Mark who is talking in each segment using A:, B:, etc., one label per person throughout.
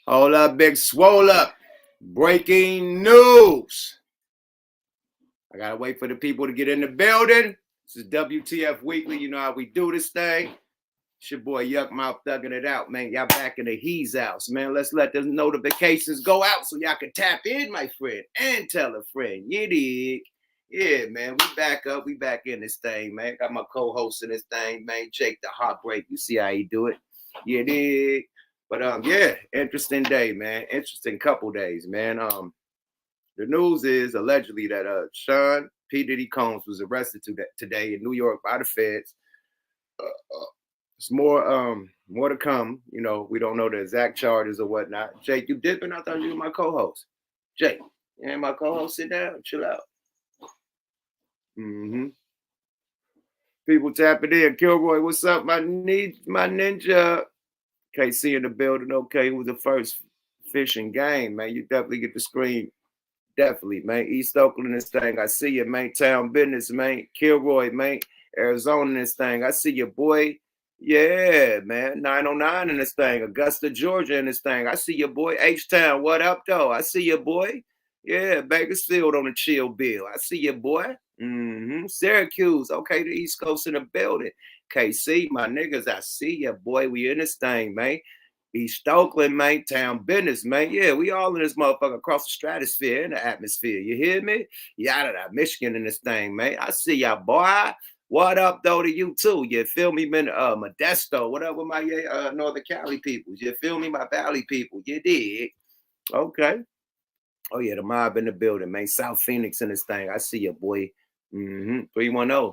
A: Hold up, big swole up. Breaking news. I gotta wait for the people to get in the building. This is WTF Weekly. You know how we do this thing. It's your boy Yuck Mouth thugging it out, man. Y'all back in the He's house, man. Let's let the notifications go out so y'all can tap in, my friend, and tell a friend. You dig? Yeah, man. We back up. We back in this thing, man. Got my co-host in this thing, man. Jake the Heartbreak. You see how he do it? You dig? But yeah, interesting day, man. Interesting couple days, man. The news is allegedly that Sean P. Diddy Combs was arrested today in New York by the feds. It's more to come. You know, we don't know the exact charges or whatnot. Jake, you dipping? I thought you were my co-host. Jake, you ain't my co-host. Sit down, chill out. People tapping in. Kilroy, what's up? My ninja. KC in the building. Okay, who was the first fishing game, man? You definitely get the screen. Definitely, man. East Oakland, this thing. I see you, man. Town business, man. Kilroy, man. Arizona, this thing. I see you, boy. Yeah, man. 909 in this thing. Augusta, Georgia in this thing. I see your boy. H-Town, what up, though? I see your boy. Yeah, Bakersfield on the chill bill. I see your boy. Syracuse. Okay, the East Coast in the building. KC, my niggas, I see ya, boy. We in this thing, man. East Oakland, man, town business, man. Yeah, we all in this motherfucker across the stratosphere in the atmosphere. You hear me? Yada da, Michigan in this thing, man. I see ya, boy. What up, though, to you too? You feel me, man? Modesto, whatever my Northern Cali people. You feel me, my Valley people? You dig? Okay. Oh yeah, the mob in the building, man. South Phoenix in this thing. I see you, boy. 310.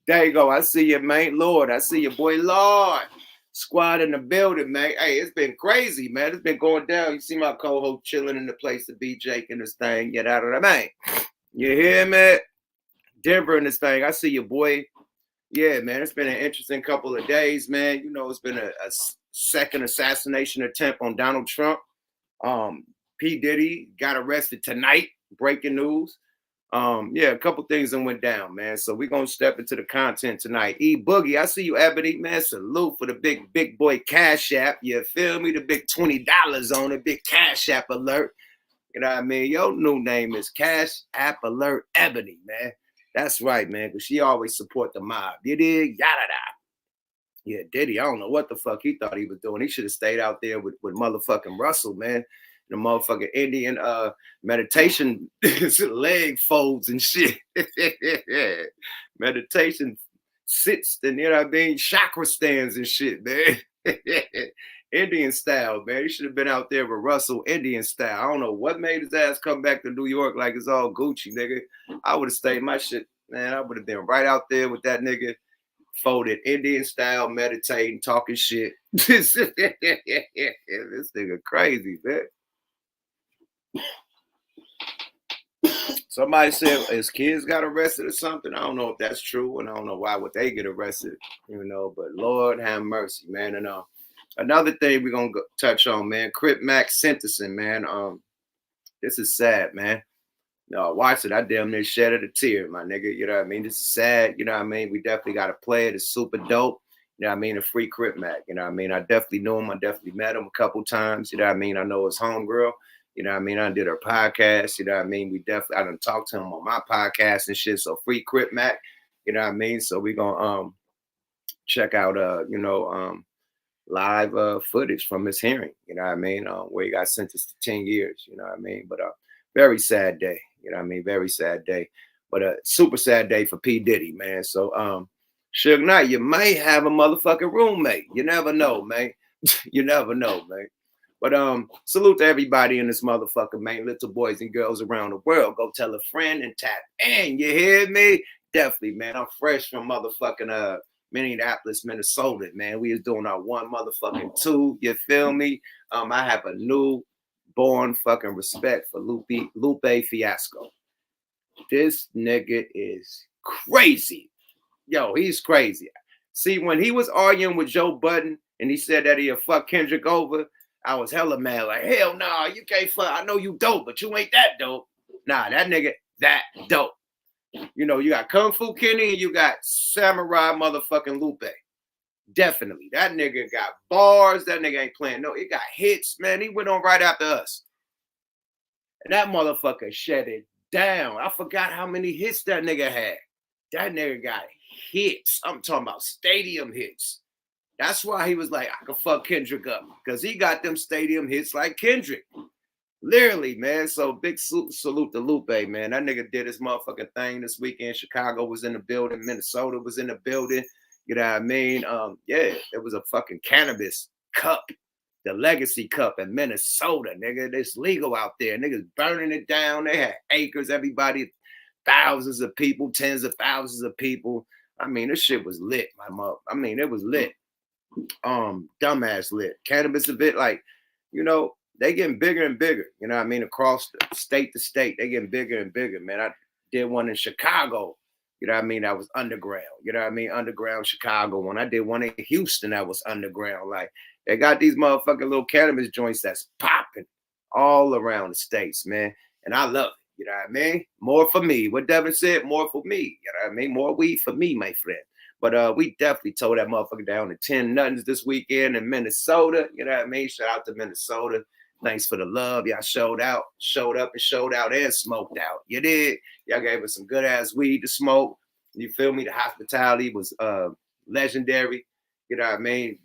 A: There you go. I see you, man. Lord, I see you, boy. Lord. Squad in the building, man. Hey, it's been crazy, man. It's been going down. You see my co-host chilling in the place to be, Jake in this thing. Get out of the man. You hear me? Denver in this thing. I see you, boy. Yeah, man. It's been an interesting couple of days, man. You know, it's been a second assassination attempt on Donald Trump. P. Diddy got arrested tonight. Breaking news. Yeah, a couple things that went down, man. So we're gonna step into the content tonight. E Boogie, I see you, Ebony, man. Salute for the big boy Cash App. You feel me? The big $20 on it, big Cash App alert. You know what I mean? Your new name is Cash App Alert Ebony, man. That's right, man, because she always support the mob. You dig? Yada da. Yeah, Diddy, I don't know what the fuck he thought he was doing. He should have stayed out there with motherfucking Russell, man. The motherfucking Indian meditation leg folds and shit. Meditation sits and, you know what I mean, chakra stands and shit, man. Indian style, man. He should have been out there with Russell, Indian style. I don't know what made his ass come back to New York like it's all Gucci, nigga. I would have stayed my shit, man. I would have been right out there with that nigga, folded Indian style, meditating, talking shit. This nigga crazy, man. Somebody said his kids got arrested or something. I don't know if that's true, and I don't know why would they get arrested, you know. But Lord have mercy, man. And another thing we're gonna touch on, man. CRIP Max sentencing, man. This is sad, man. No, watch it. I damn near shed a tear, my nigga. You know what I mean? This is sad. You know what I mean? We definitely got to play it. It's super dope. You know what I mean? A free CRIP Mac. You know what I mean? I definitely knew him. I definitely met him a couple times. You know what I mean? I know his homegirl. You know what I mean? I did her podcast. You know what I mean? I done talked to him on my podcast and shit. So free CRIP Mac. You know what I mean? So we gonna check out live footage from his hearing. You know what I mean? Where he got sentenced to 10 years. You know what I mean? But very sad day. You know what I mean? Very sad day. But a super sad day for P. Diddy, man. So Suge Knight, you might have a motherfucking roommate. You never know, man. You never know, man. But salute to everybody in this motherfucker, man. Little boys and girls around the world. Go tell a friend and tap in. You hear me? Definitely, man. I'm fresh from motherfucking Minneapolis, Minnesota, man. We is doing our 1 motherfucking 2. You feel me? I have a new born fucking respect for Lupe Fiasco. This nigga is crazy. Yo, he's crazy. See, when he was arguing with Joe Budden and he said that he'll fuck Kendrick over, I was hella mad. Like, hell nah, you can't fuck. I know you dope, but you ain't that dope. Nah, that nigga that dope. You know, you got Kung Fu Kenny and you got Samurai motherfucking Lupe. Definitely. That nigga got bars. That nigga ain't playing. No, he got hits, man. He went on right after us. And that motherfucker shut it down. I forgot how many hits that nigga had. That nigga got hits. I'm talking about stadium hits. That's why he was like, I can fuck Kendrick up. Because he got them stadium hits like Kendrick. Literally, man. So big salute to Lupe, man. That nigga did his motherfucking thing this weekend. Chicago was in the building. Minnesota was in the building. You know what I mean? Yeah, it was a fucking Cannabis cup. The Legacy Cup in Minnesota, nigga. It's legal out there. Niggas burning it down. They had acres, everybody, thousands of people, tens of thousands of people. I mean, this shit was lit, my mother. I mean, it was lit. Dumbass lit. Cannabis a bit like, you know, they getting bigger and bigger. You know what I mean? Across the state to state, they getting bigger and bigger, man. I did one in Chicago. You know what I mean? That was underground. You know what I mean? Underground Chicago one. I did one in Houston that was underground. Like, they got these motherfucking little cannabis joints that's popping all around the states, man. And I love it. You know what I mean? More for me. What Devin said, more for me. You know what I mean? More weed for me, my friend. But we definitely tore that motherfucker down to 10 nothings this weekend in Minnesota. You know what I mean? Shout out to Minnesota. Thanks for the love. Y'all showed up and showed out and smoked out. You did. Y'all gave us some good ass weed to smoke. You feel me? The hospitality was legendary. You know what I mean?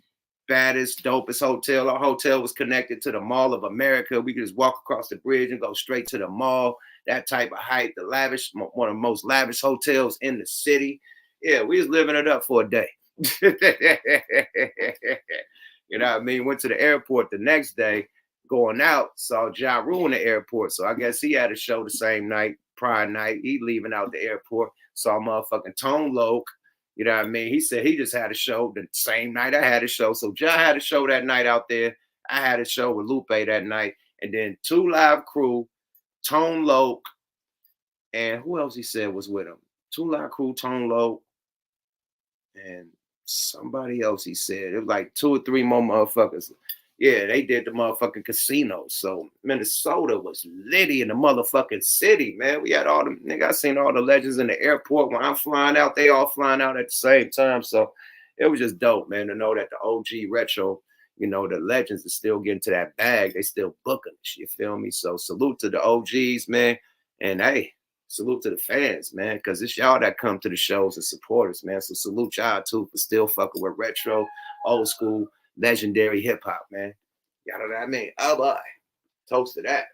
A: Baddest, dopest hotel. Our hotel was connected to the Mall of America. We could just walk across the bridge and go straight to the mall. That type of height, the lavish, one of the most lavish hotels in the city. Yeah, we was living it up for a day. You know what I mean? Went to the airport the next day. Going out, saw Ja Rule in the airport. So I guess he had a show the same night, prior night. He leaving out the airport. Saw motherfucking Tone Loc. You know what I mean? He said he just had a show the same night I had a show. So Ja had a show that night out there. I had a show with Lupe that night. And then 2 Live Crew, Tone Loc, and who else he said was with him? 2 Live Crew, Tone Loc, and somebody else he said. It was like 2 or 3 more motherfuckers. Yeah, they did the motherfucking casino. So Minnesota was litty in the motherfucking city, man. We had all the nigga. I seen all the legends in the airport. When I'm flying out, they all flying out at the same time. So it was just dope, man, to know that the OG retro, you know, the legends are still getting to that bag. They still booking. You feel me? So salute to the OGs, man. And hey, salute to the fans, man, because it's y'all that come to the shows and support us, man. So salute y'all too for still fucking with retro, old school, legendary hip hop, man. Y'all know what I mean? Oh boy. Toast to that.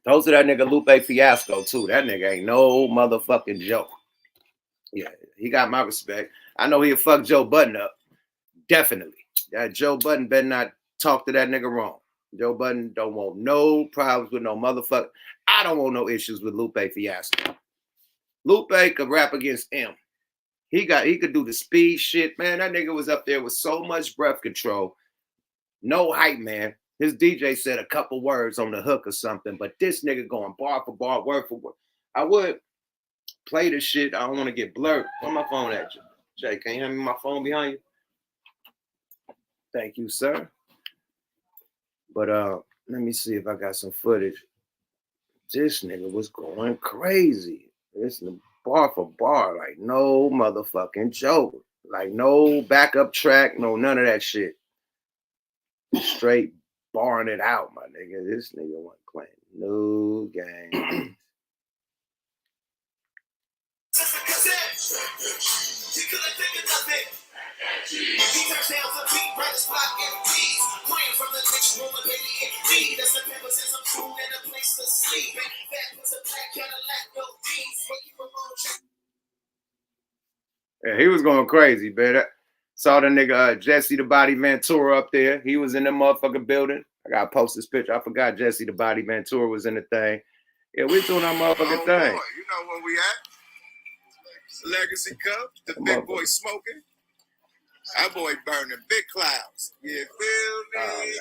A: Toast to that nigga Lupe Fiasco, too. That nigga ain't no motherfucking joke. Yeah, he got my respect. I know he'll fuck Joe Budden up. Definitely. That Joe Budden better not talk to that nigga wrong. Joe Budden don't want no problems with no motherfucker. I don't want no issues with Lupe Fiasco. Lupe could rap against him. He could do the speed shit, man. That nigga was up there with so much breath control. No hype, man. His DJ said a couple words on the hook or something, but this nigga going bar for bar, word for word. I would play this shit. I don't want to get blurred. Where my phone at, Jay? Can you hand me my phone behind you? Thank you, sir. But let me see if I got some footage. This nigga was going crazy. This bar for bar, like no motherfucking joke. Like no backup track, no none of that shit. Straight barring it out, my nigga. This nigga wasn't playing no game. Yeah, he was going crazy, man. Saw the nigga Jesse the Body Ventura up there. He was in the motherfucking building. I gotta post this picture. I forgot Jesse the Body Ventura was in the thing. Yeah, we doing our motherfucking thing.
B: Boy, you know where we at? Legacy Cup, the big boy smoking. That boy burning big clouds. You feel me?
A: Oh,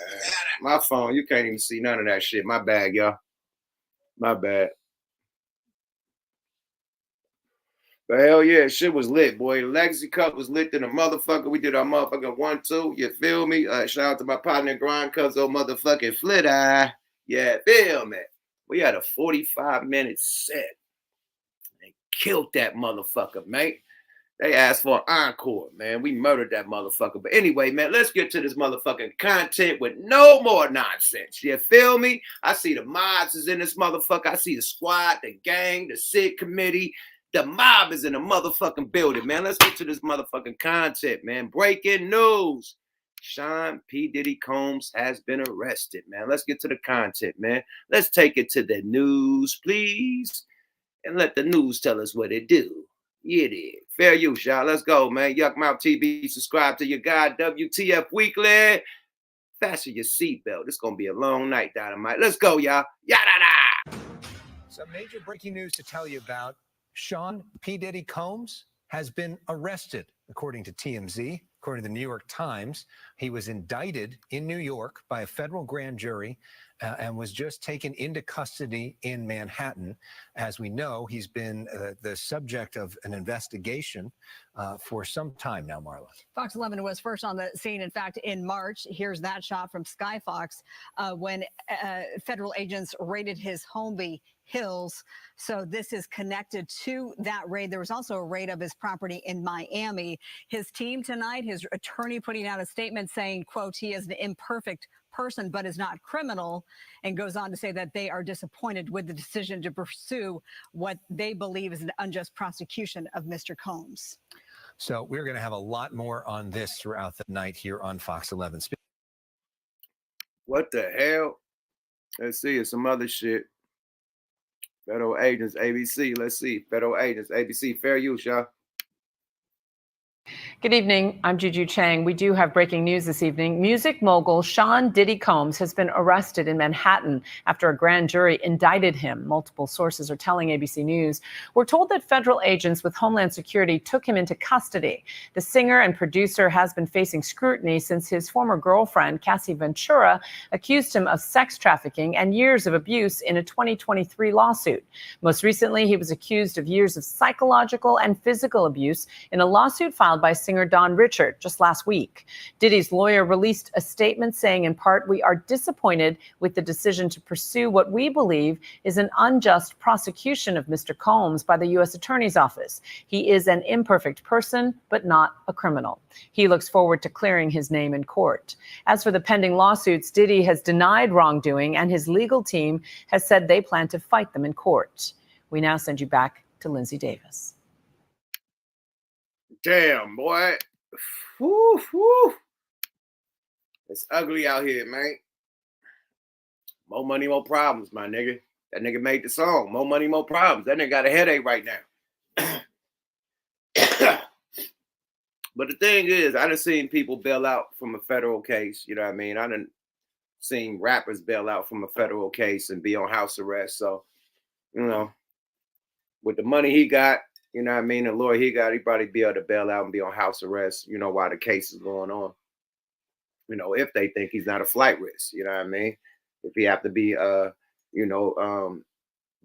A: my phone, you can't even see none of that shit. My bad, y'all. My bad. But hell yeah, shit was lit, boy. The Legacy Cup was lit to the motherfucker. We did our motherfucking 1-2. You feel me? Shout out to my partner Grind Cuzzo motherfucking Flit Eye. Yeah, feel me? We had a 45-minute set. And killed that motherfucker, mate. They asked for an encore, man. We murdered that motherfucker. But anyway, man, let's get to this motherfucking content with no more nonsense. You feel me? I see the mods is in this motherfucker. I see the squad, the gang, the SIG committee. The mob is in the motherfucking building, man. Let's get to this motherfucking content, man. Breaking news. Sean P. Diddy Combs has been arrested, man. Let's get to the content, man. Let's take it to the news, please. And let the news tell us what it do. Yeah, it is. Fair use, y'all. Let's go, man. Yuck Mouth TV. Subscribe to your guy, WTF Weekly. Fasten your seatbelt. It's going to be a long night, Dynamite. Let's go, y'all. Yada-da!
C: Some major breaking news to tell you about. Sean P. Diddy Combs has been arrested, according to TMZ. According to the New York Times, he was indicted in New York by a federal grand jury and was just taken into custody in Manhattan. As we know, he's been the subject of an investigation for some time now, Marla.
D: Fox 11 was first on the scene, in fact, in March. Here's that shot from Sky Fox when federal agents raided his Holmby Hills. So this is connected to that raid. There was also a raid of his property in Miami. His team tonight, his attorney putting out a statement saying, quote, he is an imperfect person but is not criminal, and goes on to say that they are disappointed with the decision to pursue what they believe is an unjust prosecution of Mr. Combs.
C: So we're going to have a lot more on this throughout the night here on Fox 11.
A: What the hell? Let's see. It's some other shit. Federal agents, ABC. Let's see. Federal agents, ABC. Fair use, y'all.
E: Good evening. I'm Juju Chang. We do have breaking news this evening. Music mogul Sean Diddy Combs has been arrested in Manhattan after a grand jury indicted him. Multiple sources are telling ABC News. We're told that federal agents with Homeland Security took him into custody. The singer and producer has been facing scrutiny since his former girlfriend, Cassie Ventura, accused him of sex trafficking and years of abuse in a 2023 lawsuit. Most recently, he was accused of years of psychological and physical abuse in a lawsuit filed by singer Don Richard just last week. Diddy's lawyer released a statement saying, in part, we are disappointed with the decision to pursue what we believe is an unjust prosecution of Mr. Combs by the U.S. Attorney's Office. He is an imperfect person, but not a criminal. He looks forward to clearing his name in court. As for the pending lawsuits, Diddy has denied wrongdoing, and his legal team has said they plan to fight them in court. We now send you back to Lindsay Davis.
A: Damn, boy. Woo, woo. It's ugly out here, man. More money, more problems, my nigga. That nigga made the song. More money, more problems. That nigga got a headache right now. But the thing is, I done seen people bail out from a federal case. You know what I mean? I done seen rappers bail out from a federal case and be on house arrest. So, you know, with the money he got, you know what I mean, the lawyer he got, he probably be able to bail out and be on house arrest, you know, while the case is going on. You know, if they think he's not a flight risk, you know what I mean? If he have to be,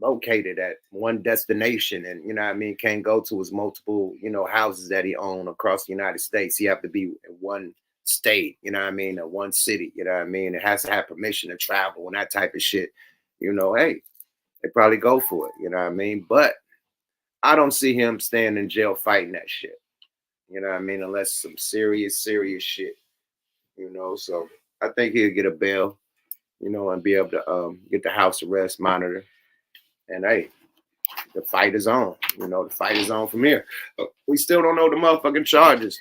A: located at one destination and, you know what I mean, can't go to his multiple, you know, houses that he own across the United States. He have to be in one state, you know what I mean, or one city, you know what I mean? It has to have permission to travel and that type of shit. You know, hey, they probably go for it, you know what I mean? But I don't see him staying in jail fighting that shit. You know what I mean? Unless some serious shit, you know? So I think he'll get a bail, you know, and be able to get the house arrest monitor. And hey, the fight is on. You know, the fight is on from here. We still don't know the motherfucking charges.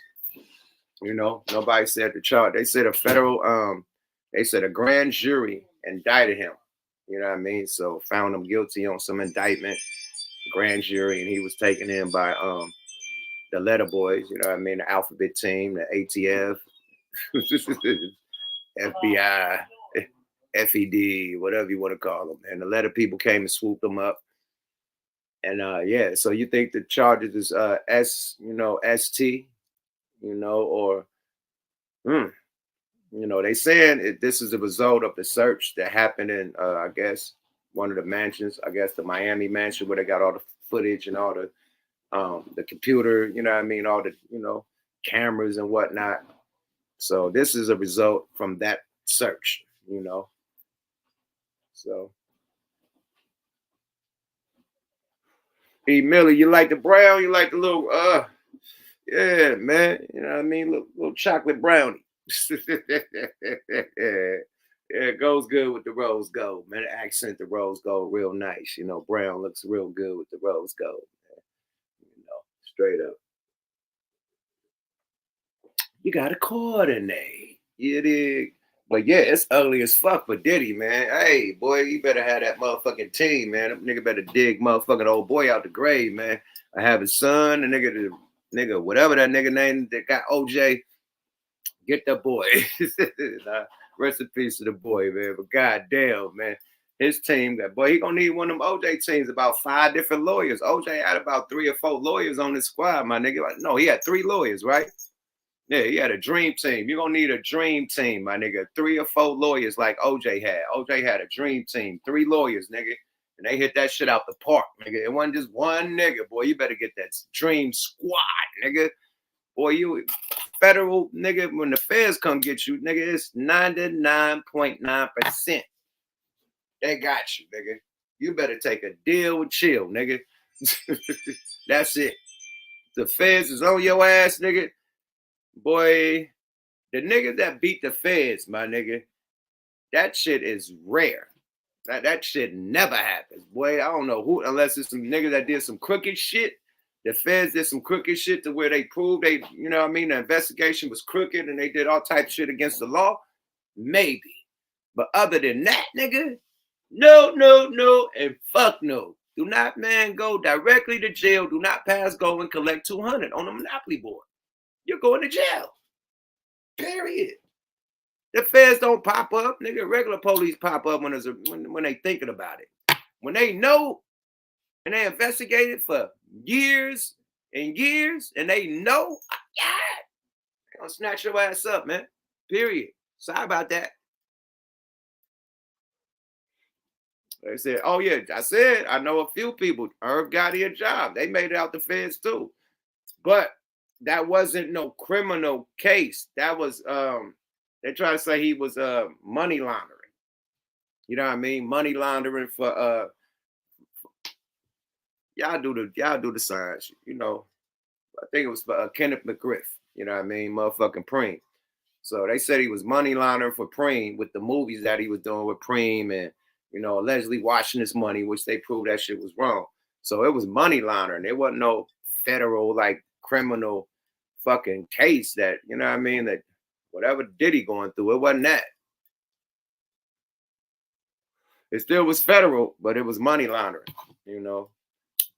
A: You know, nobody said the charge. They said a grand jury indicted him. You know what I mean? So found him guilty on some indictment. Grand jury, and he was taken in by the letter boys, you know what I mean, the alphabet team, the ATF, FBI, FED, whatever you want to call them. And the letter people came and swooped them up. And yeah, so you think the charges is ST, you know, or you know, they saying this is a result of the search that happened in I guess one of the mansions, I guess the Miami mansion where they got all the footage and all the computer, you know what I mean, all the, you know, cameras and whatnot. So this is a result from that search, you know. So E. Miller, you like the brown? You like the little, yeah, man. You know what I mean? Little chocolate brownie. Yeah, it goes good with the rose gold, man. The accent the rose gold real nice. You know, brown looks real good with the rose gold, man. You know, straight up. You gotta coordinate. You dig? But yeah, it's ugly as fuck for Diddy, man. Hey, boy, you better have that motherfucking team, man. That nigga better dig motherfucking old boy out the grave, man. I have his son, the nigga, whatever that nigga name that got OJ. Get that boy. Nah, rest in peace to the boy, man. But goddamn, man. His team, that boy, he gonna need one of them OJ teams, about 5 different lawyers. OJ had about 3 or 4 lawyers on his squad, my nigga. No, he had 3 lawyers, right? Yeah, he had a dream team. You're gonna need a dream team, my nigga. 3 or 4 lawyers like OJ had. OJ had a dream team, 3 lawyers, nigga. And they hit that shit out the park, nigga. It wasn't just one nigga, boy. You better get that dream squad, nigga. Boy, you federal nigga, when the feds come get you, nigga, it's 99.9%. They got you, nigga. You better take a deal with chill, nigga. That's it. The feds is on your ass, nigga. Boy, the nigga that beat the feds, my nigga, that shit is rare. That shit never happens. Boy, I don't know who, unless it's some nigga that did some crooked shit. The feds did some crooked shit to where they proved they, you know what I mean, the investigation was crooked and they did all type of shit against the law. Maybe. But other than that, nigga, no, and fuck no. Do not, man, go directly to jail. Do not pass go and collect 200 on the Monopoly board. You're going to jail. Period. The feds don't pop up, nigga. Regular police pop up when they thinking about it. When they know and they investigated for years and years, and they know, yeah, they're gonna snatch your ass up, man. Period. Sorry about that. They said, oh yeah, I said, I know a few people. Herb got a job. They made it out the feds too. But that wasn't no criminal case. That was they try to say he was money laundering. You know what I mean? Money laundering for y'all do the science, you know. I think it was for Kenneth McGriff, you know what I mean? Motherfucking Preem. So they said he was money laundering for Preem with the movies that he was doing with Preem and, you know, allegedly washing his money, which they proved that shit was wrong. So it was money laundering. There wasn't no federal, like, criminal fucking case that, you know what I mean, that whatever Diddy going through, it wasn't that. It still was federal, but it was money laundering, you know.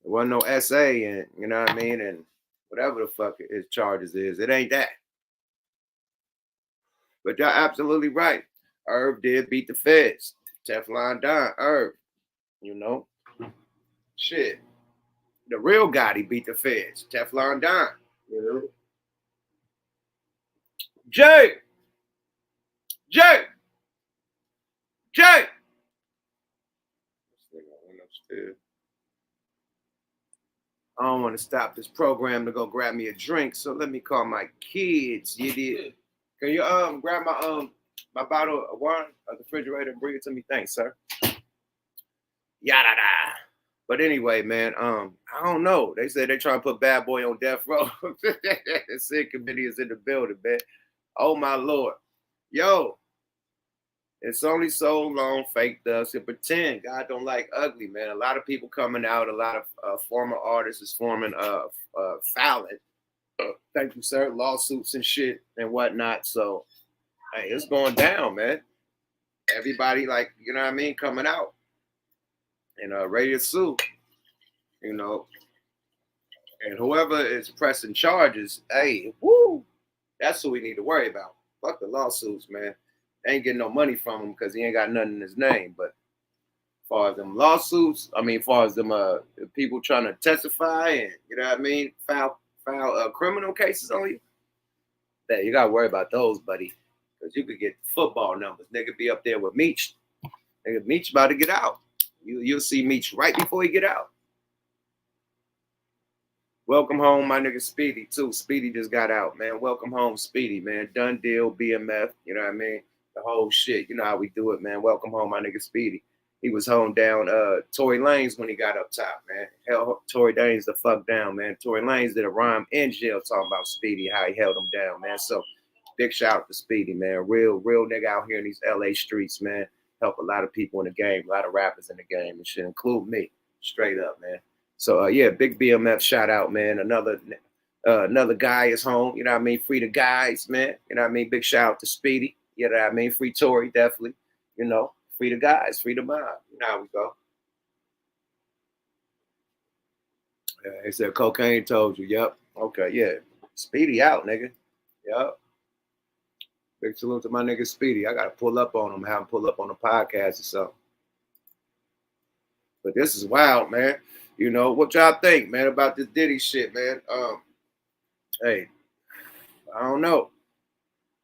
A: There wasn't no SA and, you know what I mean, and whatever the fuck his charges is. It ain't that. But y'all absolutely right. Herb did beat the feds. Teflon Don, Herb, you know. Shit. The real Gotti beat the feds. Teflon Don, you know. Jay! I don't want to stop this program to go grab me a drink, so let me call my kids. You did. Can you grab my bottle of wine at the refrigerator and bring it to me? Thanks, sir. Yada da. But anyway, man, I don't know. They said they trying to put Bad Boy on death row. The Sid committee is in the building, man. Oh my Lord. Yo, it's only so long fake thugs can pretend. God don't like ugly, man. A lot of people coming out, a lot of former artists is forming filing. Thank you, sir. Lawsuits and shit and whatnot. So, hey, it's going down, man. Everybody, like, you know what I mean, coming out and ready to sue, you know. And whoever is pressing charges, hey, woo, that's who we need to worry about. Fuck the lawsuits, man. They ain't getting no money from him because he ain't got nothing in his name. But as far as them lawsuits, I mean, as far as them people trying to testify and, you know what I mean, file criminal cases on you, that you got to worry about those, buddy. Because you could get football numbers. Nigga be up there with Meech. Nigga, Meech about to get out. You'll see Meech right before he get out. Welcome home, my nigga Speedy, too. Speedy just got out, man. Welcome home, Speedy, man. Done deal, BMF, you know what I mean? The whole shit. You know how we do it, man. Welcome home, my nigga Speedy. he was holding down Tory Lanez when he got up top, man. Held Tory Lanez the fuck down, man. Tory Lanez did a rhyme in jail talking about Speedy, how he held him down, man. So big shout out to Speedy, man. Real nigga out here in these LA streets, man. Help a lot of people in the game, a lot of rappers in the game, and shit, include me, straight up, man. So yeah, big BMF shout out, man. Another guy is home, you know what I mean? Free the guys, man. You know what I mean? Big shout out to Speedy, you know what I mean? Free Tory, definitely, you know. Free the guys, free the mob. You know how we go. Yeah, he said cocaine told you. Yep. Okay, yeah. Speedy out, nigga. Yep. Big salute to my nigga Speedy. I gotta pull up on him, have him pull up on the podcast or something. But this is wild, man. You know, what y'all think, man, about this Diddy shit, man? Hey, I don't know.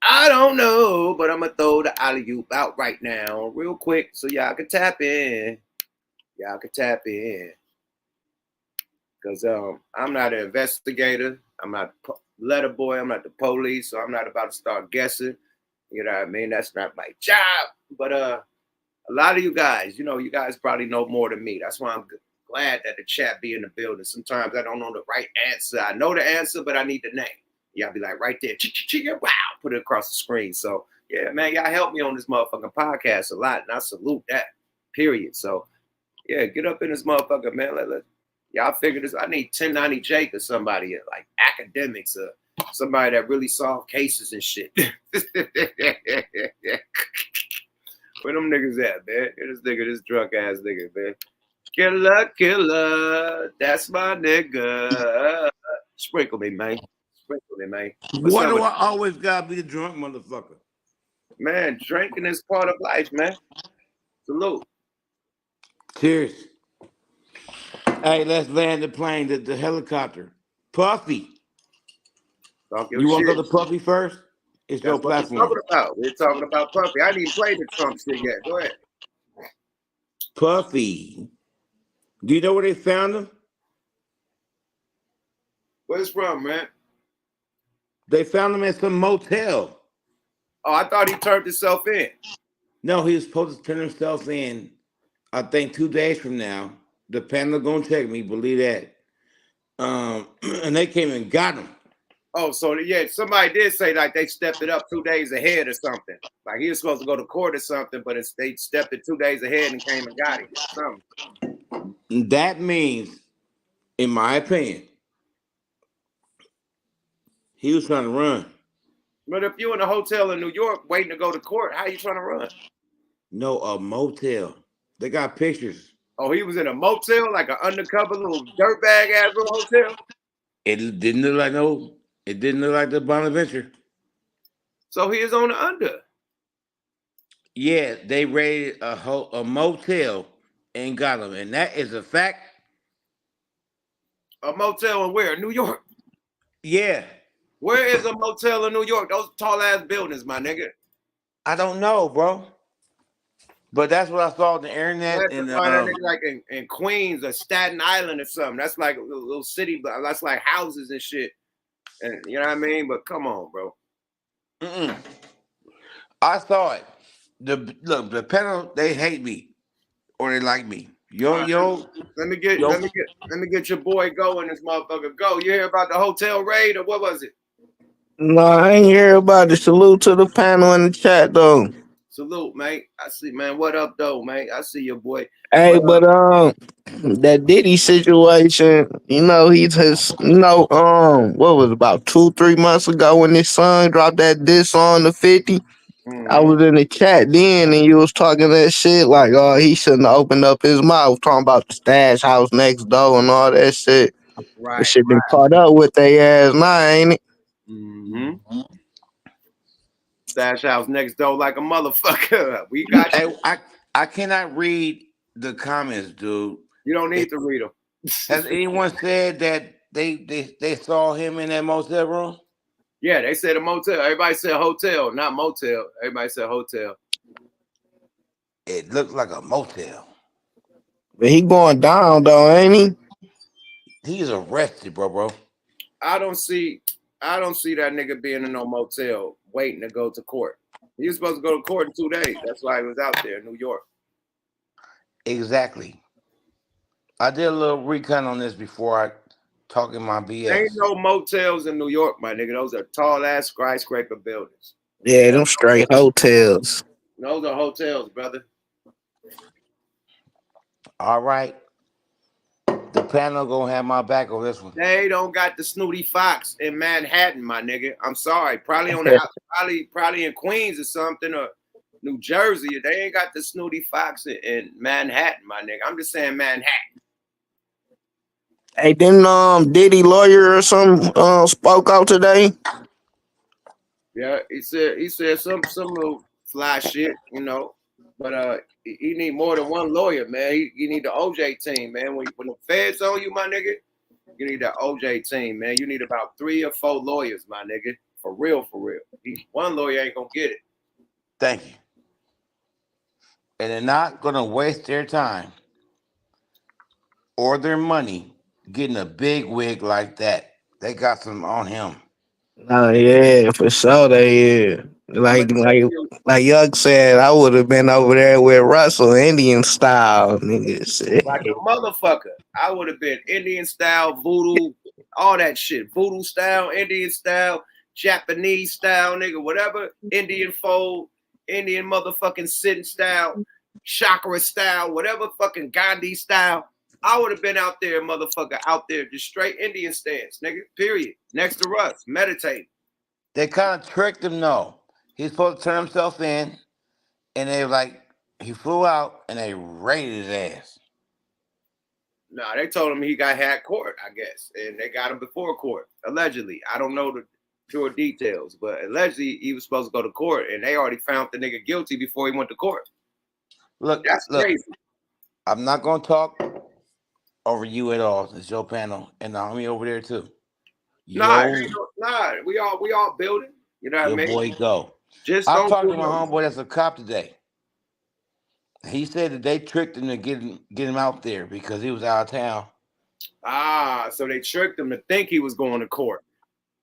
A: But I'm gonna throw the alley-oop out right now, real quick, so y'all can tap in. Because I'm not an investigator. I'm not a letter boy. I'm not the police, so I'm not about to start guessing. You know what I mean? That's not my job. But a lot of you guys, you know, you guys probably know more than me. That's why I'm glad that the chat be in the building. Sometimes I don't know the right answer. I know the answer, but I need the name. Y'all be like, right there, wow, put it across the screen. So, yeah, man, y'all help me on this motherfucking podcast a lot, and I salute that, period. So, yeah, get up in this motherfucker, man. Y'all figure this. I need 1090 Jake or somebody, like academics or somebody that really solve cases and shit. Where them niggas at, man? Here this nigga, this drunk ass nigga, man. Killer, that's my nigga. Sprinkle me, man.
F: Why do I always gotta be a drunk motherfucker?
A: Man, drinking is part of life, man. Salute.
F: Cheers. Hey, let's land the plane, the helicopter. Puffy. You want to go to Puffy first? It's your platform.
A: We're talking about Puffy. I didn't even play the Trump shit yet. Go ahead.
F: Puffy. Do you know where they found him?
A: Where's from, man?
F: They found him at some motel.
A: Oh, I thought he turned himself in.
F: No, he was supposed to turn himself in, I think 2 days from now. The panel gonna check me, believe that. And they came and got him.
A: Oh, so yeah, somebody did say like they stepped it up 2 days ahead or something. Like he was supposed to go to court or something, but they stepped it 2 days ahead and came and got him. Something.
F: That means, in my opinion, he was trying to run.
A: But if you're in a hotel in New York waiting to go to court, how you trying to run?
F: No, a motel. They got pictures.
A: Oh, he was in a motel, like an undercover little dirtbag ass little hotel?
F: It didn't look like it didn't look like the Bonaventure.
A: So he is on the under.
F: Yeah, they raided a motel and got him. And that is a fact.
A: A motel in where? New York?
F: Yeah.
A: Where is a motel in New York? Those tall ass buildings, my nigga.
F: I don't know, bro. But that's what I saw on the internet. And
A: like in Queens or Staten Island or something. That's like a little city, but that's like houses and shit. And you know what I mean? But come on, bro.
F: I saw it. The panel, they hate me or they like me.
A: Let me get your boy going. This motherfucker go. You hear about the hotel raid or what was it?
G: No, I ain't hear about it. Salute to the panel in the chat though.
A: Salute, mate. I see, man. What up, though, mate? I see your boy.
G: Hey, but that Diddy situation, you know, he just, what was it, about 2-3 months ago when his son dropped that diss on the 50. I was in the chat then, and you was talking that shit like, oh, he shouldn't have opened up his mouth talking about the stash house next door and all that shit.
A: Right.
G: That shit been caught up with they ass now, ain't it?
A: Mm-hmm. Stash house next door like a motherfucker. We got you.
F: I cannot read the comments, dude.
A: You don't need to read them.
F: Has anyone said that they saw him in that motel room?
A: Yeah, they said a motel. Everybody said hotel, not motel. Everybody said hotel.
F: It looked like a motel.
G: But he going down though, ain't he?
F: He's arrested, bro.
A: I don't see that nigga being in no motel waiting to go to court. He was supposed to go to court in 2 days. That's why he was out there in New York.
F: Exactly. I did a little recon on this before I talking my BS.
A: Ain't no motels in New York, my nigga. Those are tall ass skyscraper buildings.
G: Yeah, them straight hotels.
A: Those are hotels, brother.
F: All right. The panel gonna have my back on this one.
A: They don't got the Snooty Fox in Manhattan, my nigga. I'm sorry. Probably on the probably in Queens or something, or New Jersey. They ain't got the Snooty Fox in Manhattan, my nigga. I'm just saying Manhattan.
G: Hey, didn't Diddy lawyer or something spoke out today?
A: Yeah, he said some little fly shit, you know. But he need more than one lawyer, man. He need the OJ team, man. When the feds on you, my nigga, you need the OJ team, man. You need about 3 or 4 lawyers, my nigga. For real, for real. One lawyer ain't gonna get it.
F: Thank you. And they're not gonna waste their time or their money getting a big wig like that. They got some on him.
G: Oh yeah, for sure they is. Like Young said, I would have been over there with Russell, Indian style, niggas.
A: Like a motherfucker. I would have been Indian style, voodoo, all that shit. Voodoo style, Indian style, Japanese style, nigga, whatever. Indian fold, Indian motherfucking sitting style, chakra style, whatever fucking Gandhi style. I would have been out there, motherfucker, out there, just straight Indian stance, nigga, period. Next to Russ, meditating.
F: They kind of tricked him, though. He's supposed to turn himself in, and they like, he flew out, and they raided his ass.
A: No, they told him he got had court, I guess, and they got him before court, allegedly. I don't know the pure details, but allegedly he was supposed to go to court, and they already found the nigga guilty before he went to court.
F: Look,
A: that's crazy.
F: I'm not gonna talk over you at all. It's your panel, and the homie over there too.
A: Nah, we all building. You know what I mean?
F: Your boy go.
A: Just
F: I talked to my homeboy that's a cop today. He said that they tricked him to get him out there because he was out of town.
A: Ah, so they tricked him to think he was going to court.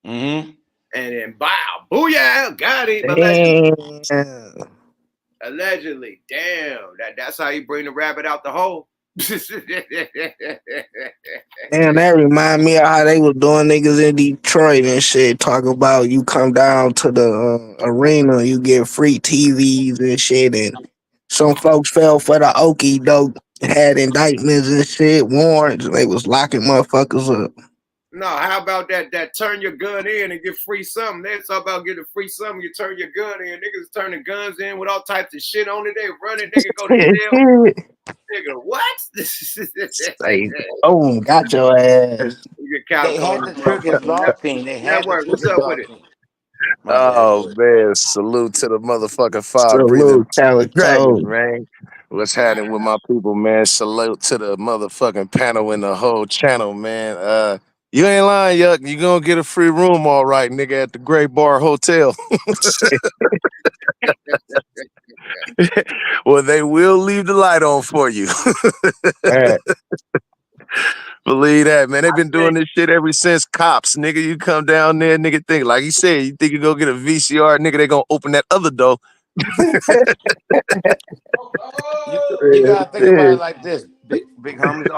F: Mm-hmm.
A: And then bow, booyah, got him. Allegedly. Damn. That's how you bring the rabbit out the hole.
G: Damn, that remind me of how they was doing niggas in Detroit and shit. Talking about you come down to the arena, you get free TVs and shit, and some folks fell for the okie doke, had indictments and shit, warrants. They was locking motherfuckers up.
A: No, how about that turn your gun in and get free something? That's all about getting free something. You turn your gun in. Niggas turning guns in with all types of shit on it. They running. Nigga go to jail. Nigga, what?
G: Say, oh, got your ass.
F: They had to trick his law team. They had to trick
A: What's
F: his
A: up
F: law
A: with it?
F: team.
H: Oh man, salute to the motherfucking fire breathing dragons, man. What's happening with my people, man? Salute to the motherfucking panel and the whole channel, man. You ain't lying, Yuck. You gonna get a free room, all right, nigga, at the Great Bar Hotel. Well, they will leave the light on for you. Believe that, man. They've been doing this shit ever since Cops, nigga. You come down there, nigga, think like you said, you think you go get a VCR, nigga, they gonna open that other door.
F: You gotta think about it like this, big homies.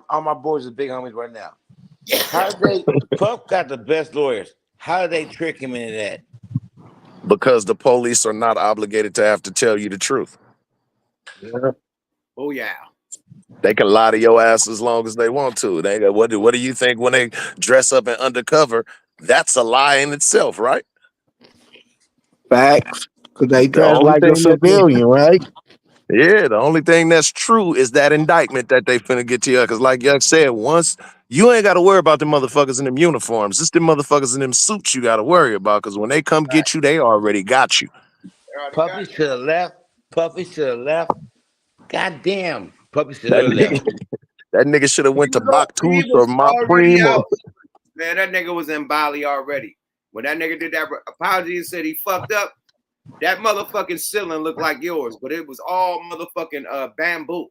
F: All my boys are big homies right now. How did they? Puff got the best lawyers. How did they trick him into that?
H: Because the police are not obligated to have to tell you the truth.
G: Yeah.
A: Oh yeah.
H: They can lie to your ass as long as they want to. They go, what do you think when they dress up in undercover? That's a lie in itself, right?
G: Facts. Because they dress like a civilian, right?
H: Yeah, the only thing that's true is that indictment that they finna get to you. Because like Yuck said, once you ain't got to worry about the motherfuckers in them uniforms. It's the motherfuckers in them suits you got to worry about. Because when they come get you, they already got you.
F: Puppy should have left. Puppy should have left. Goddamn. Puppy should have left.
H: That nigga should have went to Baktus or Primo.
A: Man, that nigga was in Bali already. When that nigga did that apology and said he fucked up, that motherfucking ceiling looked like yours, but it was all motherfucking bamboo.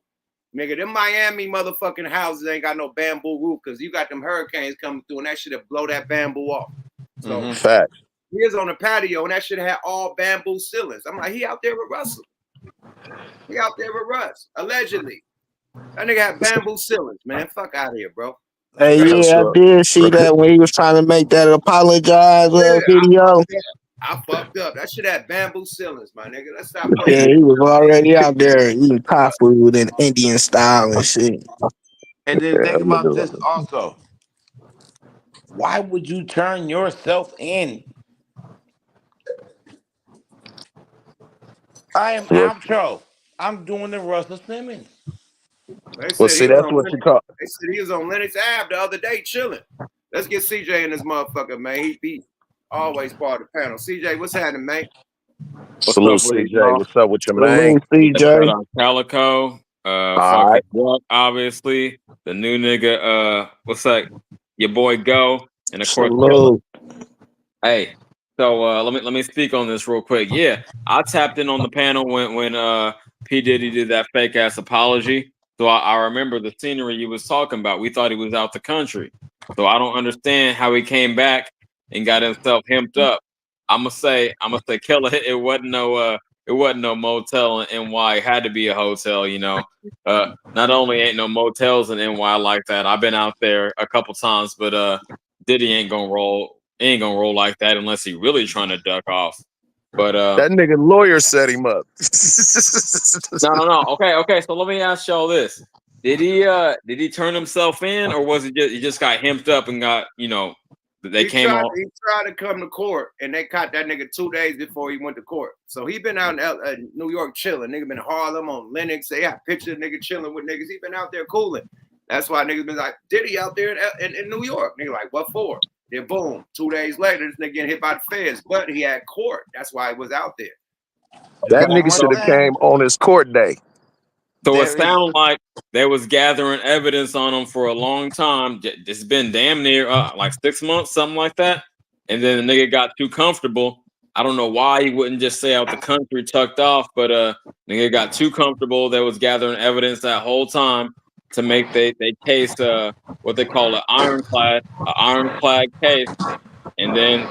A: Nigga, them Miami motherfucking houses ain't got no bamboo roof because you got them hurricanes coming through and that shit blow that bamboo off. So
H: fact.
A: He is on the patio and that shit had all bamboo ceilings. I'm like, he out there with Russell. He out there with Russ, allegedly. That nigga had bamboo ceilings, man. Fuck out of here, bro.
G: Hey,
A: Straight.
G: yeah, I did see that when he was trying to make that apologize
A: Yeah,
G: video.
A: I fucked up. That shit had bamboo ceilings, my nigga. Let's stop playing.
G: Yeah, he was already out there eating pot food in Indian style and shit.
F: And then think about this also. Why would you turn yourself in? I am outro. I'm doing the Russell Simmons.
A: They said
H: see, that's what you call.
A: They said he was on Lennox Ave the other day chilling. Let's get CJ in this motherfucker, man. He always part of the panel. CJ, what's happening, man?
H: Salute, CJ. What's up with your man?
G: CJ.
I: Shout out Calico. Fucking Buck, obviously. The new nigga, what's up? Your boy Go. And of course, Killer. Hey, so let me speak on this real quick. Yeah, I tapped in on the panel when P. Diddy did that fake ass apology. So I remember the scenery you was talking about. We thought he was out the country. So I don't understand how he came back and got himself hemped up. I'ma say, Killer, it wasn't no motel in NY. It had to be a hotel, you know. Not only ain't no motels in NY like that. I've been out there a couple times, but Diddy ain't gonna roll like that unless he really trying to duck off. But
H: that nigga lawyer set him up.
I: No. Okay. So let me ask y'all this: Did he turn himself in, or was he just got hemped up and got they came on?
A: He tried to come to court, and they caught that nigga 2 days before he went to court. So he been out in New York chilling. Nigga been in Harlem on Lennox. They got pictures of nigga chilling with niggas. He been out there cooling. That's why niggas been like, Diddy out there in New York. Nigga like, what for? Then boom, 2 days later, this nigga getting hit by the feds. But he had court. That's why he was out there.
H: That nigga should have came on his court day.
I: So it sounded like they was gathering evidence on him for a long time. It's been damn near like 6 months, something like that. And then the nigga got too comfortable. I don't know why he wouldn't just stay out the country tucked off, but nigga got too comfortable. They was gathering evidence that whole time to make they case what they call an ironclad case. And then,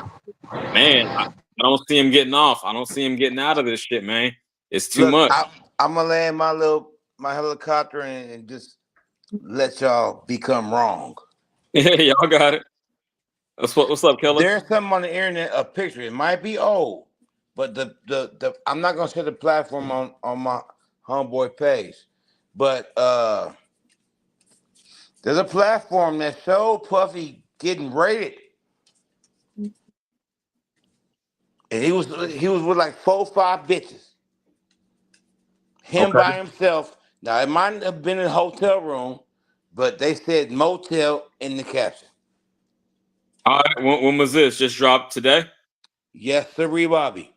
I: man, I don't see him getting off. I don't see him getting out of this shit, man. It's too much.
F: I'm gonna land my helicopter and just let y'all become wrong.
I: Y'all got it. What's up, Killer?
F: There's something on the internet, a picture. It might be old, but the I'm not gonna share the platform on my homeboy page, but there's a platform that showed Puffy getting raided, and he was with like 4 or 5 bitches. Him by himself. Now it might have been in a hotel room, but they said motel in the caption.
I: All right, when was this? Just dropped today?
F: Yes, sir, Bobby.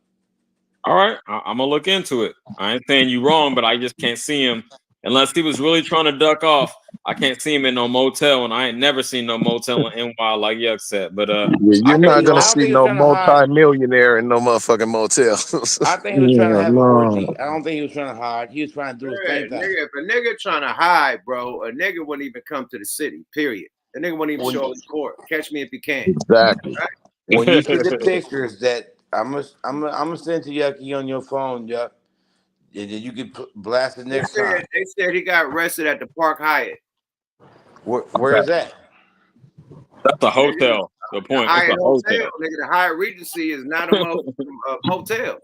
I: All right, I'm gonna look into it. I ain't saying you wrong, but I just can't see him unless he was really trying to duck off. I can't see him in no motel, and I ain't never seen no motel in NY like Yuck said. But
H: you're not gonna see no multi-millionaire in no motherfucking motel.
F: I think he was trying to have an orgy. I don't think he was trying to hide. He was trying to do his same thing.
A: Nigga, if a nigga trying to hide, bro, a nigga wouldn't even come to the city. Period. A nigga wouldn't even show up in court. Catch me if you can.
H: Exactly.
A: Right?
F: When you see the pictures that I'm gonna send to Yucky on your phone, Yuck, and then you can blast it next time.
A: They said he got arrested at the Park Hyatt.
F: Where is that?
I: That's a hotel. The point.
A: Hyatt
I: It's a hotel.
A: Nigga, the Hyatt Regency is not a motel.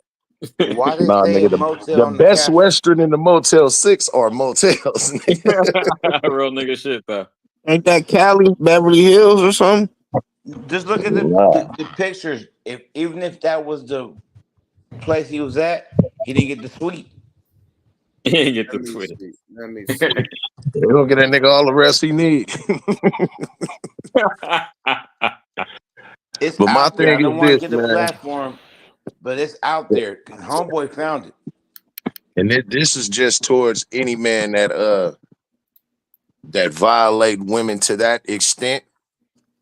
F: Why they
H: nah,
F: say
H: nigga,
F: motel
H: the best Western in the Motel 6 are motels.
I: Real nigga shit though.
G: Ain't that Cali, Beverly Hills or something?
F: Just look at the pictures. Even if that was the place he was at, he didn't get the suite.
I: He didn't get the suite.
A: Let me see.
H: They're gonna get that nigga all the rest he need.
F: It's
H: but my
F: out there.
H: thing
F: I don't
H: is
F: want
H: this,
F: to get the
H: man.
F: platform, but it's out there. Homeboy found it.
H: And this is just towards any man that violate women to that extent,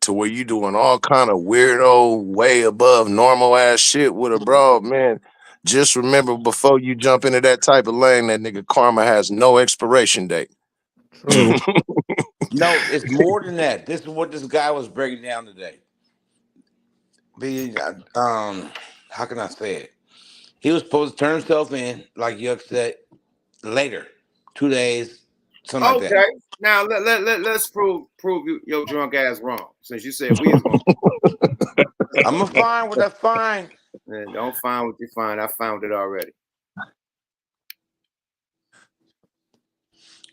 H: to where you doing all kind of weirdo, way above normal ass shit with a broad, man. Just remember, before you jump into that type of lane, that nigga karma has no expiration date.
F: No, it's more than that. This is what this guy was breaking down today. How can I say it? He was supposed to turn himself in, like Yuck said, later, 2 days, Something like
A: Okay.
F: that.
A: Now let's prove your drunk ass wrong. Since you said we is gonna
F: I'm gonna find what I find.
A: Man, don't find what you find. I found it already.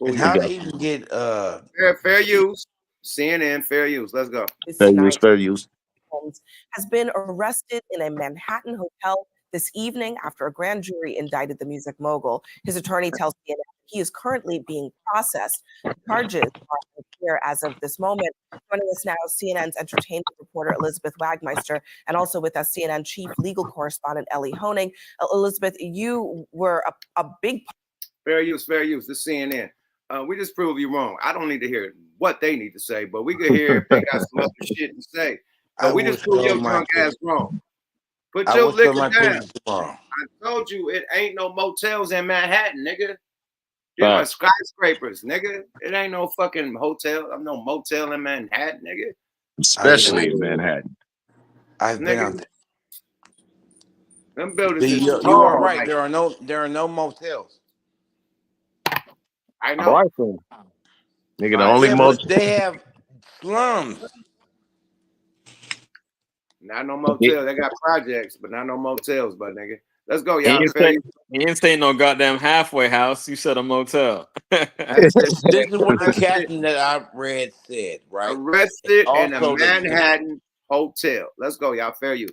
F: And how they even get
A: fair use? CNN, fair use. Let's go.
G: Fair use.
J: Holmes has been arrested in a Manhattan hotel this evening after a grand jury indicted the music mogul. His attorney tells CNN he is currently being processed. Charges are unclear as of this moment. Joining us now, CNN's entertainment reporter Elizabeth Wagmeister, and also with us, CNN chief legal correspondent Ellie Honing. Elizabeth, you were a big
A: fair use. The CNN. We just prove you wrong. I don't need to hear what they need to say, but we could hear if they got some other shit to say. But we just prove your drunk ass wrong. Put your liquor down. I told you it ain't no motels in Manhattan, nigga. There are skyscrapers, nigga. It ain't no fucking hotel. I'm no motel in Manhattan, nigga.
H: Especially in Manhattan.
F: I've been out there.
A: Them buildings is
F: you are right. Like, there are no motels.
A: I know.
H: Nigga, the only motel
F: they have slums.
A: Not no motel. They got projects, but not no motels, but nigga. Let's go, y'all.
I: You didn't say no goddamn halfway house. You said a motel.
F: This is what the captain that I read said, right?
A: Arrested in a Manhattan hotel. Let's go, y'all. Fair use.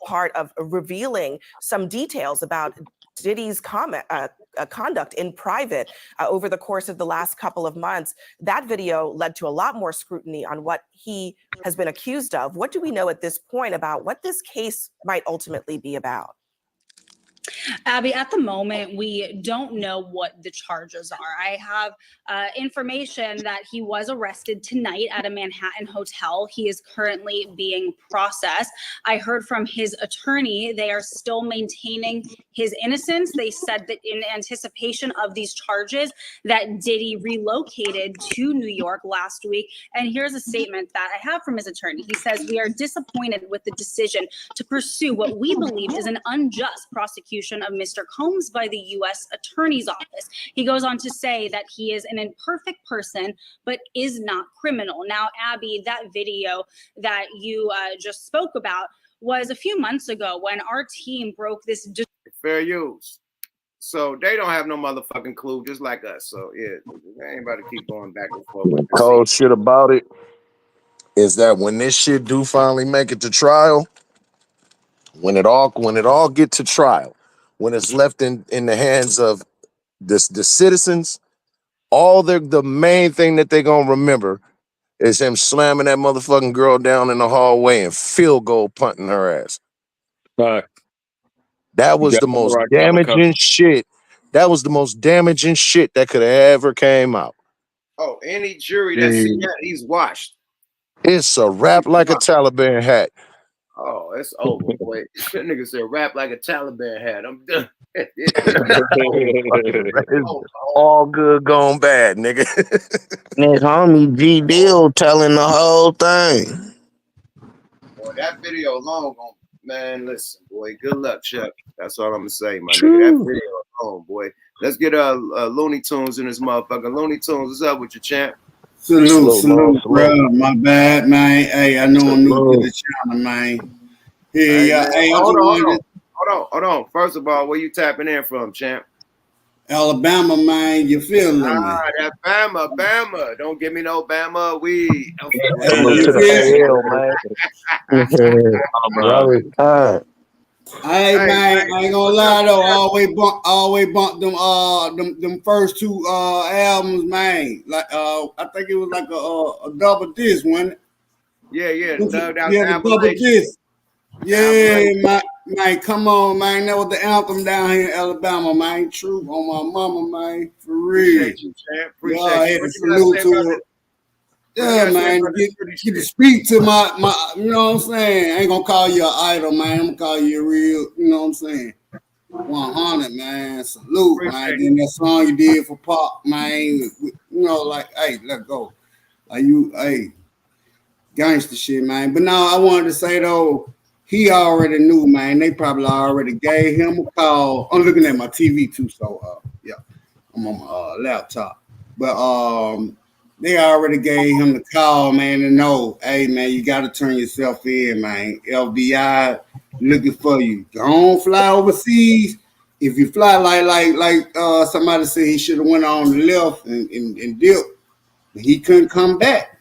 J: Part of revealing some details about Diddy's conduct in private over the course of the last couple of months. That video led to a lot more scrutiny on what he has been accused of. What do we know at this point about what this case might ultimately be about?
K: Abby, at the moment, we don't know what the charges are. I have information that he was arrested tonight at a Manhattan hotel. He is currently being processed. I heard from his attorney, they are still maintaining his innocence. They said that in anticipation of these charges that Diddy relocated to New York last week. And here's a statement that I have from his attorney. He says, "We are disappointed with the decision to pursue what we believe is an unjust prosecution of Mr. Combs by the U.S. Attorney's Office." He goes on to say that he is an imperfect person, but is not criminal. Now, Abby, that video that you just spoke about was a few months ago when our team broke this.
A: Fair use. So they don't have no motherfucking clue, just like us. So yeah, I ain't about to keep going back and forth.
H: Cold shit about it is that when this shit do finally make it to trial, when it all get to trial, when it's left in the hands of the citizens, all the main thing that they're gonna remember is him slamming that motherfucking girl down in the hallway and field goal punting her ass. That was the most damaging shit. That was the most damaging shit that could have ever came out.
A: Oh, any jury that see that, he's washed.
H: It's a rap like a Taliban hat.
A: Oh, it's over, boy. That nigga said rap like a Taliban hat. I'm done.
H: All good gone bad, nigga.
G: His homie G Bill telling the whole thing.
A: Boy, that video alone, man, listen, boy, good luck, Chuck. That's all I'm gonna say, my nigga. That video alone, boy. Let's get Looney Tunes in this motherfucker. Looney Tunes, what's up with you, champ?
L: Salute, bro. My bad, man. Hey, I know I'm new to the channel, man. Hey,
A: hold on. First of all, where you tapping in from, champ?
L: Alabama, man. You feeling me?
A: That Bama. Don't give me no Bama weed.
L: Hey, man, I ain't gonna lie though. Always bump them first two albums, man. Like I think it was like a double disc, wasn't it?
A: Yeah, the
L: double disc. Yeah, man, come on, man. That was the anthem down here in Alabama, man. True on my mama, man. For real.
A: Appreciate you, champ. Appreciate
L: I had to salute to it. Yeah, man. Get to speak to my, you know what I'm saying? I ain't gonna call you an idol, man. I'm gonna call you a real, you know what I'm saying? 100, man. Salute, man. Then that song you did for Pop, man. You know, like, hey, let go. Hey, gangster shit, man. But now I wanted to say though, he already knew, man. They probably already gave him a call. I'm looking at my TV too, so yeah, I'm on my laptop. But they already gave him the call, man, to know, hey, man, you got to turn yourself in, man. FBI looking for you. Don't fly overseas. If you fly like somebody said, he should have went on the left and dipped. But he couldn't come back.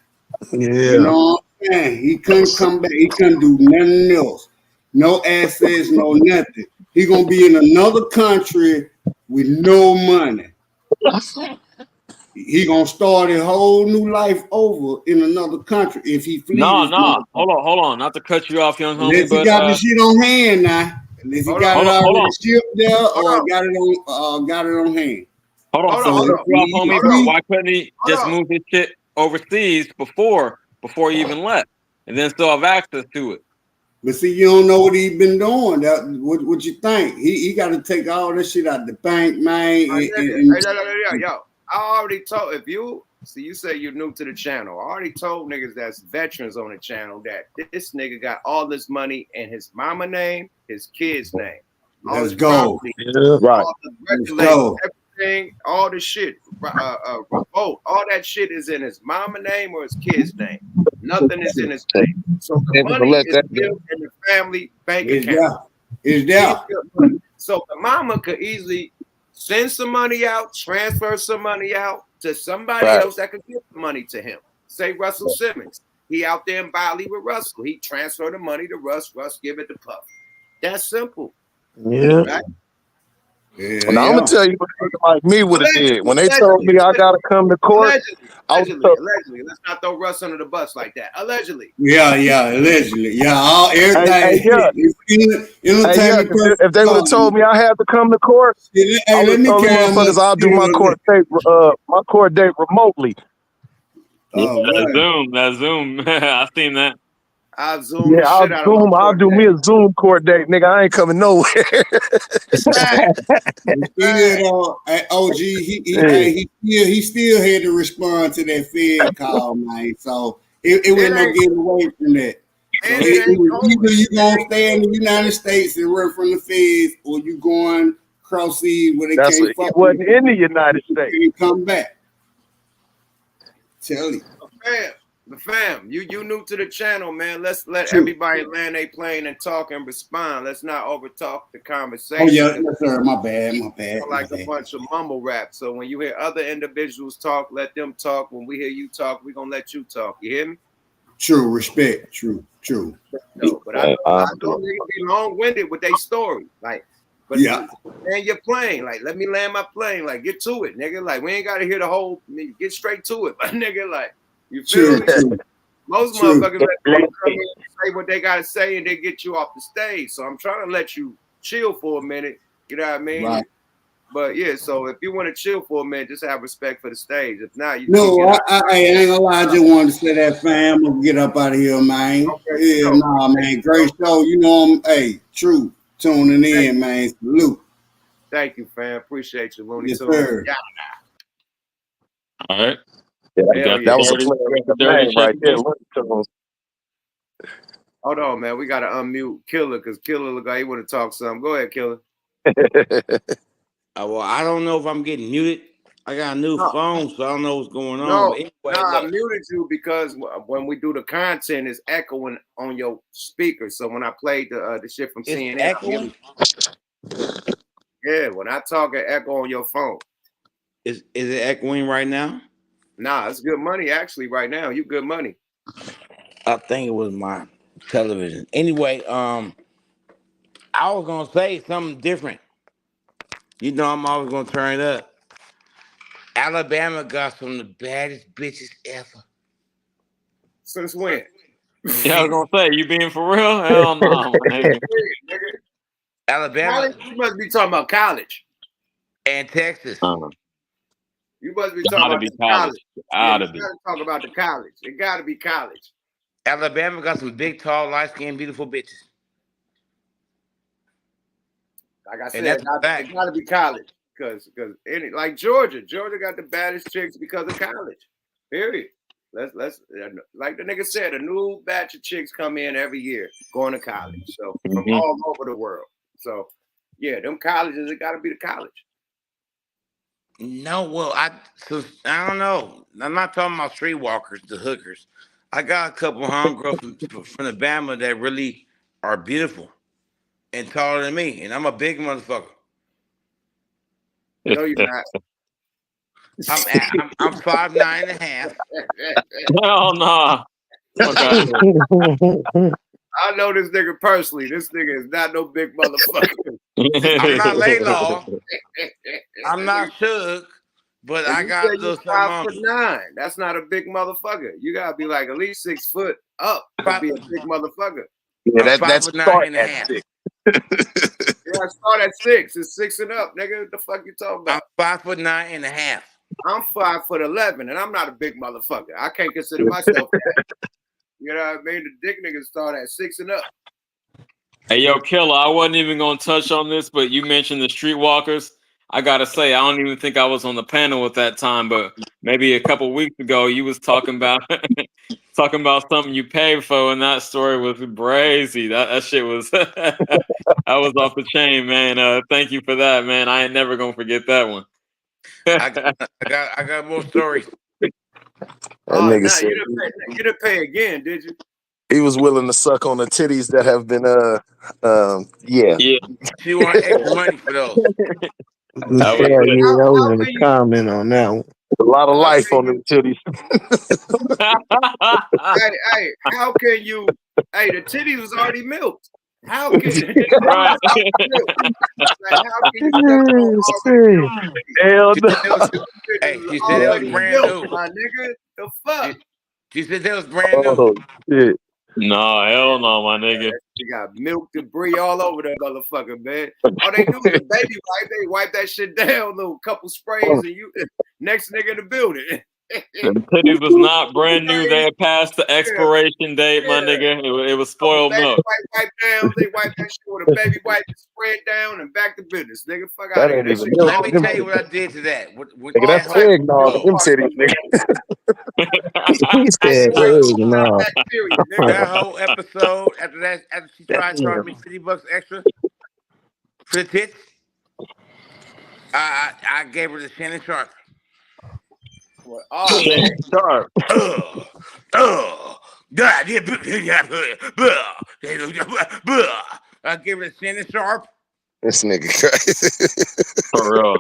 G: Yeah.
L: You know what I'm saying? He couldn't come back. He couldn't do nothing else. No assets, no nothing. He gonna be in another country with no money. He gonna start a whole new life over in another country if he flees.
I: No. Hold on. Not to cut you off, young homie,
L: Unless he got the shit on hand now. Unless he got it already shipped there or got it on hand.
I: Hold on.
L: So
I: Homie, bro, why couldn't he just move his shit overseas before he even left, and then still have access to it?
L: But see, you don't know what he been doing. What you think? He got to take all this shit out the bank, man.
A: Yo, I already told, if you see, you say you're new to the channel. I already told niggas that's veterans on the channel that this nigga got all this money in his mama name, his kid's name.
L: Let's go.
H: Right.
A: Let's go. Everything, all the shit, all that shit is in his mama name or his kid's name. Nothing is in his name. So the money is still in the family bank account.
L: Is there?
A: So the mama could easily send some money out, transfer some money out to somebody else that could give the money to him. Say Russell Simmons. He out there in Bali with Russell. He transferred the money to Russ. Russ give it to Puff. That's simple.
G: Yeah.
A: Right?
H: Now I'm gonna tell you what like me would have did when they told me I gotta come to court.
A: Allegedly. Let's not throw Russ under the bus like that. Allegedly.
L: Yeah, allegedly. Yeah, everything.
H: If they would have told me I had to come to court, I would have told motherfuckers I'll do my court date remotely.
I: That Zoom. I seen that.
A: I'll Zoom. Yeah,
H: I'll do me a Zoom court date, nigga. I ain't coming nowhere.
L: OG, he still had to respond to that Fed call, man. So it wasn't no getting away from that. So either you gonna stay in the United States and run from the Feds, or you going cross seas where they can't fuck.
H: He wasn't in the United States.
L: He come back. Tell you.
A: The fam, you new to the channel, man. Let's let everybody land their plane and talk and respond. Let's not over talk the conversation.
L: Oh yeah, yes, sir. My bad.
A: Like a bunch of mumble rap. So when you hear other individuals talk, let them talk. When we hear you talk, we're gonna let you talk. You hear me?
L: True, respect. True.
A: No, but I don't need to be long-winded with their story. Like, but land your plane. Like, let me land my plane. Like, get to it, nigga. Like, we ain't gotta hear the whole. Get straight to it, but nigga, like. You feel me? Most motherfuckers let people come in and say what they gotta say and they get you off the stage. So I'm trying to let you chill for a minute. You know what I mean?
L: Right.
A: But yeah, so if you want to chill for a minute, just have respect for the stage. If not, you
L: I ain't gonna lie, I just wanted to say that, fam. I'm gonna get up out of here, man. Okay, man. Great show. You know, true. Tuning in, man. Salute.
A: Thank you, fam. Appreciate you, Looney
L: Yes,
A: Tunes.
L: sir.
I: All right.
H: Yeah, that was a player right there.
A: Hold on, man. We gotta unmute Killer because Killer look like he want to talk something. Go ahead, Killer.
F: Well, I don't know if I'm getting muted. I got a new phone, so I don't know what's going on.
A: No,
F: anyway,
A: I muted you because when we do the content, it's echoing on your speaker. So when I played the shit from CNN,
F: echoing?
A: Yeah, when I talk, it echo on your phone.
F: Is it echoing right now?
A: Nah, it's good money actually right now. You good money.
F: I think it was my television. Anyway, I was gonna say something different. You know, I'm always gonna turn it up. Alabama got some of the baddest bitches ever.
A: Since when?
I: Yeah, I was gonna say, you being for real? Hell no, nigga.
F: Alabama.
A: You must be talking about college.
F: And Texas.
A: You must be talking about the college. You gotta talk about the college. It gotta be college.
F: Alabama got some big, tall, light-skinned, beautiful bitches.
A: Like I said, it gotta be college. Because like Georgia got the baddest chicks because of college. Period. Let's like the nigga said, a new batch of chicks come in every year going to college. So from all over the world. So yeah, them colleges, it gotta be the college.
F: No, well, I don't know. I'm not talking about streetwalkers, the hookers. I got a couple homegirls from Alabama that really are beautiful and taller than me, and I'm a big motherfucker.
A: No, you're not.
F: I'm 5'9.5".
I: Hell no.
A: I know this nigga personally. This nigga is not no big motherfucker.
F: I'm not Laylaw. I'm not Suge, but
A: And
F: I
A: you
F: got
A: said
F: a little
A: you
F: something on me.
A: 5'9". That's not a big motherfucker. You gotta be like at least 6 foot up to be a big motherfucker.
H: Yeah, that's
F: 5'9.5".
A: Yeah, start at 6. It's 6 and up, nigga. What the fuck you talking about?
F: I'm 5'9.5".
A: I'm 5'11", and I'm not a big motherfucker. I can't consider myself that. You know what I mean? The dick niggas start at 6 and up.
I: Hey, yo, Killer, I wasn't even going to touch on this, but you mentioned the streetwalkers. I got to say, I don't even think I was on the panel at that time, but maybe a couple weeks ago, you was talking about talking about something you paid for, and that story was crazy. That shit was that was off the chain, man. Thank you for that, man. I ain't never going to forget that one.
F: I got more stories.
H: That nigga said
A: you didn't pay again, did you?
H: he was willing to suck on the titties that have been yeah.
F: She want extra money for those.
G: Yeah, I was gonna comment on that one.
H: A lot of life on them titties.
A: hey, how can you? Hey, the titties was already milked. How can
F: Right.
A: how can you already
F: Hey, she said it was brand new.
A: my nigga? The fuck?
F: She said that was brand new.
H: Oh shit.
I: No, hell no, my nigga.
A: You got milk debris all over that motherfucker, man. All they do is baby wipe. They wipe that shit down, little couple sprays, and you next nigga in the building.
I: The titties was not brand new. They had passed the expiration date, my nigga. It was spoiled milk.
A: Wipe down. They wipe that shit with a baby wipe, spray it down, and back to business, nigga. Fuck
H: That
A: out of
H: ain't
A: here.
H: even
A: Shit,
H: milk.
F: Let me tell you what I did to that.
H: Nigga, that's eggnog. Them titties, nigga.
G: He said, no.
F: That whole episode after she tried to charge me $50 extra for the tits, I gave her the Shannon Sharp.
A: Oh man,
I: Sharp.
F: God, I gave her the Shannon Sharp.
H: This nigga crazy.
I: For real.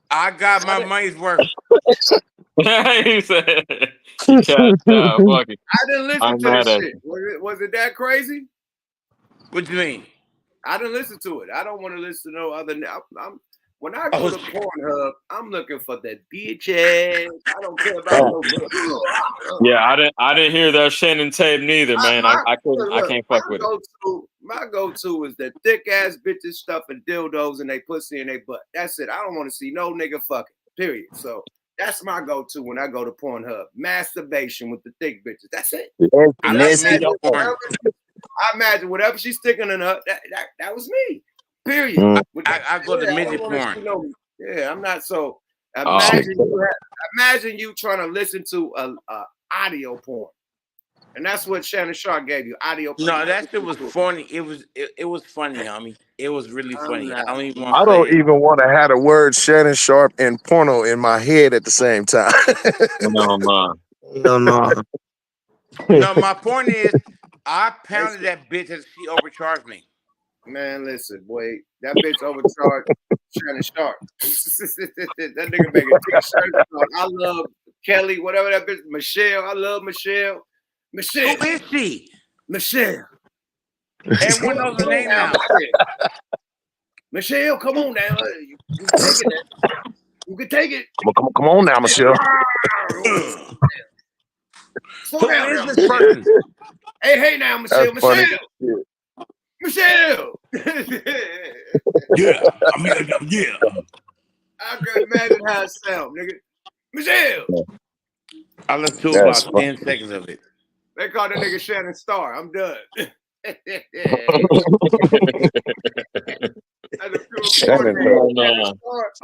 F: I got my money's worth.
I: He said, he cashed out. Fuck it.
A: I didn't listen
I: I'm
A: to
I: mad
A: this
I: at
A: shit. Was it that crazy?
F: What you mean?
A: I didn't listen to it. I don't want to listen to no other. When I go to Pornhub, I'm looking for the bitches. I don't care about no.
I: Yeah, I didn't hear that Shannon tape neither, man. I can't fuck with it.
A: My go-to is the thick ass bitches stuffing dildos in their pussy and their butt. That's it. I don't want to see no nigga fucking. Period. So that's my go-to when I go to Pornhub. Masturbation with the thick bitches. That's it. I imagine whatever she's sticking in her, that was me. Period.
F: I go to midget porn.
A: Yeah, I'm not so. Imagine you trying to listen to a audio porn, and that's what Shannon Sharp gave you. Audio porn.
F: No, that shit was funny. It was funny, homie. It was really funny. I don't even
H: want to have the word Shannon Sharp and porno in my head at the same time.
I: No, man.
G: No.
F: No, my point is, I pounded that bitch as she overcharged me.
A: Man, listen, boy, that bitch overcharged Shannon Sharp. That nigga making t-shirts. I love Kelly, whatever that bitch, Michelle. I love Michelle. Michelle.
F: Who is she?
A: Michelle.
F: Everyone knows her name now.
A: Michelle, come on now. You can take it. You can take it.
H: Come on now, Michelle.
A: Slow down, this person? Hey now, Michelle. Michelle.
F: Yeah.
A: I can imagine how it sounds, nigga. Michelle.
F: I listened to about 10 seconds of it.
A: They call that nigga Shannon Star. I'm done.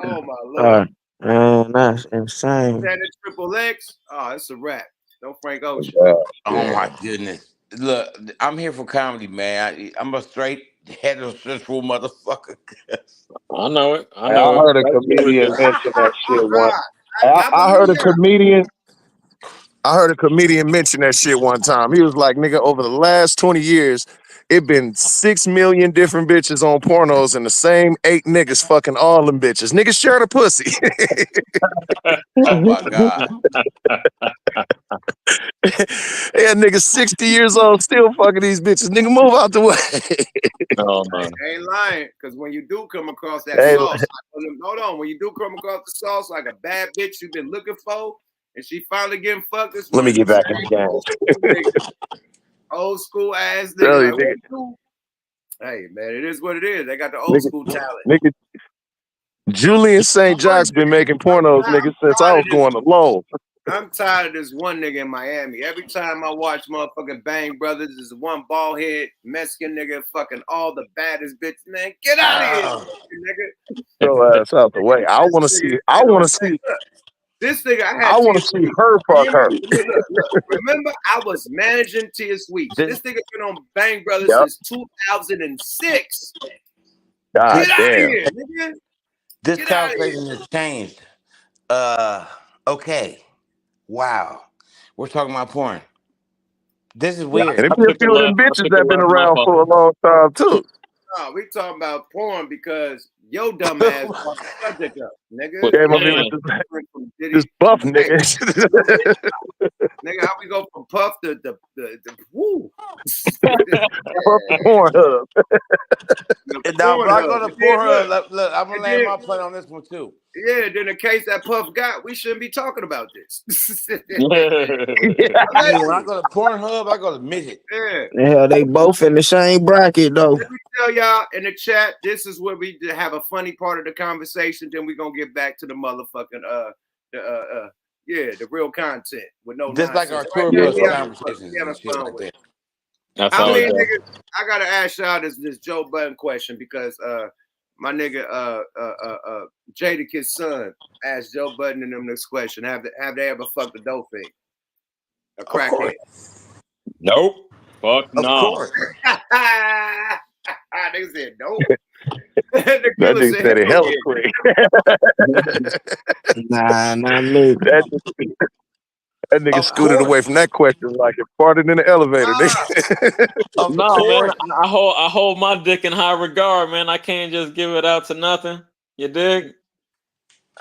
A: Oh my lord.
G: Man, that's insane.
A: Shannon Triple X. Oh, it's a wrap. No Frank Ocean.
F: Oh my goodness. Look, I'm here for comedy, man. I'm a straight heterosexual motherfucker.
I: I know it. I
H: I
I: know
H: heard a
I: it.
H: comedian mention that shit once.
A: I
H: I heard a
A: believe you.
H: comedian mention that shit one time. He was like, nigga, over the last 20 years, it been 6 million different bitches on pornos and the same 8 niggas fucking all them bitches. Niggas share the pussy.
F: Oh my God.
H: Yeah, nigga 60 years old still fucking these bitches. Nigga, move out the way.
I: No, man.
A: I ain't lying, because when you do come across that
H: Hey,
A: sauce, hold on, when you do come across the sauce like a bad bitch you've been looking for, and she finally getting fucked, this
H: let me
A: one
H: get
A: of the
H: back in the
A: same
H: game.
A: old school ass
H: Tell
A: nigga.
H: you,
A: Like,
H: nigga,
A: what school? Hey man, it is what it is. They got the old
H: nigga,
A: school talent.
H: nigga, Julian St. John's been making pornos, nigga, since I was going alone.
A: I'm tired of this one nigga in Miami. Every time I watch motherfucking Bang Brothers, there's one bald head Mexican nigga fucking all the baddest bitches. Man, get out of here, nigga.
H: Your ass out the way. I want to see. I want to see.
A: This nigga,
H: I want to see her fuck her.
A: Look. Remember, I was managing Tia Sweets. This nigga been on Bang Brothers since 2006.
H: God
A: Get out of
H: damn.
A: here, nigga.
F: This conversation has changed. Okay. Wow. We're talking about porn. This is weird.
H: And it be a few of them bitches that been around for a long time too.
A: No, we talking about porn because your dumb ass brought the subject up, nigga.
H: Came up here with this buff nigga.
A: Nigga, how we go from Puff to woo?
H: Puff to Pornhub.
F: Now, but I go to Pornhub. Look, I'm gonna land my plane on this one too.
A: Yeah, then the case that Puff got, we shouldn't be talking about this.
F: When I go to Pornhub, I go to midget.
G: Yeah, they both in the same bracket though.
A: Let me tell y'all in the chat, this is where we have a funny part of the conversation. Then we're gonna get back to the motherfucking the real content with no
F: just
A: nonsense.
F: like our tour bus conversations and shit like that.
I: That's
A: I
I: all
A: mean,
I: it does.
A: nigga, I gotta ask y'all this Joe Budden question because my nigga Jadakiss son asked Joe Budden and them this question: Have they ever fucked a dope fiend? A crackhead?
I: Nope. Fuck no.
F: Of course.
A: Nigga said nope.
H: That nigga said it hella quick.
G: Nah, not me.
H: That nigga scooted away from that question like it farted in the elevator.
I: No, man. I hold my dick in high regard, man. I can't just give it out to nothing. You dig?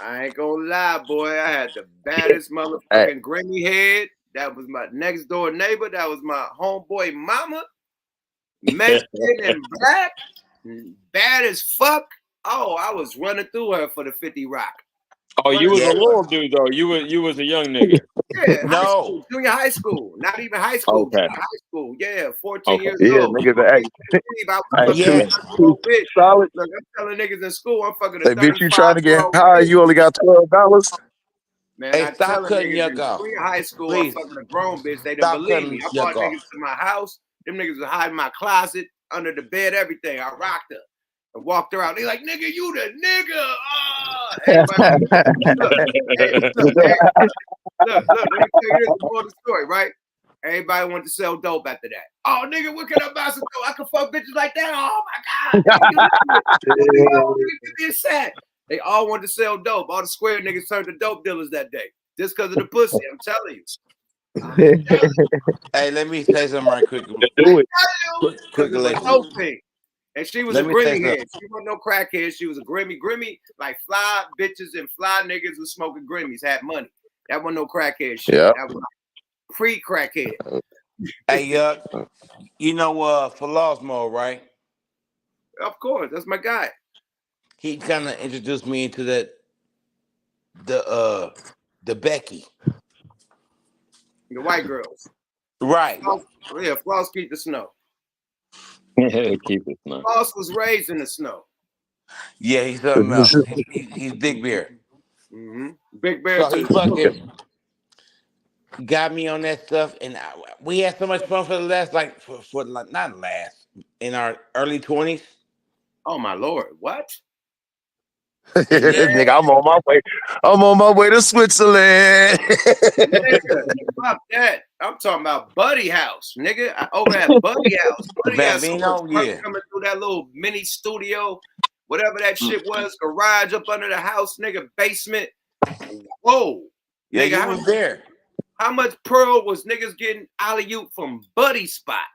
A: I ain't gonna lie, boy. I had the baddest motherfucking Grammy head. That was my next door neighbor. That was my homeboy mama. Mexican and black. Bad as fuck. Oh, I was running through her for the 50 Rock.
I: Oh, you was a little dude though. You was a young nigga.
A: Yeah, high school, junior high school, not even high school.
I: Okay.
A: High school, yeah, 14 years
H: Yeah,
A: old.
H: nigga,
A: Solid. Look, I'm telling niggas in school, I'm fucking.
H: Hey, bitch, you trying to get high? You only got $12.
A: Man,
F: hey,
A: I
F: stop
A: tell
F: cutting
A: niggas
F: yuck off.
A: in high school,
F: Please.
A: I'm fucking a grown bitch. They
F: Stop
A: didn't believe
F: cutting
A: me. I
F: yuck
A: brought
F: off.
A: niggas to my house. Them niggas was hiding in my closet, under the bed, everything. I rocked her. I walked her out. They like, nigga, you the nigga. Oh, everybody, look, let me tell you this more the story, right? Everybody wanted to sell dope after that. Oh, nigga, what can I buy some dope? I can fuck bitches like that. Oh my God. Nigga, they all wanted to sell dope. All the square niggas turned to dope dealers that day. Just because of the pussy, I'm telling you.
F: Hey, let me say something right quick.
A: Quick dope thing. And she was a Grimmy head. She wasn't no crackhead. She was a Grimmy. Grimmy, like fly bitches and fly niggas was smoking Grimmies, had money. That wasn't no crackhead shit.
H: Yep.
A: That was pre-crackhead.
F: Hey, you know Philosmo, right?
A: Of course, that's my guy.
F: He kind of introduced me into the Becky.
A: The white girls.
F: Right.
A: Floss keep the snow.
I: Keep the snow.
A: Floss was raised in the snow.
F: Yeah, he's something else. He's Big Bear.
A: Mm-hmm. Big Bear
F: so
A: too.
F: He fucking got me on that stuff, and we had so much fun for the last, not last, in our early 20s.
A: Oh my Lord, what?
H: Nigga, I'm on my way. I'm on my way to Switzerland.
A: Nigga, fuck that. I'm talking about Buddy House, nigga. Over at Buddy House. Buddy has so much work coming through that little mini studio, whatever that shit was, garage up under the house, nigga, basement. Whoa.
F: Yeah,
A: nigga,
F: you was there.
A: How much pearl was niggas getting alley-oop from Buddy Spot?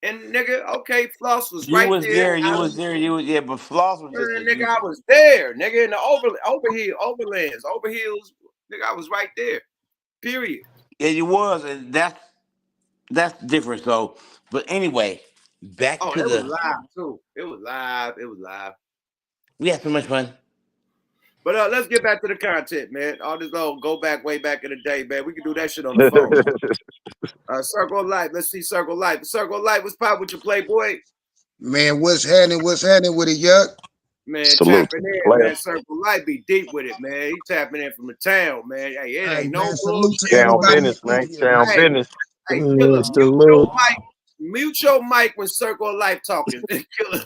A: And nigga, okay, Floss was right there.
F: You was there. But Floss was just
A: nigga, I was there, nigga, in the overlands, overhills, nigga, I was right there. Period.
F: Yeah, you was, and that's different. So, but anyway, back to
A: it was live too. It was live.
F: We had so much fun.
A: But let's get back to the content, man. All this go back way back in the day, man. We can do that shit on the phone. Circle of Life. Let's see Circle of Life. Circle of Life, what's pop with your Playboy?
L: Man, what's happening? What's happening with it, Yuck?
A: Man, tapping in, man. Circle of Life be deep with it, man. He tapping in from the town, man. Hey, it ain't no bullshit.
H: Town business, man. Town business.
A: Hey, Killer, mute your mic when Circle of Life talking. Killer.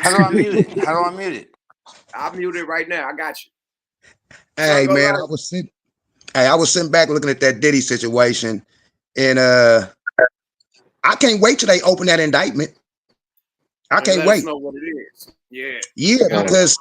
F: How do I mute it?
A: I'll mute it right now. I got you.
L: Hey, man, I was sitting back looking at that Diddy situation, and I can't wait till they open that indictment. I can't wait.
A: Let us know what it is. Yeah.
L: Yeah, because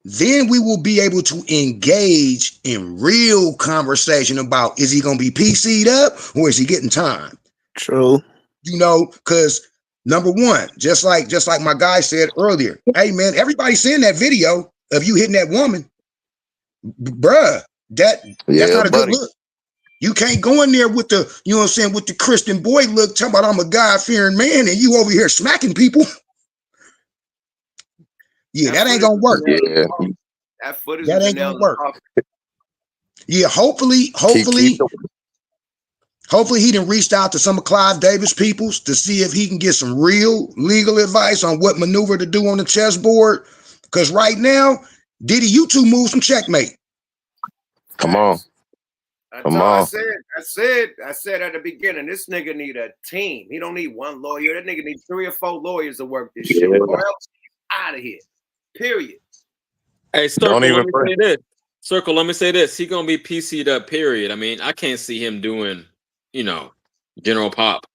L: then we will be able to engage in real conversation about, is he going to be PC'd up or is he getting time?
G: True.
L: You know, because number one, just like my guy said earlier, hey man, everybody's seeing that video of you hitting that woman. Bruh, that's not a good look. You can't go in there with the, you know what I'm saying, with the Christian boy look, talking about I'm a God-fearing man, and you over here smacking people. Yeah, that ain't gonna work.
A: Yeah. That footage
L: ain't gonna work. Yeah, hopefully he done reached out to some of Clive Davis peoples to see if he can get some real legal advice on what maneuver to do on the chessboard. Because right now, Diddy, you two move some checkmate.
H: Come on.
A: I said at the beginning, this nigga need a team. He don't need one lawyer. That nigga need 3 or 4 lawyers to work this shit, or else he's out of here. Period.
I: Hey, Circle, let me say this. Circle, let me say this. He gonna be PC'd up, period. I mean, I can't see him doing, General Pop.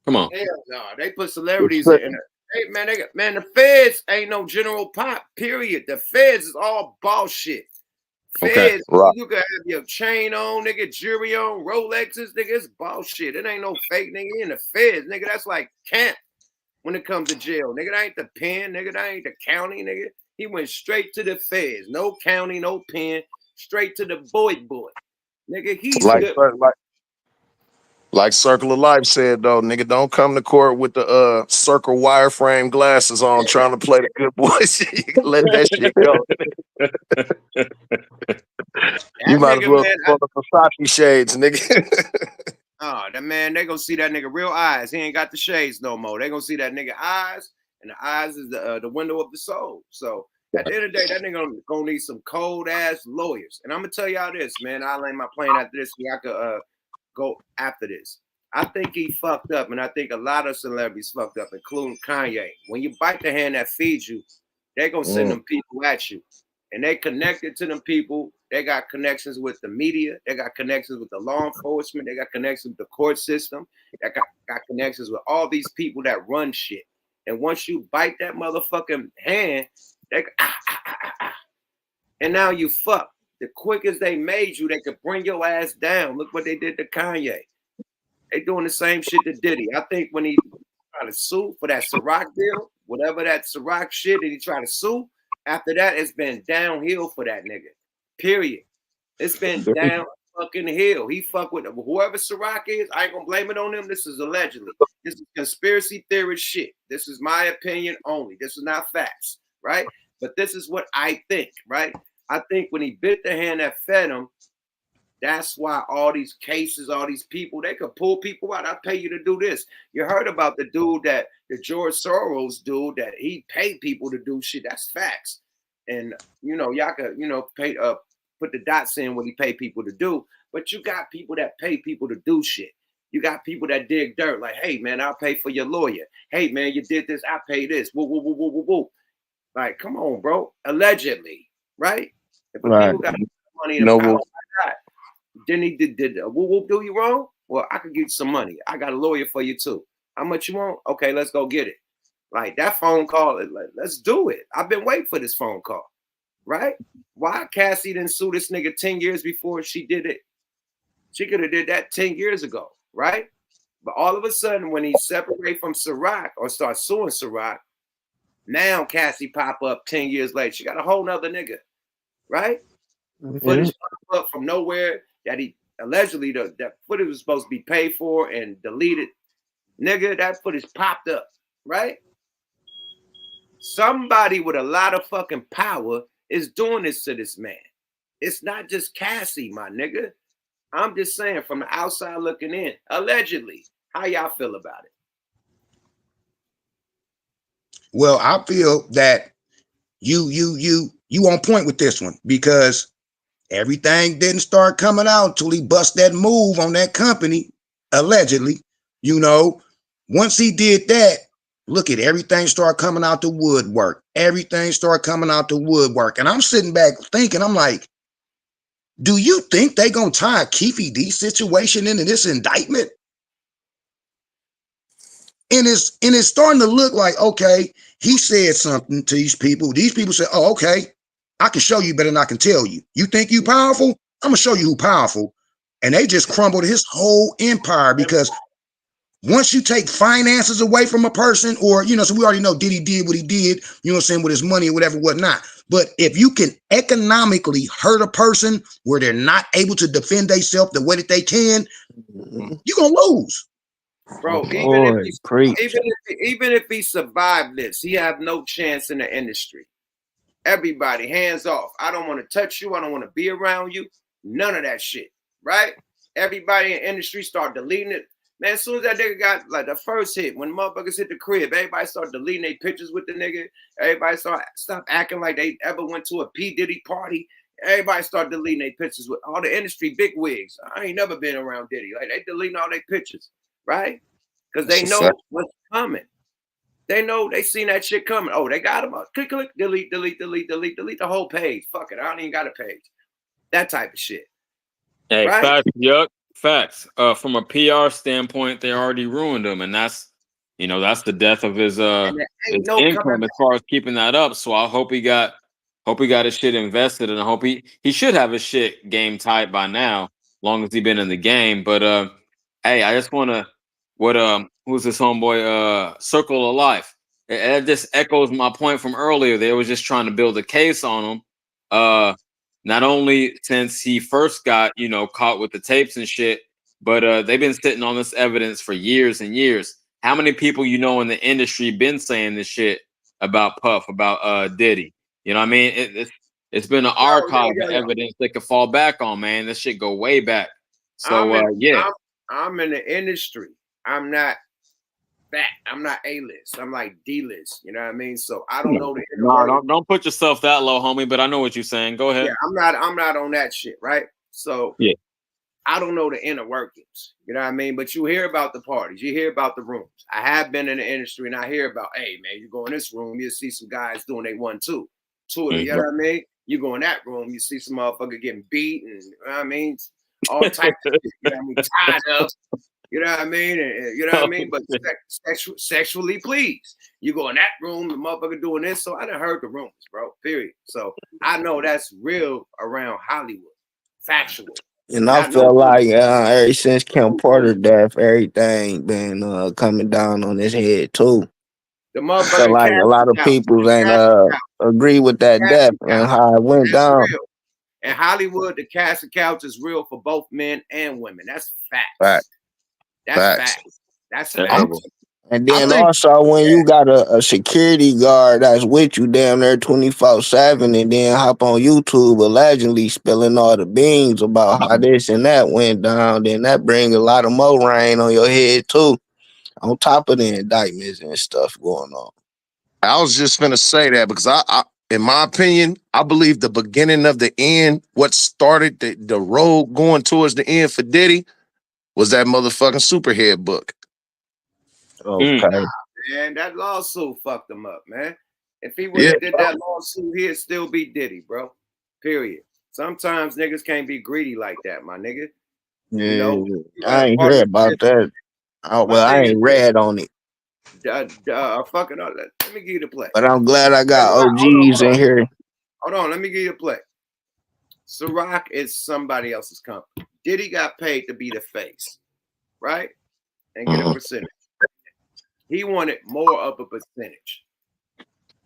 I: Come on.
A: Hell no, they put celebrities in it. Hey, man, the feds ain't no General Pop, period. The feds is all bullshit. Feds, you can have your chain on, nigga, jewelry on, Rolexes, nigga, it's bullshit. It ain't no fake nigga in the feds, nigga. That's like camp when it comes to jail. Nigga, that ain't the pen, nigga, that ain't the county, nigga. He went straight to the feds. No county, no pen, straight to the boy. Nigga, he's
H: like Circle of Life said, though, nigga, don't come to court with the circle wireframe glasses on trying to play the good boy shit. You can let that shit go. You might as well put the Versace shades, nigga.
A: Oh, that man, they gonna see that nigga real eyes. He ain't got the shades no more. They gonna see that nigga eyes, and the eyes is the window of the soul. So at the end of the day, that nigga gonna need some cold ass lawyers. And I'm gonna tell y'all this, man. I'll land my plane after this. I could go after this. I think he fucked up, and I think a lot of celebrities fucked up, including Kanye. When you bite the hand that feeds you, they gonna send them people at you. And they connected to them people. They got connections with the media. They got connections with the law enforcement. They got connections with the court system. They got connections with all these people that run shit. And once you bite that motherfucking hand, they and now you fuck. The quickest they made you, they could bring your ass down. Look what they did to Kanye. They doing the same shit to Diddy. I think when he tried to sue for that Ciroc deal, whatever that Ciroc shit that he tried to sue, after that, it's been downhill for that nigga. Period. It's been down fucking hill. He fuck with whoever Ciroc is. I ain't gonna blame it on him. This is allegedly. This is conspiracy theory shit. This is my opinion only. This is not facts, right? But this is what I think, right? I think when he bit the hand that fed him, that's why all these cases, all these people, they could pull people out. I pay you to do this. You heard about the dude the George Soros dude that he paid people to do shit. That's facts. And, y'all could, pay, put the dots in what he paid people to do. But you got people that pay people to do shit. You got people that dig dirt like, hey, man, I'll pay for your lawyer. Hey, man, you did this. I pay this. Woo, woo, woo, woo, woo, woo. Like, come on, bro. Allegedly, right? If
G: Right.
A: people got money and
H: No,
A: power, like that, then he did whoop whoop, do you wrong? Well, I could give you some money. I got a lawyer for you too. How much you want? Okay, let's go get it. Like that phone call, like, let's do it. I've been waiting for this phone call, right? Why Cassie didn't sue this nigga 10 years before she did it? She could have did that 10 years ago, right? But all of a sudden, when he separate from Ciroc or start suing Ciroc, now Cassie pop up 10 years later. She got a whole nother nigga, right? Footage pop up from nowhere that he allegedly that footage was supposed to be paid for and deleted. Nigga, that footage popped up, right? Somebody with a lot of fucking power is doing this to this man. It's not just Cassie, my nigga. I'm just saying from the outside looking in, allegedly. How y'all feel about it?
M: Well, I feel that you on point with this one because everything didn't start coming out until he bust that move on that company, allegedly. You know, once he did that, look at everything start coming out the woodwork. Everything start coming out the woodwork. And I'm sitting back thinking, I'm like, do you think they gonna tie a Keefe D situation into this indictment? And it's starting to look like, okay, he said something to these people. These people said, oh, okay, I can show you better than I can tell you. You think you powerful? I'm gonna show you who powerful. And they just crumbled his whole empire because once you take finances away from a person, or, you know, so we already know Diddy did what he did, you know what I'm saying, with his money or whatever, whatnot. But if you can economically hurt a person where they're not able to defend themselves the way that they can, you're gonna lose.
A: Bro,
G: Boy,
A: even if he survived this, he have no chance in the industry. Everybody, hands off. I don't want to touch you. I don't want to be around you. None of that shit, right? Everybody in the industry start deleting it. Man, as soon as that nigga got like the first hit, when motherfuckers hit the crib, everybody start deleting their pictures with the nigga. Everybody stop acting like they ever went to a P. Diddy party. Everybody start deleting their pictures with all the industry big wigs. I ain't never been around Diddy. Like they deleting all their pictures, right? Because they know what's coming. They know they seen that shit coming. Oh, they got him. Click, click, delete, delete, delete, delete, delete the whole page. Fuck it. I don't even got a page. That type of shit.
I: Hey,
A: right?
I: facts, yuck, facts. From a PR standpoint, they already ruined him, and that's, you know, that's the death of his his income as far as keeping that up. So I hope he got his shit invested, and I hope he should have his shit game tight by now, long as he been in the game. But hey, I just want to who's this homeboy? Circle of Life. It just echoes my point from earlier. They was just trying to build a case on him. Not only since he first got, you know, caught with the tapes and shit, but they've been sitting on this evidence for years and years. How many people you know in the industry been saying this shit about Puff, about Diddy? You know what I mean? It's been an archive of evidence they could fall back on, man. This shit go way back. So
A: I'm in the industry. I'm not that. I'm not A-list. I'm like D-list. You know what I mean? So I don't know the inner workings.
I: Don't put yourself that low, homie. But I know what you're saying. Go ahead.
A: Yeah, I'm not on that shit, right? So yeah, I don't know the inner workings. You know what I mean? But you hear about the parties. You hear about the rooms. I have been in the industry, and I hear about, hey man, you go in this room, you see some guys doing they 1-2. You know what I mean? You go in that room, you see some motherfucker getting beat, and you know what I mean? All types of shit, you know what I mean? Tied up. You know what I mean? And, you know what I mean? But sexually pleased. You go in that room, the motherfucker doing this. So I done heard the rumors, bro. Period. So I know that's real around Hollywood. Factual.
G: And I feel like ever since Kim Porter death, everything been coming down on his head too.
A: The motherfucker.
G: I feel like a lot of people ain't agree with that death and how it went down.
A: Real. In Hollywood, the casting couch is real for both men and women. That's facts.
G: Right.
A: That's facts. That's facts.
G: And then also when you got a security guard that's with you damn near 24/7 and then hop on YouTube allegedly spilling all the beans about how this and that went down, then that bring a lot of more rain on your head too, on top of the indictments and stuff going on.
H: I was just finna say that because I in my opinion, I believe the beginning of the end, what started the road going towards the end for Diddy was that motherfucking Superhead book.
G: Okay.
A: Man, that lawsuit fucked him up, man. If he would have did that lawsuit, he'd still be Diddy, bro. Period. Sometimes niggas can't be greedy like that, my nigga.
G: Yeah,
A: You know,
G: I ain't heard about that. Well, I ain't read on it.
A: Fucking let me give you the play.
G: But I'm glad I got OGs in here.
A: Hold on, let me give you the play. Ciroc is somebody else's company. Diddy got paid to be the face, right? And get a percentage. He wanted more of a percentage.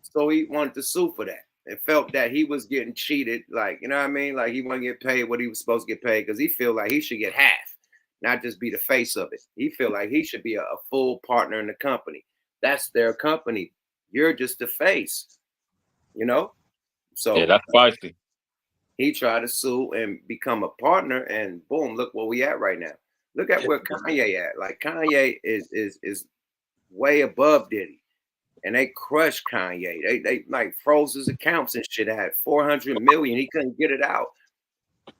A: So he wanted to sue for that and felt that he was getting cheated. Like, you know what I mean? Like he wouldn't get paid what he was supposed to get paid because he feel like he should get half, not just be the face of it. He feel like he should be a full partner in the company. That's their company. You're just the face, you know? So
I: yeah, that's spicy.
A: He tried to sue and become a partner, and boom, look where we at right now. Look at where Kanye at. Like Kanye is way above Diddy. And they crushed Kanye. They like froze his accounts and shit. Had 400 million. He couldn't get it out.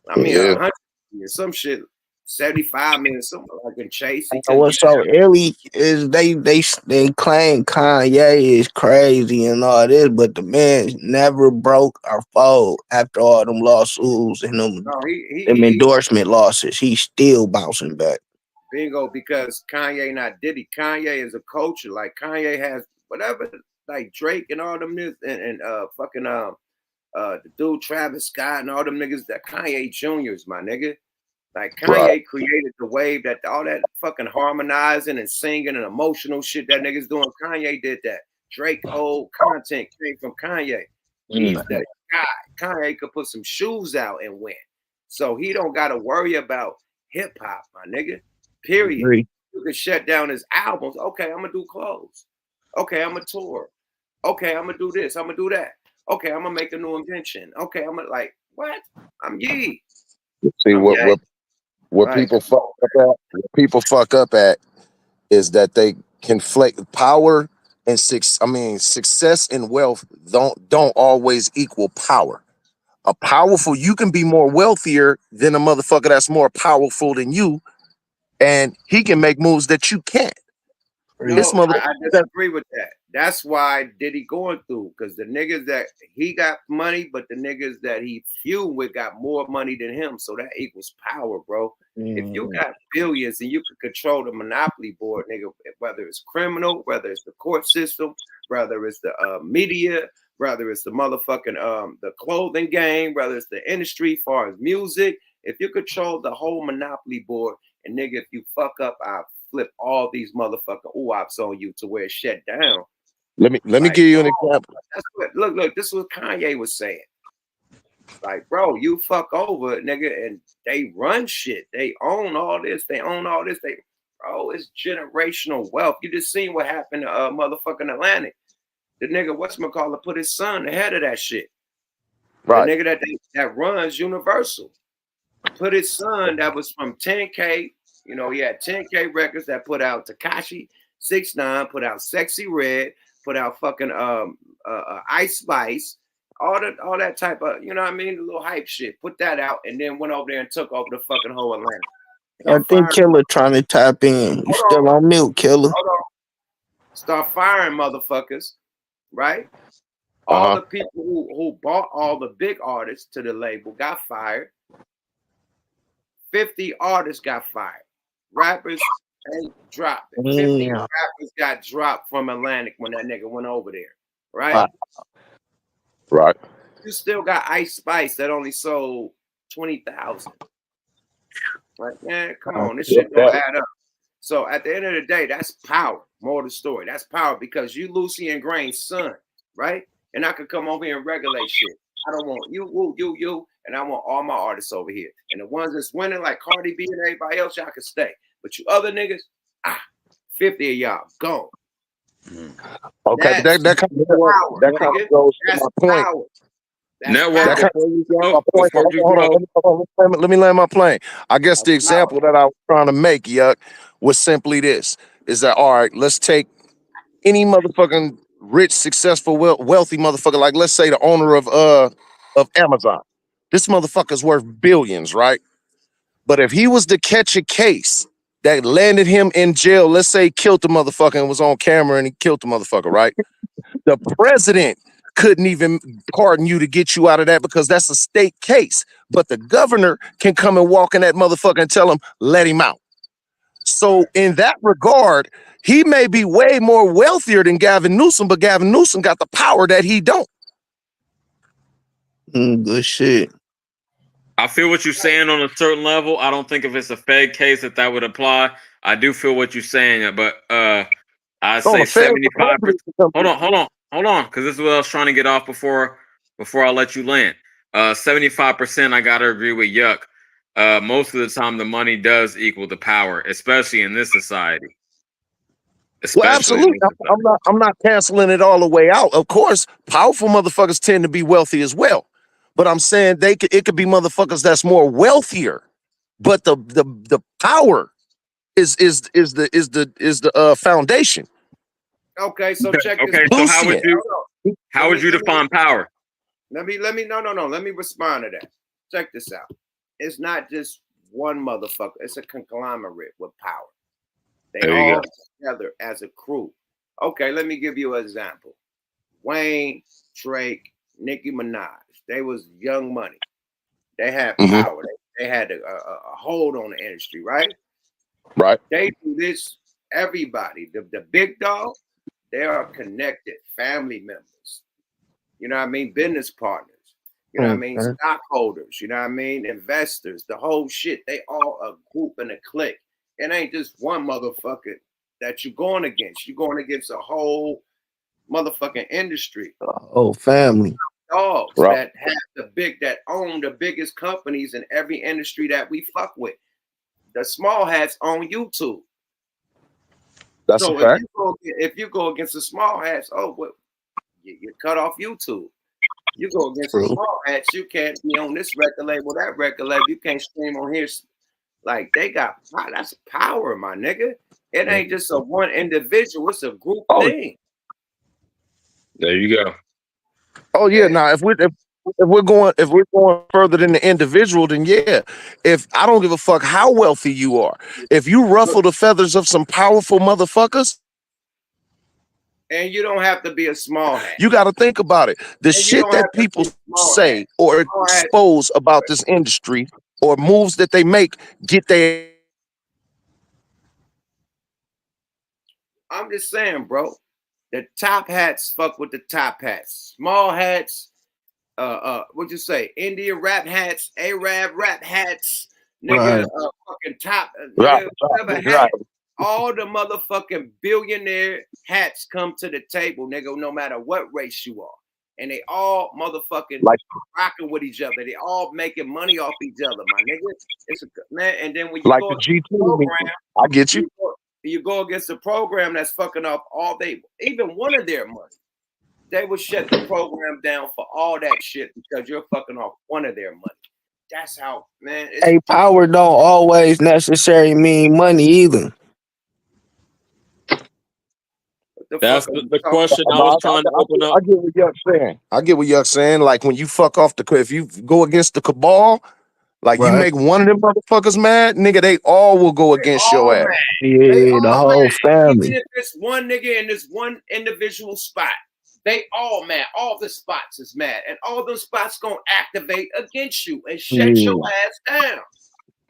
A: I mean, 100 million, some shit, 75 million, something like in Chase.
G: What's so illy is they claim Kanye is crazy and all this, but the man never broke or fold after all them lawsuits and them endorsement losses. He's still bouncing back.
A: Bingo, because Kanye not Diddy. Kanye is a culture. Like Kanye has whatever, like Drake and all them niggas and fucking the dude Travis Scott and all them niggas that Kanye Juniors, my nigga. Like Kanye created the wave that all that fucking harmonizing and singing and emotional shit that niggas doing. Kanye did that. Drake old content came from Kanye. He's that guy. Kanye could put some shoes out and win. So he don't gotta worry about hip hop, my nigga. Period. You can shut down his albums. Okay, I'm gonna do clothes. Okay, I'm gonna tour. Okay, I'm gonna do this. I'm gonna do that. Okay, I'm gonna make a new invention. Okay, I'm gonna like what? I'm Yee.
H: See what people fuck up at. What people fuck up at is that they conflate power and success and wealth don't always equal power. You can be more wealthier than a motherfucker that's more powerful than you, and he can make moves that you can't.
A: No, I disagree with that. That's why Diddy going through, because the niggas that he got money, but the niggas that he feud with got more money than him. So that equals power, bro. If you got billions and you can control the monopoly board, nigga, whether it's criminal, whether it's the court system, whether it's the media, whether it's the motherfucking the clothing game, whether it's the industry as far as music, if you control the whole monopoly board, and nigga, if you fuck up, I'll flip all these motherfucking oops on you to where it's shut down.
H: Let me give you an example.
A: That's what, look, this is what Kanye was saying. Like, bro, you fuck over, nigga, and they run shit. They own all this. Bro, it's generational wealth. You just seen what happened to motherfucking Atlantic. The nigga, whatchamacallit, put his son ahead of that shit. Right. The nigga that runs Universal. Put his son that was from 10K. You know, he had 10K records that put out Tekashi 6ix9ine, put out Sexy Red, put out fucking Ice Spice, all that type of, you know what I mean, the little hype shit. Put that out and then went over there and took over the fucking whole Atlanta.
G: I think Killer trying to tap in. You still on mute, Killer.
A: Hold on. Start firing motherfuckers, right? All the people who bought all the big artists to the label got fired. 50 artists got fired. Rappers ain't dropped. 50 rappers got dropped from Atlantic when that nigga went over there, right?
H: Right.
A: You still got Ice Spice that only sold 20,000. Like, man, come on, this shit don't add up. So at the end of the day, that's power. More of the story. That's power because you Lucy and Grain's son, right? And I could come over here and regulate shit. I don't want you, and I want all my artists over here. And the ones that's winning, like Cardi B and everybody else, y'all can stay. But you other niggas, 50 of y'all gone.
H: Okay, that kind of goes to my point.
I: Network.
H: Let me land my plane. I guess the example that I was trying to make, Yuck, was simply this: is that all right? Let's take any motherfucking rich, successful, wealthy motherfucker, like let's say the owner of Amazon. This motherfucker's worth billions, right? But if he was to catch a case that landed him in jail, let's say he killed the motherfucker and was on camera and he killed the motherfucker, right? The president couldn't even pardon you to get you out of that because that's a state case. But the governor can come and walk in that motherfucker and tell him, let him out. So in that regard, he may be way more wealthier than Gavin Newsom, but Gavin Newsom got the power that he don't.
G: Good shit.
I: I feel what you're saying on a certain level. I don't think if it's a Fed case that would apply. I do feel what you're saying, but I say 75%. Hold on, because this is what I was trying to get off before I let you land. 75%. I gotta agree with Yuck. Most of the time, the money does equal the power, especially in this society.
H: Well, absolutely. I'm not canceling it all the way out. Of course, powerful motherfuckers tend to be wealthy as well. But I'm saying it could be motherfuckers that's more wealthier, but the power is the foundation.
A: Okay, so check this.
I: Okay, so how would you define power?
A: Let me let me respond to that. Check this out. It's not just one motherfucker. It's a conglomerate with power. They all together as a crew. Okay, let me give you an example. Wayne, Drake, Nicki Minaj. They was Young Money. They had power. They had a hold on the industry, right?
H: Right.
A: They do this. Everybody, the big dog, they are connected family members. You know what I mean? Business partners. You know what I mean? Stockholders. You know what I mean? Investors. The whole shit. They all a group and a clique. It ain't just one motherfucker that you're going against. You're going against a whole motherfucking industry.
G: Oh, family.
A: Dogs that have that own the biggest companies in every industry that we fuck with. The small hats own YouTube.
H: That's
A: so
H: a fact.
A: If you go against the small hats, you cut off YouTube. You go against the small hats, you can't be on this record label, that record label. You can't stream on here. Like they got that's power, my nigga. It ain't just a one individual, it's a group thing.
I: There you go.
H: Oh yeah, now if we're going further than the individual, then yeah. If I don't give a fuck how wealthy you are, if you ruffle the feathers of some powerful motherfuckers,
A: and you don't have to be a small hat.
H: You got to think about it. The shit that people say or expose about this industry or moves that they make get their.
A: I'm just saying, bro. The top hats fuck with the top hats. Small hats, what'd you say? Indian rap hats, Arab rap hats, nigga, fucking top, nigga, whatever hat. All the motherfucking billionaire hats come to the table, nigga, no matter what race you are. And they all motherfucking rocking with each other. They all making money off each other, my nigga. It's a man. And then when you go
H: the G2 program, I get you.
A: You go against a program that's fucking up all day, even one of their money. They will shut the program down for all that shit because you're fucking off one of their money. That's how, man.
G: Hey, power don't always necessarily mean money either.
I: That's the question I was trying to open up.
H: I get what Yuck's saying. Like when you fuck off if you go against the cabal, like you make one of them motherfuckers mad, nigga, they all will go against your ass.
G: Yeah, the whole family.
A: Even if it's one nigga in this one individual spot, they all mad. All the spots is mad, and all those spots gonna activate against you and shut your ass down.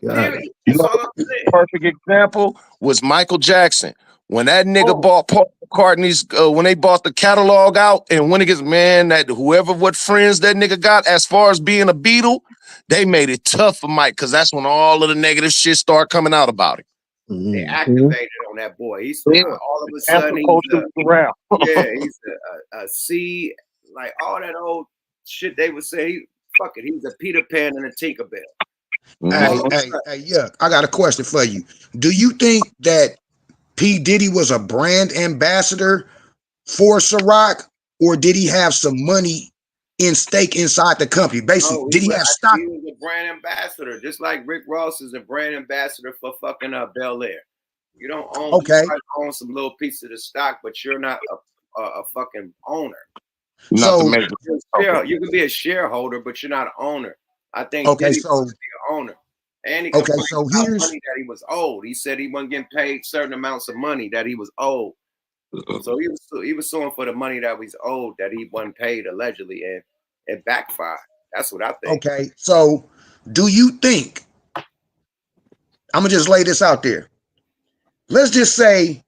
A: Period.
H: You know, perfect example was Michael Jackson. When that nigga bought Paul McCartney's, when they bought the catalog out, and when it gets, man, that what friends that nigga got as far as being a Beatle, they made it tough for Mike because that's when all of the negative shit started coming out about him.
A: They activated on that boy. He's all of a sudden he's a C, like all that old shit they would say. Fuck it, he's a Peter Pan and a Tinkerbell.
M: Hey, Yuck, I got a question for you. Do you think that P. Diddy was a brand ambassador for Ciroc, or did he have some money in stake inside the company? Basically, did he have stock?
A: He was a brand ambassador, just like Rick Ross is a brand ambassador for fucking Bel Air. You don't own. You might own some little piece of the stock, but you're not a fucking owner.
H: So
A: you can be a shareholder, but you're not an owner. I think Diddy was to be an owner. And he complained about money that he was owed. He said he wasn't getting paid certain amounts of money that he was owed. So he was suing for the money that was owed that he wasn't paid allegedly, and it backfired. That's what I think.
M: Okay, so do you think, I'm gonna just lay this out there. Let's just say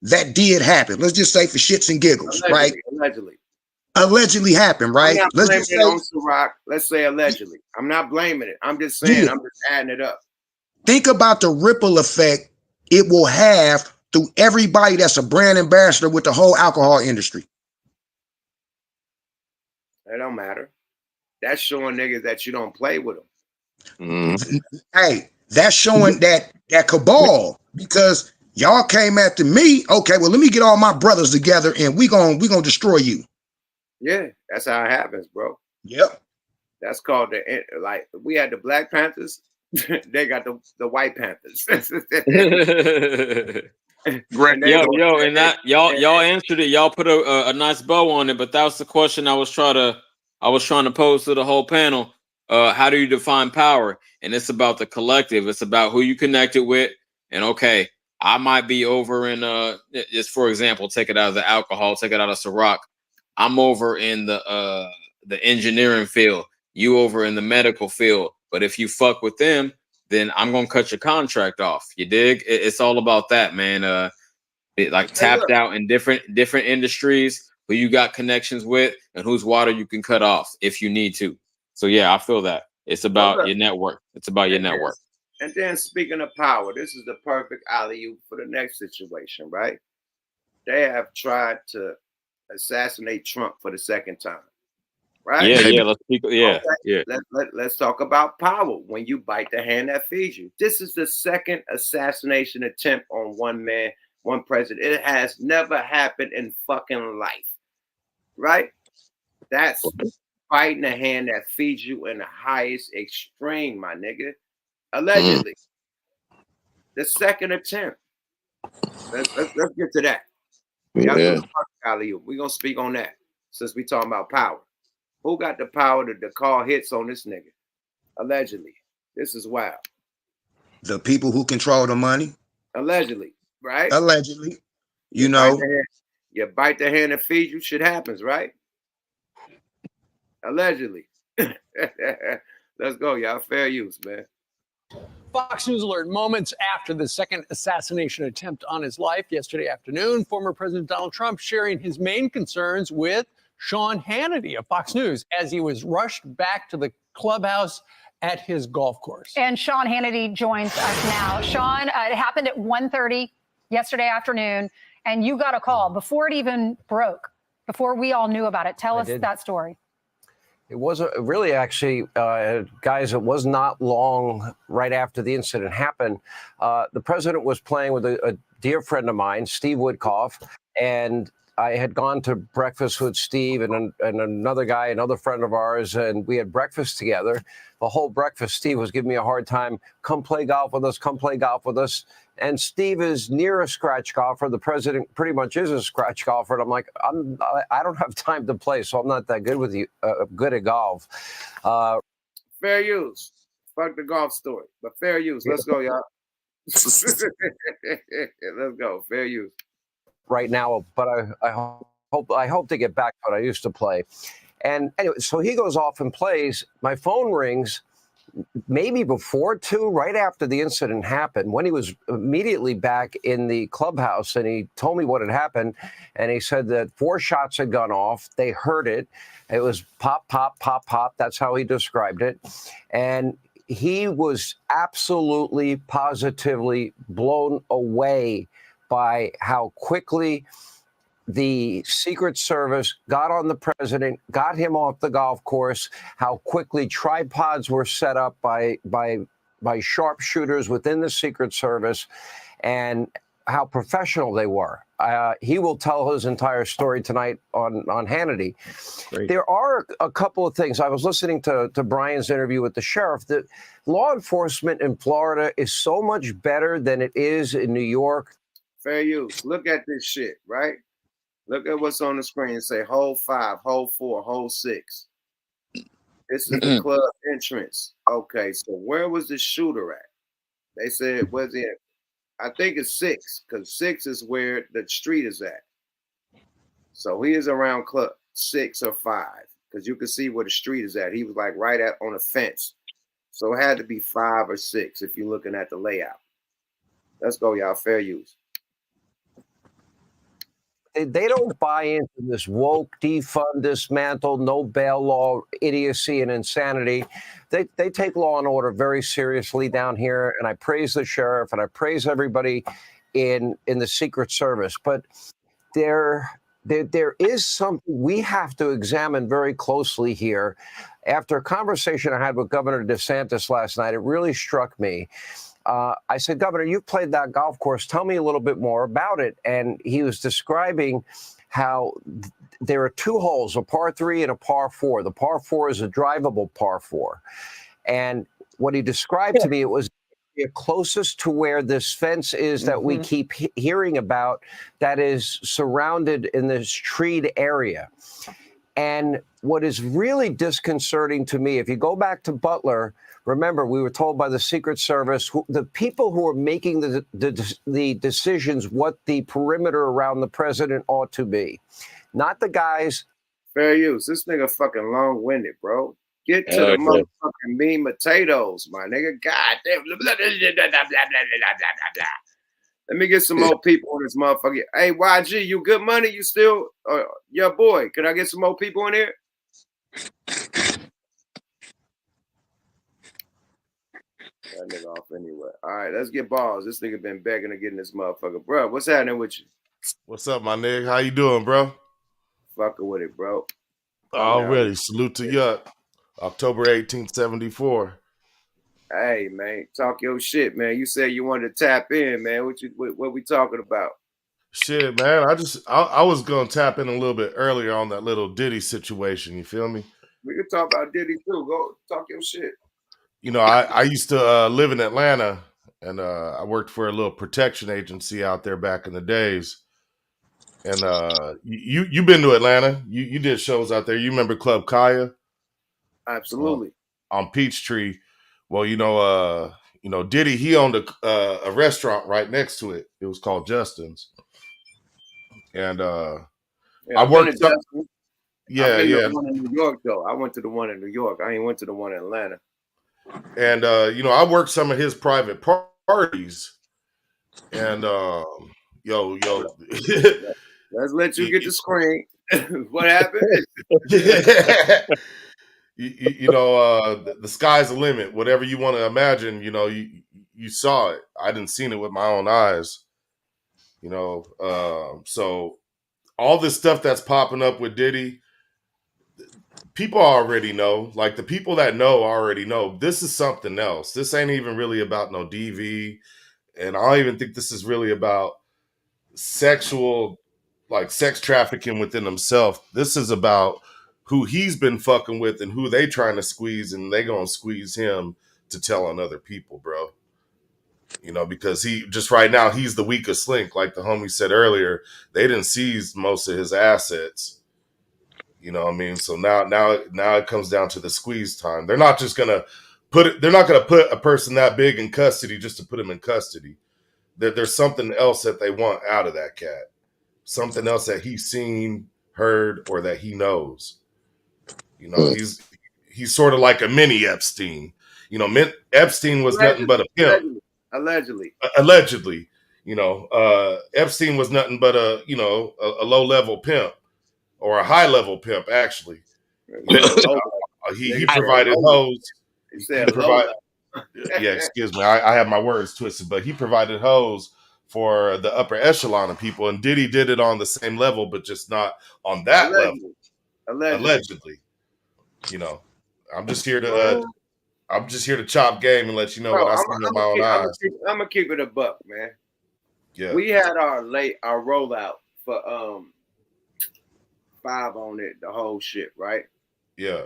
M: that did happen. Let's just say for shits and giggles, right? Allegedly happened,
A: I'm
M: right?
A: not
M: Let's
A: blaming
M: just
A: it
M: say,
A: on Ciroc. Let's say allegedly. I'm not blaming it. I'm just saying,
M: yeah.
A: I'm just adding it up.
M: Think about the ripple effect it will have through everybody that's a brand ambassador with the whole alcohol industry.
A: It don't matter. That's showing niggas that you don't play with them.
M: Hey, that's showing that cabal, because y'all came after me. Okay, well, let me get all my brothers together and we gonna destroy you.
A: Yeah, that's how it happens, bro.
M: Yep.
A: That's called like we had the Black Panthers, they got the White Panthers.
I: Yo, and that y'all answered it. Y'all put a nice bow on it, but that was the question I was trying to pose to the whole panel. How do you define power? And it's about the collective. It's about who you connected with. And okay, I might be over in just for example, take it out of the alcohol, take it out of Ciroc. I'm over in the engineering field. You over in the medical field. But if you fuck with them, then I'm gonna cut your contract off. You dig? It's all about that, man. Like tapped out in different industries, who you got connections with, and whose water you can cut off if you need to. So yeah, I feel that it's about your network. It's about your network.
A: And then speaking of power, this is the perfect alley-oop for the next situation, right? They have tried to assassinate Trump for the second time. Right?
I: Yeah. Let's speak. Yeah,
A: okay. Let's talk about power. When you bite the hand that feeds you, this is the second assassination attempt on one man, one president. It has never happened in fucking life, right? That's biting the hand that feeds you in the highest extreme, my nigga. Allegedly, the second attempt. Let's get to that.
H: Yeah.
A: We're gonna speak on that since we talking about power. Who got the power to call hits on this nigga? Allegedly. This is wild.
M: The people who control the money.
A: Allegedly, right?
M: Allegedly. You
A: bite the hand that feeds you, shit happens, right? Allegedly. Let's go, y'all. Fair use, man.
N: Fox News alert moments after the second assassination attempt on his life yesterday afternoon. Former President Donald Trump sharing his main concerns with Sean Hannity of Fox News as he was rushed back to the clubhouse at his golf course.
O: And Sean Hannity joins us now. Sean, it happened at 1:30 yesterday afternoon, and you got a call before it even broke, before we all knew about it. Tell us that story.
P: It was really actually, guys, it was not long right after the incident happened. The president was playing with a dear friend of mine, Steve Woodcoff, and I had gone to breakfast with Steve and another guy, another friend of ours, and we had breakfast together. The whole breakfast, Steve was giving me a hard time. Come play golf with us. Come play golf with us. And Steve is near a scratch golfer. The president pretty much is a scratch golfer. And I'm like, I don't have time to play, so I'm not that good with you, good at golf.
A: Fair use. Fuck the golf story, but fair use. Let's go, y'all. Let's go. Fair use.
P: Right now, but I hope to get back to what I used to play. And anyway, so he goes off and plays. My phone rings maybe before 2, right after the incident happened, when he was immediately back in the clubhouse, and he told me what had happened. And he said that 4 shots had gone off. They heard it. It was pop, pop, pop, pop. That's how he described it. And he was absolutely, positively blown away by how quickly the Secret Service got on the president, got him off the golf course, how quickly tripods were set up by sharpshooters within the Secret Service, and how professional they were. He will tell his entire story tonight on Hannity. Great. There are a couple of things. I was listening to Brian's interview with the sheriff. That law enforcement in Florida is so much better than it is in New York.
A: Fair use. Look at this shit, right? Look at what's on the screen. Say hole 5, hole 4, hole 6. This is the club entrance. Okay, so where was the shooter at? They said, where's he at? I think it's 6, because 6 is where the street is at. So he is around club 6 or 5, because you can see where the street is at. He was like right at on a fence. So it had to be 5 or 6 if you're looking at the layout. Let's go, y'all. Fair use.
P: They don't buy into this woke, defund, dismantle, no bail law, idiocy and insanity. They take law and order very seriously down here, and I praise the sheriff and I praise everybody in the Secret Service. But there is something we have to examine very closely here. After a conversation I had with Governor DeSantis last night, it really struck me. I said, Governor, you played that golf course. Tell me a little bit more about it. And he was describing how there are 2 holes, a par 3 and a par 4. The par 4 is a drivable par 4. And what he described to me, it was closest to where this fence is that we keep hearing about, that is surrounded in this treed area. And what is really disconcerting to me, if you go back to Butler, remember, we were told by the Secret Service, the people who are making the decisions what the perimeter around the president ought to be, not the guys.
A: Fair use. This nigga fucking long-winded, bro. Get to the motherfucking mean potatoes, my nigga. God damn. Let me get some more people on this motherfucker. Hey, YG, you good money? You still, your boy? Can I get some more people in here? That nigga off anyway. All right, let's get balls. This nigga been begging to get in this motherfucker. Bro, what's happening with you?
Q: What's up, my nigga? How you doing, bro?
A: Fucking with it, bro.
Q: Already. Salute to Yuck. October 18th, 74.
A: Hey, man. Talk your shit, man. You said you wanted to tap in, man. What we talking about?
Q: Shit, man. I was gonna tap in a little bit earlier on that little Diddy situation. You feel me?
A: We can talk about Diddy too. Go talk your shit.
Q: You know, I used to live in Atlanta, and I worked for a little protection agency out there back in the days. And you've been to Atlanta. You did shows out there. You remember Club Kaya?
A: Absolutely.
Q: On Peachtree. Well, you know, Diddy, he owned a restaurant right next to it. It was called Justin's. And I worked up. Yeah,
A: I've been to the one in New York though. I went to the one in New York. I ain't went to the one in Atlanta.
Q: And I worked some of his private parties. And yo,
A: let's let you get the screen. What happened?
Q: The sky's the limit. Whatever you want to imagine, you saw it. I didn't seen it with my own eyes. So all this stuff that's popping up with Diddy, people already know. Like the people that know already know. This is something else. This ain't even really about no DV, and I don't even think this is really about sexual, like sex trafficking within himself. This is about who he's been fucking with and who they trying to squeeze, and they gonna squeeze him to tell on other people, bro. Because he just right now, he's the weakest link. Like the homie said earlier, they didn't seize most of his assets. You know what I mean? So now it comes down to the squeeze time. They're not just gonna they're not gonna put a person that big in custody just to put him in custody. There's something else that they want out of that cat. Something else that he's seen, heard, or that he knows. He's sort of like a mini Epstein. Epstein was nothing but a pimp.
A: Allegedly.
Q: Epstein was nothing but a low level pimp, or a high level pimp, actually. He provided hoes. Excuse me, I have my words twisted, but he provided hoes for the upper echelon of people, and Diddy did it on the same level, but just not on that level. Allegedly. I'm just here to chop game and let you know what I see with my own eyes.
A: I'm gonna keep it a buck, man.
Q: Yeah.
A: We had our rollout for 5 on it, the whole shit, right?
Q: Yeah.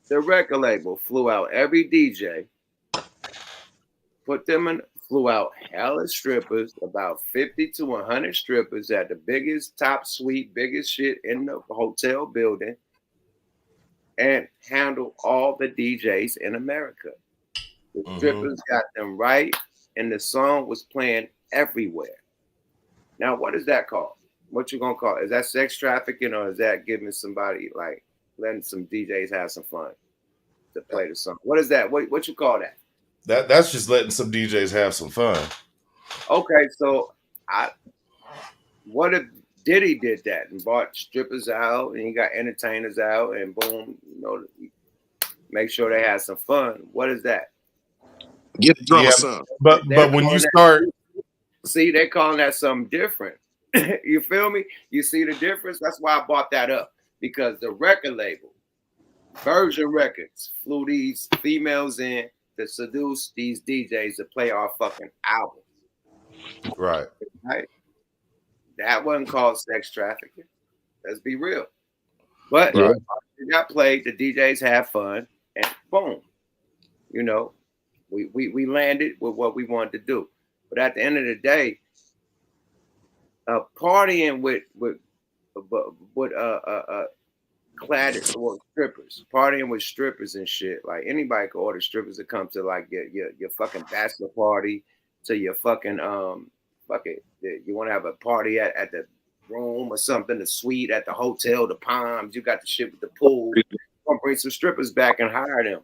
A: The record label flew out every DJ, flew out hella strippers, about 50 to 100 strippers at the biggest top suite, biggest shit in the hotel building, and handled all the DJs in America. The strippers got them right, and the song was playing everywhere. Now, what is that called? What you gonna call it? Is that sex trafficking, or is that giving somebody, like, letting some DJs have some fun to play the song? What is that? What you call that?
Q: That's just letting some DJs have some fun.
A: Okay, so what if Diddy did that and bought strippers out and he got entertainers out and boom, make sure they had some fun? What is that?
H: Get the drummer some.
Q: But when you start,
A: see, they're calling that something different. You feel me? You see the difference? That's why I brought that up, because the record label, Virgin Records, flew these females in to seduce these DJs to play our fucking album.
Q: Right.
A: That wasn't called sex trafficking. Let's be real. But
Q: right.
A: It got played. The DJs have fun, and boom, we landed with what we wanted to do. But at the end of the day, partying with strippers, partying with strippers and shit. Like, anybody could order strippers to come to, like, your fucking bachelor party, to your fucking you want to have a party at the room or something, the suite at the hotel, the Palms. You got the shit with the pool. You're gonna bring some strippers back and hire them.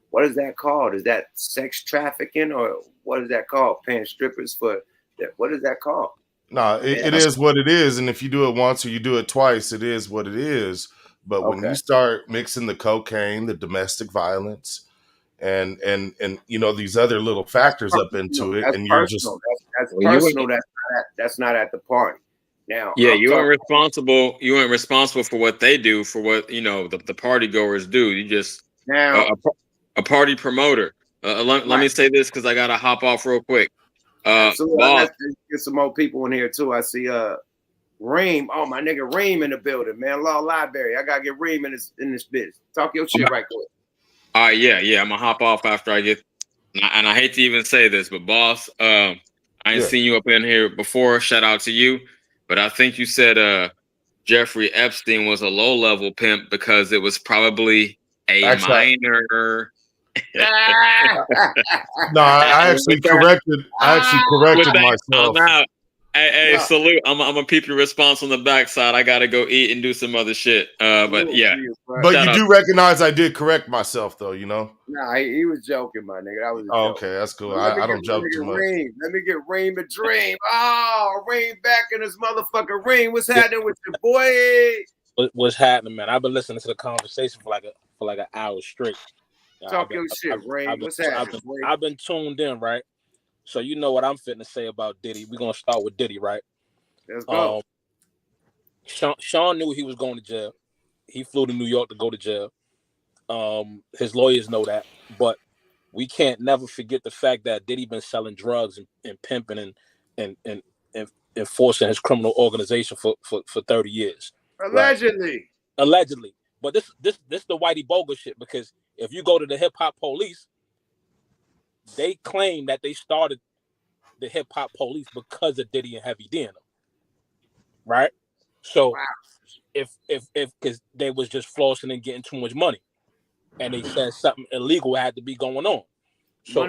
A: What is that called? Is that sex trafficking, or what is that called? Paying strippers for that? What is that called?
Q: No, it is what it is. And if you do it once or you do it twice, it is what it is. But when you start mixing the cocaine, the domestic violence, and these other little factors up into it, and you're
A: personal. That's personal. That's not at the party. Now,
I: yeah, you weren't responsible. You weren't responsible for what they do, for what the party goers do. You just a party promoter. Let me say this, because I gotta hop off real quick.
A: Let's get some more people in here too. I see Reem. Oh, my nigga Reem in the building, man. Law Library. I gotta get Reem in this biz. Talk your shit right quick.
I: All right, yeah. I'm gonna hop off after I get. And I hate to even say this, but boss, I ain't seen you up in here before. Shout out to you. But I think you said Jeffrey Epstein was a low-level pimp because it was probably a minor.
Q: No, I actually corrected myself.
I: I'm out. Hey, salute. I'm gonna peep your response on the backside. I gotta go eat and do some other shit. But yeah.
Q: But you do recognize I did correct myself, though,
A: Nah, he was joking, my nigga. That was
Q: okay, that's cool. I don't joke too much.
A: Let me get Reem a dream. Oh, Reem back in his motherfucking Reem. What's happening with your boy?
R: What's happening, man? I've been listening to the conversation for like an hour straight.
A: Talk your shit, Reem. What's happening?
R: I've been tuned in, right? So you know what I'm fitting to say about Diddy. We're gonna start with Diddy, right?
A: Let's go.
R: Sean knew he was going to jail. He flew to New York to go to jail. His lawyers know that, but we can't never forget the fact that Diddy been selling drugs and pimping and enforcing his criminal organization for 30 years.
A: Allegedly.
R: Right? Allegedly. But this the whitey bogus shit, because if you go to the hip hop police, they claim that they started the hip hop police because of Diddy and Heavy D in them. Right? So if because they was just flossing and getting too much money, and they said something illegal had to be going on. So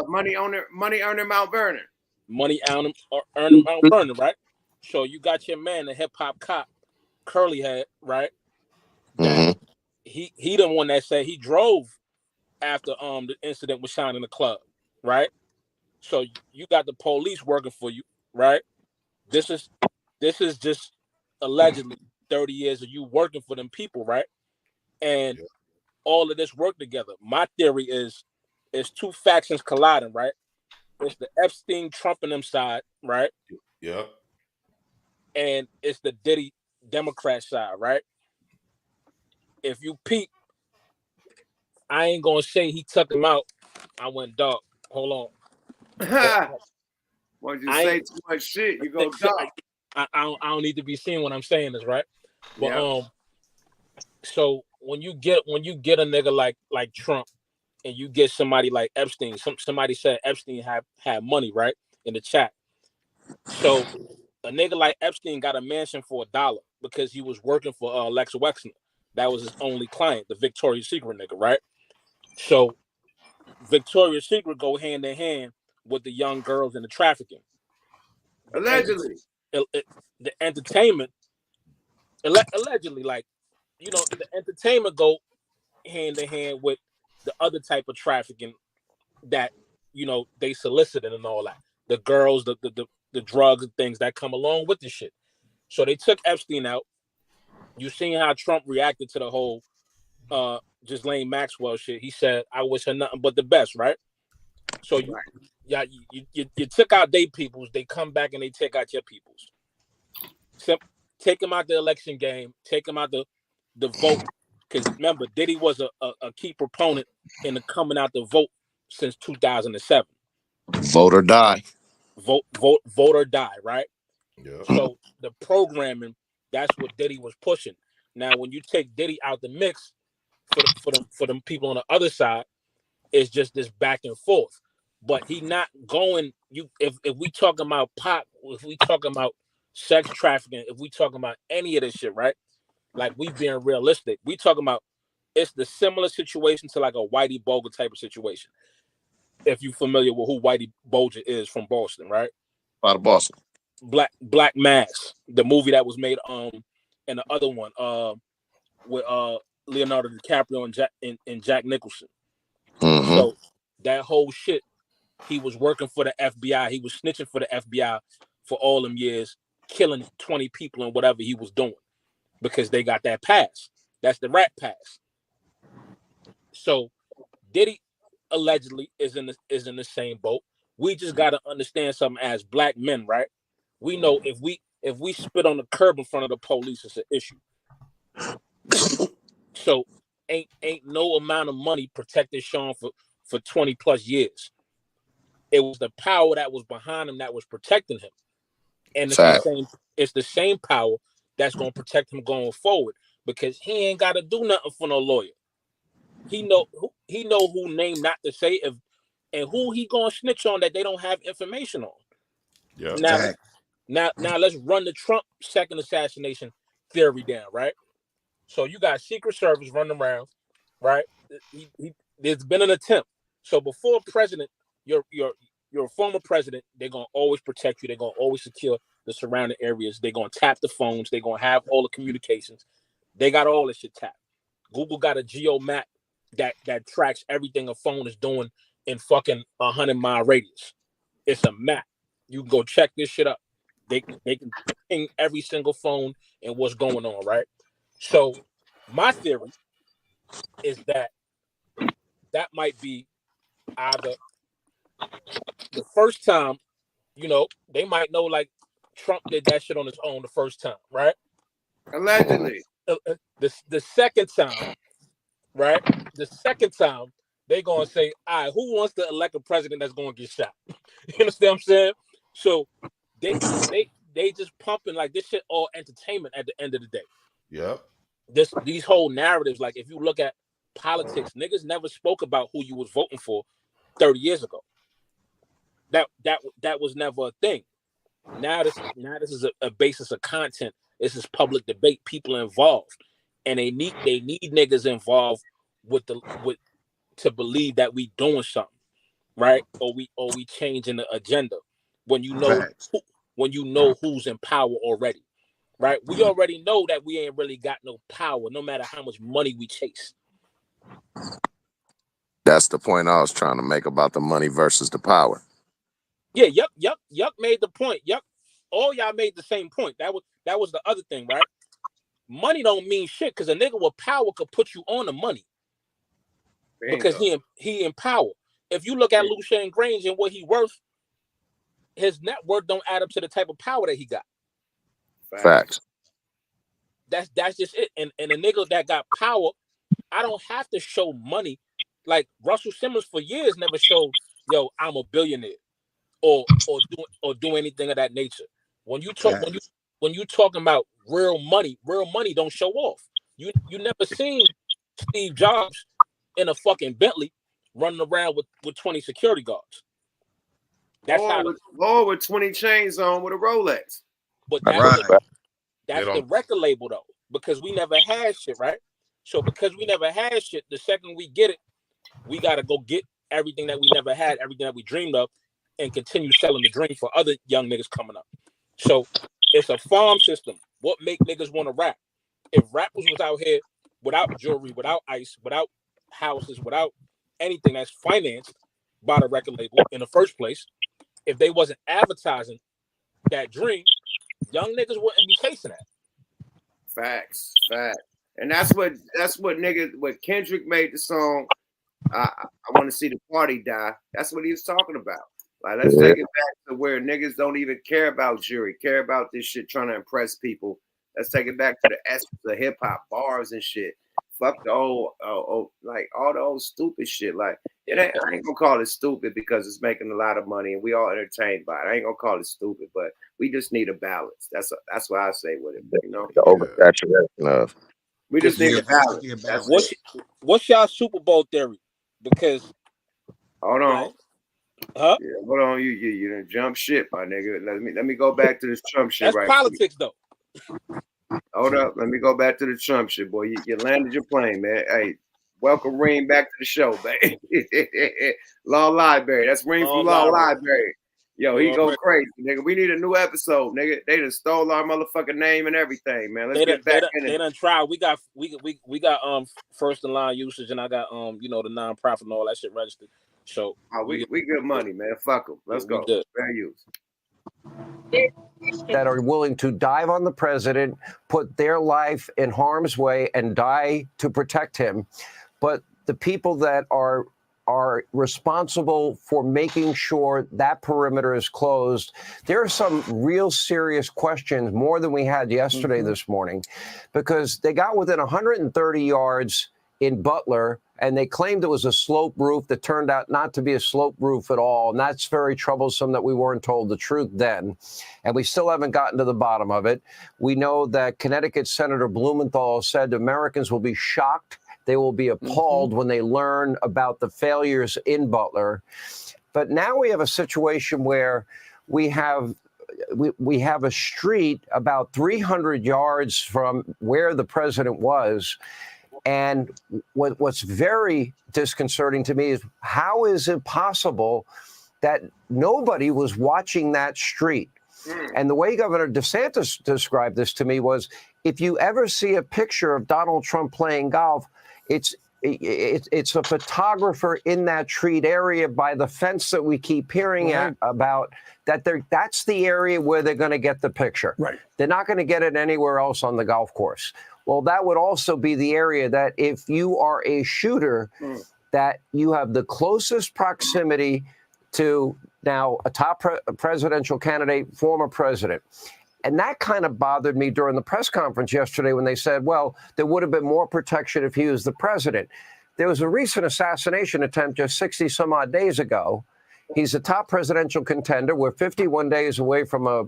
A: money earning Mount Vernon.
R: Money earning Mount Vernon, right? So you got your man, the hip hop cop, Curly Head, right?
H: Mm-hmm.
R: He the one that said he drove after the incident with Sean in the club, right? So you got the police working for you, right? This is just allegedly 30 years of you working for them people, right? And all of this work together. My theory is two factions colliding, right? It's the Epstein Trump and them side, right?
Q: Yep.
R: And it's the Diddy Democrat side, right? If you peep, I ain't gonna say he took him out. I went dark. Hold on.
A: Once you say too much shit, you go dark.
R: I don't need to be seeing what I'm saying is right. But so when you get a nigga like Trump and you get somebody like Epstein, somebody said Epstein had money, right? In the chat. So a nigga like Epstein got a mansion for $1 because he was working for Lex Wexner. That was his only client, the Victoria's Secret nigga, right? So Victoria's Secret go hand in hand with the young girls and the trafficking.
A: Allegedly.
R: The entertainment, allegedly, like, you know, the entertainment go hand in hand with the other type of trafficking that, you know, they solicited and all that. The girls, the drugs and things that come along with the shit. So they took Epstein out. You seen how Trump reacted to the whole Ghislaine Maxwell shit. He said, "I wish her nothing but the best," right? So you took out their peoples, they come back and they take out your peoples. Take them out the election game, take them out the vote. Because remember, Diddy was a key proponent in the coming out the vote since 2007.
H: Vote or die.
R: Vote or die, right? Yeah. So the programming, that's what Diddy was pushing. Now, when you take Diddy out the mix for them people on the other side, it's just this back and forth. But he not going. If we talking about pop, if we talking about sex trafficking, if we talking about any of this shit, right? Like, we being realistic. We talking about, it's the similar situation to like a Whitey Bulger type of situation. If you're familiar with who Whitey Bulger is from Boston, right?
H: Out of Boston.
R: Black Mass, the movie that was made, and the other one with Leonardo DiCaprio and Jack Nicholson. Mm-hmm. So that whole shit, he was working for the FBI. He was snitching for the FBI for all them years, killing 20 people and whatever he was doing, because they got that pass. That's the rat pass. So Diddy allegedly is in the same boat. We just got to understand something as black men, right? We know if we spit on the curb in front of the police, it's an issue. So ain't no amount of money protected Sean for 20 plus years. It was the power that was behind him that was protecting him. And it's the same power that's going to protect him going forward, because he ain't got to do nothing for no lawyer. He know who name not to say and who he going to snitch on that they don't have information on. Yeah. Now let's run the Trump second assassination theory down, right? So you got Secret Service running around, right? There's been an attempt. So before president, your former president, they're gonna always protect you. They're gonna always secure the surrounding areas. They're gonna tap the phones. They're gonna have all the communications. They got all this shit tapped. Google got a geo map that tracks everything a phone is doing in fucking 100-mile radius. It's a map. You can go check this shit up. They can ping every single phone and what's going on, right? So my theory is that might be either the first time, you know, they might know like Trump did that shit on his own the first time, right?
A: Allegedly.
R: The second time, right? The second time, they gonna say, all right, who wants to elect a president that's gonna get shot? You understand what I'm saying? So they just pumping like this shit all entertainment at the end of the day.
Q: Yeah.
R: These whole narratives, like if you look at politics, niggas never spoke about who you was voting for 30 years ago. That was never a thing. Now this is a basis of content. This is public debate, people involved. And they need niggas involved to believe that we doing something, right? Or we changing the agenda. When you know who's in power already. Right? We already know that we ain't really got no power, no matter how much money we chase.
H: That's the point I was trying to make about the money versus the power.
R: Yeah, Yuck made the point. Yuck, all y'all made the same point. That was the other thing, right? Money don't mean shit, because a nigga with power could put you on the money. Because he in power. If you look at Lupe Grange and what he worth, his net worth don't add up to the type of power that he got.
H: Facts.
R: That's just it. And a nigga that got power, I don't have to show money. Like Russell Simmons for years never showed, yo, I'm a billionaire, or do anything of that nature. When you talk when you talking about real money don't show off. You never seen Steve Jobs in a fucking Bentley running around with 20 security guards. That's
A: with 20 chains on with a Rolex.
R: But that's the record label though, because we never had shit, right? So because we never had shit, the second we get it, we gotta go get everything that we never had, everything that we dreamed of, and continue selling the dream for other young niggas coming up. So it's a farm system. What make niggas want to rap? If rappers was out here without jewelry, without ice, without houses, without anything that's financed by the record label in the first place, if they wasn't advertising that dream, young niggas wouldn't be chasing that.
A: Facts. And that's what niggas, what Kendrick made the song, I want to see the party die. That's what he was talking about. Like, let's take it back to where niggas don't even care about jury, care about this shit trying to impress people. Let's take it back to the essence of hip hop, bars and shit. Fuck the old, like all the old stupid shit. Like, I ain't gonna call it stupid because it's making a lot of money and we all entertained by it. I ain't gonna call it stupid, but we just need a balance. That's what I say with it. You know,
H: the oversaturation of.
A: We just need a balance.
R: What's y'all Super Bowl theory? Because
A: hold on.
R: Huh?
A: Yeah, hold on, you done jump shit, my nigga. Let me go back to this Trump shit.
R: That's
A: right
R: politics, though.
A: Hold up, let me go back to the Trump shit, boy. You landed your plane, man. Hey, welcome Reem back to the show, baby. Law Library. That's Reem from Law Library. Yo, he go crazy, nigga. We need a new episode, nigga. They done stole our motherfucking name and everything, man. Let's get back in it.
R: They done tried. We got first in line usage, and I got the nonprofit and all that shit registered. So
A: we good money, man. Fuck them. Let's go. Fair use.
P: That are willing to dive on the president, put their life in harm's way, and die to protect him. But the people that are responsible for making sure that perimeter is closed, there are some real serious questions, more than we had yesterday this morning, because they got within 130 yards in Butler, and they claimed it was a slope roof that turned out not to be a slope roof at all. And that's very troublesome that we weren't told the truth then. And we still haven't gotten to the bottom of it. We know that Connecticut Senator Blumenthal said Americans will be shocked. They will be appalled when they learn about the failures in Butler. But now we have a situation where we have a street about 300 yards from where the president was. And what's very disconcerting to me is how is it possible that nobody was watching that street? And the way Governor DeSantis described this to me was, if you ever see a picture of Donald Trump playing golf, it's a photographer in that treat area by the fence that we keep hearing about, that's the area where they're going to get the picture. Right. They're not going to get it anywhere else on the golf course. Well, that would also be the area that if you are a shooter, that you have the closest proximity to now a top presidential candidate, former president. And that kind of bothered me during the press conference yesterday when they said, well, there would have been more protection if he was the president. There was a recent assassination attempt just 60 some odd days ago. He's a top presidential contender. We're 51 days away from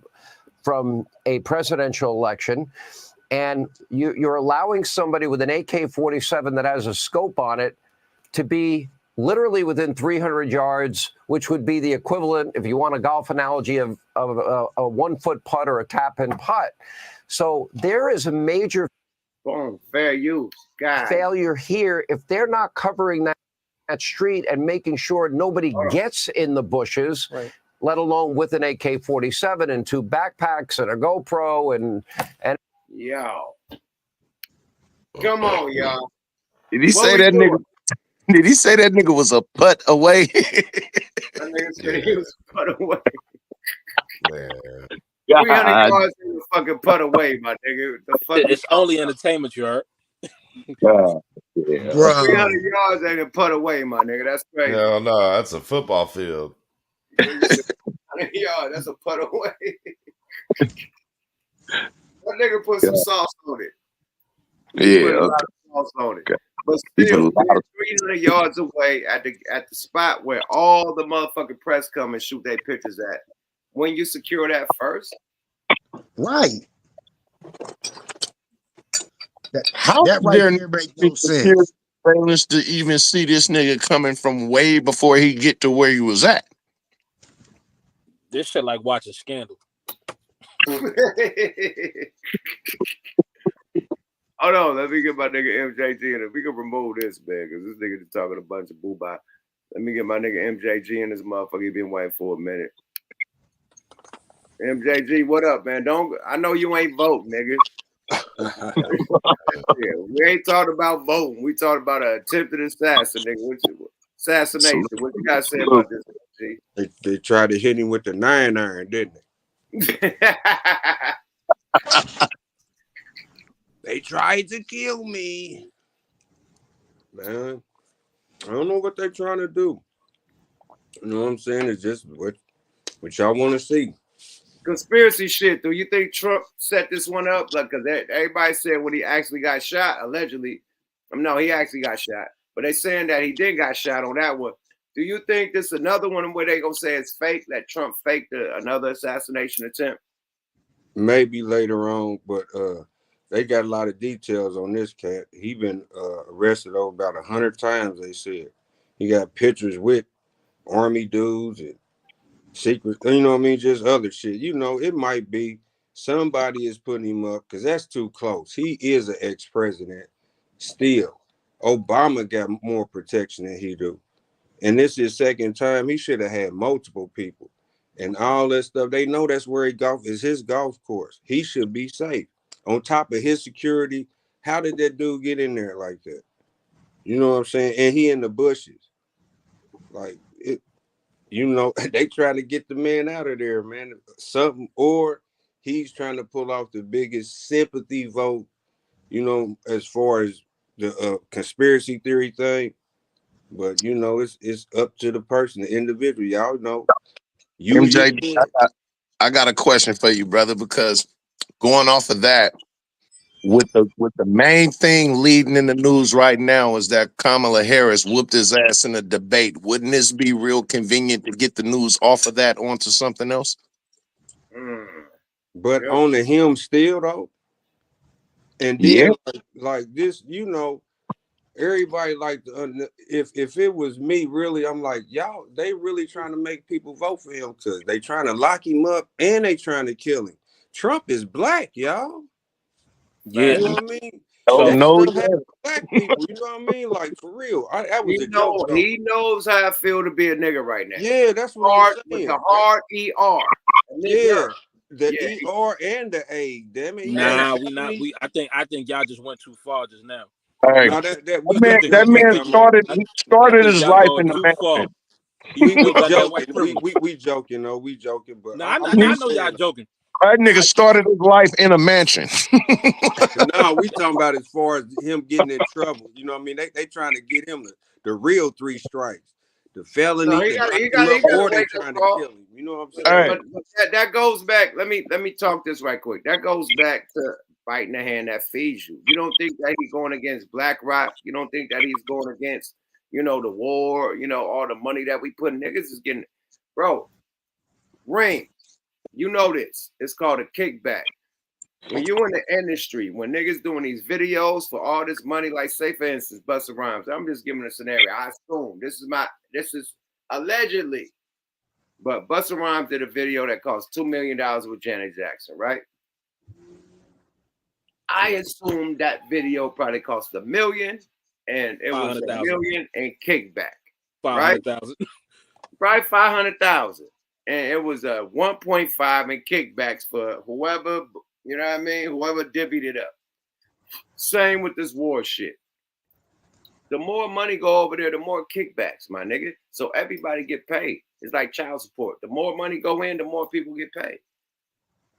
P: a presidential election. And you're allowing somebody with an AK-47 that has a scope on it to be literally within 300 yards, which would be the equivalent, if you want a golf analogy, of a 1-foot putt or a tap-in putt. So there is a major
A: fair use
P: failure here if they're not covering that street and making sure nobody gets in the bushes, let alone with an AK-47 and 2 backpacks and a GoPro and.
A: Yo, come on, y'all.
H: Did he say that nigga? Did he say that nigga was a putt away?
A: That nigga said he was a putt away.
Q: Man.
A: 300 yards in the fucking putt away, my nigga.
R: It's only entertainment, you heard.
A: 300 yards ain't a putt away, my nigga. That's crazy.
Q: Hell no, that's a football field.
A: 300 yards, that's a putt away. That nigga put some sauce on it. He put a lot of sauce on it. But still, 300 yards away at the spot where all the motherfucking press come and shoot their pictures at. When you secure that first,
M: right?
H: How that right there makes no sense. Surveillance to even see this nigga coming from way before he get to where he was at.
R: This shit like watching Scandal.
A: Hold on, let me get my nigga MJG in it. We can remove this, man, because this nigga just talking a bunch of boo-bye. Let me get my nigga MJG in this motherfucker. He been waiting for a minute. MJG, what up, man? I know you ain't vote, nigga. Yeah, we ain't talking about voting. We talking about an attempted assassination. What you gotta say about this, G?
S: They tried to hit him with the 9-iron, didn't they? They tried to kill me. Man, I don't know what they're trying to do. You know what I'm saying? It's just what y'all want to see.
A: Conspiracy shit. Do you think Trump set this one up? Like, cause everybody said when he actually got shot, allegedly. No, he actually got shot. But they saying that he did got shot on that one. Do you think this is another one where they gonna say it's fake? That Trump faked another assassination attempt?
S: Maybe later on, but they got a lot of details on this cat. He been arrested over about 100 times. They said he got pictures with army dudes and secret, you know what I mean? Just other shit. You know, it might be somebody is putting him up because that's too close. He is an ex-president still. Obama got more protection than he do. And this is his second time. He should have had multiple people and all that stuff. They know that's where he golf is his golf course. He should be safe. On top of his security, how did that dude get in there like that? You know what I'm saying? And he in the bushes. Like it, you know, they trying to get the man out of there, man. Something, or he's trying to pull off the biggest sympathy vote, you know, as far as the conspiracy theory thing. But you know, it's up to the person, the individual. Y'all know.
H: MJ, I got a question for you, brother, because going off of that, with the main thing leading in the news right now is that Kamala Harris whooped his ass in a debate. Wouldn't this be real convenient to get the news off of that onto something else?
S: But on the him still though, and then like this, you know, everybody like if it was me, really, I'm like, y'all, they really trying to make people vote for him because they trying to lock him up and they trying to kill him. Trump is black, y'all.
I: Yeah.
S: You know what I mean?
H: So no,
S: black people, you know what I mean? Like for real. That was a joke. Though.
A: He knows how I feel to be a nigga right now.
S: Yeah, that's what I'm saying.
A: With the hard ER.
S: Yeah. The ER and the A, damn it.
I: Nah, I think y'all just went too far just now.
H: Hey,
S: no,
H: that man started his life in the mansion.
S: We joking though. We joking, but
I: I know y'all joking.
H: That nigga started his life in a mansion.
S: No, we talking about as far as him getting in trouble. You know what I mean? They trying to get him the real 3 strikes. The felony, or they trying to kill him. You know what I'm saying?
A: But that goes back. Let me talk this right quick. That goes back to biting the hand that feeds you. You don't think that he's going against BlackRock? You don't think that he's going against, you know, the war, you know, all the money that we put in niggas is getting, bro, ring. You know this. It's called a kickback. When you in the industry, when niggas doing these videos for all this money, like say for instance, Busta Rhymes, I'm just giving a scenario. I assume this is allegedly, but Busta Rhymes did a video that cost $2 million with Janet Jackson, right? I assume that video probably cost $1 million, and it was $1 million in kickback.
I: 500,000.
A: Right, 500,000, and it was a 1.5 in kickbacks for whoever. You know what I mean? Whoever divvied it up. Same with this war shit. The more money go over there, the more kickbacks, my nigga. So everybody get paid. It's like child support. The more money go in, the more people get paid.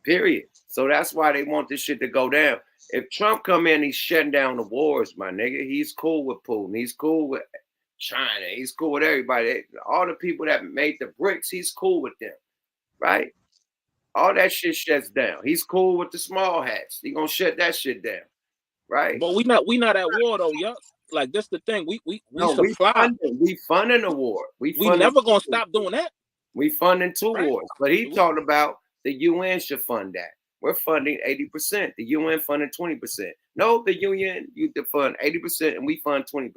A: Period. So that's why they want this shit to go down. If Trump come in, he's shutting down the wars, my nigga. He's cool with Putin. He's cool with China. He's cool with everybody. All the people that made the bricks, he's cool with them, right? All that shit shuts down. He's cool with the small hats. He gonna shut that shit down, right?
I: But we not at war though, y'all. Like that's the thing. We supply.
A: We funding the war. We
I: never gonna stop doing that.
A: We funding 2 wars. But he talked about the UN should fund that. We're funding 80%. The UN funding 20%. No, the UN you fund 80% and we fund 20%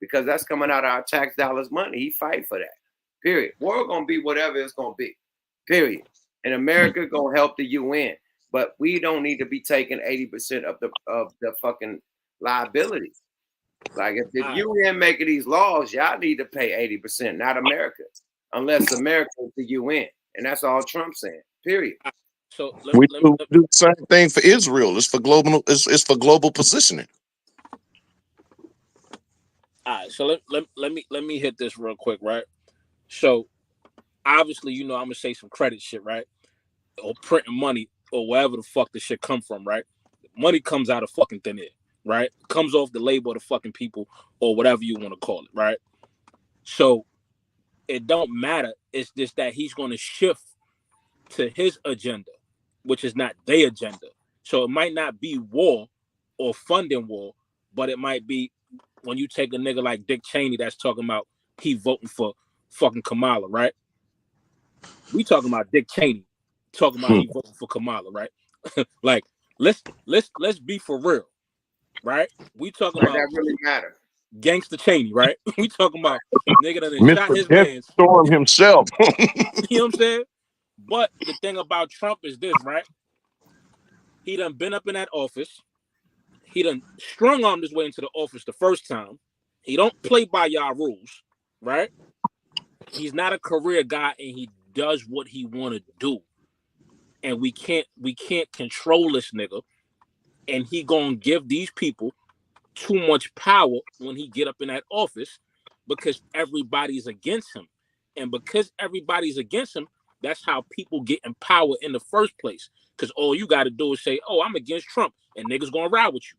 A: because that's coming out of our tax dollars money. He fight for that. Period. War gonna be whatever it's gonna be. Period. And America gonna help the UN, but we don't need to be taking 80% of the fucking liability. Like if the UN making these laws, y'all need to pay 80%, not America, unless America is the UN, and that's all Trump's saying. Period.
R: So
H: We do the same thing for Israel. It's for global. It's for global positioning.
R: all right. So let me hit this real quick, right? So obviously, you know, I'm gonna say some credit shit, right? Or printing money or wherever the fuck this shit come from, right? Money comes out of fucking thin air, right? Comes off the label of the fucking people or whatever you want to call it, right? So it don't matter. It's just that he's going to shift to his agenda, which is not their agenda. So it might not be war or funding war, but it might be when you take a nigga like Dick Cheney that's talking about he voting for fucking Kamala, right? We talking about Dick Cheney talking about he voting for Kamala, right? Like let's be for real, right? We talking about
A: that really matter.
R: Gangster Cheney, right? We talking about nigga that shot
H: Mr.
R: his
H: Death
R: man's.
H: Storm himself.
R: You know what I'm saying? But the thing about Trump is this, right? He done been up in that office. He done strung on his way into the office the first time. He don't play by y'all rules, right? He's not a career guy, and he does what he want to do. And we can't control this nigga. And he gonna give these people too much power when he get up in that office because everybody's against him. And because everybody's against him, that's how people get in power in the first place. Because all you got to do is say, "Oh, I'm against Trump," and niggas gonna ride with you.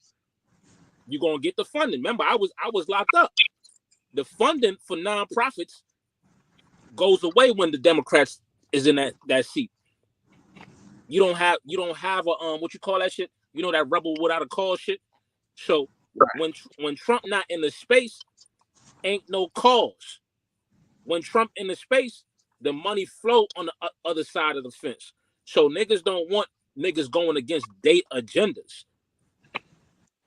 R: You're gonna get the funding. Remember, I was locked up. The funding for nonprofits goes away when the Democrats is in that seat. You don't have a what you call that shit? You know, that rebel without a cause shit. So when Trump not in the space, ain't no cause. When Trump in the space, the money flow on the other side of the fence. So niggas don't want niggas going against their agendas.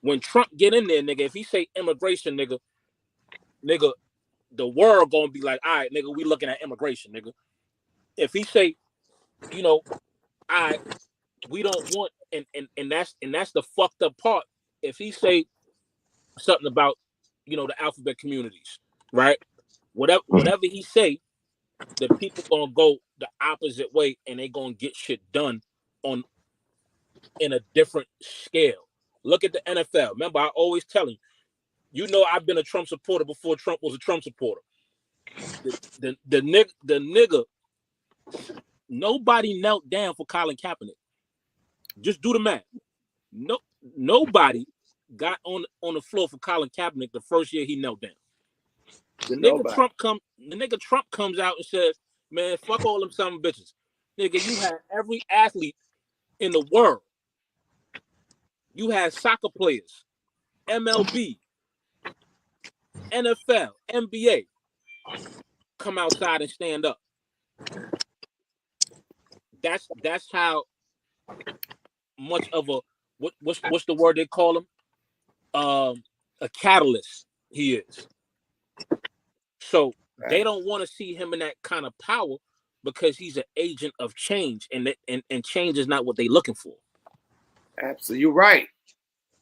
R: When Trump get in there, nigga, if he say immigration, nigga, the world gonna be like, all right, nigga, we looking at immigration, nigga. If he say, you know, all right, we don't want, and that's the fucked up part. If he say something about, you know, the alphabet communities, right? Whatever he say, the people gonna go the opposite way, and they gonna get shit done in a different scale. Look at the NFL. Remember, I always tell him, you know, I've been a Trump supporter before Trump was a Trump supporter. The nigga, nobody knelt down for Colin Kaepernick. Just do the math. Nobody got on the floor for Colin Kaepernick the first year he knelt down. The nigga Trump comes out and says, "Man, fuck all them son of bitches." Nigga, you had every athlete in the world. You had soccer players, MLB, NFL, NBA come outside and stand up. That's how much of a what's the word they call him? A catalyst he is. So they don't want to see him in that kind of power because he's an agent of change, and change is not what they're looking for.
A: Absolutely, you're right.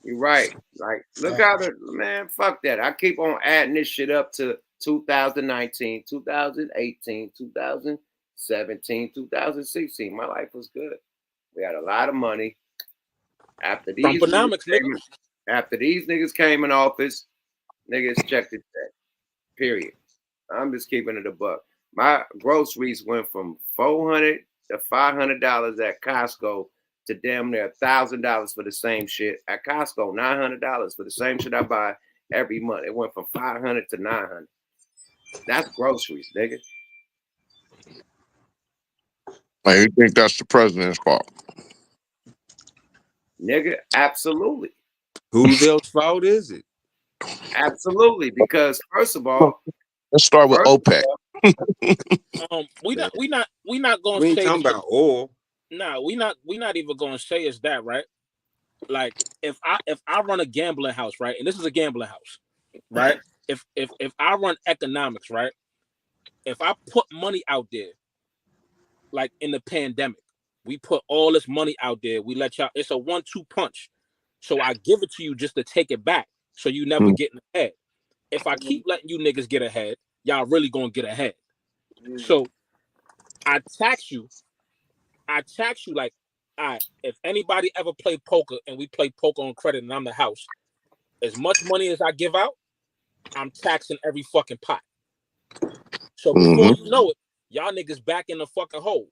A: You're right. Like, look how man, fuck that. I keep on adding this shit up to 2019, 2018, 2017, 2016. My life was good. We had a lot of money. After these niggas came in office, niggas checked it check. Period. I'm just keeping it a buck. My groceries went from $400 to $500 at Costco to damn near $1,000 for the same shit at Costco. $900 for the same shit I buy every month. It went from $500 to $900. That's groceries, nigga.
H: You think that's the president's fault?
A: Nigga, absolutely.
S: Whose else fault is it?
A: Absolutely, because first of all,
H: let's start with OPEC.
R: We not gonna
S: we ain't
R: say
S: talking about oil.
R: Nah, we not even gonna say it's that, right? Like if I run a gambling house, right, and this is a gambling house, right? If I run economics, right, if I put money out there, like in the pandemic, we put all this money out there, we let y'all. It's a 1-2 punch. So I give it to you just to take it back. So you never getting ahead. If I keep letting you niggas get ahead, y'all really gonna get ahead. So I tax you like, all right, if anybody ever play poker and we play poker on credit and I'm the house, as much money as I give out, I'm taxing every fucking pot. So before you know it, y'all niggas back in the fucking hole.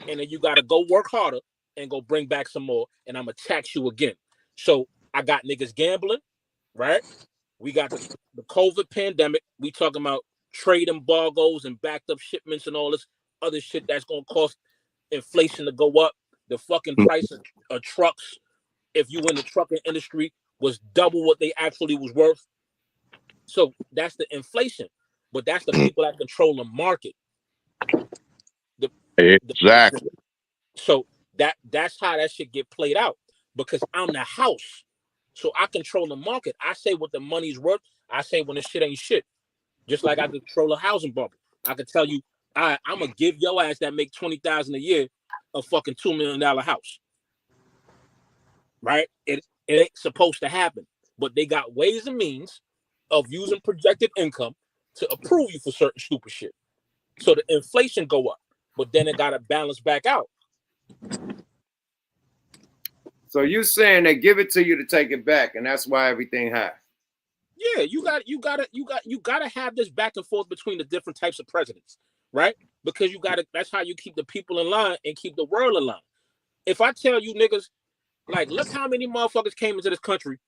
R: And then you gotta go work harder and go bring back some more, and I'm gonna tax you again. So I got niggas gambling, right? We got the COVID pandemic. We talking about trade embargoes and backed up shipments and all this other shit that's gonna cause inflation to go up. The fucking price of trucks, if you in the trucking industry, was double what they actually was worth. So that's the inflation, but that's the people that control the market.
H: Exactly.
R: So that's how that shit get played out, because I'm the house, so I control the market. I say what the money's worth. I say when the shit ain't shit. Just like I control a housing bubble. I can tell you, I'm gonna give your ass that make $20,000 a year a fucking $2 million house. Right? It ain't supposed to happen, but they got ways and means of using projected income to approve you for certain stupid shit. So the inflation go up, but then it gotta balance back out.
A: So you saying they give it to you to take it back, and that's why everything high.
R: Yeah, you gotta have this back and forth between the different types of presidents, right? Because that's how you keep the people in line and keep the world in line. If I tell you niggas, like, look how many motherfuckers came into this country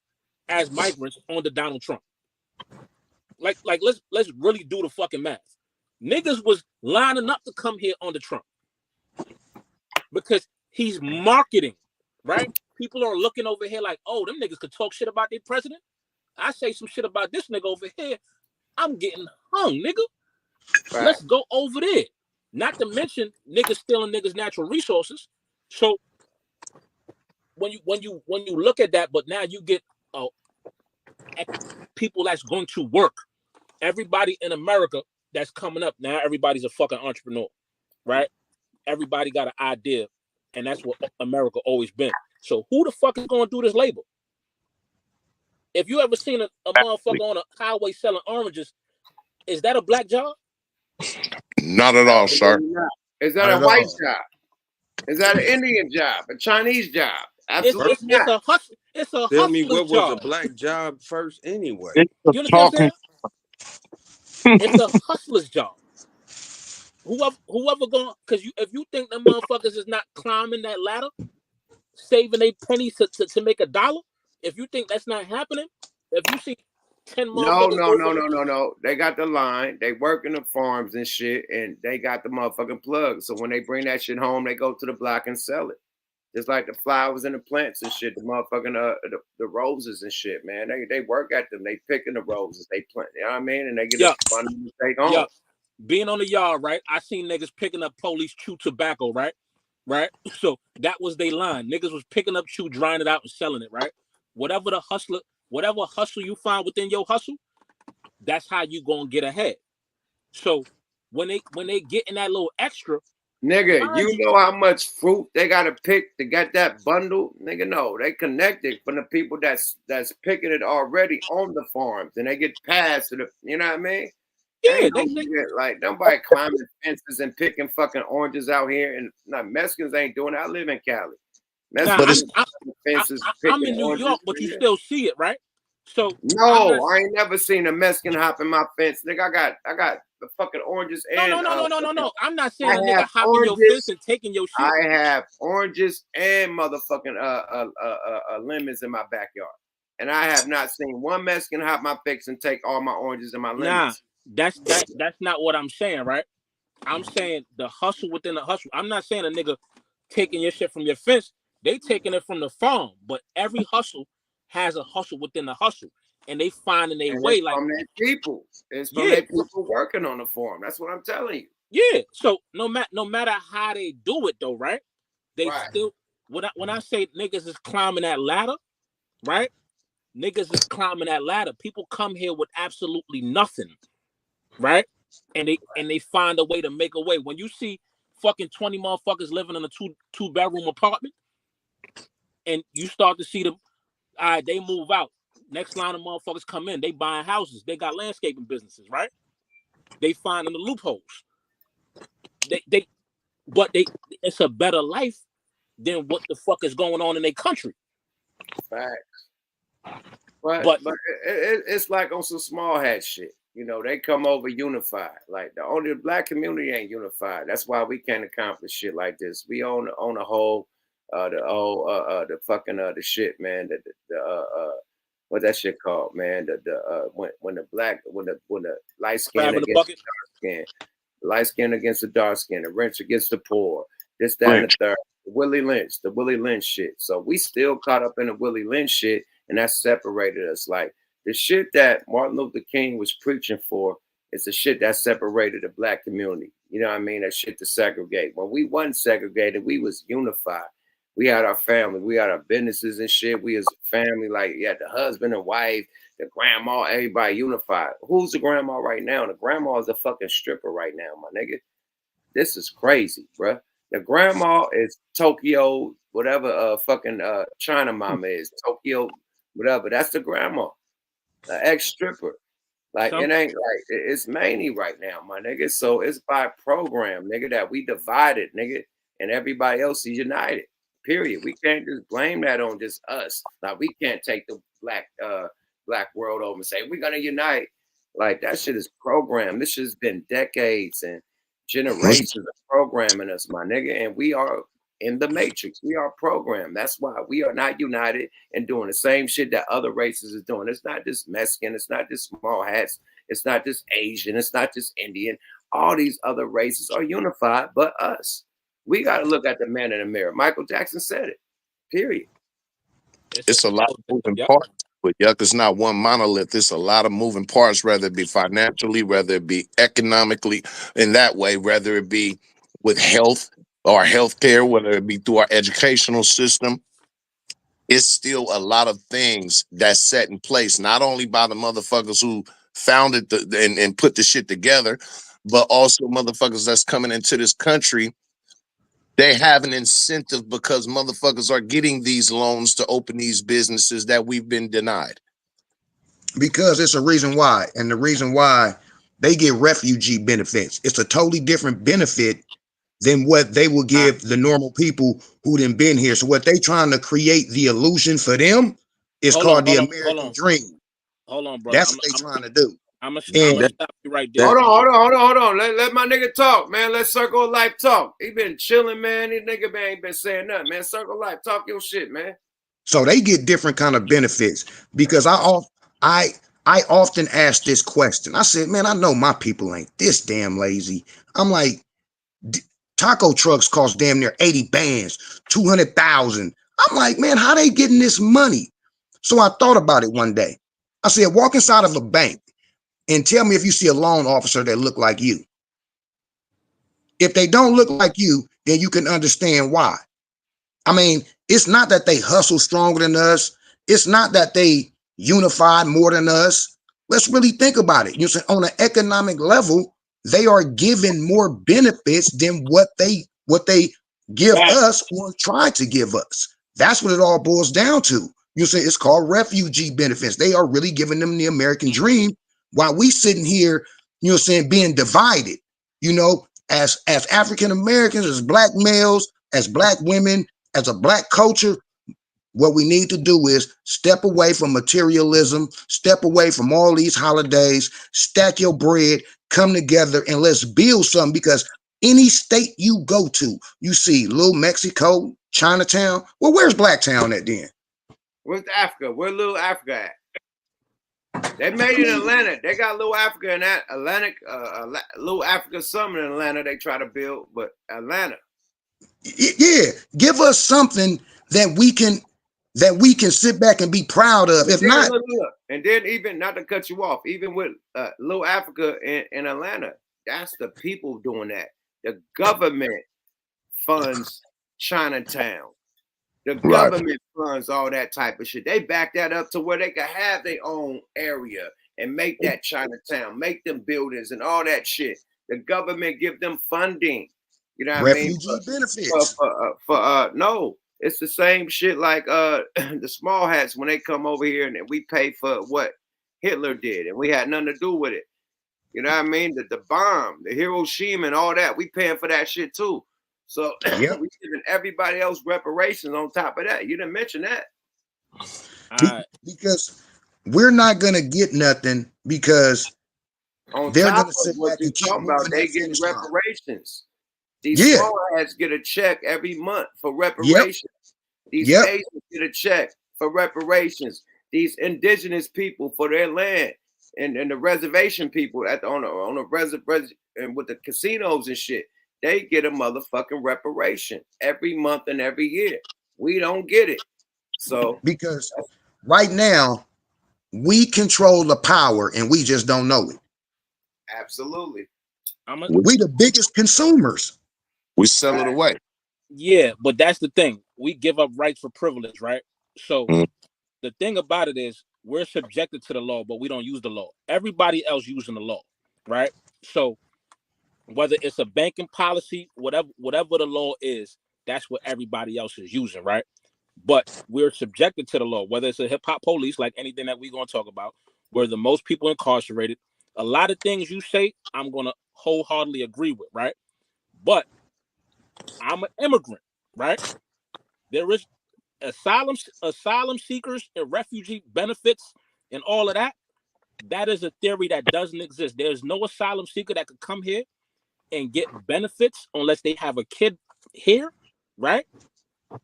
R: as migrants under Donald Trump. Like let's really do the fucking math. Niggas was lining up to come here under Trump because he's marketing, right? People are looking over here like, oh, them niggas could talk shit about their president. I say some shit about this nigga over here, I'm getting hung, nigga. Right. Let's go over there. Not to mention niggas stealing niggas' natural resources. So when you look at that, but now you get people that's going to work. Everybody in America that's coming up now, everybody's a fucking entrepreneur, right? Everybody got an idea, and that's what America always been. So who the fuck is going to do this labor? If you ever seen a motherfucker on a highway selling oranges, is that a black job?
H: Not at all, sir.
A: Is that a white job? Is that an Indian job? A Chinese job? Absolutely
R: it's a hustle. It's a
S: Tell me
R: hustler's
S: what
R: job.
S: was a black job first anyway.
R: You understand what I'm saying? It's a hustler's job. Whoever going, because if you think the motherfuckers is not climbing that ladder, saving their pennies to make $1, if you think that's not happening, if you see 10 motherfuckers.
A: No. They got the line. They work in the farms and shit, and they got the motherfucking plug. So when they bring that shit home, they go to the block and sell it. Just like the flowers and the plants and shit, the motherfucking the roses and shit, man. They work at them. They picking the roses, they plant. You know what I mean? And they get the money to take home.
R: Yeah. Being on the yard, right? I seen niggas picking up police chew tobacco, right? Right? So that was their line. Niggas was picking up chew, drying it out, and selling it, right? Whatever hustle you find within your hustle, that's how you gonna get ahead. So when they get in that little extra,
A: nigga, you know how much fruit they gotta pick to get that bundle? Nigga, no, they connected from the people that's picking it already on the farms, and they get passed to the, you know what I mean?
R: Yeah,
A: like nobody climbing fences and picking fucking oranges out here, and Mexicans ain't doing it. I live in Cali.
R: I'm in New York, but you still see it, right? So
A: no, I ain't never seen a Mexican hop in my fence. Nigga, I got the fucking oranges and
R: no. I'm not saying a nigga hopping your fence and taking your shit.
A: I have oranges and motherfucking lemons in my backyard, and I have not seen one Mexican hop my fence and take all my oranges and my lemons.
R: Nah, that's not what I'm saying, right? I'm saying the hustle within the hustle. I'm not saying a nigga taking your shit from your fence. They taking it from the farm, but every hustle has a hustle within the hustle, and they finding their way. Like
A: from their people, it's from their people working on the farm. That's what I'm telling
R: you. Yeah. So no matter how they do it, though, right? They still when I say niggas is climbing that ladder, right? Niggas is climbing that ladder. People come here with absolutely nothing, right? And they find a way to make a way. When you see fucking 20 motherfuckers living in a two-bedroom apartment, and you start to see them, they move out. Next line of motherfuckers come in, they buying houses, they got landscaping businesses, right? They finding the loopholes. But it's a better life than what the fuck is going on in their country.
A: Facts. But it's like on some small hat shit. You know, they come over unified. Like the black community ain't unified. That's why we can't accomplish shit like this. We own the whole the fucking the shit, man. What that shit called, man? When the light skin against the dark skin, light skin against the dark skin, the rich against the poor, this, that, and the third. The Willie Lynch shit. So we still caught up in the Willie Lynch shit, and that separated us. Like the shit that Martin Luther King was preaching for is the shit that separated the black community. You know what I mean? That shit to segregate. When we wasn't segregated, we was unified. We had our family, we had our businesses and shit. We as a family, like you had the husband and wife, the grandma, everybody unified. Who's the grandma right now? The grandma is a fucking stripper right now, my nigga. This is crazy, bruh. The grandma is Tokyo, whatever fucking China mama is, Tokyo, whatever. That's the grandma, ex-stripper. Like, it ain't like, it's mainly right now, my nigga. So it's by program, nigga, that we divided, nigga, and everybody else is united, period. We can't just blame that on just us. Now, we can't take the black world over and say, we're going to unite. Like, that shit is programmed. This shit's been decades and generations of programming us, my nigga, and we are in the matrix. We are programmed. That's why we are not united and doing the same shit that other races is doing. It's not just Mexican. It's not just small hats. It's not just Asian. It's not just Indian. All these other races are unified, but us. We got to look at the man in the mirror. Michael Jackson said it. Period.
H: It's a lot of moving parts. But yuck, it's not one monolith. It's a lot of moving parts, whether it be financially, whether it be economically, in that way, whether it be with health or healthcare, whether it be through our educational system. It's still a lot of things that's set in place, not only by the motherfuckers who founded and put the shit together, but also motherfuckers that's coming into this country. They have an incentive because motherfuckers are getting these loans to open these businesses that we've been denied.
M: Because it's a reason why. And the reason why they get refugee benefits. It's a totally different benefit than what they will give the normal people who done been here. So what they trying to create the illusion for them is called the American dream.
R: Hold on, bro.
M: That's what they trying to do.
R: I'm gonna stop you right there.
A: Hold on. Let my nigga talk, man. Let Circle of Life talk. He been chilling, man. This nigga man ain't been saying nothing, man. Circle of Life, talk your shit, man.
M: So they get different kind of benefits because I often ask this question. I said, man, I know my people ain't this damn lazy. I'm like, taco trucks cost damn near 80 bands, 200,000. I'm like, man, how they getting this money? So I thought about it one day. I said, walk inside of a bank and tell me if you see a loan officer that look like you. If they don't look like you, then you can understand why. I mean, it's not that they hustle stronger than us. It's not that they unified more than us. Let's really think about it. You say on an economic level, they are given more benefits than what they give us or try to give us. That's what it all boils down to. You say it's called refugee benefits. They are really giving them the American dream while we sitting here, being divided, as African Americans, as black males, as black women, as a black culture. What we need to do is step away from materialism, step away from all these holidays, stack your bread, come together, and let's build something. Because any state you go to, you see Little Mexico, Chinatown. Well, where's Blacktown at then?
A: Where's Africa? Where Little Africa at? They made it in Atlanta. They got Little Africa in that Atlantic, Little Africa something in Atlanta they try to build, but Atlanta.
M: Yeah, give us something that we can sit back and be proud of. If not,
A: look. And then even not to cut you off, even with Little Africa in Atlanta, that's the people doing that. The government funds Chinatown. The government funds all that type of shit. They back that up to where they can have their own area and make that Chinatown, make them buildings and all that shit. The government give them funding. You know what I mean?
M: Refugee benefits.
A: No, It's the same shit like the small hats when they come over here and we pay for what Hitler did and we had nothing to do with it. You know what I mean? The bomb, the Hiroshima and all that, we paying for that shit too. So
M: Yep.
A: we giving everybody else reparations on top of that. You didn't mention that.
M: Because we're not gonna get nothing because
A: on
M: they're
A: top
M: gonna
A: of
M: sit
A: what
M: back
A: you
M: and keep
A: talking about,
M: moving
A: they
M: that
A: getting
M: finish line.
A: reparations. These
M: Yeah.
A: small hats get a check every month for
M: Yep.
A: reparations. These
M: Yep.
A: Asians get a check for reparations. These indigenous people for their land and the reservation people on a reservation and with the casinos and shit, they get a motherfucking reparation every month and every year. We don't get it. So
M: Because right now we control the power and we just don't know it.
A: absolutely.
M: We the biggest consumers.
H: We sell it away.
R: Yeah, but that's the thing. We give up rights for privilege, right? So the thing about it is we're subjected to the law, but we don't use the law. Everybody else using the law, right? So whether it's a banking policy, whatever the law is, that's what everybody else is using, right? But we're subjected to the law, whether it's a hip hop police, like anything that we're going to talk about, where the most people incarcerated. A lot of things you say, I'm going to wholeheartedly agree with, right? But I'm an immigrant, right? There is asylum seekers and refugee benefits and all of that. That is a theory that doesn't exist. There's no asylum seeker that could come here and get benefits unless they have a kid here, right?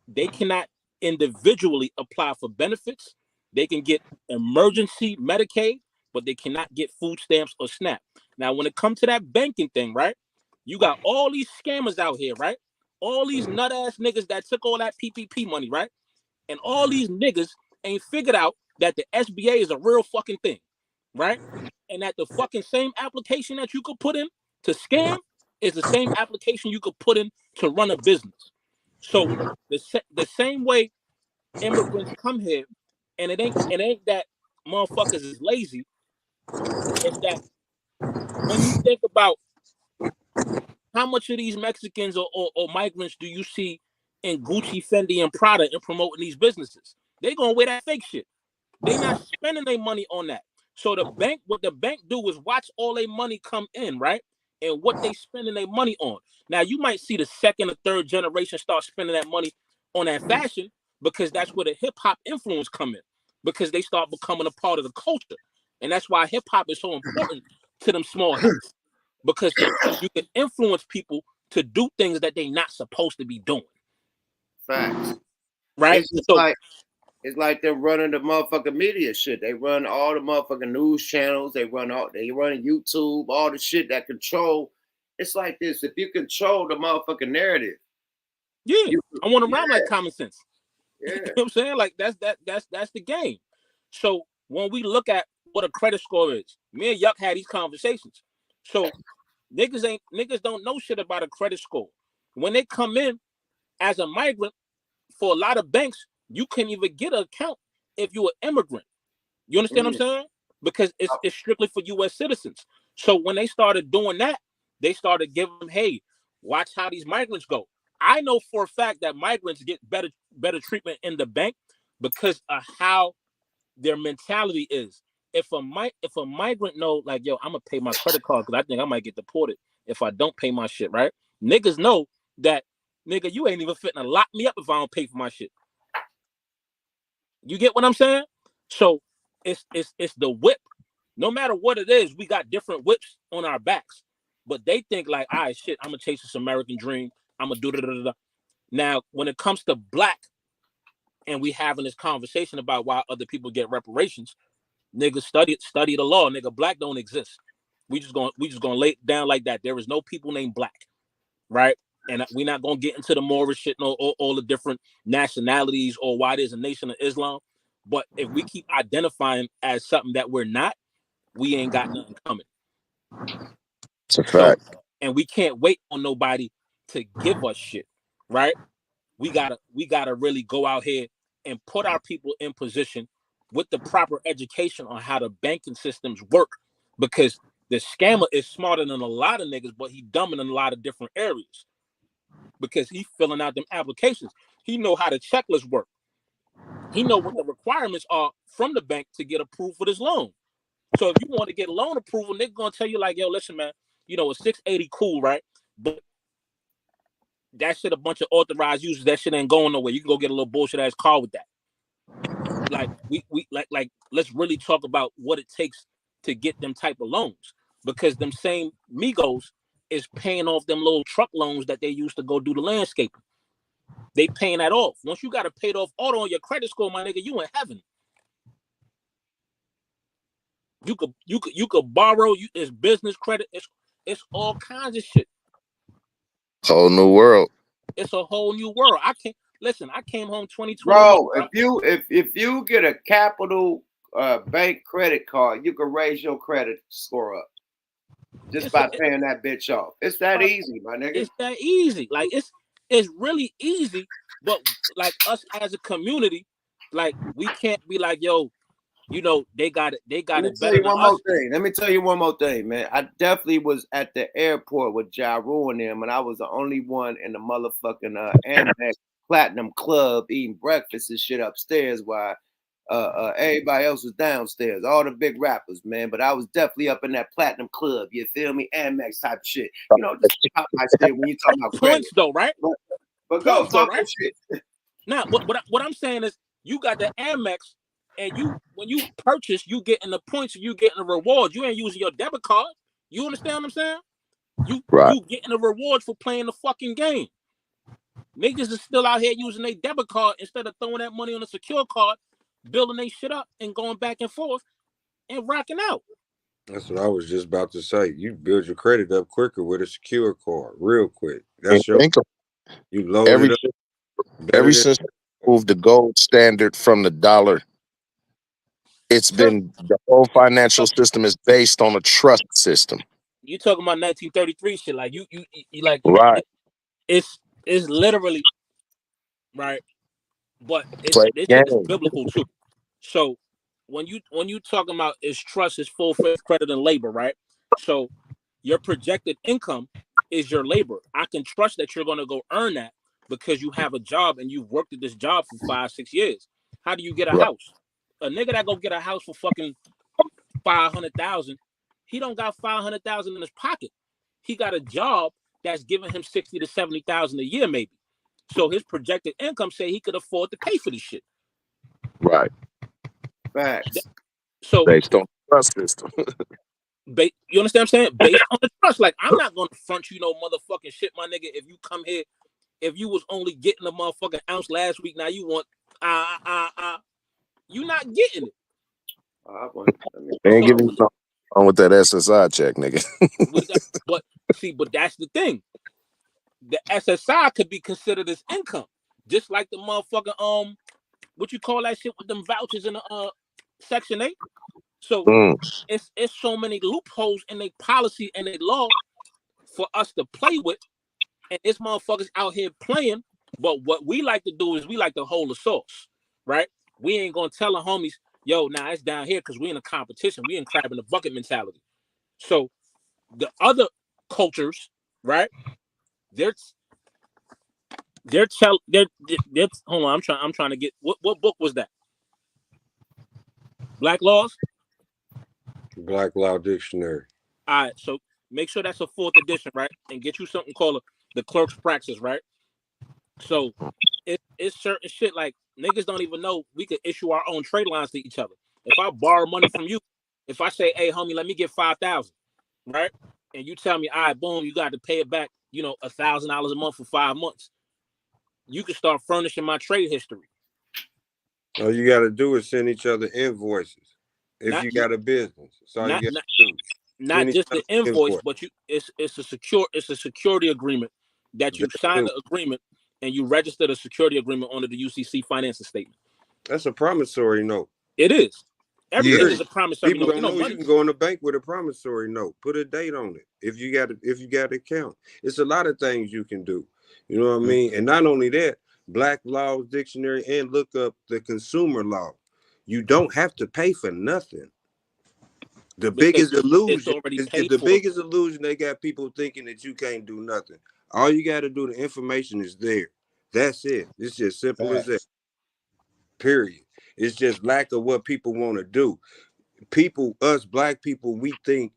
R: They cannot individually apply for benefits. They can get emergency Medicaid, but they cannot get food stamps or SNAP. Now, when it comes to that banking thing, right? You got all these scammers out here, right? All these nut ass niggas that took all that PPP money, right? And all these niggas ain't figured out that the SBA is a real fucking thing, right? And that the fucking same application that you could put in to scam is the same application you could put in to run a business. So the same way immigrants come here, and it ain't that motherfuckers is lazy. It's that when you think about how much of these Mexicans or migrants do you see in Gucci, Fendi, and Prada and promoting these businesses? They gonna wear that fake shit. They not spending their money on that. So what the bank do is watch all their money come in, right? And what they spending their money on. Now you might see the second or third generation start spending that money on that fashion because that's where the hip hop influence come in. Because they start becoming a part of the culture. And that's why hip hop is so important to them small hats. Because you can influence people to do things that they're not supposed to be doing.
A: Facts.
R: Right?
A: It's just like they're running the motherfucking media shit. They run all the motherfucking news channels. They run YouTube, all the shit that control. It's like this. If you control the motherfucking narrative.
R: Yeah, I want to rhyme like common sense.
A: Yeah.
R: You know what I'm saying? Like that's the game. So when we look at what a credit score is, me and Yuck had these conversations. So niggas don't know shit about a credit score. When they come in as a migrant, for a lot of banks, you can't even get an account if you're an immigrant. You understand what I'm saying? Because it's strictly for U.S. citizens. So when they started doing that, they started giving them, hey, watch how these migrants go. I know for a fact that migrants get better treatment in the bank because of how their mentality is. If a migrant know, like, yo, I'm gonna pay my credit card because I think I might get deported if I don't pay my shit, right? Niggas know that, nigga, you ain't even fitting to lock me up if I don't pay for my shit. You get what I'm saying? So it's the whip. No matter what it is, we got different whips on our backs. But they think like, all right, shit, I'm gonna chase this American dream. I'm gonna do da. Now, when it comes to black, and we having this conversation about why other people get reparations, niggas study the law. Nigga, black don't exist. We just gonna lay it down like that. There is no people named black, right? And we're not gonna get into the Moorish shit, no, all the different nationalities or why there's a nation of Islam. But if we keep identifying as something that we're not, we ain't got nothing coming.
H: It's a fact.
R: And we can't wait on nobody to give us shit, right? We gotta really go out here and put our people in position with the proper education on how the banking systems work, because the scammer is smarter than a lot of niggas, but he dumber in a lot of different areas because he's filling out them applications. He know how the checklist work. He know what the requirements are from the bank to get approved for this loan. So if you want to get loan approval, they're gonna tell you like, yo, listen, man, you know, a 680 cool, right? But that shit, a bunch of authorized users, that shit ain't going nowhere. You can go get a little bullshit ass car with that. Like we like let's really talk about what it takes to get them type of loans, because them same Migos is paying off them little truck loans that they used to go do the landscaping. They paying that off. Once you got a paid off auto on your credit score, my nigga, you in heaven. You could borrow. It's business credit. It's all kinds of shit.
H: Whole new world.
R: It's a whole new world. I came home 2021.
A: Bro, if you get a Capital Bank credit card, you can raise your credit score up just by paying that bitch off. It's that easy, my nigga.
R: It's that easy. Like it's really easy. But like us as a community, like we can't be like, yo, you know, they got it better than us.
A: Let me tell you one more thing, man. I definitely was at the airport with Ja Rule and them, and I was the only one in the motherfucking Amex Platinum Club eating breakfast and shit upstairs while everybody else was downstairs. All the big rappers, man. But I was definitely up in that Platinum Club. You feel me? Amex type shit. You know, just pop my shit when you talking about
R: points, though, right?
A: But go talk that shit.
R: Now, what I'm saying is, you got the Amex. And when you purchase, you getting the points, you getting the rewards. You ain't using your debit card. You understand what I'm saying? You getting the rewards for playing the fucking game. Niggas is still out here using their debit card instead of throwing that money on a secure card, building their shit up and going back and forth and rocking out.
S: That's what I was just about to say. You build your credit up quicker with a secure card, real quick. That's your. You load it up.
H: Ever since they moved the gold standard from the dollar, it's been the whole financial system is based on a trust system.
R: You talking about 1933 shit? Like you like
H: right?
R: It's literally right, but this shit is biblical too. So when you talking about is trust, is full faith, credit, and labor, right? So your projected income is your labor. I can trust that you're going to go earn that because you have a job and you've worked at this job for 5-6 years. How do you get a house? A nigga that go get a house for fucking $500,000, he don't got $500,000 in his pocket. He got a job that's giving him $60,000 to $70,000 a year, maybe. So his projected income say he could afford to pay for this shit.
H: Right.
A: Facts.
R: So
H: based on the trust system.
R: You understand what I'm saying? Based on the trust. Like, I'm not gonna front you no motherfucking shit, my nigga. If you come here, if you was only getting a motherfucking ounce last week, now you want you not getting it.
H: Ain't giving me something on with that SSI check, nigga.
R: but that's the thing. The SSI could be considered as income, just like the motherfucking what you call that shit with them vouchers in the Section 8. So it's so many loopholes in their policy and their law for us to play with, and this motherfuckers out here playing. But what we like to do is we like to hold the source, right? We ain't gonna tell the homies, yo, nah, it's down here because we in a competition. We in crab in the bucket mentality. So the other cultures, right? They're hold on, I'm trying to get what book was that? Black Laws?
S: Black Law Dictionary.
R: All right, so make sure that's a 4th edition, right? And get you something called the Clerk's Praxis, right? So it's certain shit like niggas don't even know we could issue our own trade lines to each other. If I borrow money from you, if I say, hey, homie, let me get 5,000, right? And you tell me, all right, boom, you got to pay it back, you know, $1,000 a month for 5 months. You can start furnishing my trade history.
S: All you got to do is send each other invoices. If you got a business, so you got to do.
R: Not just the invoice, but it's a security agreement that you sign the agreement and you register the security agreement under the UCC financing statement.
S: That's a promissory note.
R: It is. Everything is a promissory
S: note. People don't know you can go in the bank with a promissory note. Put a date on it. If you got an account, it's a lot of things you can do. You know what I mean? And not only that, Black Laws Dictionary, and look up the consumer law. You don't have to pay for nothing. The biggest illusion is the biggest illusion. They got people thinking that you can't do nothing. All you got to do, the information is there. That's it. It's just simple as that. Period. It's just lack of what people want to do. People, us black people, we think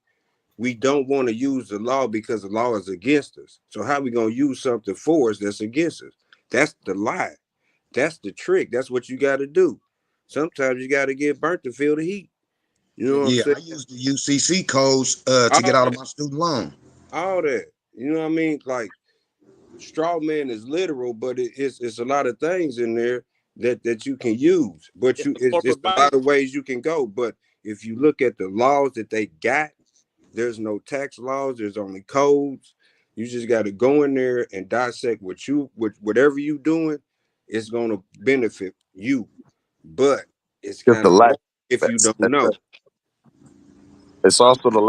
S: we don't want to use the law because the law is against us. So how we gonna use something for us that's against us? That's the lie. That's the trick. That's what you got to do. Sometimes you got to get burnt to feel the heat. You know what I'm saying?
M: I use the UCC codes to get out of my student loan.
S: All that. You know what I mean? Like, straw man is literal, but it's a lot of things in there that you can use. But it's a lot of ways you can go. But if you look at the laws that they got, there's no tax laws. There's only codes. You just got to go in there and dissect whatever you doing. It's gonna benefit you, but it's kind of hard if you don't know.
H: It's also the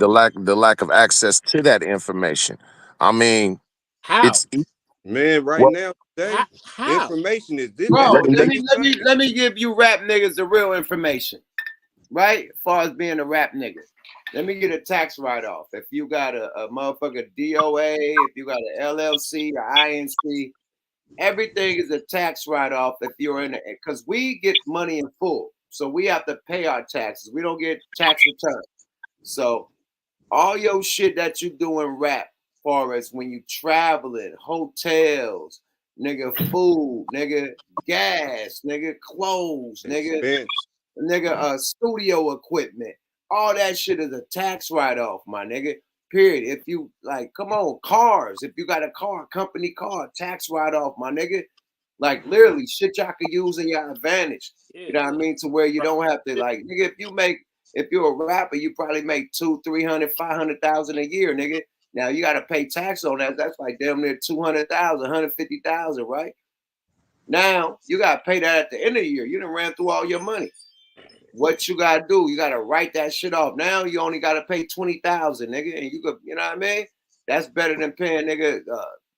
H: lack of access to that information. I mean,
R: How?
S: Man, right
H: well,
S: now today,
R: how?
S: information is this.
A: Bro, let me give you rap niggas the real information, right? As far as being a rap nigga, let me get a tax write-off. If you got a motherfucker DOA, if you got an LLC or INC, everything is a tax write-off if you're in it, because we get money in full, so we have to pay our taxes. We don't get tax returns. So all your shit that you do in rap, far as when you traveling, hotels, nigga, food, nigga, gas, nigga, clothes, nigga, studio equipment, all that shit is a tax write-off, my nigga. Period. If you like, come on, cars. If you got a car, company car, tax write-off, my nigga. Like literally, shit y'all could use in your advantage. You know what I mean? To where you don't have to like, nigga. If you're a rapper, you probably make 200, 300, 500,000 a year, nigga. Now you got to pay tax on that. That's like damn near 200,000, 150,000, right? Now you got to pay that at the end of the year. You done ran through all your money. What you gotta do? You gotta write that shit off. Now you only gotta pay 20,000, nigga, and you could, you know what I mean? That's better than paying nigga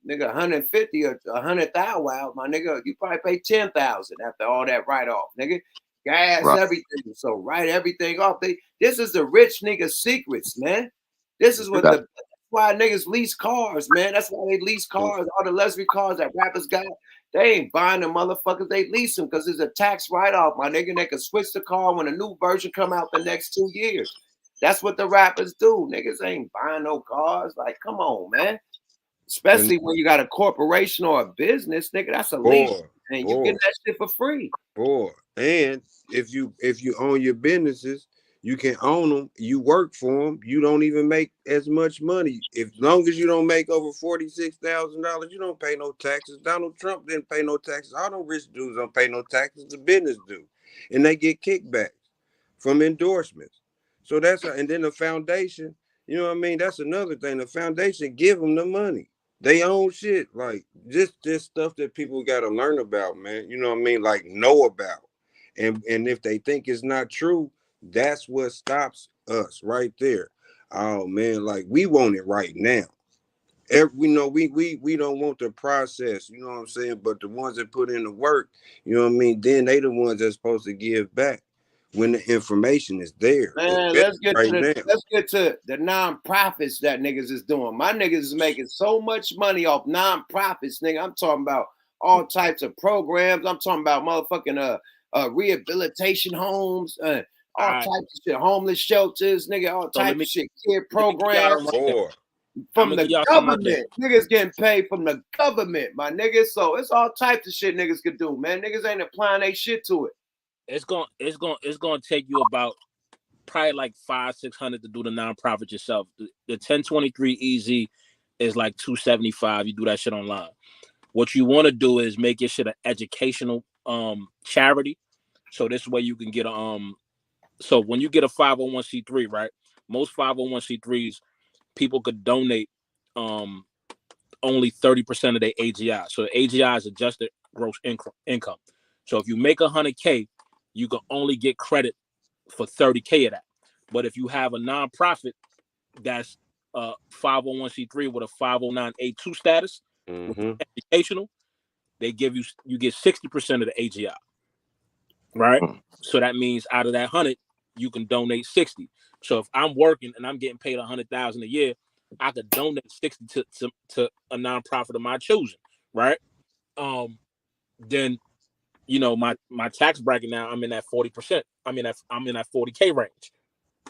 A: 150 or 100,000. Wow, my nigga, you probably pay 10,000 after all that write off, nigga. Gas, everything. So write everything off. This is the rich nigga secrets, man. This is what that's why niggas lease cars, man. That's why they lease cars. All the luxury cars that rappers got. They ain't buying the motherfuckers. They lease them because it's a tax write-off, my nigga. They can switch the car when a new version come out the next 2 years. That's what the rappers do. Niggas ain't buying no cars. Like, come on, man. Especially when you got a corporation or a business, nigga. That's a lease, and you get that shit for free.
S: And if you own your businesses, you can own them. You work for them. You don't even make as much money. As long as you don't make over $46,000, you don't pay no taxes. Donald Trump didn't pay no taxes. All them rich dudes don't pay no taxes. The business do, and they get kickbacks from endorsements. So and then the foundation. You know what I mean? That's another thing. The foundation give them the money. They own shit. Like this stuff that people got to learn about, man. You know what I mean? Like know about, and if they think it's not true. That's what stops us right there. Oh man, like we want it right now. We know we don't want the process, you know what I'm saying? But the ones that put in the work, you know what I mean, then they the ones that's supposed to give back when the information is there.
A: Man, let's get to the nonprofits that niggas is doing. My niggas is making so much money off nonprofits, nigga. I'm talking about all types of programs. I'm talking about motherfucking rehabilitation homes, all types of shit, homeless shelters, nigga, all types of shit, kid programs from the government. Niggas getting paid from the government, my niggas. So it's all types of shit niggas could do, man. Niggas ain't applying they shit to it.
R: It's gonna take you about probably like $500-600 to do the nonprofit yourself. The 1023 easy is like $275. You do that shit online. What you want to do is make your shit an educational charity. So this way you can get so when you get a 501c3, right? Most 501c3s, people could donate only 30% of their AGI. So the AGI is adjusted gross income. So if you make $100K, you can only get credit for $30K of that. But if you have a nonprofit that's 501c3 with a 509A2 status, educational, they give you get 60% of the AGI. Right? So that means out of that 100, you can donate 60. So if I'm working and I'm getting paid $100,000 a year, I could donate 60 to a nonprofit of my choosing, right? then you know my tax bracket now I'm in that 40%. I'm in that 40K range.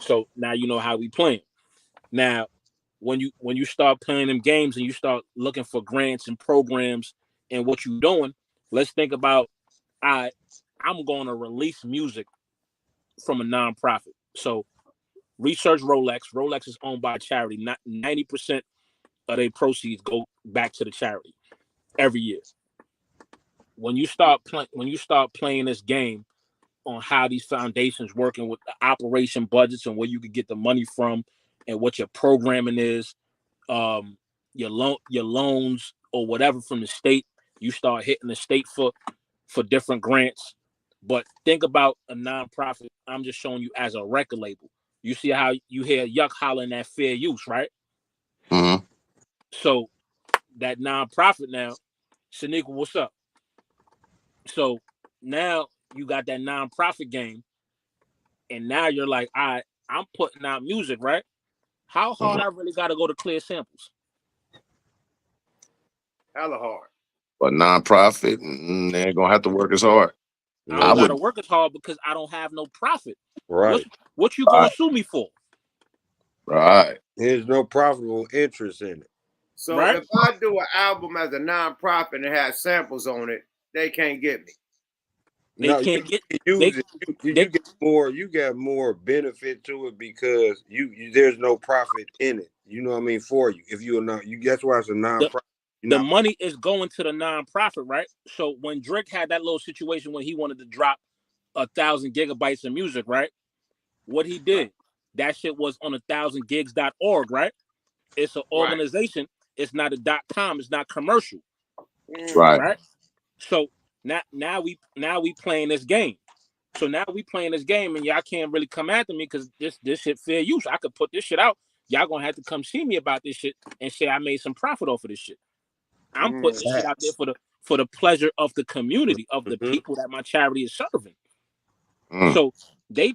R: So now you know how we playing. Now, when you start playing them games and you start looking for grants and programs and what you're doing, let's think about I'm going to release music from a nonprofit. So research Rolex. Rolex is owned by a charity. Not 90% of their proceeds go back to the charity every year. When you start playing this game on how these foundations working with the operation budgets and where you could get the money from and what your programming is, your loans or whatever from the state, you start hitting the state for different grants. But think about a nonprofit. I'm just showing you as a record label. You see how you hear Yuck hollering at fair use, right?
H: Mm-hmm.
R: So that nonprofit now, Shaniqua, what's up? So now you got that nonprofit game, and now you're like, I'm putting out music, right? How hard I really got to go to clear samples?
A: Hella hard.
H: But nonprofit, they ain't gonna have to work as hard.
R: I don't got to work as hard because I don't have no profit.
S: Right.
R: What you gonna sue me for?
H: Right.
S: There's no profitable interest in it.
A: So if I do an album as a nonprofit and it has samples on it, they can't get me.
S: No, you get more benefit to it because there's no profit in it. You know what I mean? For you, if you're not, that's why it's a nonprofit.
R: The money is going to the nonprofit, right? So when Drake had that little situation when he wanted to drop 1,000 gigabytes of music, right? What he did, that shit was on 1000gigs.org, right? It's an organization. It's not a .com. It's not commercial, right? So now we playing this game. So now we playing this game, and y'all can't really come after me because this shit fair use. I could put this shit out. Y'all gonna have to come see me about this shit and say I made some profit off of this shit. I'm putting this shit out there for the pleasure of the community, of the people that my charity is serving. So they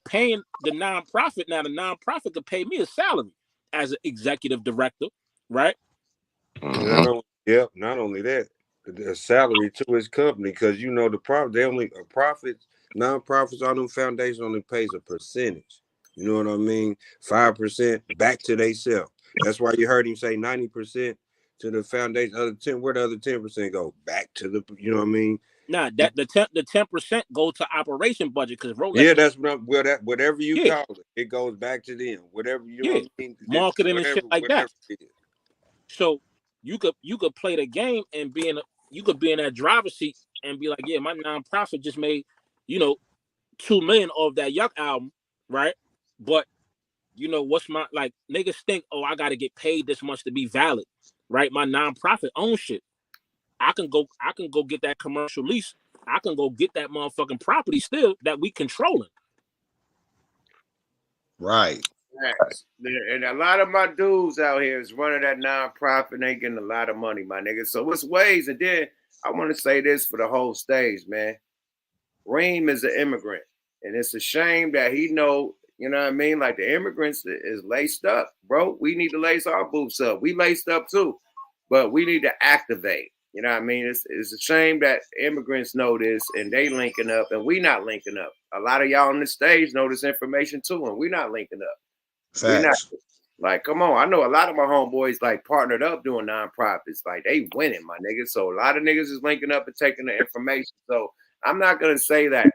R: paying the nonprofit. Now the nonprofit could pay me a salary as an executive director, right?
S: Not only that, the salary to his company, because you know the profit. They only profits. Nonprofits on them foundations only pays a percentage. You know what I mean? 5% back to themselves. That's why you heard him say 90% to the foundation. Other 10, where the other 10% go? Back to the. You know what I mean?
R: Nah, that the 10% go to operation budget because Rolex.
S: Yeah, that's what whatever you call it, it goes back to them. Whatever you know what I mean?
R: Marketing and shit like that. So you could play the game and you could be in that driver's seat and be like, yeah, my nonprofit just made, $2 million off that Yuck album, right? But what's my niggas think, oh, I gotta get paid this much to be valid, right? My nonprofit owns shit. I can go get that commercial lease. I can go get that motherfucking property still that we controlling.
M: Right.
A: And a lot of my dudes out here is running that nonprofit and they getting a lot of money, my nigga. So it's ways. And then I want to say this for the whole stage, man. Reem is an immigrant. And it's a shame that he know, you know what I mean? Like the immigrants is laced up, bro. We need to lace our boots up. We laced up too, but we need to activate. You know what I mean? It's a shame that immigrants know this and they linking up and we not linking up. A lot of y'all on the stage know this information too, and we not linking up. We not like, come on. I know a lot of my homeboys like partnered up doing nonprofits. Like they winning, my niggas. So a lot of niggas is linking up and taking the information. So I'm not gonna say that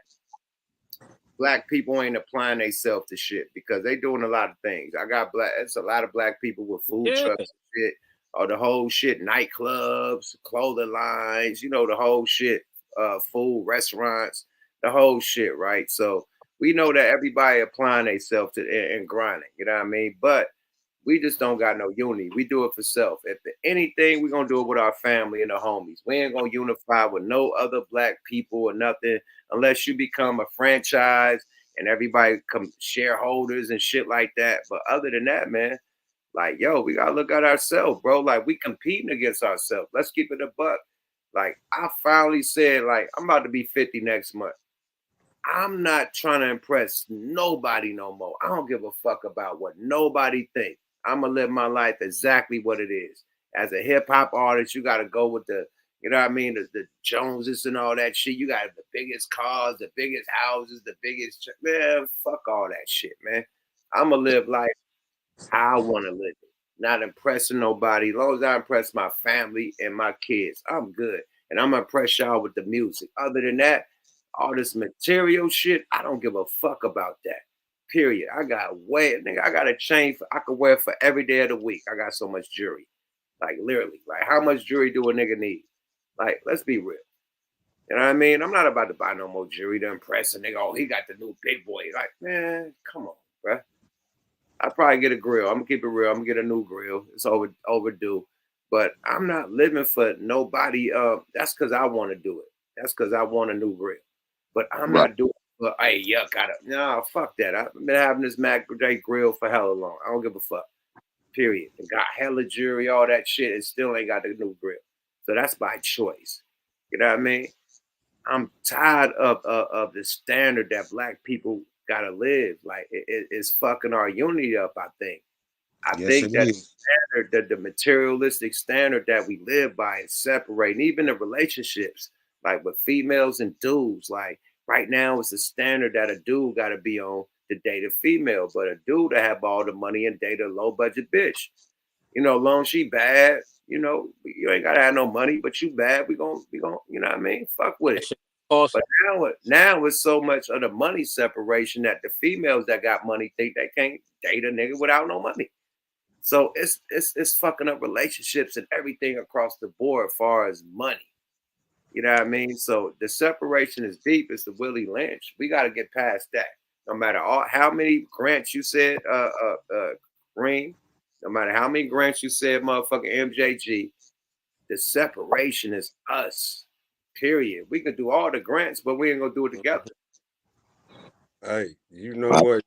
A: Black people ain't applying themselves to shit because they doing a lot of things. It's a lot of Black people with food trucks and shit, or the whole shit, nightclubs, clothing lines, the whole shit, food, restaurants, the whole shit, right? So we know that everybody applying themselves to and grinding, you know what I mean? But we just don't got no unity. We do it for self. If anything, we're going to do it with our family and the homies. We ain't going to unify with no other Black people or nothing unless you become a franchise and everybody come shareholders and shit like that. But other than that, man, like, yo, we got to look at ourselves, bro. Like, we competing against ourselves. Let's keep it a buck. Like, I finally said, like, I'm about to be 50 next month. I'm not trying to impress nobody no more. I don't give a fuck about what nobody thinks. I'm going to live my life exactly what it is. As a hip hop artist, you got to go with the You know what I mean? The Joneses and all that shit. You got the biggest cars, the biggest houses, the biggest, man, fuck all that shit, man. I'ma live life how I want to live it. Not impressing nobody. As long as I impress my family and my kids, I'm good. And I'm gonna impress y'all with the music. Other than that, all this material shit, I don't give a fuck about that. Period. I got nigga, I got a chain I could wear for every day of the week. I got so much jewelry. Like literally. Like how much jewelry do a nigga need? Like, let's be real. You know what I mean? I'm not about to buy no more jewelry to impress a nigga. Oh, he got the new big boy. Like, man, come on, bruh. I'd probably get a grill. I'm gonna keep it real. I'm gonna get a new grill. It's overdue. But I'm not living for nobody. That's because I want to do it. That's because I want a new grill. But I'm not doing it for, hey, yuck, no, fuck that. I've been having this Mac Day grill for hella long. I don't give a fuck. Period. It got hella jewelry, all that shit. It still ain't got the new grill. So that's by choice. You know what I mean? I'm tired of the standard that black people gotta live. Like it's fucking our unity up, I think. I think that the standard, that the materialistic standard that we live by is separating, even the relationships, like with females and dudes. Like right now, it's a standard that a dude gotta be on to date a female, but a dude to have all the money and date a low budget bitch. You know, long she bad, you know, you ain't gotta have no money, but you bad, we gon', you know what I mean? Fuck with it.
R: Awesome.
A: But now it's so much of the money separation that the females that got money think they can't date a nigga without no money. So it's fucking up relationships and everything across the board as far as money. You know what I mean? So the separation is deep. It's the Willie Lynch. We got to get past that. No matter how many grants you said, Green, no matter how many grants you said, motherfucking MJG, the separation is us. Period. We can do all the grants, but we ain't gonna do it together.
S: Hey, you know what?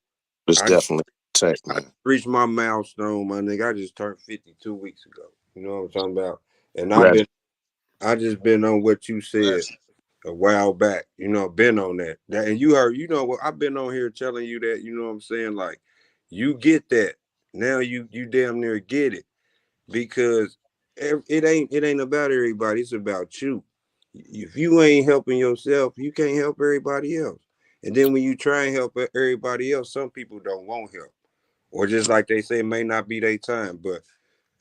H: It's definitely tech,
S: I
H: man.
S: reached my milestone, my nigga. I just turned 52 weeks ago. You know what I'm talking about? And I just been on what you said a while back. You know, been on that. And you heard, you know what? I've been on here telling you that. You know what I'm saying? Like, you get that now. You damn near get it, because it ain't about everybody. It's about you. If you ain't helping yourself, you can't help everybody else. And then when you try and help everybody else, some people don't want help, or just like they say, it may not be their time. But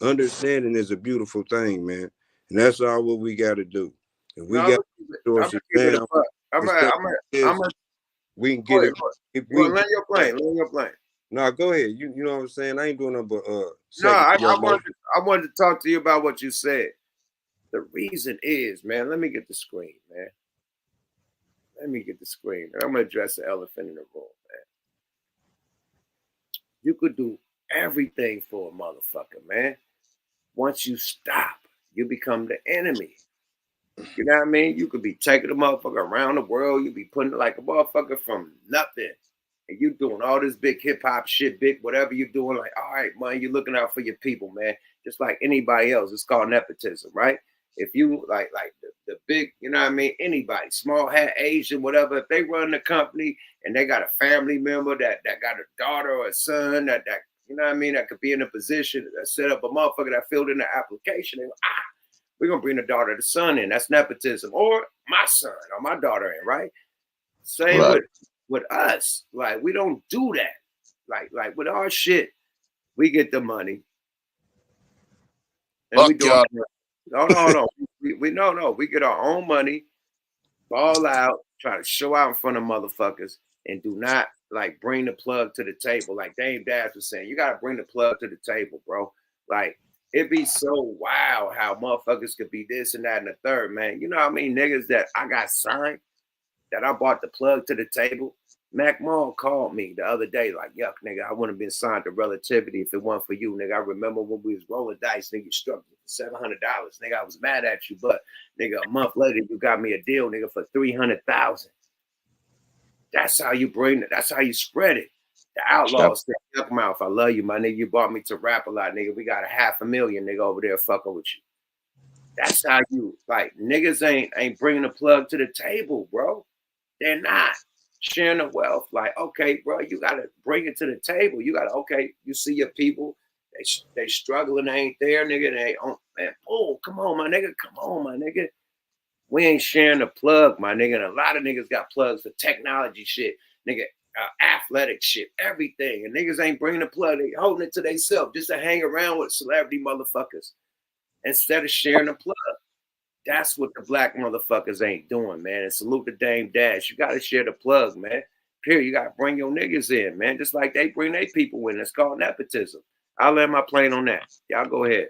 S: understanding is a beautiful thing, man, and that's all what we got to do. If we got resources now, we can get it. If we
A: land your plane, land your plane.
S: No, go ahead. You know what I'm saying? I ain't doing nothing but
A: No, I wanted to talk to you about what you said. The reason is, man, let me get the screen, man. Let me get the screen. I'm gonna address the elephant in the room, man. You could do everything for a motherfucker, man. Once you stop, you become the enemy. You know what I mean? You could be taking a motherfucker around the world. You be putting like a motherfucker from nothing. And you doing all this big hip hop shit, big whatever you doing. Like, all right, man, you looking out for your people, man. Just like anybody else. It's called nepotism, right? If you like the big, you know what I mean? Anybody, small hat, Asian, whatever. If they run the company and they got a family member that got a daughter or a son that you know what I mean, that could be in a position to set up a motherfucker that filled in the application. And, we're gonna bring the daughter, the son in. That's nepotism, or my son or my daughter in, right? Same with us. Like we don't do that. Like with our shit, we get the money, and we do. No. We get our own money, ball out, try to show out in front of motherfuckers, and do not like bring the plug to the table. Like Dame Dash was saying, you gotta bring the plug to the table, bro. Like. It'd be so wild how motherfuckers could be this and that and the third, man. You know how many niggas that I got signed that I bought the plug to the table? Mac Mall called me the other day, like, yuck, nigga, I wouldn't have been signed to Relativity if it weren't for you, nigga. I remember when we was rolling dice, nigga, you struck me for $700. Nigga, I was mad at you, but nigga, a month later, you got me a deal, nigga, for $300,000. That's how you bring it. That's how you spread it. The Outlaws said, yuck mouth, I love you, my nigga. You brought me to rap a lot, nigga. We got $500,000, nigga, over there fucking with you. That's how you, like, niggas ain't bringing the plug to the table, bro. They're not sharing the wealth. Like, okay, bro, you got to bring it to the table. You got to, okay, you see your people, they struggling, they ain't there, nigga. They on, man, oh, come on, my nigga. Come on, my nigga. We ain't sharing the plug, my nigga. And a lot of niggas got plugs for technology shit, nigga, athletic shit, everything. And niggas ain't bringing the plug. They holding it to themselves just to hang around with celebrity motherfuckers instead of sharing the plug. That's what the black motherfuckers ain't doing, man. And salute the Dame Dash. You got to share the plug, man. Period. You got to bring your niggas in, man. Just like they bring their people in. It's called nepotism. I'll land my plane on that. Y'all go ahead.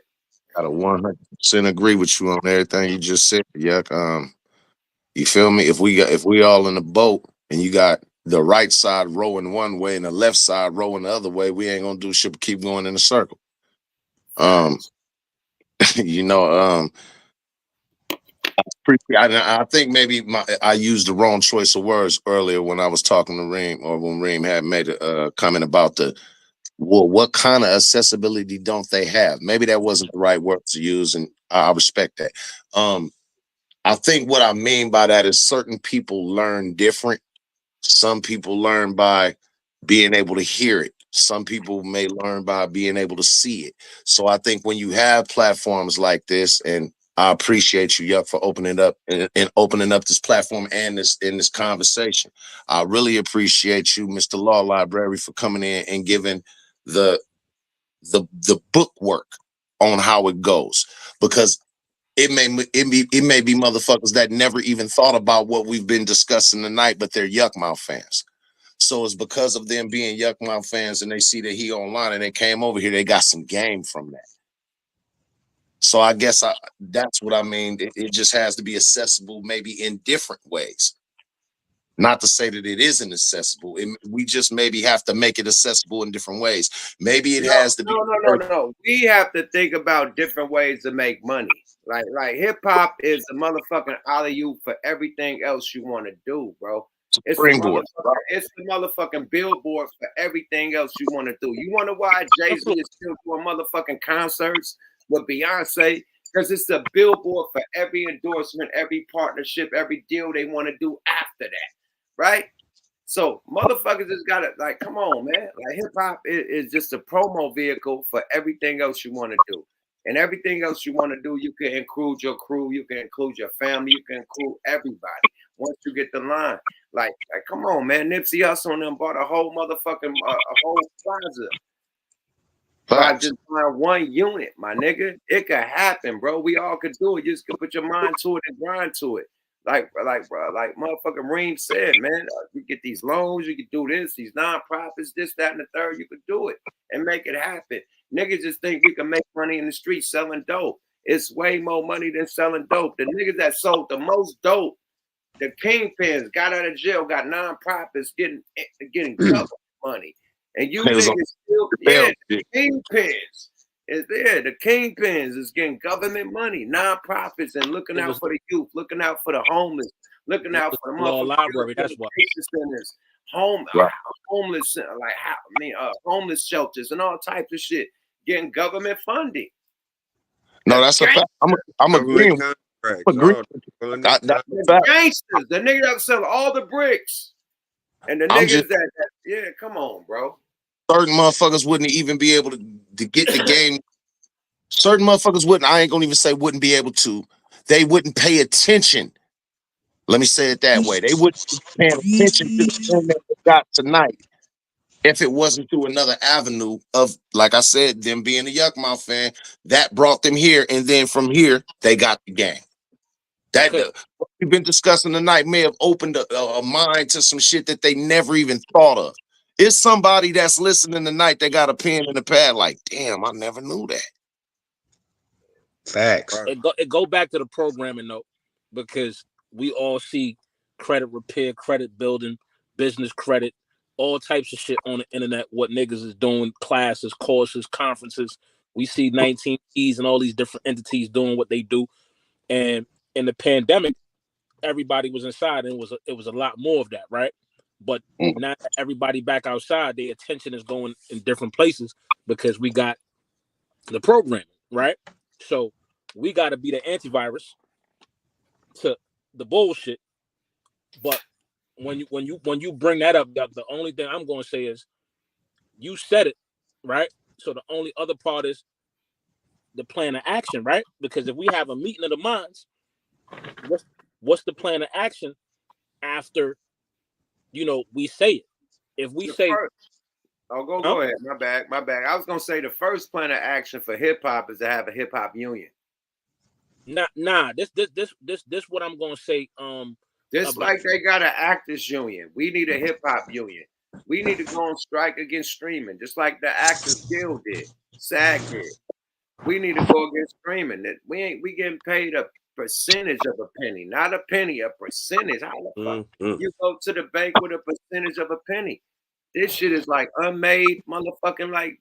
H: I 100% agree with you on everything you just said, Yuck. You feel me? If we all in the boat and you got the right side rowing one way and the left side rowing the other way, we ain't gonna do shit but keep going in a circle. You know, I think maybe I used the wrong choice of words earlier when I was talking to Reem, or when Reem had made a comment about what kind of accessibility don't they have? Maybe that wasn't the right word to use, and I respect that. I think what I mean by that is certain people learn different. Some people learn by being able to hear it. Some people may learn by being able to see it. So I think when you have platforms like this, and I appreciate you, Yuck, for opening up and opening up this platform and this conversation. I really appreciate you, Mr. Law Library, for coming in and giving the book work on how it goes, because it may be motherfuckers that never even thought about what we've been discussing tonight, but they're Yuck Mouth fans. So it's because of them being Yuck Mouth fans and they see that he online and they came over here, they got some game from that. So I guess that's what I mean. It just has to be accessible maybe in different ways. Not to say that it isn't accessible. We just maybe have to make it accessible in different ways. Maybe it has to be.
A: No. We have to think about different ways to make money. Like hip hop is a motherfucking alley-oop for everything else you want to do, bro. It's the motherfucking billboard for everything else you want to do. You wonder why Jay-Z is still doing motherfucking concerts with Beyonce? Because it's the billboard for every endorsement, every partnership, every deal they want to do after that, right? So motherfuckers just gotta, like, come on, man. Like, hip hop is just a promo vehicle for everything else you want to do. And everything else you want to do, you can include your crew, you can include your family, you can include everybody once you get the line. Like come on, man. Nipsey Hussle and them bought a whole motherfucking a whole plaza by just buying one unit, my nigga. It could happen, bro. We all could do it. You just could put your mind to it and grind to it. Like motherfucking Reem said, man, you get these loans, you can do this, these nonprofits, this, that, and the third. You could do it and make it happen. Niggas just think we can make money in the street selling dope. It's way more money than selling dope. The niggas that sold the most dope, the kingpins, got out of jail, got nonprofits getting government money. And you niggas still, the kingpins is there. The kingpins is getting government money, nonprofits, and looking out for the youth, looking out for the homeless, looking out for the
R: law library. That's what
A: centers, homeless, homeless shelters, and all types of shit, getting government funding.
H: No, that's a fact. I'm agreeing.
A: The gangsters, the niggas that sell all the bricks, and the niggas that come on, bro.
H: Certain motherfuckers wouldn't even be able to get the game. Certain motherfuckers wouldn't. I ain't gonna even say wouldn't be able to. They wouldn't pay attention. Let me say it that way. They wouldn't pay attention to the thing that they got tonight if it wasn't through another avenue of, like I said, them being a Yuck Mouth fan. That brought them here, and then from here they got the game. That what we've been discussing tonight may have opened a mind to some shit that they never even thought of. It's somebody that's listening tonight that got a pen and a pad like, damn, I never knew that.
M: Facts.
R: It go back to the programming though, because we all see credit repair, credit building, business credit, all types of shit on the internet. What niggas is doing, classes, courses, conferences. We see 19Ps and all these different entities doing what they do. And in the pandemic, everybody was inside, and it was a lot more of that, right? But now that everybody back outside, their attention is going in different places because we got the programming, right? So we got to be the antivirus to the bullshit. But when you bring that up, the only thing I'm going to say is you said it, right? So the only other part is the plan of action, right? Because if we have a meeting of the minds, what's the plan of action after, you know, we say it? If we say,
A: go ahead. My bad. I was gonna say the first plan of action for hip hop is to have a hip hop union.
R: Nah. This what I'm gonna say.
A: Just like they got an actors union, we need a hip hop union. We need to go on strike against streaming, just like the Actors Guild did, SAG did. We need to go against streaming. That we getting paid a percentage of a penny, not a penny, a percentage. How the fuck you go to the bank with a percentage of a penny? This shit is like unmade motherfucking like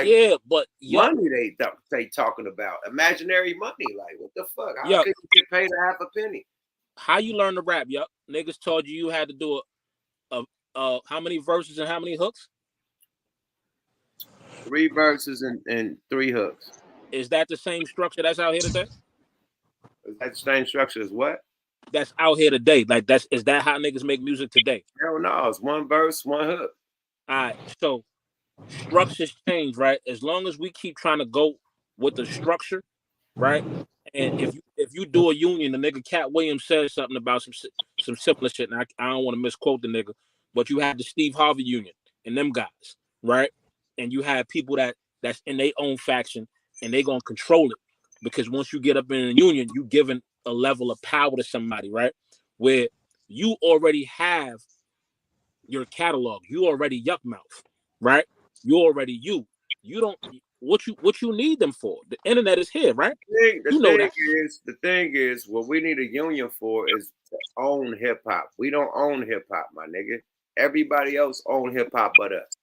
R: yeah, but
A: money they talking about imaginary money. Like what the fuck? How could you get paid a half a penny?
R: How you learn to rap? Yup, niggas told you had to do how many verses and how many hooks?
A: 3 verses and 3 hooks.
R: Is that the same structure that's out here today?
A: Is that the same structure as what?
R: That's out here today. Like is that how niggas make music today?
A: Hell no, it's 1 verse, 1 hook.
R: All right, so structures change, right? As long as we keep trying to go with the structure, right? And if you do a union, the nigga Cat Williams said something about some similar shit, and I don't want to misquote the nigga, but you had the Steve Harvey union and them guys, right? And you have people that's in their own faction and they gonna control it, because once you get up in a union, you giving a level of power to somebody, right? Where you already have your catalog, you already yuck mouth, right? You already you don't what you need them for. The internet is here, right?
A: The thing is, what we need a union for is to own hip hop. We don't own hip hop, my nigga. Everybody else own hip hop but us,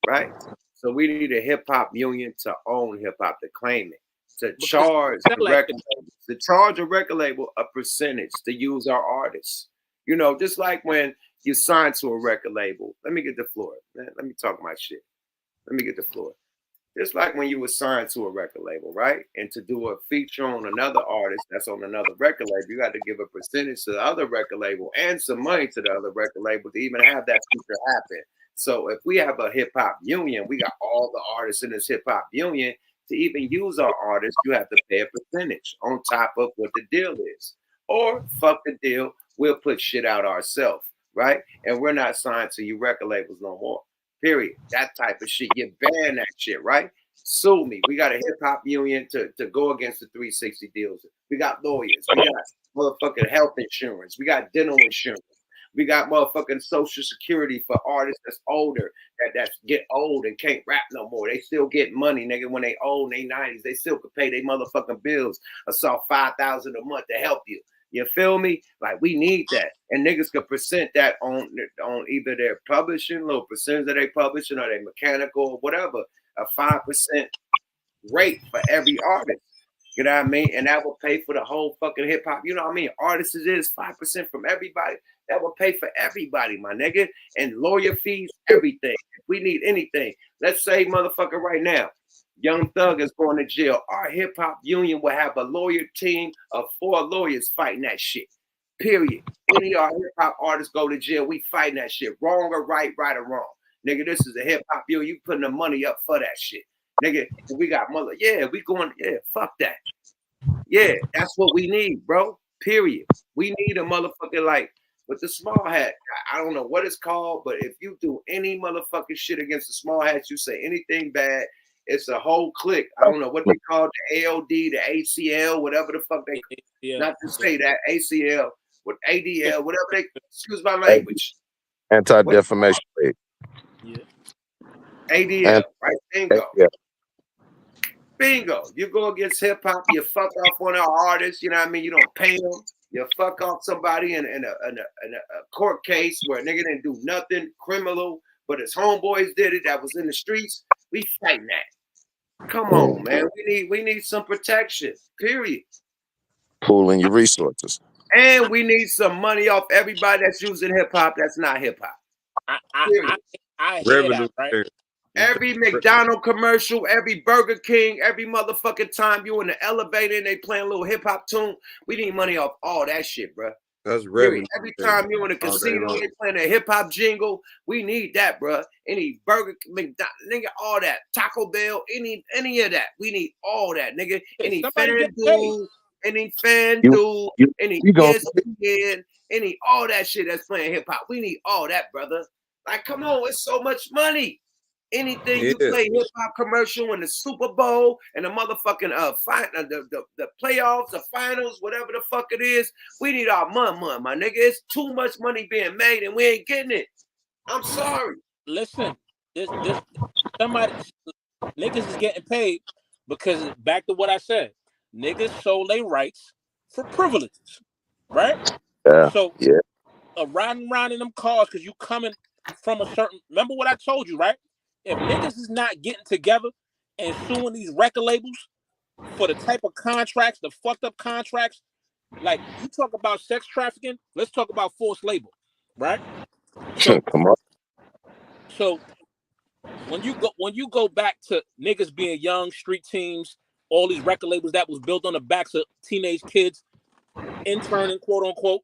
A: right? So we need a hip hop union to own hip hop, to claim it, to charge a record label a percentage to use our artists. You know, just like when you sign to a record label. Let me get the floor. Let me talk my shit. Let me get the floor. Just like when you were signed to a record label, right? And to do a feature on another artist that's on another record label, you got to give a percentage to the other record label and some money to the other record label to even have that feature happen. So if we have a hip hop union, we got all the artists in this hip hop union. To even use our artists, you have to pay a percentage on top of what the deal is. Or fuck the deal, we'll put shit out ourselves, right? And we're not signed to you record labels no more. Period. That type of shit. You ban that shit, right? Sue me. We got a hip hop union to go against the 360 deals. We got lawyers. We got motherfucking health insurance. We got dental insurance. We got motherfucking social security for artists that's older, that get old and can't rap no more. They still get money, nigga, when they old in their 90s. They still could pay their motherfucking bills. I saw $5,000 a month to help you. You feel me? Like, we need that. And niggas could present that on either their publishing, little percentage of their publishing, or their mechanical, or whatever, a 5% rate for every artist. You know what I mean? And that will pay for the whole fucking hip hop. You know what I mean? Artists is 5% from everybody. That will pay for everybody, my nigga. And lawyer fees, everything. If we need anything, let's say, motherfucker, right now, Young Thug is going to jail. Our hip hop union will have a lawyer team of 4 lawyers fighting that shit. Period. Any of our hip hop artists go to jail, we fighting that shit. Wrong or right, right or wrong. Nigga, this is a hip hop union. You putting the money up for that shit. Nigga, we got we going, fuck that. Yeah, that's what we need, bro. Period. We need a motherfucker like with the small hat. I don't know what it's called, but if you do any motherfucking shit against the small hats, you say anything bad, it's a whole clique. I don't know what they call the ALD, the ACL, whatever the fuck they not to say that ACL with ADL, whatever they excuse my language.
H: Anti-Defamation League.
R: Yeah.
A: ADL, right? Bingo.
H: Yeah.
A: Bingo. You go against hip hop, you fuck off one of our artists, you know what I mean? You don't pay them. You fuck off somebody in a court case where a nigga didn't do nothing criminal, but his homeboys did it that was in the streets. We fighting that. Come on, man. We need some protection. Period.
H: Pooling your resources.
A: And we need some money off everybody that's using hip hop that's not hip hop.
R: I hear that, right?
A: Every McDonald's commercial, every Burger King, every motherfucking time you in the elevator and they playing a little hip hop tune, we need money off all that shit, bro.
S: That's revenue.
A: Every time you in a casino, they playing a hip hop jingle. We need that, bro. Any Burger McDonald's, nigga, all that. Taco Bell, any of that. We need all that, nigga. Any FanDuel, any FanDuel, any ESPN, any all that shit that's playing hip hop. We need all that, brother. Like, come on, it's so much money. Anything you play hip hop commercial in the Super Bowl and the motherfucking the playoffs, the finals, whatever the fuck it is, we need our money, my nigga. It's too much money being made and we ain't getting it. I'm sorry.
R: Listen, this somebody niggas is getting paid because back to what I said, niggas sold their rights for privileges, right? So riding around in them cars because you coming from a certain. Remember what I told you, right? If niggas is not getting together and suing these record labels for the type of contracts, the fucked up contracts, like you talk about sex trafficking, let's talk about forced labor, right? So
H: come on.
R: So when you go back to niggas being young, street teams, all these record labels that was built on the backs of teenage kids, interning, quote unquote.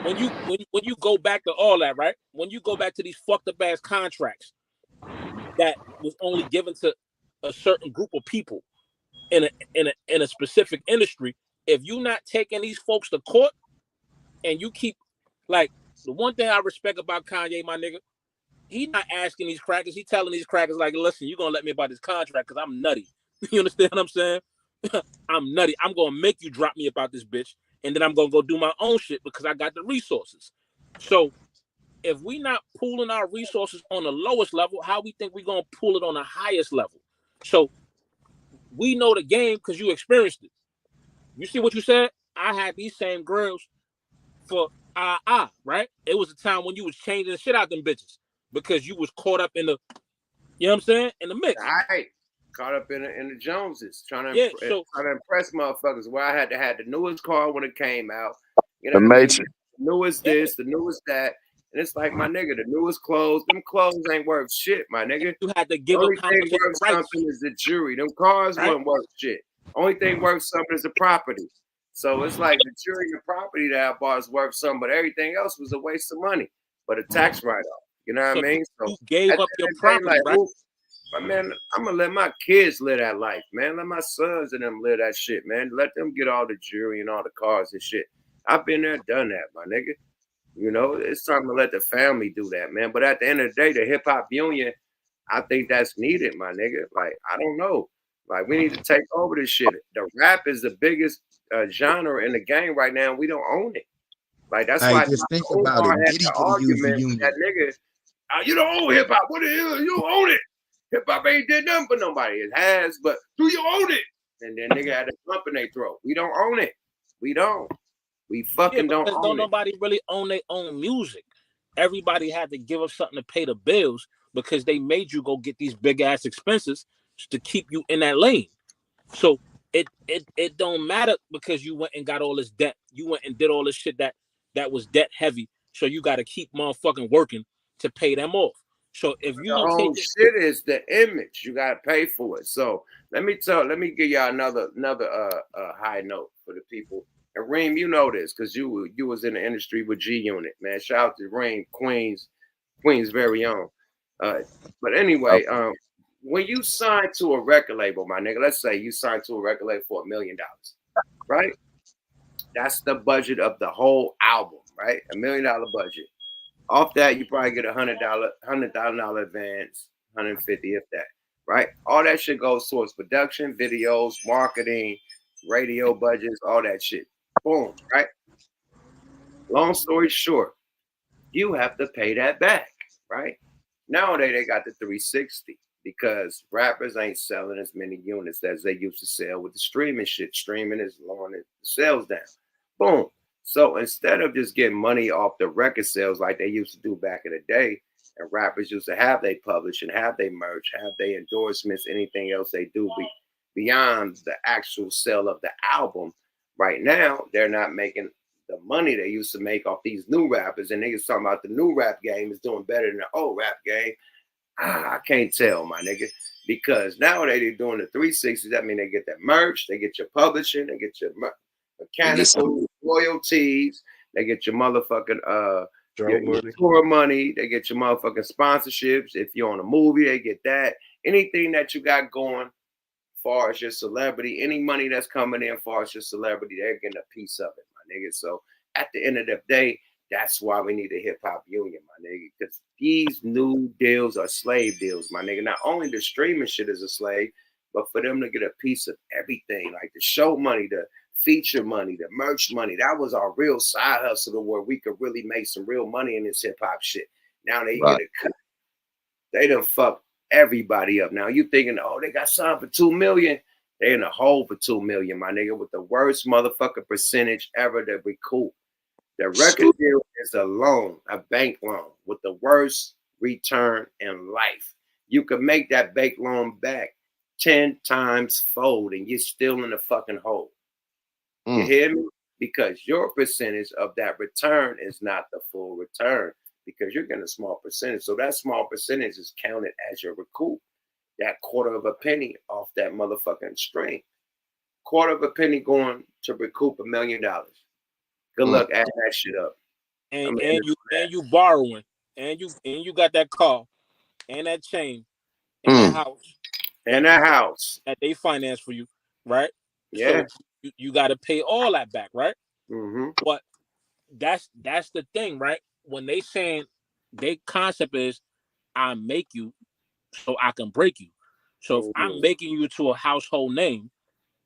R: When you go back to all that, right? When you go back to these fucked up ass contracts that was only given to a certain group of people in a specific industry, if you not taking these folks to court and you keep like the one thing I respect about Kanye, my nigga, he not asking these crackers, he telling these crackers like, listen, you gonna let me about this contract because I'm nutty. You understand what I'm saying? I'm nutty. I'm gonna make you drop me about this bitch, and then I'm gonna go do my own shit because I got the resources. So if we not pooling our resources on the lowest level, how we think we gonna pool it on the highest level? So we know the game because you experienced it. You see what you said? I had these same girls for right? It was a time when you was changing the shit out them bitches because you was caught up in the, you know what I'm saying, in the mix.
A: Right. Caught up in the Joneses, trying to impress motherfuckers. Where I had to have the newest car when it came out. You know what I mean? The newest this, the newest that. And it's like, my nigga, the newest clothes, them clothes ain't worth shit, my nigga.
R: You had to give
A: Only
R: up
A: thing worth something is the jury. Them cars weren't worth shit. Only thing worth something is the property. So it's like the jury and the property that I bought is worth something, but everything else was a waste of money. But a tax write-off. You know what I mean? So
R: you gave up your property, right?
A: But man, I'm gonna let my kids live that life, man. Let my sons and them live that shit, man. Let them get all the jewelry and all the cars and shit. I've been there, done that, my nigga. You know, it's time to let the family do that, man. But at the end of the day, the hip hop union, I think that's needed, my nigga. Like, I don't know. Like, we need to take over this shit. The rap is the biggest genre in the game right now. And we don't own it. Like, that's why
M: just think about it. Diddy could have used the union.
A: That nigga, you don't own hip hop. What the hell? You don't own it. Hip hop ain't did nothing for nobody. It has, but do you own it? And then nigga had a lump in their throat. We don't own it. We don't. We fucking don't own
R: don't
A: it.
R: Nobody really own their own music. Everybody had to give up something to pay the bills because they made you go get these big ass expenses to keep you in that lane. So it don't matter because you went and got all this debt. You went and did all this shit that was debt heavy. So you got to keep motherfucking working to pay them off. So if you
A: the whole shit is the image, you gotta pay for it. So let me give y'all another high note for the people. And Reem, you know this because you was in the industry with G Unit, man. Shout out to Reem, Queens very own. But anyway, when you sign to a record label, my nigga, let's say you signed to a record label for $1 million, right? That's the budget of the whole album, right? $1 million budget. Off that, you probably get $100,000 advance, $150 if that, right? All that shit goes towards production, videos, marketing, radio budgets, all that shit. Boom, right? Long story short, you have to pay that back, right? Nowadays, they got the 360 because rappers ain't selling as many units as they used to sell with the streaming shit. Streaming is lowering the sales down. Boom. So instead of just getting money off the record sales like they used to do back in the day, and rappers used to have they publish and have they merch, have they endorsements, anything else they do beyond the actual sale of the album, right now, they're not making the money they used to make off these new rappers. And niggas talking about the new rap game is doing better than the old rap game. I can't tell, my nigga, because nowadays they're doing the 360s. That means they get that merch, they get your publishing, they get your mechanical royalties, they get your motherfucking your tour money, they get your motherfucking sponsorships. If you're on a movie, they get that. Anything that you got going far as your celebrity, any money that's coming in far as your celebrity, they're getting a piece of it, my nigga. So at the end of the day, that's why we need a hip hop union, my nigga, because these new deals are slave deals, my nigga. Not only the streaming shit is a slave, but for them to get a piece of everything, like the show money, the feature money, the merch money, that was our real side hustle where we could really make some real money in this hip hop shit. Now they get a cut. They done fuck everybody up. Now you thinking, oh, they got signed for $2 million. They in a hole for $2 million, my nigga, with the worst motherfucking percentage ever to recoup. The record deal is a loan, a bank loan, with the worst return in life. You can make that bank loan back 10 times fold, and you're still in the fucking hole. You hear me? Because your percentage of that return is not the full return, because you're getting a small percentage. So that small percentage is counted as your recoup. That quarter of a penny off that motherfucking stream. Quarter of a penny going to recoup $1 million. Good luck adding that shit up.
R: And you borrowing, and you got that car, and that chain, and that house,
A: and that house
R: that they finance for you, right?
A: Yeah.
R: So you got to pay all that back, right?
A: Mm-hmm.
R: But that's the thing, right? When they saying their concept is, I make you so I can break you. So if I'm making you to a household name,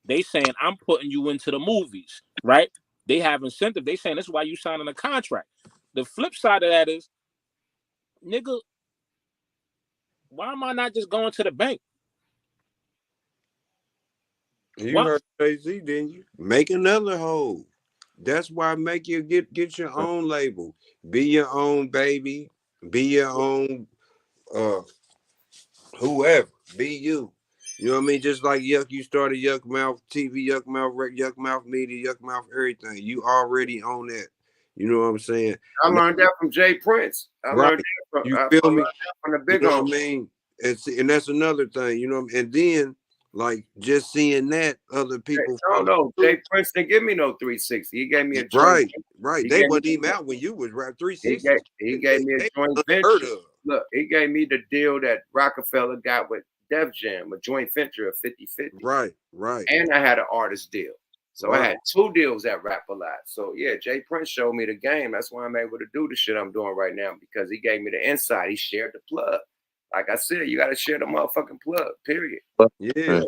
R: they saying I'm putting you into the movies, right? They have incentive. They saying that's why you signing a contract. The flip side of that is, nigga, why am I not just going to the bank?
S: You heard Jay-Z, didn't you? Make another hole. That's why make you get your own label. Be your own baby. Be your own whoever. Be you. You know what I mean? Just like Yuck, you started Yuck Mouth TV, Yuck Mouth Yuck Mouth Media, Yuck Mouth everything. You already own that. You know what I'm saying?
A: I learned that from Jay Prince. I learned that from,
S: you feel me?
A: from the big
S: You know
A: homie.
S: what I mean? And that's another thing, you know. And then, like, just seeing that other people.
A: No, Jay Prince didn't give me no 360. He gave me a joint.
S: Right. They wasn't even out when you was rap 360.
A: He gave me a joint venture. Look, he gave me the deal that Rockefeller got with Def Jam, a joint venture of 50-50.
S: Right.
A: And I had an artist deal. So I had 2 deals at Rap-A-Lot. So yeah, Jay Prince showed me the game. That's why I'm able to do the shit I'm doing right now, because he gave me the insight. He shared the plug. Like I said, you got to share the motherfucking plug, period.
S: Yeah,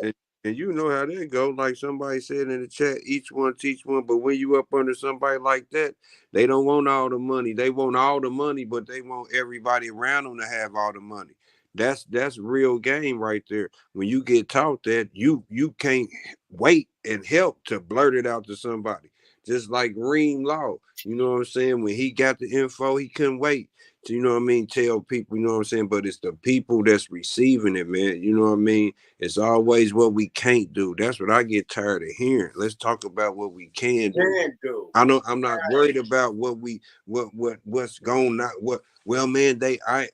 S: and you know how that go. Like somebody said in the chat, each one teach one. But when you up under somebody like that, they don't want all the money. They want all the money, but they want everybody around them to have all the money. That's real game right there. When you get taught that, you can't wait and help to blurt it out to somebody. Just like Reem Law, you know what I'm saying? When he got the info, he couldn't wait to, you know what I mean, tell people, you know what I'm saying? But it's the people that's receiving it, man. You know what I mean? It's always what we can't do. That's what I get tired of hearing. Let's talk about what we can do. I'm not worried about what's going on. Well, man,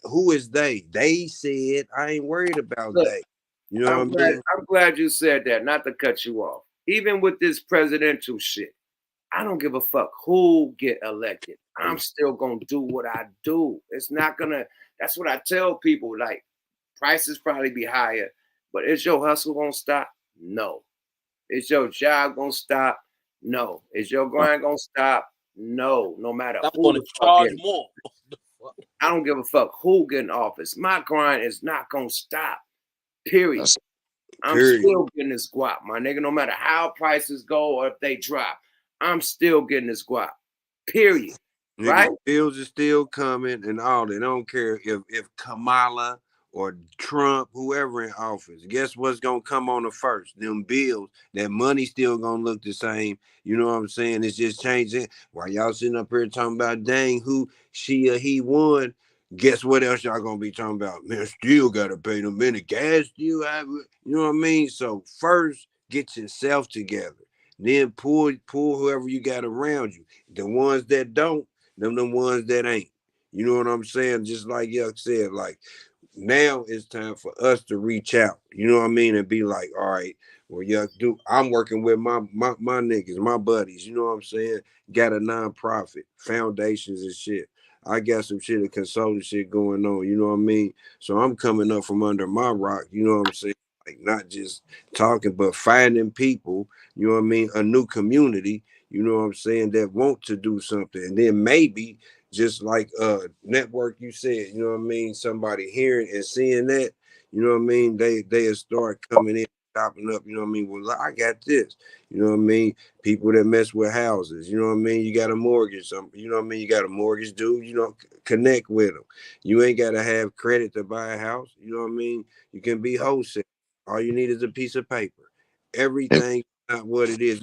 S: who is they? They said I ain't worried about they. You know what I mean?
A: I'm glad you said that, not to cut you off. Even with this presidential shit, I don't give a fuck who get elected. I'm still gonna do what I do. It's not gonna, that's what I tell people, like, prices probably be higher, but is your hustle gonna stop? No. Is your job gonna stop? No. Is your grind gonna stop? No. No matter who the fuck
R: charge
A: get
R: more.
A: I don't give a fuck who get in office. My grind is not gonna stop. Period. I'm still getting this guap, my nigga. No matter how prices go or if they drop, I'm still getting this guap. Period.
S: Nigga,
A: right?
S: Bills are still coming and all. They don't care if Kamala or Trump, whoever in office. Guess what's gonna come on the first? Them bills. That money still gonna look the same. You know what I'm saying? It's just changing. While y'all sitting up here talking about dang who she or he won. Guess what else y'all gonna be talking about? Man, still gotta pay them in the gas still have it. You know what I mean? So first get yourself together. Then pull whoever you got around you. The ones that don't, them the ones that ain't. You know what I'm saying? Just like Yuck said, like now it's time for us to reach out. You know what I mean? And be like, all right, well, Yuck, I'm working with my niggas, my buddies. You know what I'm saying? Got a nonprofit, foundations and shit. I got some shit of consulting shit going on. You know what I mean? So I'm coming up from under my rock. You know what I'm saying? like not just talking, but finding people, you know what I mean, a new community, you know what I'm saying, that want to do something. And then maybe just like network you said, you know what I mean, somebody hearing and seeing that, you know what I mean, they'll start coming in, popping up, you know what I mean, well, I got this, you know what I mean, people that mess with houses, you know what I mean, you got a mortgage, you know what I mean, you got a mortgage dude, you know, connect with them. You ain't got to have credit to buy a house, you know what I mean, you can be wholesale. All you need is a piece of paper. Everything not what it is.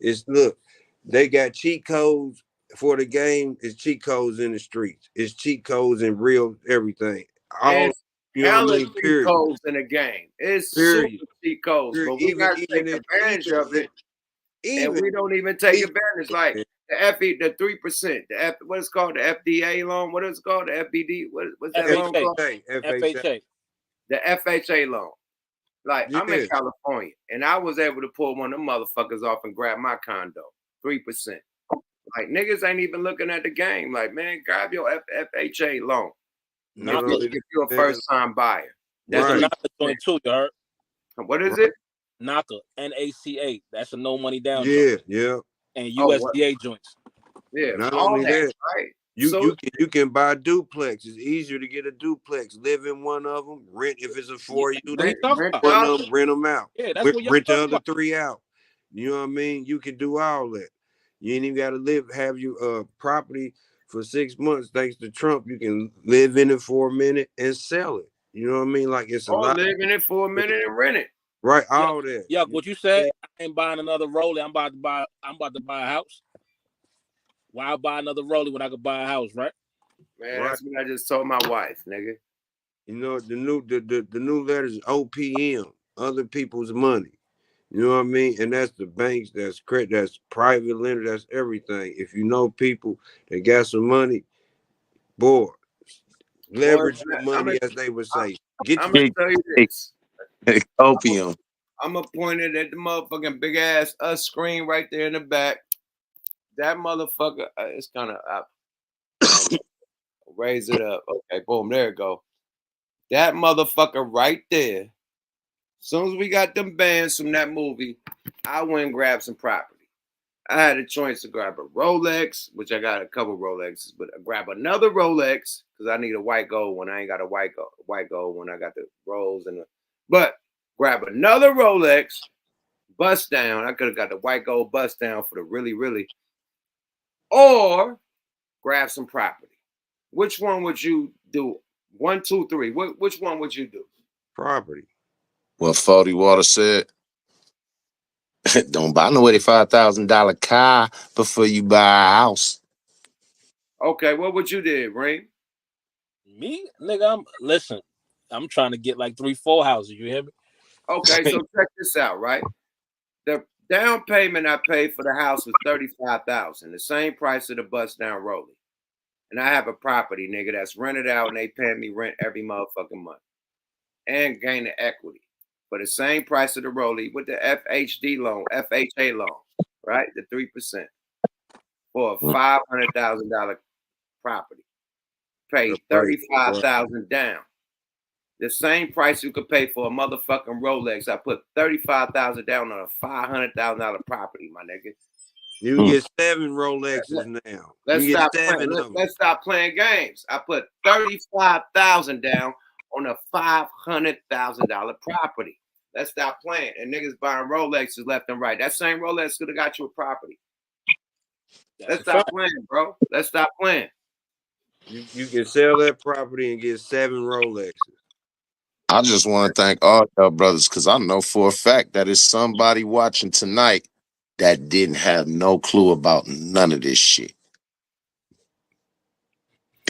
S: It's look, they got cheat codes for the game. It's cheat codes in the streets. It's cheat codes in real everything. All,
A: It's
S: you know what I
A: hella
S: mean?
A: cheat
S: Period.
A: codes in the game. It's
S: Period.
A: super cheat codes,
S: Period.
A: but we got to take advantage of it, and we don't even take advantage. Like the the 3%, the F, what is called the FDA loan. What is it called? The FBD. What's that loan called?
S: FHA.
A: The FHA loan. Like I'm in
S: Yeah.
A: California, and I was able to pull one of them motherfuckers off and grab my condo, 3%. Like niggas ain't even looking at the game. Like, man, grab your FHA loan. If you're a first time buyer.
R: There's
A: That's
R: a
A: right.
R: NACA joint too, you heard?
A: What is it?
R: NACA, NACA. That's a no money down
S: Yeah,
R: joint.
S: yeah.
R: And
A: Oh, what?
R: USDA joints.
A: Yeah,
S: Not
A: all
S: only that,
A: right?
S: you can buy duplex. It's easier to get a duplex. Live in one of them. Rent if it's a 4 unit. One of them, rent them out.
R: Yeah, that's what y'all
S: Rent the
R: talking
S: other
R: about.
S: 3 out. You know what I mean? You can do all that. You ain't even got to have your property for 6 months. Thanks to Trump, you can live in it for a minute and sell it. You know what I mean? Like it's a
A: Or
S: lot.
A: live in it for a minute and rent it.
S: Right, all that.
R: Yeah, what you said? I ain't buying another rollie. I'm about to buy a house. Why buy another rollie when I could buy a house, right?
A: Man, that's what I just told my wife, nigga.
S: You know, the new letters OPM, other people's money. You know what I mean? And that's the banks, that's credit, that's private lender, that's everything. If you know people that got some money, boy, leverage your money, as they would say.
A: I'm gonna tell you this.
H: Opium.
A: I'm gonna point it at the motherfucking big ass us screen right there in the back. That motherfucker, it's kind of up. Raise it up. Okay, boom, there it go. That motherfucker right there. As soon as we got them bands from that movie, I went and grabbed some property. I had a choice to grab a Rolex, which I got a couple Rolexes, but I grab another Rolex because I need a white gold one. I ain't got a white gold one. I got the rolls but grab another Rolex, bust down. I could have got the white gold bust down for the really, or grab some property. Which one would you do? 1, 2, 3. Which one would you do?
S: Property.
H: What 40 Water said, don't buy no $85,000 car before you buy a house.
A: Okay, what would you do, Ring?
R: Me, nigga, I'm trying to get like 3, 4 houses. You hear me?
A: Okay, so check this out, right? The down payment I paid for the house was $35,000, the same price of the bust down rolling. And I have a property, nigga, that's rented out and they pay me rent every motherfucking month. And gain the equity for the same price of the rollie with the FHA loan, right? The 3% for a $500,000 property. Pay $35,000 down. The same price you could pay for a motherfucking Rolex. I put $35,000 down on a $500,000 property, my nigga.
S: You can get 7 Rolexes now.
A: Let's
S: you
A: stop
S: get 7
A: playing.
S: of them.
A: Let's stop playing games. I put $35,000 down on a $500,000 property. Let's stop playing. And niggas buying Rolexes left and right. That same Rolex could have got you a property. Let's stop playing, bro. Let's stop playing.
S: You can sell that property and get 7 Rolexes.
H: I just want to thank all y'all brothers because I know for a fact that it's somebody watching tonight that didn't have no clue about none of this shit.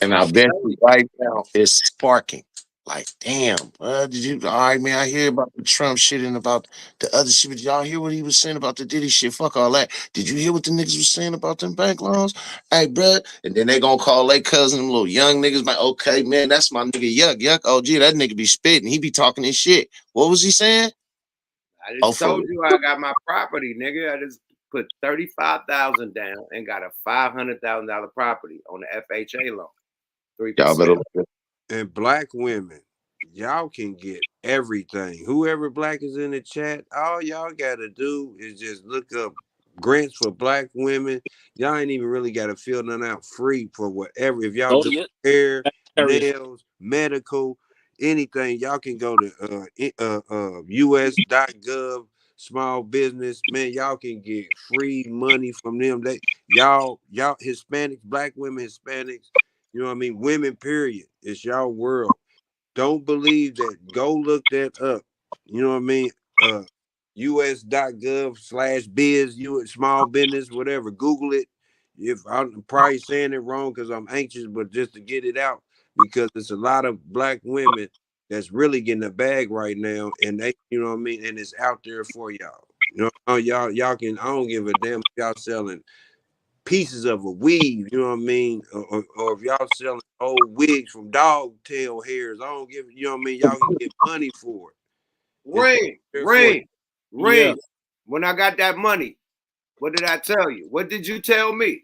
H: And I bet you right now it's sparking. Like, damn, bro, did you? All right, man, I hear about the Trump shit and about the other shit. But y'all hear what he was saying about the Diddy shit? Fuck all that. Did you hear what the niggas was saying about them bank loans? Hey, bro. And then they gonna call their cousin, them little young niggas, like, okay, man, that's my nigga Yuck. Oh, gee, that nigga be spitting. He be talking his shit. What was he saying?
A: I just told you I got my property, nigga. I just put $35,000 down and got a $500,000 property on the FHA loan. 3%.
S: And black women, y'all can get everything. Whoever black is in the chat, all y'all gotta do is just look up grants for black women. Y'all ain't even really gotta fill none out free for whatever. If y'all
R: Oh,
S: do
R: yeah.
S: hair,
R: Areas.
S: nails, medical, anything, y'all can go to us.gov small business. Man, y'all can get free money from them. Y'all Hispanics, black women, Hispanics, you know what I mean? Women, period. It's y'all world. Don't believe that. Go look that up. You know what I mean? us.gov/biz, small business, whatever. Google it. If I'm probably saying it wrong because I'm anxious, but just to get it out, because it's a lot of black women that's really getting a bag right now, and they, you know what I mean, and it's out there for y'all. You know, y'all can. I don't give a damn if y'all selling pieces of a weave, you know what I mean? Or if y'all selling old wigs from dog tail hairs, I don't give, you know what I mean? Y'all can get money for it.
A: Ring.
R: Yeah.
A: When I got that money, what did I tell you? What did you tell me?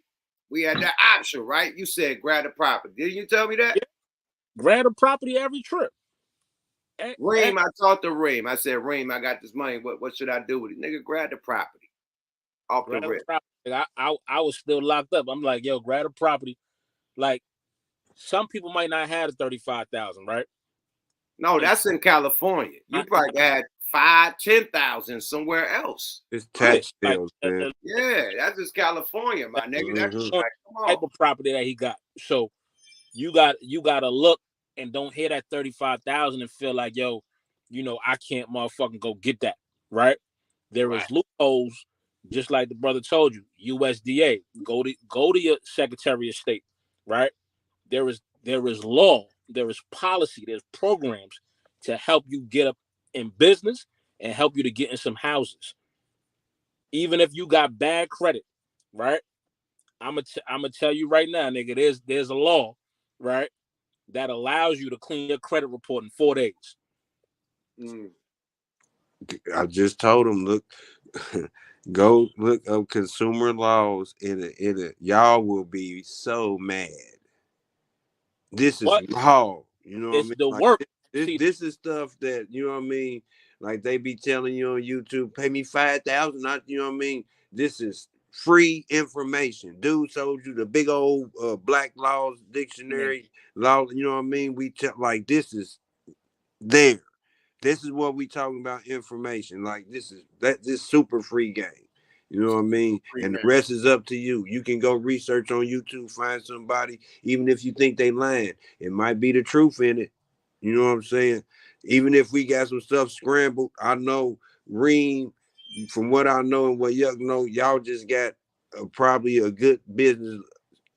A: We had that option, right? You said grab the property. Didn't you tell me that?
R: Yeah. Grab the property every trip.
A: Reem, I talked to Reem. I said, Reem, I got this money. What should I do with it? Nigga, grab the property. Off the
R: Grab the
A: rip.
R: property. I was still locked up. I'm like, yo, grab the property. Like, some people might not have the 35,000, right?
A: No, that's in California. You probably had 5,000-10,000 somewhere else.
S: It's tax sales, man.
A: Yeah, that's just California, my nigga. That's like, come on.
R: Type of property that he got. So you gotta look and don't hear that 35,000 and feel like, yo, you know, I can't motherfucking go get that, right? There is loopholes, just like the brother told you. USDA, go to your Secretary of State, right? There is law, there is policy, there's programs to help you get up in business and help you to get in some houses. Even if you got bad credit, right? I'm gonna tell you right now, nigga, there's a law, right, that allows you to clean your credit report in 4 days.
S: I just told him, look, go look up consumer laws in it. Y'all will be so mad. This is law. You know what I
R: It's
S: mean?
R: the
S: Like,
R: work.
S: this is stuff that, you know what I mean? Like they be telling you on YouTube, pay me 5,000. You know what I mean? This is free information. Dude told you the big old Black Laws Dictionary law. You know what I mean? We tell like this is there. This is what we talking about information. Like this super free game. You know what I mean? And the rest is up to you. You can go research on YouTube, find somebody, even if you think they lying. It might be the truth in it. You know what I'm saying? Even if we got some stuff scrambled, I know Reem, from what I know and what y'all know, y'all just got probably a good business,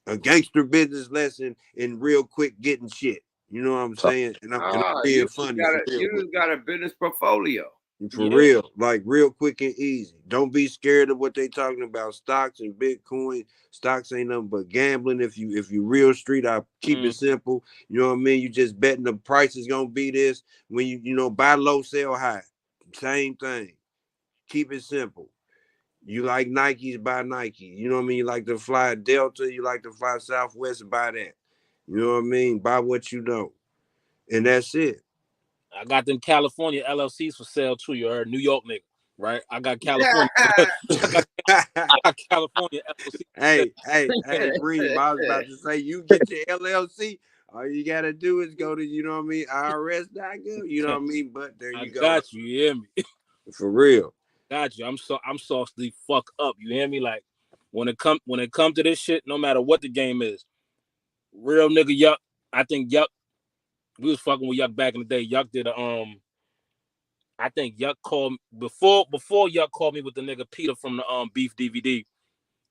S: a gangster business lesson in real quick getting shit. You know what I'm saying? And I'm being funny for real.
A: You just got a business portfolio.
S: For real, like real quick and easy. Don't be scared of what they talking about. Stocks and Bitcoin. Stocks ain't nothing but gambling. If you real street, I keep it simple. You know what I mean? You just betting the price is gonna be this. When you know buy low, sell high. Same thing. Keep it simple. You like Nikes, buy Nike. You know what I mean? You like to fly Delta, you like to fly Southwest, buy that. You know what I mean? Buy what you know. And that's it.
R: I got them California LLCs for sale too. You heard? New York nigga, right? I got California. I got California LLC.
S: Hey, Reem, I was about to say, you get your LLC. All you gotta do is go to, you know what I mean, IRS.gov. You know what I mean? But there you go.
R: Got you. You hear me?
S: For real.
R: Got you. I'm sauced the fuck up. You hear me? Like when it come to this shit, no matter what the game is, real nigga Yuck. I think Yuck. We was fucking with Yuck back in the day. Yuck did a I think Yuck called before Yuck called me with the nigga Peter from the Beef DVD,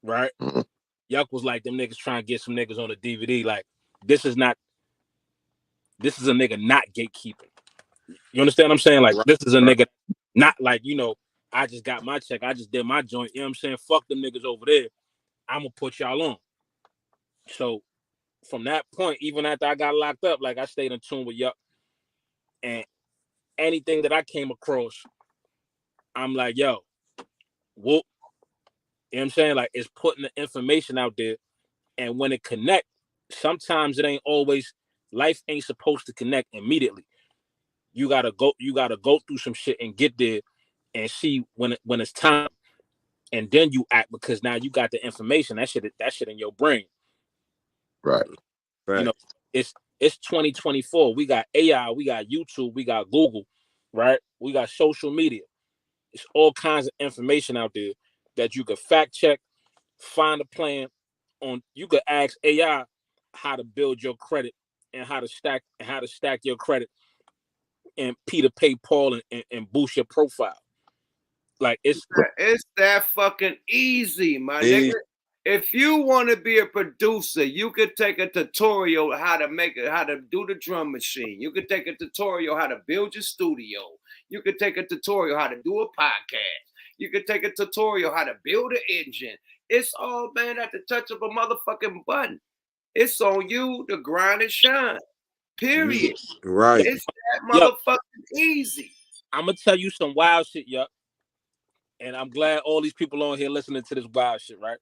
R: right? Yuck was like, them niggas trying to get some niggas on the DVD. Like, this is a nigga not gatekeeping. You understand what I'm saying? Like, this is a nigga not like, you know, I just got my check, I just did my joint. You know what I'm saying? Fuck them niggas over there. I'm gonna put y'all on. So from that point, even after I got locked up, like I stayed in tune with Yuck. And anything that I came across, I'm like, yo, whoop. You know what I'm saying? Like, it's putting the information out there. And when it connect, sometimes it ain't always, life ain't supposed to connect immediately. You gotta go through some shit and get there and see when it's time, and then you act, because now you got the information. That shit in your brain.
H: Right.
R: You know, it's 2024. We got AI, we got YouTube, we got Google, right? We got social media. It's all kinds of information out there that you could fact check, find a plan on. You could ask AI how to build your credit and how to stack your credit and Peter pay Paul and boost your profile. Like it's
A: that fucking easy, my nigga. If you want to be a producer, you could take a tutorial how to do the drum machine. You could take a tutorial how to build your studio. You could take a tutorial how to do a podcast. You could take a tutorial how to build an engine. It's all, man, at the touch of a motherfucking button. It's on you to grind and shine. Period.
S: Right.
A: It's that motherfucking easy.
R: I'm gonna tell you some wild shit, yup. And I'm glad all these people on here listening to this wild shit, right?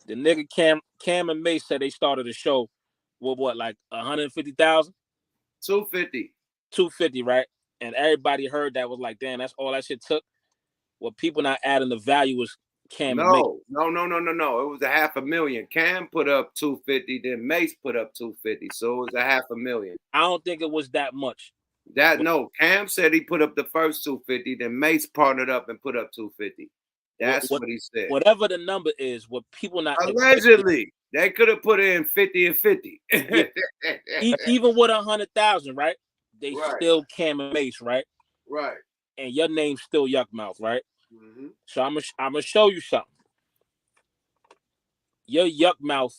R: The nigga Cam and Mace said they started a show with what, like 150,000?
A: 250.
R: 250, right? And everybody heard that, was like, damn, that's all that shit took. What people not adding the value was Cam and Mace.
A: No. It was $500,000. Cam put up 250, then Mace put up 250. So it was $500,000.
R: I don't think it was that much.
A: Cam said he put up the first 250, then Mace partnered up and put up 250. That's what he said.
R: Whatever the number is, what people not
A: allegedly, they could have put in 50 and 50.
R: Yeah. Even with 100,000, right? They still Cam and Mace, right?
A: Right.
R: And your name's still Yuck Mouth, right?
A: Mm-hmm.
R: So I'm gonna show you something. Your Yuck Mouth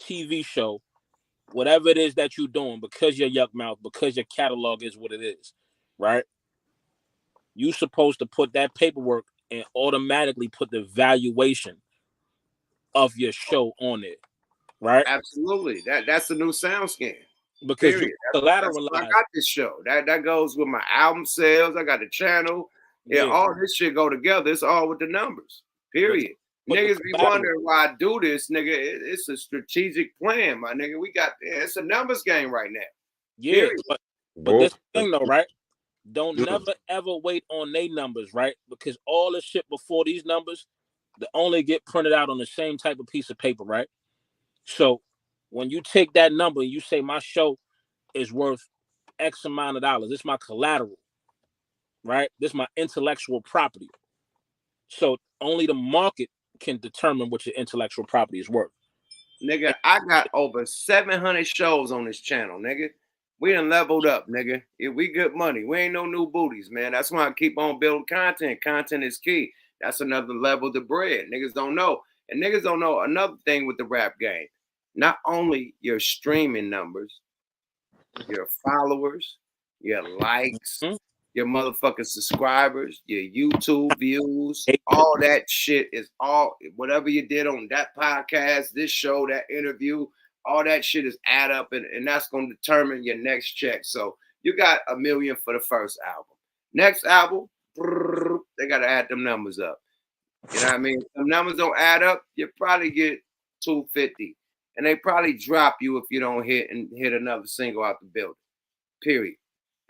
R: TV show, whatever it is that you're doing, because you're Yuck Mouth, because your catalog is what it is, right? You supposed to put that paperwork and automatically put the valuation of your show on it, right?
A: Absolutely. That's the new sound scan.
R: Because
A: period.
R: You collateralize.
A: I got this show. That goes with my album sales. I got the channel. Yeah, all this shit go together. It's all with the numbers. Period. Niggas be wondering why I do this, nigga. It's a strategic plan, my nigga. It's a numbers game right now.
R: Yeah, but this thing though, right? Don't never ever wait on they numbers, right? Because all the shit before these numbers, they only get printed out on the same type of piece of paper, right? So when you take that number and you say my show is worth X amount of dollars, it's my collateral, right? This is my intellectual property. So only the market can determine what your intellectual property is worth.
A: Nigga, I got over 700 shows on this channel, nigga. We done leveled up, nigga. We good money. We ain't no new booties, man. That's why I keep on building content. Content is key. That's another level to bread. Niggas don't know. And niggas don't know another thing with the rap game. Not only your streaming numbers, your followers, your likes, your motherfucking subscribers, your YouTube views, all that shit is all, whatever you did on that podcast, this show, that interview, all that shit is add up, and that's going to determine your next check. So you got $1 million for the first album. Next album, they got to add them numbers up. You know what I mean? If them numbers don't add up, you probably get 250. And they probably drop you if you don't hit another single out the building. Period.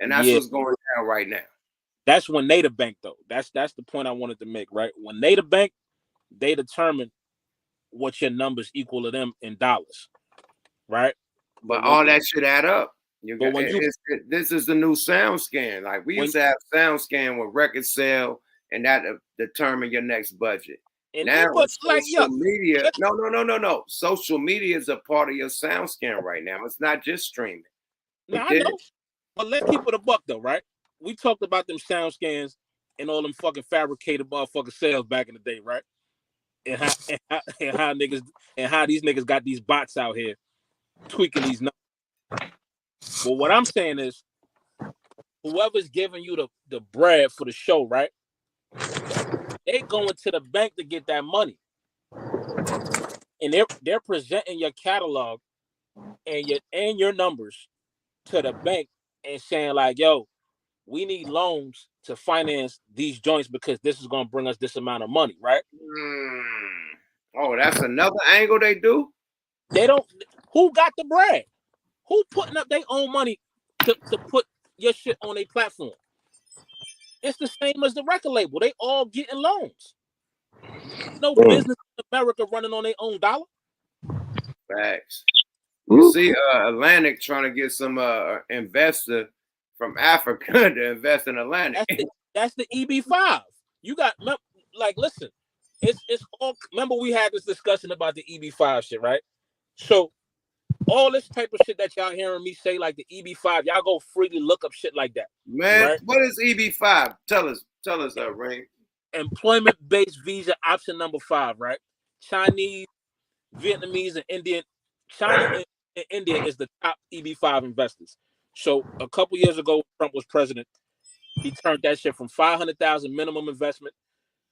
A: And that's what's going down right now.
R: That's when they the bank, though. That's the point I wanted to make, right? When they the bank, they determine what your numbers equal to them in dollars, right?
A: But all that should add up. This is the new sound scan. Like we used to have sound scan with record sale, and that determine your next budget.
R: And
A: now social media, no. Social media is a part of your sound scan right now. It's not just streaming.
R: Now, I know. But let's keep it a buck though, right? We talked about them sound scans and all them fucking fabricated motherfucking sales back in the day, right? And how these niggas got these bots out here tweaking these numbers. But what I'm saying is, whoever's giving you the bread for the show, right? They going to the bank to get that money, and they're presenting your catalog and your numbers to the bank and saying like, "Yo, we need loans to finance these joints because this is going to bring us this amount of money," right?
A: Oh, that's another angle they do.
R: They don't. Who got the bread? Who putting up their own money to put your shit on a platform. It's the same as the record label. They all getting loans. No business in America running on their own dollar.
A: Facts. You see, Atlantic trying to get some investor from Africa to invest in Atlantic.
R: That's the EB5. You got like, listen, it's all. Remember, we had this discussion about the EB5 shit, right? So all this type of shit that y'all hearing me say, like the EB5, y'all go freely look up shit like that.
A: Man,
R: right?
A: What is EB5? Tell us, Ray.
R: Employment-based visa option number 5, right? Chinese, Vietnamese, and Indian. China and India is the top EB5 investors. So a couple years ago, Trump was president. He turned that shit from 500,000 minimum investment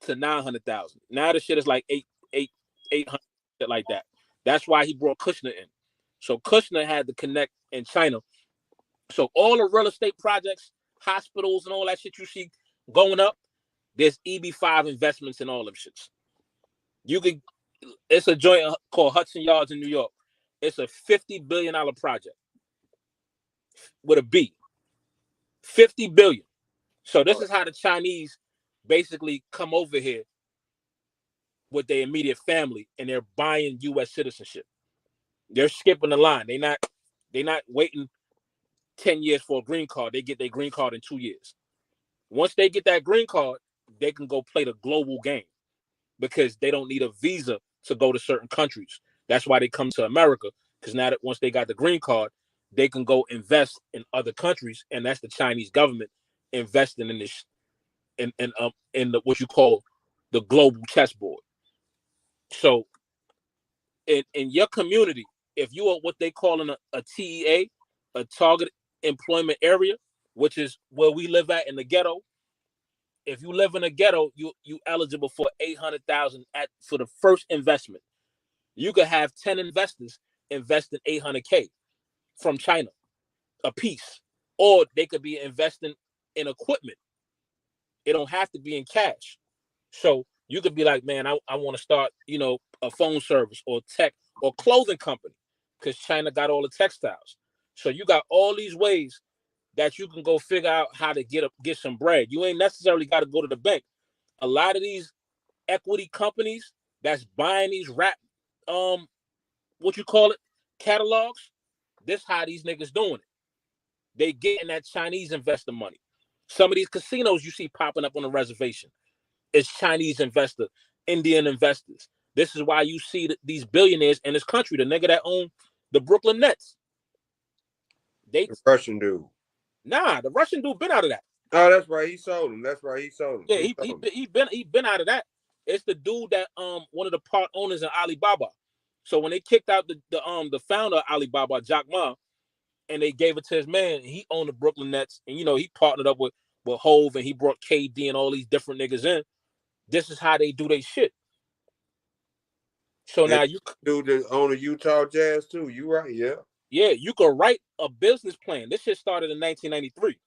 R: to 900,000. Now the shit is like 800, shit like that. That's why he brought Kushner in. So Kushner had to connect in China. So all the real estate projects, hospitals, and all that shit you see going up, there's EB5 investments in all them shits. It's a joint called Hudson Yards in New York. It's a $50 billion project with a B. 50 billion. So this is how the Chinese basically come over here with their immediate family, and they're buying U.S. citizenship. They're skipping the line. They're not waiting 10 years for a green card. They get their green card in 2 years. Once they get that green card, they can go play the global game because they don't need a visa to go to certain countries. That's why they come to America, because now that once they got the green card, they can go invest in other countries, and that's the Chinese government investing in this, in the what you call the global chessboard. So, in your community, if you are what they call a TEA, a target employment area, which is where we live at in the ghetto. If you live in a ghetto, you eligible for 800,000 for the first investment. You could have 10 investors invest in 800K from China a piece, or they could be investing in equipment. It don't have to be in cash. So you could be like, man, I want to start, a phone service or tech or clothing company, because China got all the textiles. So you got all these ways that you can go figure out how to get some bread. You ain't necessarily got to go to the bank. A lot of these equity companies that's buying these catalogs, this how these niggas doing it. They getting that Chinese investor money. Some of these casinos you see popping up on the reservation, it's Chinese investor, Indian investors. This is why you see these billionaires in this country. The nigga that own the Brooklyn Nets.
S: The Russian dude.
R: Nah, the Russian dude been out of that.
S: Oh, that's right. He sold him. That's right. He sold him.
R: Yeah, he been out of that. It's the dude that one of the part owners in Alibaba. So when they kicked out the founder of Alibaba, Jack Ma, and they gave it to his man, he owned the Brooklyn Nets, and he partnered up with Hove, and he brought KD and all these different niggas in. This is how they do their shit. So now you
S: do the own the Utah Jazz too. You right? Yeah.
R: Yeah, you could write a business plan. This shit started in 1993.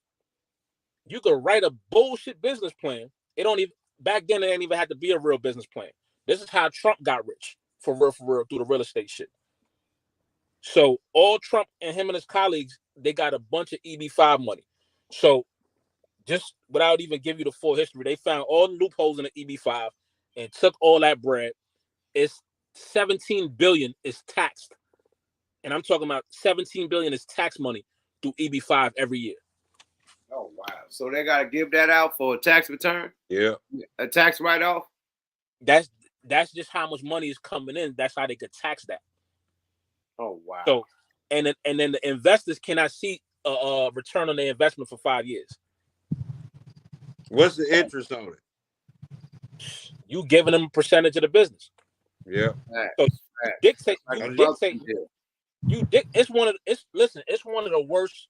R: You could write a bullshit business plan. It don't even back then. It didn't even have to be a real business plan. This is how Trump got rich for real through the real estate shit. So all Trump and him and his colleagues, they got a bunch of EB5 money. So just without even giving you the full history, they found all the loopholes in the EB5 and took all that bread. It's 17 billion is taxed. And I'm talking about 17 billion is tax money through EB5 every year.
A: Oh wow! So they gotta give that out for a tax return?
S: Yeah.
A: A tax write-off?
R: That's just how much money is coming in. That's how they could tax that.
A: Oh wow!
R: So and then the investors cannot see a return on their investment for 5 years.
S: What's the interest on it?
R: You giving them a percentage of the business.
S: Yeah.
R: So dictate. It's one of the worst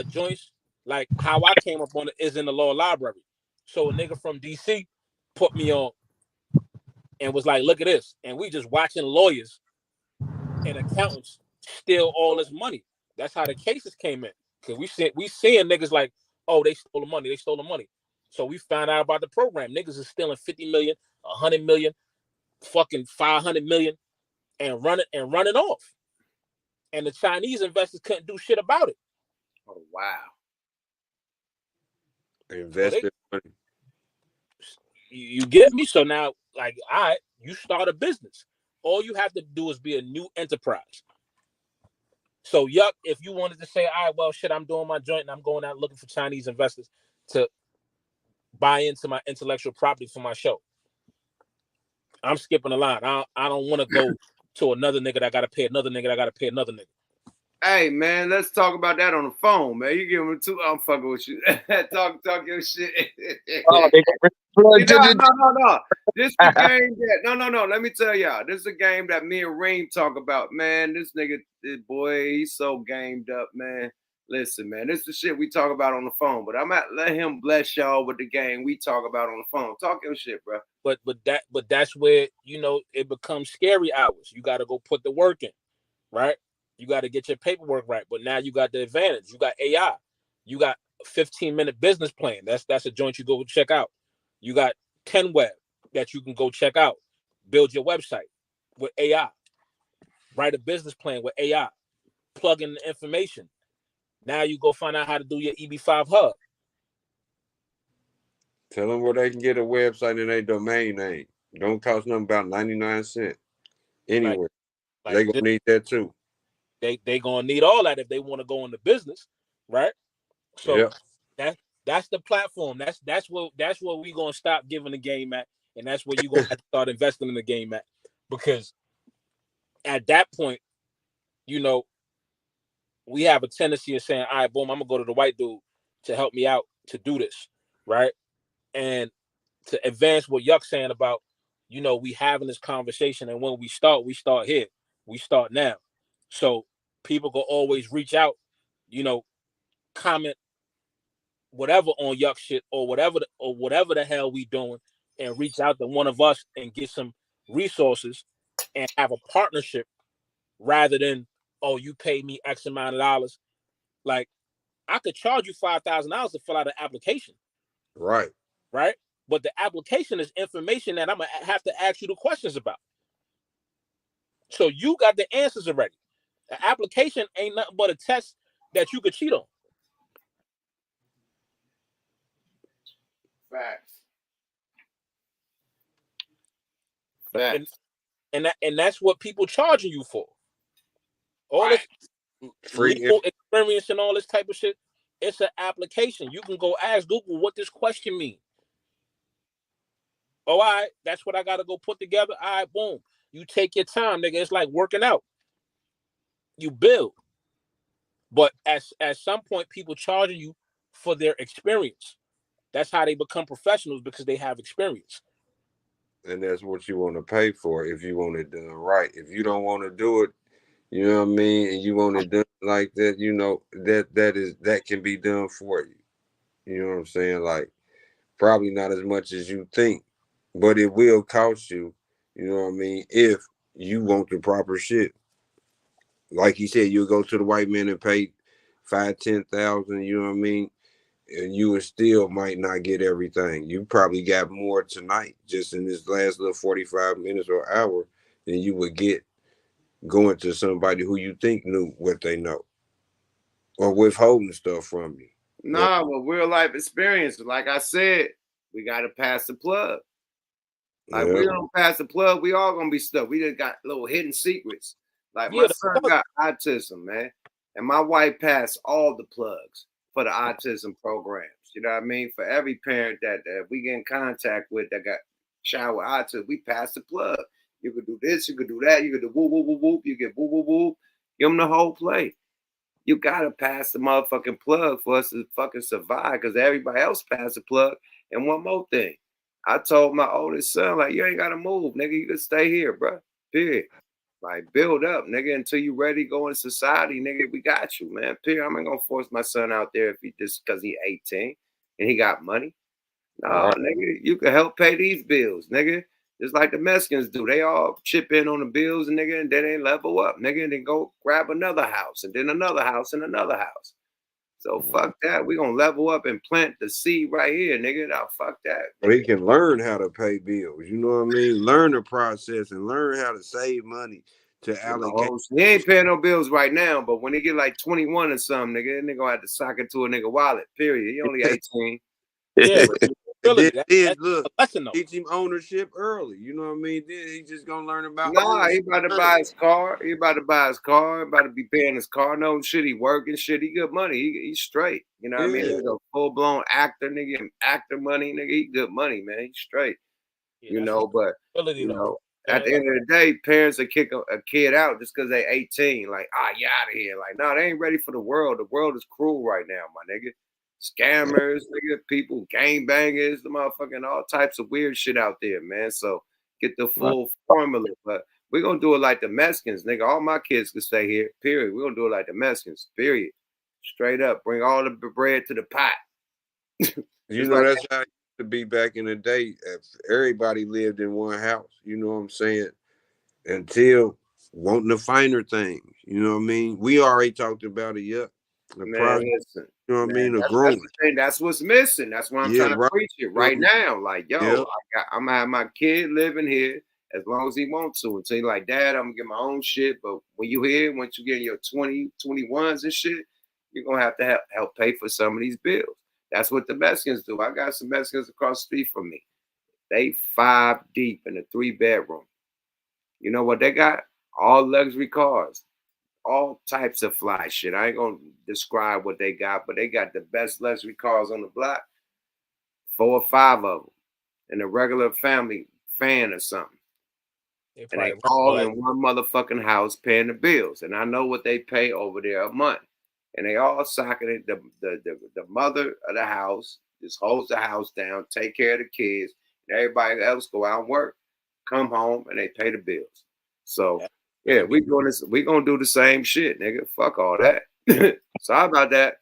R: joints. Like how I came up on it is in the law library. So a nigga from DC put me on and was like, look at this. And we just watching lawyers and accountants steal all this money. That's how the cases came in. Because we seeing niggas like, oh, they stole the money. So we found out about the program. Niggas is stealing 50 million, 100 million, fucking 500 million and running off. And the Chinese investors couldn't do shit about it.
A: Oh wow.
S: Invested money.
R: You get me? So now, like, all right, you start a business. All you have to do is be a new enterprise. So, yuck, if you wanted to say, all right, well, shit, I'm doing my joint and I'm going out looking for Chinese investors to buy into my intellectual property for my show, I'm skipping the line. I don't want to go to another nigga that I got to pay another nigga that I got to pay another nigga.
A: Hey man, let's talk about that on the phone, man. You give him two. I'm fucking with you. talk your shit.
H: Oh,
A: No. This the game that no. Let me tell y'all. This is a game that me and Reem talk about, man. This nigga, this boy, he's so gamed up, man. Listen, man, this is the shit we talk about on the phone. But I'm at let him bless y'all with the game we talk about on the phone. Talk your shit, bro.
R: But that's where, you know, it becomes scary hours. You got to go put the work in, right? You got to get your paperwork right. But now you got the advantage. You got AI. You got a 15-minute business plan. That's a joint you go check out. You got 10 Web that you can go check out. Build your website with AI. Write a business plan with AI. Plug in the information. Now you go find out how to do your EB5 hub.
S: Tell them where they can get a website and a domain name. Don't cost them about 99 cents. Anyway, they gonna need that too.
R: They gonna need all that if they want to go into business, right? So that's the platform. That's where we gonna stop giving the game at, and that's where you gonna have to start investing in the game at, because at that point, you know, we have a tendency of saying, all right, boom, I'm gonna go to the white dude to help me out to do this, right? And to advance what Yuck's saying about, you know, we having this conversation, and when we start here, we start now. So people can always reach out, you know, comment whatever on Yuck shit or whatever the hell we doing, and reach out to one of us and get some resources and have a partnership, rather than, oh, you pay me X amount of dollars. Like, I could charge you $5,000 to fill out an application.
S: Right.
R: Right. But the application is information that I'm gonna have to ask you the questions about. So you got the answers already. The application ain't nothing but a test that you could cheat on.
A: Facts.
R: And that's what people charging you for. All this legal experience and all this type of shit. It's an application. You can go ask Google what this question means. Oh, all right, that's what I got to go put together. All right, boom. You take your time, nigga. It's like working out. You build. But at some point, people charging you for their experience. That's how they become professionals, because they have experience.
S: And that's what you want to pay for if you want it done right. If you don't want to do it, you know what I mean, and you want it done like that, you know, that can be done for you. You know what I'm saying? Like, probably not as much as you think, but it will cost you, you know what I mean, if you want the proper shit. Like he said, you'll go to the white man and pay $5,000-$10,000, you know what I mean? And you would still might not get everything. You probably got more tonight, just in this last little 45 minutes or hour, than you would get going to somebody who you think knew what they know, or withholding stuff from you.
A: Nah, well, real life experience. Like I said, we got to pass the plug. Like, we don't pass the plug, we all gonna be stuck. We just got little hidden secrets. Like, my son got autism, man, and my wife passed all the plugs for the autism programs. You know what I mean? For every parent that we get in contact with that got child with autism, we pass the plug. You could do this, you could do that, you could do whoop, whoop, whoop, whoop, you get whoop, whoop, whoop. Give them the whole play. You gotta pass the motherfucking plug for us to fucking survive, because everybody else passed the plug. And one more thing, I told my oldest son, like, you ain't gotta move, nigga. You can stay here, bro. Period. Like, build up, nigga, until you ready to go in society, nigga. We got you, man. Period. I'm not gonna force my son out there if he just because he 18 and he got money. Nah, nigga, you can help pay these bills, nigga. Just like the Mexicans do. They all chip in on the bills, nigga, and then they level up, nigga, and then go grab another house, and then another house, and another house. So fuck that. We gonna level up and plant the seed right here, nigga. Now fuck that.
S: But he can learn how to pay bills. You know what I mean? Learn the process and learn how to save money to allocate.
A: He ain't paying no bills right now, but when he get like 21 or something, nigga, that nigga gonna have to sock it to a nigga wallet. Period. He only 18.
R: Yeah,
S: Look, teach him ownership early. You know what I mean? Then he just gonna learn about.
A: Nah, he about to buy his car. He about to buy his car. About to be paying his car. No shit. He working shit. He good money. He's straight. You know what I mean? He's a full blown actor, nigga. Actor money, nigga. He good money, man. He's straight. You know, but you know, at the end of the day, parents will kick a kid out just because they 18. Like, you out of here. Like, no, they ain't ready for the world. The world is cruel right now, my nigga. Scammers, nigga, people, gangbangers, the motherfucking all types of weird shit out there, man. So get the full formula. But we're gonna do it like the Mexicans, nigga. All my kids can stay here, period. We're gonna do it like the Mexicans, period. Straight up. Bring all the bread to the pot.
S: You know, that's how it used to be back in the day. If everybody lived in one house, you know what I'm saying? Until wanting the finer things. You know what I mean? We already talked about it, yeah.
A: Man, listen.
S: You know what I mean?
A: That's what's missing. That's why I'm trying to preach it right now. Like, yo, I'm gonna have my kid living here as long as he wants to. Until he's like, Dad, I'm gonna get my own shit. But when you here, once you get in your 20, 21s and shit, you're gonna have to help pay for some of these bills. That's what the Mexicans do. I got some Mexicans across the street from me. They 5 deep in a 3-bedroom. You know what they got? All luxury cars. All types of fly shit. I ain't gonna describe what they got, but they got the best luxury cars on the block. 4 or 5 of them. And a regular family fan or something. And they all in one motherfucking house paying the bills. And I know what they pay over there a month. And they all socking it. The mother of the house just holds the house down, take care of the kids, and everybody else go out and work, come home, and they pay the bills. So yeah, we gonna do the same shit, nigga. Fuck all that. Sorry about that.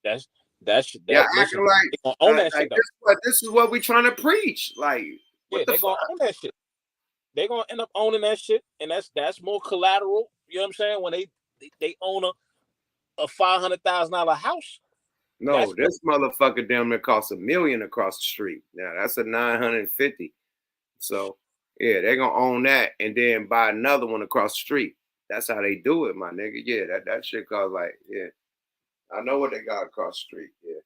R: That's
A: acting like this is what we trying to preach. Like, what the
R: they gonna own that shit. They gonna end up owning that shit, and that's more collateral. You know what I'm saying? When they own a $500,000 house.
A: No, this motherfucker damn near costs $1 million across the street. Now that's a 950. So yeah, they're gonna own that and then buy another one across the street. That's how they do it, my nigga. Yeah, that shit costs like, yeah. I know what they got across the street. Yeah.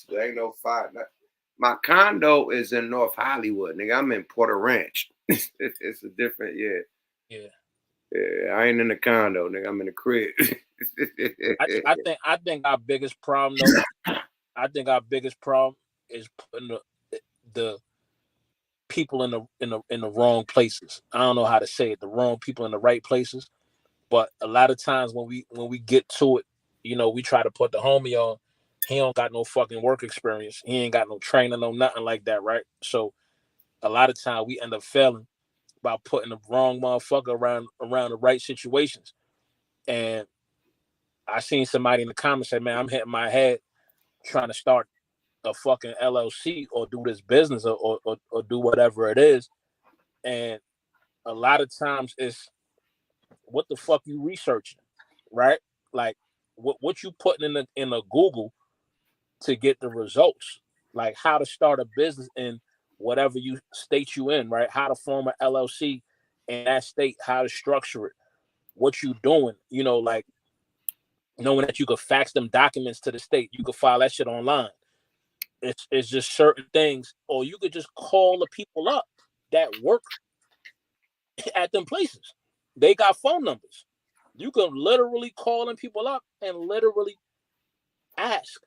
A: There ain't no fight. My condo is in North Hollywood, nigga. I'm in Porter Ranch. It's a different, yeah. I ain't in the condo, nigga. I'm in the crib.
R: I think our biggest problem, though, is putting the people in the wrong places. I don't know how to say it. The wrong people in the right places. But a lot of times when we get to it, you know, we try to put the homie on. He don't got no fucking work experience. He ain't got no training, no nothing like that, right? So a lot of time we end up failing by putting the wrong motherfucker around the right situations. And I seen somebody in the comments say, man, I'm hitting my head trying to start a fucking LLC or do this business or do whatever it is. And a lot of times it's what the fuck you researching, right? Like what you putting in a Google to get the results, like how to start a business in whatever you state you in, right? How to form an LLC in that state, how to structure it, what you doing, you know, like knowing that you could fax them documents to the state, you could file that shit online. It's just certain things, or you could just call the people up that work at them places. They got phone numbers. You can literally call them people up and literally ask,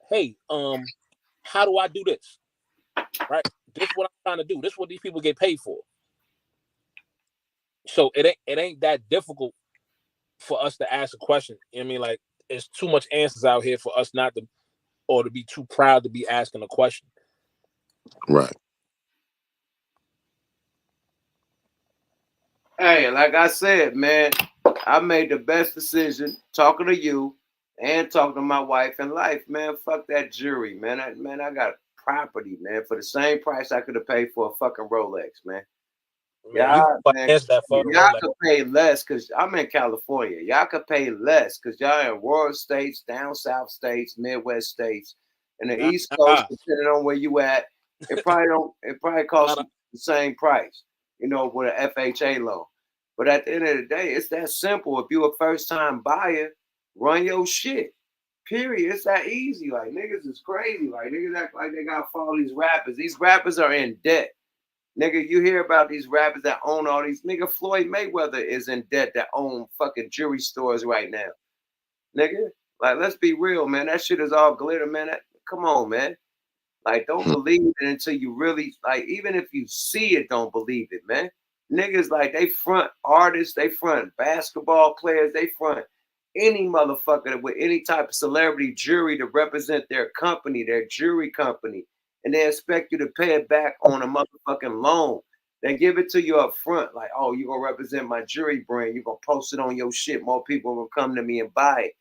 R: hey, how do I do this? Right? This is what I'm trying to do. This is what these people get paid for. So it ain't that difficult for us to ask a question. I mean, like, it's too much answers out here for us not to, or to be too proud to be asking a question.
H: Right.
A: Hey, like I said, man, I made the best decision talking to you and talking to my wife in life, man. Fuck that jury, man. I got property, man, for the same price I could have paid for a fucking Rolex, man. Y'all could pay less because I'm in California. Y'all could pay less because y'all in rural states, down south states, Midwest states, and the East Coast, depending on where you at, it probably costs the same price, you know, with an FHA loan. But at the end of the day, it's that simple. If you a first time buyer, run your shit. Period. It's that easy. Like niggas is crazy. Like niggas act like they gotta follow these rappers. These rappers are in debt. Nigga, you hear about these rappers that own all these. Nigga, Floyd Mayweather is in debt that own fucking jewelry stores right now. Nigga, like let's be real, man. That shit is all glitter, man. Come on, man. Like, don't believe it until you really, like, even if you see it, don't believe it, man. Niggas, like, they front artists, they front basketball players, they front any motherfucker with any type of celebrity jury to represent their company, their jewelry company. And they expect you to pay it back on a motherfucking loan. They give it to you up front, like, oh, you're going to represent my jewelry brand. You're going to post it on your shit. More people will come to me and buy it.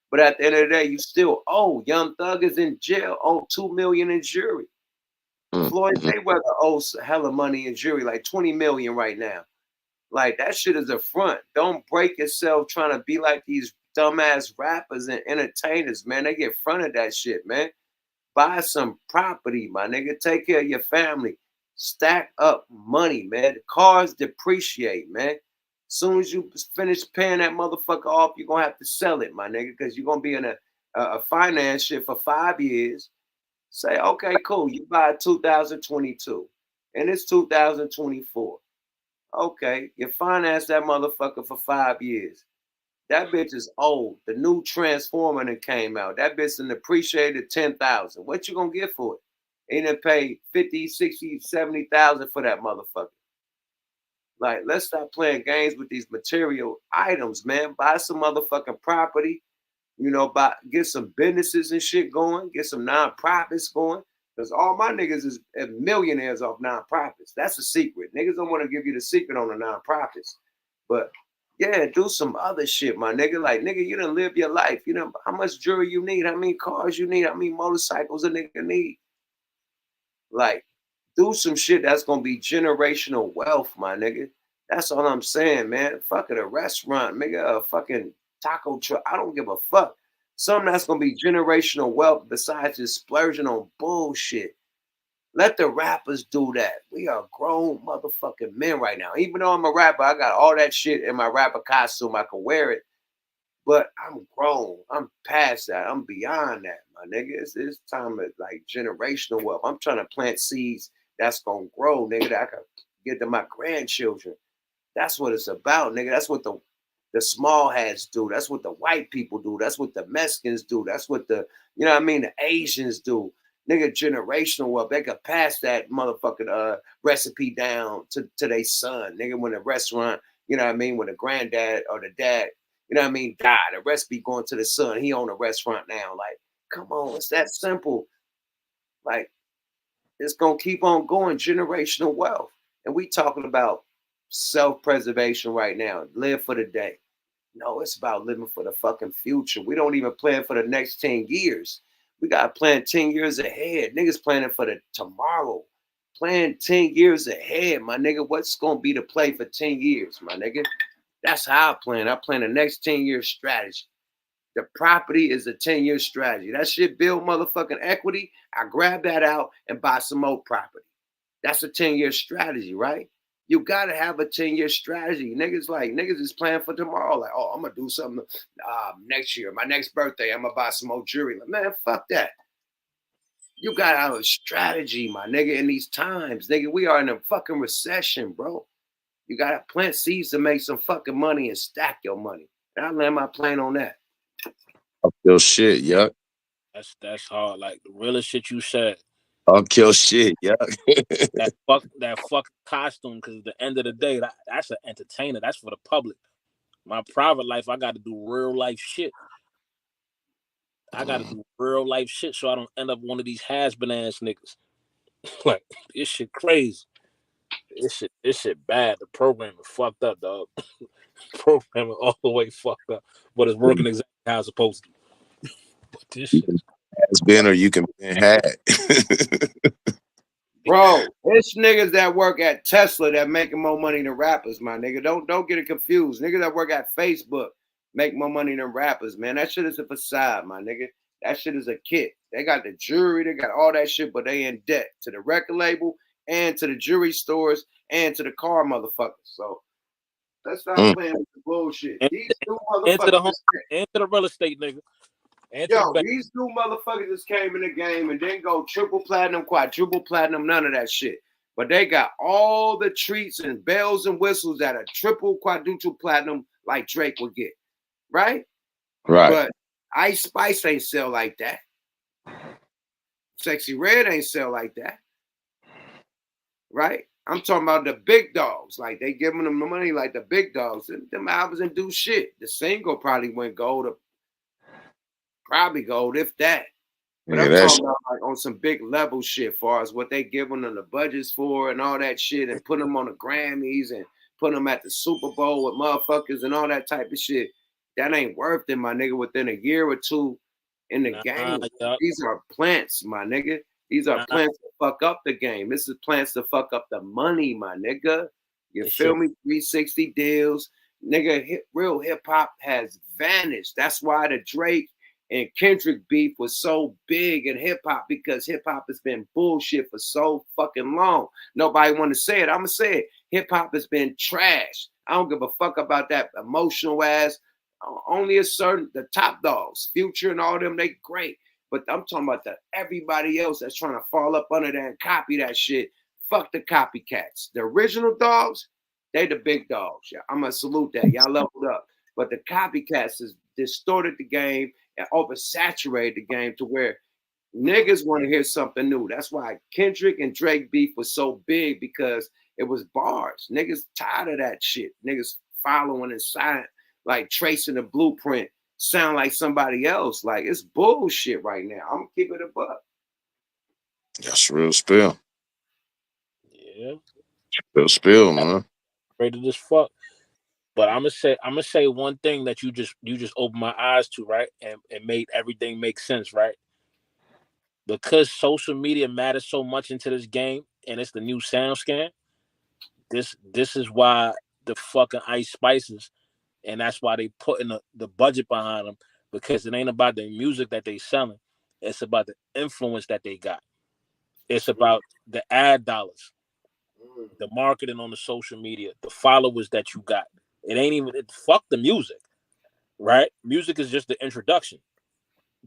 A: But at the end of the day, you still owe. Young Thug is in jail, owe $2 million in jury. Floyd Mayweather owes hella money in jury, like $20 million right now. Like that shit is a front. Don't break yourself trying to be like these dumbass rappers and entertainers, man. They get fronted that shit, man. Buy some property, my nigga. Take care of your family. Stack up money, man. The cars depreciate, man. Soon as you finish paying that motherfucker off, you're gonna have to sell it, my nigga, because you're gonna be in a finance shit for 5 years. Say, okay, cool. You buy 2022, and it's 2024. Okay, you finance that motherfucker for 5 years. That bitch is old. The new Transformer that came out. That bitch is appreciated 10,000. What you gonna get for it? Ain't gonna pay 50, 60, 70,000 for that motherfucker. Like, let's stop playing games with these material items, man. Buy some motherfucking property, you know, get some businesses and shit going, get some nonprofits going. Because all my niggas is millionaires off nonprofits. That's a secret. Niggas don't want to give you the secret on the nonprofits. But yeah, do some other shit, my nigga. Like, nigga, you done live your life. You know how much jewelry you need, how many cars you need, how many motorcycles a nigga need. Like, do some shit that's gonna be generational wealth, my nigga. That's all I'm saying, man. Fuck it, a restaurant, nigga, a fucking taco truck. I don't give a fuck. Something that's gonna be generational wealth besides just splurging on bullshit. Let the rappers do that. We are grown motherfucking men right now. Even though I'm a rapper, I got all that shit in my rapper costume. I can wear it. But I'm grown. I'm past that. I'm beyond that, my nigga. It's time of like generational wealth. I'm trying to plant seeds that's gonna grow, nigga, that I can get to my grandchildren. That's what it's about, nigga. That's what the small hats do. That's what the white people do. That's what the Mexicans do. That's what the, you know what I mean, the Asians do. Nigga, generational wealth. They could pass that motherfucking recipe down to their son. Nigga, when the restaurant, you know what I mean, when the granddad or the dad, you know what I mean, died, the recipe going to the son. He own a restaurant now. Like, come on, it's that simple. Like, it's gonna keep on going, generational wealth. And we talking about self-preservation right now. Live for the day. No, it's about living for the fucking future. We don't even plan for the next 10 years. We got to plan 10 years ahead. Niggas planning for the tomorrow. Plan 10 years ahead, my nigga. What's going to be the play for 10 years, my nigga? That's how I plan. I plan the next 10-year strategy. The property is a 10-year strategy. That shit build motherfucking equity. I grab that out and buy some more property. That's a 10-year strategy, right? You gotta have a 10-year strategy. Niggas is planning for tomorrow. Like, oh, I'm gonna do something next year. My next birthday, I'm gonna buy some more jewelry. Like, man, fuck that. You gotta have a strategy, my nigga, in these times. Nigga, we are in a fucking recession, bro. You gotta plant seeds to make some fucking money and stack your money. And I land my plane on that.
H: I'll kill shit, yuck.
R: That's hard. Like the realest shit you said.
H: I'll kill shit, yuck.
R: that fuck costume, because at the end of the day, that's an entertainer. That's for the public. My private life, I got to do real life shit. I got to do real life shit so I don't end up one of these has-been ass niggas. Like, this shit crazy. This shit bad. The program is fucked up, dog. Programming all the way fucked up, but it's working exactly how it's supposed to. But this shit
H: has been, or you can be had.
A: Bro, it's niggas that work at Tesla that making more money than rappers, my nigga. Don't get it confused. Niggas that work at Facebook make more money than rappers, man. That shit is a facade, my nigga. That shit is a kit. They got the jewelry, they got all that shit, but they in debt to the record label and to the jewelry stores and to the car motherfuckers. So Let's stop playing with the bullshit. These two motherfuckers.
R: Into the real estate, nigga.
A: Yo, these two motherfuckers just came in the game and didn't go triple platinum, quadruple platinum, none of that shit. But they got all the treats and bells and whistles that a triple, quadruple platinum like Drake would get. Right?
F: Right.
A: But Ice Spice ain't sell like that. Sexy Red ain't sell like that. Right? I'm talking about the big dogs. Like they giving them the money like the big dogs. Them albums didn't do shit. The single probably went gold, if that. But I'm talking about like on some big level shit, far as what they giving them the budgets for and all that shit, and put them on the Grammys and put them at the Super Bowl with motherfuckers and all that type of shit. That ain't worth it, my nigga. Within a year or two in the game, these are plants, my nigga. These are plants to fuck up the game. This is plants to fuck up the money, my nigga. You feel me? 360 deals, nigga. Real hip hop has vanished. That's why the Drake and Kendrick beef was so big in hip hop, because hip hop has been bullshit for so fucking long. Nobody want to say it. I'm gonna say it. Hip hop has been trash. I don't give a fuck about that emotional ass. Only the top dogs, Future and all them, they great. But I'm talking about everybody else that's trying to fall up under that and copy that shit. Fuck the copycats. The original dogs, they the big dogs. Yeah, I'm gonna salute that. Y'all leveled up. But the copycats has distorted the game and oversaturated the game to where niggas want to hear something new. That's why Kendrick and Drake beef was so big, because it was bars. Niggas tired of that shit. Niggas following and signing, like tracing the blueprint, sound like somebody else. Like, it's bullshit right now. I'm gonna keep it a buck.
H: That's real spill.
R: Yeah.
H: Real spill, man.
R: Rated as fuck. But I'm gonna say one thing that you just opened my eyes to, right? And made everything make sense, right? Because social media matters so much into this game, and it's the new sound scan. This is why the fucking Ice Spices, and that's why they putting the budget behind them, because it ain't about the music that they selling. It's about the influence that they got. It's about the ad dollars, the marketing on the social media, the followers that you got. It ain't even fuck the music, right? Music is just the introduction.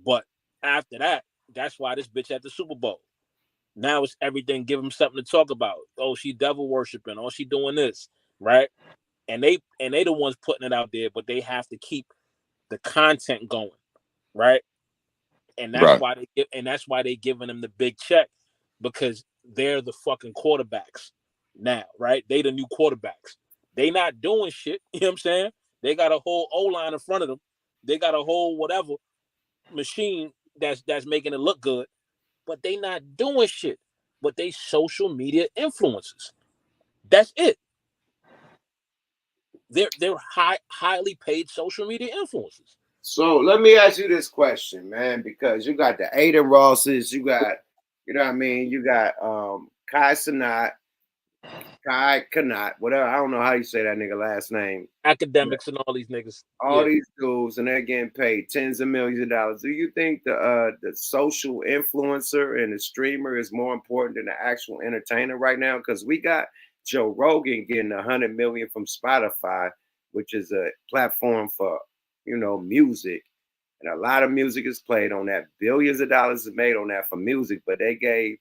R: But after that, that's why this bitch at the Super Bowl. Now it's everything. Give them something to talk about. Oh, she devil worshiping. Oh, she doing this, right? And they the ones putting it out there, but they have to keep the content going, right? And that's why they giving them the big check, because they're the fucking quarterbacks now, right? They the new quarterbacks. They not doing shit. You know what I'm saying? They got a whole O-line in front of them. They got a whole whatever machine that's making it look good, but they not doing shit. But they social media influencers. That's it. They're highly paid social media influencers.
A: So let me ask you this question, man, because you got the Aiden Rosses, you got, you know what I mean, you got Kai Kanat, whatever. I don't know how you say that nigga last name.
R: Academics and all these niggas.
A: All these dudes, and they're getting paid tens of millions of dollars. Do you think the social influencer and the streamer is more important than the actual entertainer right now? Because we got Joe Rogan getting $100 million from Spotify, which is a platform for, you know, music. And a lot of music is played on that. Billions of dollars is made on that for music, but they gave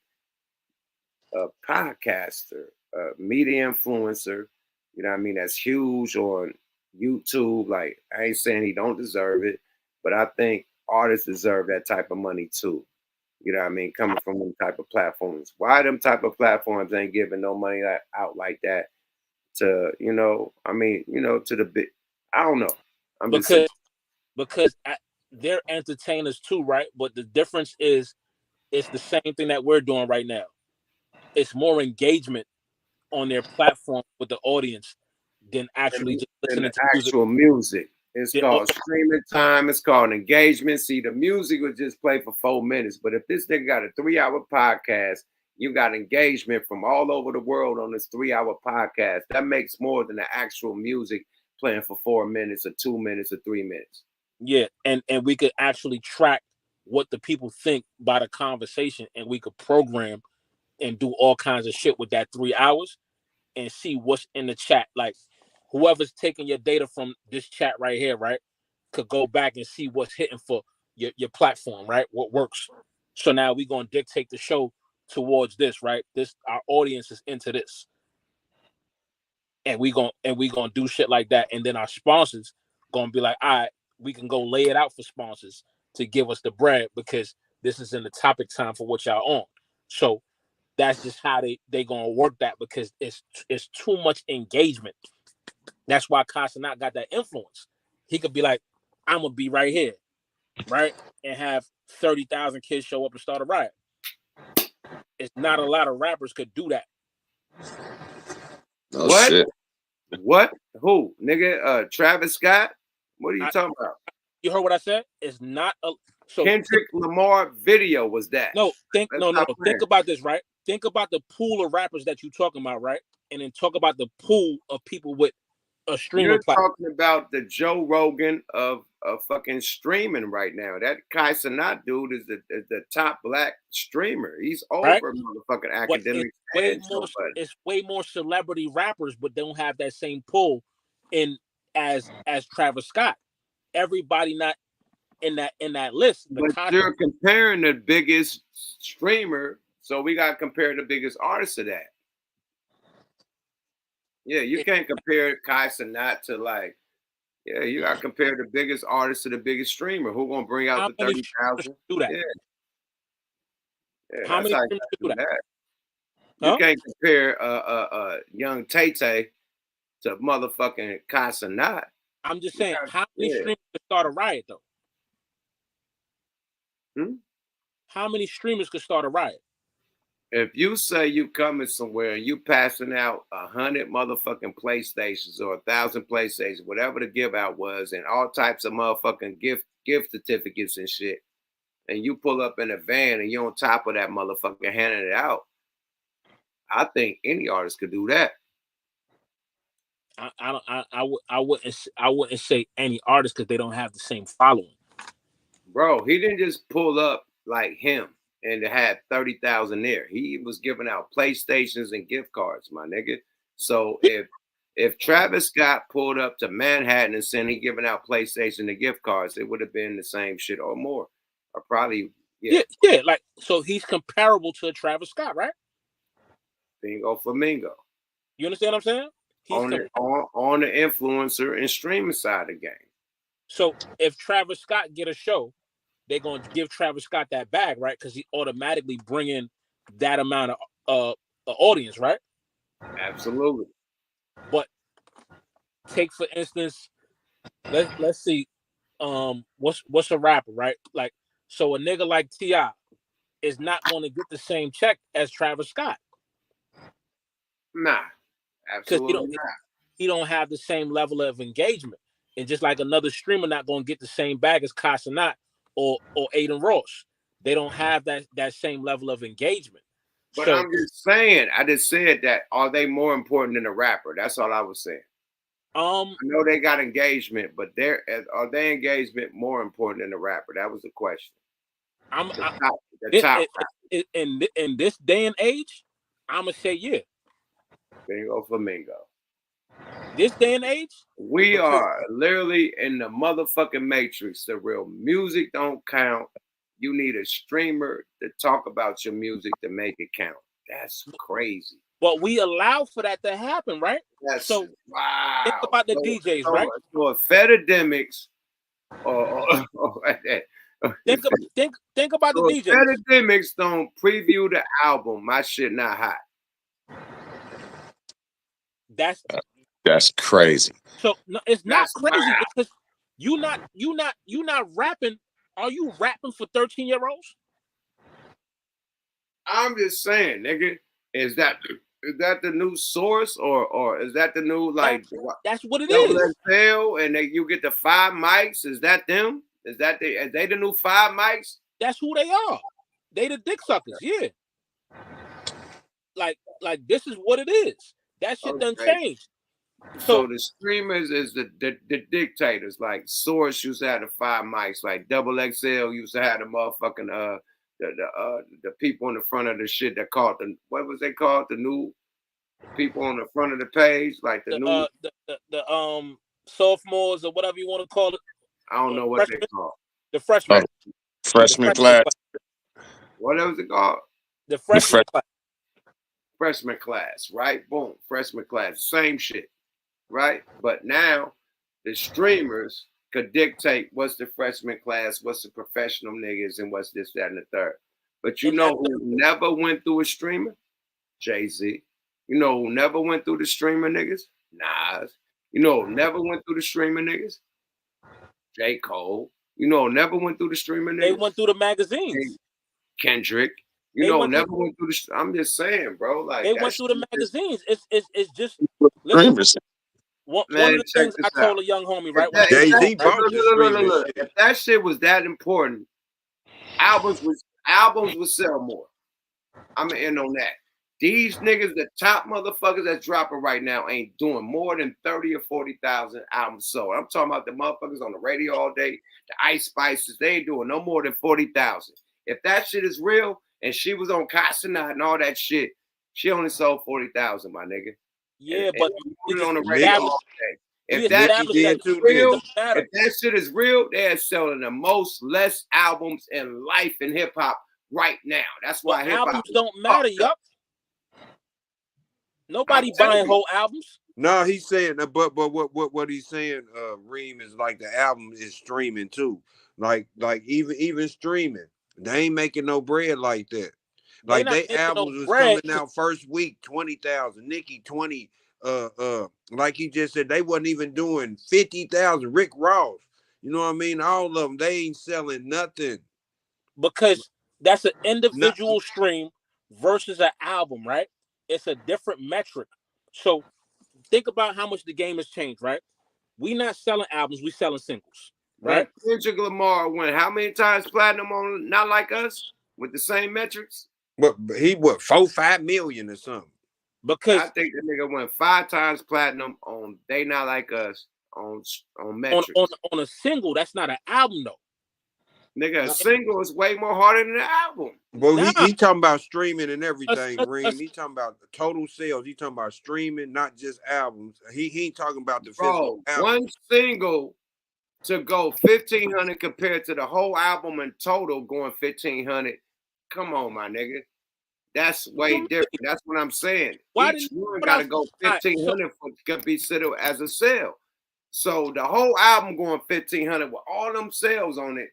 A: a podcaster, a media influencer, you know what I mean, that's huge on YouTube. Like, I ain't saying he don't deserve it, but I think artists deserve that type of money too. You know what I mean? Coming from them type of platforms. Why them type of platforms ain't giving no money out like that to, you know, I mean, you know, to the big, I don't know.
R: Because they're entertainers too, right? But the difference is it's the same thing that we're doing right now. It's more engagement on their platform with the audience than actually just listening to
A: actual music. It's called streaming time. It's called engagement. See, the music would just play for 4 minutes. But if this nigga got a 3-hour podcast, you got engagement from all over the world on this 3-hour podcast. That makes more than the actual music playing for 4 minutes or 2 minutes or 3 minutes.
R: Yeah, and we could actually track what the people think by the conversation, and we could program and do all kinds of shit with that 3 hours and see what's in the chat. Like, whoever's taking your data from this chat right here, right, could go back and see what's hitting for your platform, right? What works. So now we're gonna dictate the show towards this, right? This our audience is into this. And we gonna do shit like that. And then our sponsors gonna be like, all right, we can go lay it out for sponsors to give us the bread because this is in the topic time for what y'all on. So that's just how they gonna work that because it's too much engagement. That's why Casanat got that influence. He could be like, I'm gonna be right here, right? And have 30,000 kids show up and start a riot. It's not a lot of rappers could do that.
A: Oh, what? Shit. What? Who? Nigga, Travis Scott? What are you talking about?
R: You heard what I said? It's not a
A: Kendrick Lamar video was that.
R: No, think about this, right? Think about the pool of rappers that you're talking about, right? And then talk about the pool of people with a streaming
A: platform. You're talking about the Joe Rogan of fucking streaming right now. That Kai Cenat dude is the top black streamer. He's over right? Motherfucking academics.
R: It's way more celebrity rappers, but don't have that same pull in as Travis Scott. Everybody not in that list.
A: But you're comparing the biggest streamer, so we got to compare the biggest artist to that. Yeah, you can't compare Kai Cenat to like, yeah, you got to compare the biggest artist to the biggest streamer. Who gonna bring out the 30,000?
R: Do that.
A: Yeah, how many streamers do that? You can't compare young Tay Tay to motherfucking Kai Cenat.
R: I'm just saying, how many streamers could start a riot though? How many streamers could start a riot?
A: If you say you coming somewhere and you passing out 100 motherfucking PlayStations or 1,000 PlayStations, whatever the give out was, and all types of motherfucking gift certificates and shit, and you pull up in a van and you're on top of that motherfucker handing it out, I think any artist could do that.
R: I wouldn't say any artist because they don't have the same following.
A: Bro, he didn't just pull up like him and had 30,000 there. He was giving out PlayStations and gift cards, my nigga. So if Travis Scott pulled up to Manhattan and said he giving out PlayStation and gift cards, it would have been the same shit or more. Or probably,
R: yeah, like, so he's comparable to Travis Scott, right?
A: Bingo flamingo.
R: You understand what I'm saying?
A: On the influencer and streaming side of the game.
R: So if Travis Scott get a show, they're going to give Travis Scott that bag, right? Because he automatically bring in that amount of audience, right?
A: Absolutely.
R: But take for instance, let's see, what's a rapper, right? Like, so a nigga like T.I. is not going to get the same check as Travis Scott.
A: Nah, absolutely not.
R: He don't have the same level of engagement, and just like another streamer not going to get the same bag as Kai Cenat or Aiden Ross. They don't have that same level of engagement.
A: But so, I'm just saying, I just said that, are they more important than a rapper? That's all I was saying. I know they got engagement, but are their engagement more important than the rapper? That was the question.
R: The top rapper. In this day and age, I'm going to say yeah.
A: Bingo flamingo.
R: This day and age,
A: we are literally in the motherfucking matrix. The real music don't count. You need a streamer to talk about your music to make it count. That's crazy.
R: But we allow for that to happen, right? So
A: wow.
R: Think about the DJs, right?
A: So if FEDS
R: think about the DJs.
A: If FEDS don't preview the album, my shit not hot.
H: That's crazy.
R: So no, it's not crazy because you not rapping. Are you rapping for 13-year-olds?
A: I'm just saying, nigga. Is that the new source or is that the new like?
R: That's what it is.
A: And you get the 5 mics. Is that them? Is they the new 5 mics?
R: That's who they are. They the dick suckers. Yeah. Like this is what it is. That shit done changed.
A: So the streamers is the dictators. Like Source used to have the 5 mics. Like XXL used to have the motherfucking the people in the front of the shit that called what was they called? The new People on the front of the page, like the new
R: the sophomores or whatever you want to call it.
A: I don't know what they call
R: the freshmen.
H: Freshman class.
A: What was it called?
R: The freshman class.
A: Freshman class, right? Boom, freshman class, same shit, right? But now the streamers could dictate what's the freshman class, what's the professional niggas, and what's this, that, and the third. But you know who never went through a streamer? Jay-Z. You know who never went through the streamer niggas? Nas. You know who never went through the streamer niggas? J. Cole. You know who never went through the streamer niggas?
R: They went through the magazines.
A: Kendrick. You know, never went through the. I'm just saying, bro. Like
R: they went through the magazines. It's just
H: listen,
R: one of the things I told a young homie, right?
A: If that shit was that important, albums would sell more. I'm gonna end on that. These niggas, the top motherfuckers that's dropping right now, ain't doing more than 30 or 40,000 albums sold. I'm talking about the motherfuckers on the radio all day, the Ice Spices. They ain't doing no more than 40,000. If that shit is real, and she was on Casanat and all that shit, she only sold 40,000, my nigga.
R: Yeah, but
A: put it on the radio all day. If that shit is real, they're selling the most less albums in life in hip hop right now. That's why hip hop
R: albums don't matter, yup. Nobody buying whole albums.
S: No, he's saying but what he's saying, Reem, is like the album is streaming too. Like even streaming, they ain't making no bread like that. Like they albums was coming out first week, 20,000. Nicki 20. Like he just said, they wasn't even doing 50,000. Rick Ross, you know what I mean? All of them, they ain't selling nothing.
R: Because that's an individual stream versus an album, right? It's a different metric. So think about how much the game has changed, right? We not selling albums, we selling singles, right?
A: Kendrick Lamar went how many times platinum on Not Like Us with the same metrics?
S: But he 4-5 million or something.
R: Because
A: I think the nigga went 5 times platinum on They Not Like Us on metrics.
R: On a single, that's not an album though.
A: Nigga, a single is way more harder than an album.
S: Well, he talking about streaming and everything, Reem. He talking about the total sales. He talking about streaming, not just albums. He ain't talking about the physical album.
A: One single to go 1,500 compared to the whole album in total going 1,500. Come on, my nigga. That's way different. That's what I'm saying. Each one got to go 1,500 to be considered as a sale. So the whole album going 1,500 with all them sales on it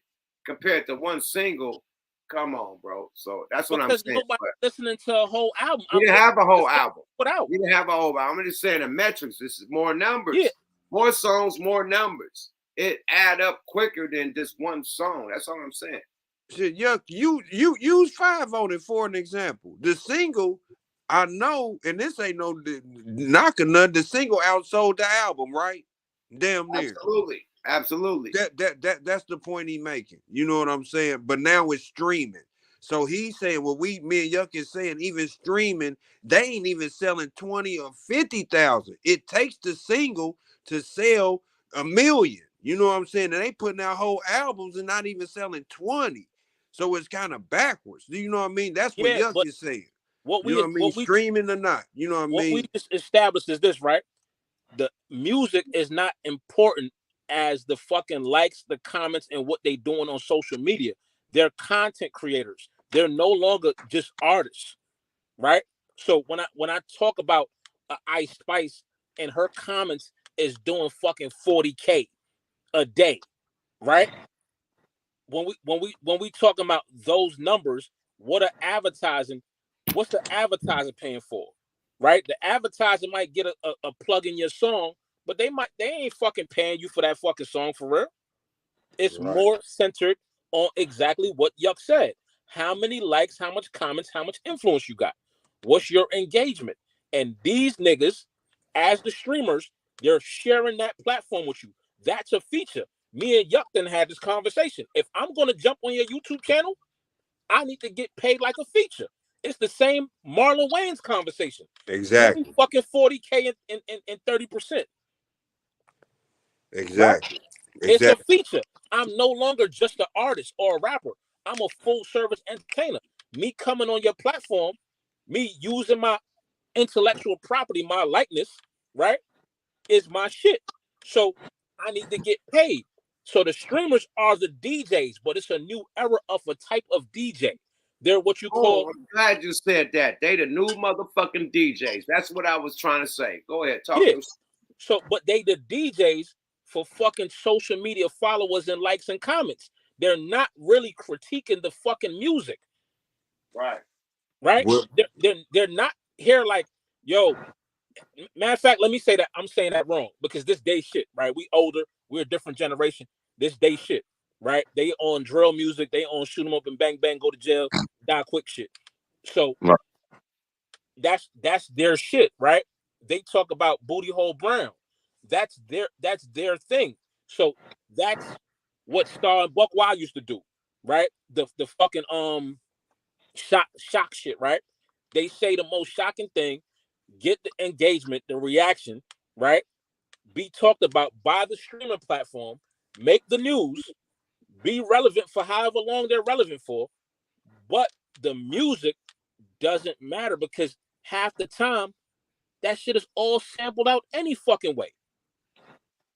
A: compared to one single. Come on, bro. So that's what I'm saying.
R: Nobody listening to a whole album.
A: You didn't have a whole album.
R: You
A: didn't have a whole album. I'm just saying the metrics. This is more numbers.
R: Yeah.
A: More songs, more numbers. It add up quicker than just one song. That's all I'm saying.
S: Shit, yuck, you use 5 on it for an example. The single, I know, and this ain't no knocking none. The single outsold the album, right? Damn near.
A: Absolutely.
S: That's the point he making. You know what I'm saying? But now it's streaming. So he's saying, well, me and Yuck is saying, even streaming, they ain't even selling 20 or 50,000. It takes the single to sell 1 million. You know what I'm saying? And they putting out whole albums and not even selling 20. So it's kind of backwards. Do you know what I mean? That's what Yuck is saying. You know what I mean? Streaming or not. You know what I mean?
R: What we just established is this, right? The music is not important as the fucking likes, the comments, and what they doing on social media. They're content creators. They're no longer just artists, right? So when I talk about Ice Spice and her comments is doing fucking 40K a day, right? When we talking about those numbers, what's the advertising paying for, right? The advertiser might get a plug in your song, but they ain't fucking paying you for that fucking song for real. It's more centered on exactly what Yuck said. How many likes, how much comments, how much influence you got? What's your engagement? And these niggas, as the streamers, they're sharing that platform with you. That's a feature. Me and Yuck then had this conversation. If I'm going to jump on your YouTube channel, I need to get paid like a feature. It's the same Marlon Wayne's conversation.
S: Exactly.
R: Fucking 40K and 30%.
S: Exactly.
R: It's a feature. I'm no longer just an artist or a rapper. I'm a full service entertainer. Me coming on your platform, me using my intellectual property, my likeness, right, is my shit. So I need to get paid. So the streamers are the DJs, but it's a new era of a type of DJ. They're what you call.
A: I'm glad you said that. They the new motherfucking DJs. That's what I was trying to say. Go ahead, talk
R: Yeah.
A: your.
R: So, but they the DJs for fucking social media followers and likes and comments. They're not really critiquing the fucking music.
A: Right.
R: Right? They're not here like, yo, matter of fact, let me say that I'm saying that wrong because this day shit, right? We older, we're a different generation. This day shit, right? They on drill music, they on shoot 'em up and bang bang, go to jail, die quick shit. So that's their shit, right? They talk about Booty Hole Brown. That's their thing. So that's what Star and Buck Wild used to do, right? The fucking shock shit, right? They say the most shocking thing, get the engagement, the reaction, right? Be talked about by the streaming platform, make the news, be relevant for however long they're relevant for, but the music doesn't matter because half the time that shit is all sampled out any fucking way.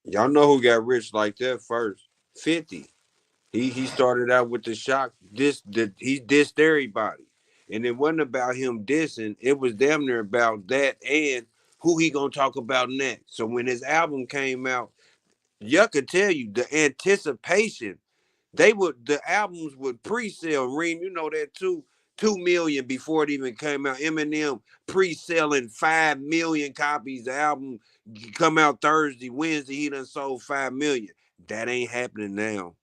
S: Y'all know who got rich like that first? 50. He started out with the shock. He dissed everybody. And it wasn't about him dissing. It was damn near about that and who he gonna talk about next. So when his album came out, y'all could tell you the anticipation. The albums would pre-sale. Reem, you know that too. 2 million before it even came out. Eminem pre-selling 5 million copies. The album come out Thursday, Wednesday, he done sold 5 million. That ain't happening now.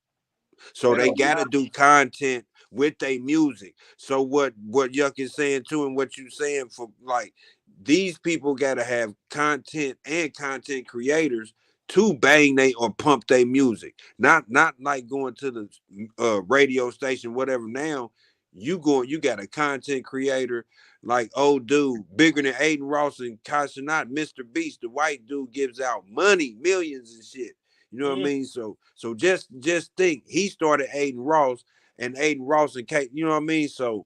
S: So they gotta do content with their music. So what Yuck is saying too, and what you saying for like these people gotta have content and content creators to bang they or pump their music. Not like going to the radio station, whatever. Now you got a content creator like old dude, bigger than Aiden Ross and Kashanot, Mr. Beast, the white dude gives out money, millions and shit. You know what I mean? So just think he started Aiden Ross and Kate, you know what I mean? So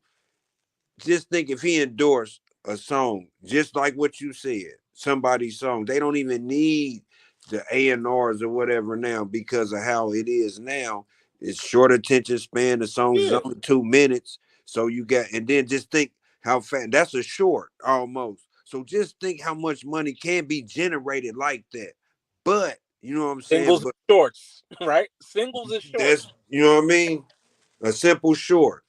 S: just think if he endorsed a song, just like what you said, somebody's song, they don't even need the A&Rs or whatever now because of how it is now. It's short attention span. The song is only 2 minutes. So you got, and then just think how fast, that's a short almost. So just think how much money can be generated like that. But you know what I'm saying?
R: Singles and shorts, right? Singles and shorts.
S: That's, you know what I mean? A simple short.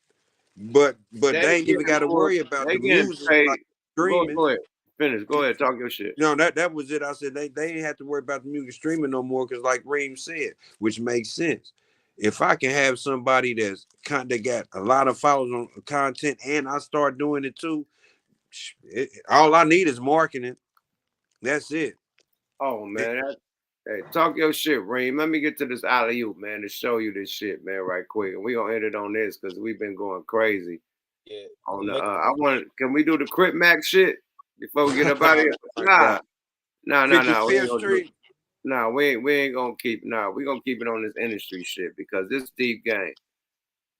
S: But they ain't even got to worry about the music like streaming.
A: Go ahead. Finish. Go ahead. Talk your shit.
S: No, that was it. I said they ain't have to worry about the music streaming no more because like Reem said, which makes sense. If I can have somebody that got a lot of followers on content and I start doing it too, all I need is marketing. That's it.
A: Oh man, hey, talk your shit, Reem. Let me get to this alley-oop, man, to show you this shit, man, right quick. And we gonna end it on this because we've been going crazy.
R: Yeah.
A: On the, can we do the CRIP Max shit before we get up out of here? Nah. We ain't gonna keep. Nah, we gonna keep it on this industry shit because this deep game.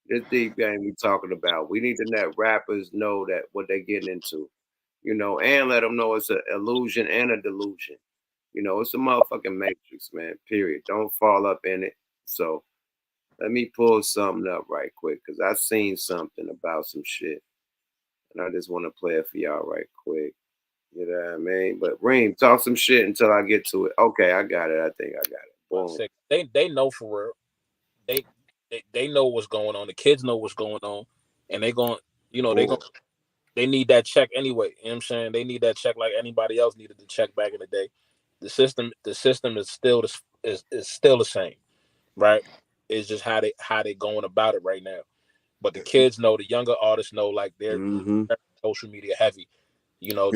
A: This deep game we talking about. We need to let rappers know that what they're getting into, you know, and let them know it's an illusion and a delusion. You know, it's a motherfucking matrix, man, period. Don't fall up in it. So let me pull something up right quick because I seen something about some shit. And I just want to play it for y'all right quick. You know what I mean? But Reem, talk some shit until I get to it. Okay, I got it. I think I got it. Boom.
R: They know for real. They know what's going on. The kids know what's going on. And they going, you know, they need that check anyway. You know what I'm saying? They need that check like anybody else needed the check back in the day. The system is still the same, right? It's just how they going about it right now. But the kids know, the younger artists know, like they're social media heavy. You know,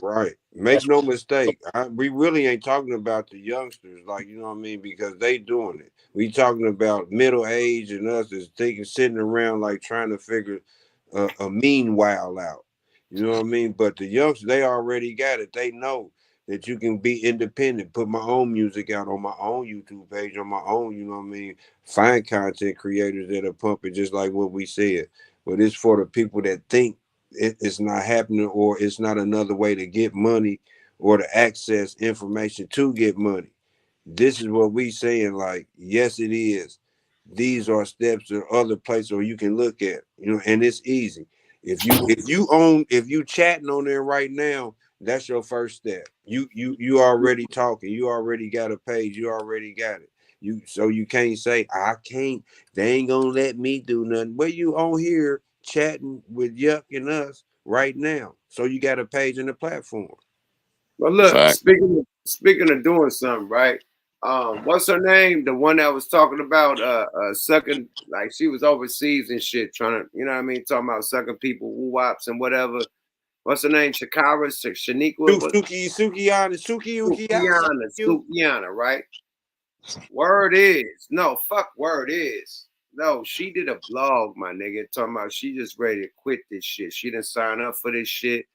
S: Right. Make no mistake. We really ain't talking about the youngsters, like, you know what I mean, because they doing it. We talking about middle age and us is sitting around like trying to figure a meanwhile out. You know what I mean? But the youngsters, they already got it. They know that you can be independent, put my own music out on my own YouTube page, on my own, you know what I mean? Find content creators that are pumping just like what we said. But it's for the people that think it's not happening, or it's not another way to get money or to access information to get money. This is what we saying, like, yes, it is. These are steps or other places where you can look at, and it's easy. If you chatting on there right now, that's your first step. You already talking, you already got a page, you already got it. So you can't say I can't, they ain't gonna let me do nothing. But you on here chatting with Yuck and us right now. So you got a page and a platform.
A: Well, look, speaking of doing something, right? What's her name? The one that was talking about sucking, like she was overseas and shit, trying to, you know what I mean, talking about sucking people, woo-wops and whatever. What's her name? Shakara, Shaniqua? Sukiana, right? Word is, no, fuck word is. No, she did a blog, my nigga, talking about she just ready to quit this shit. She didn't sign up for this shit.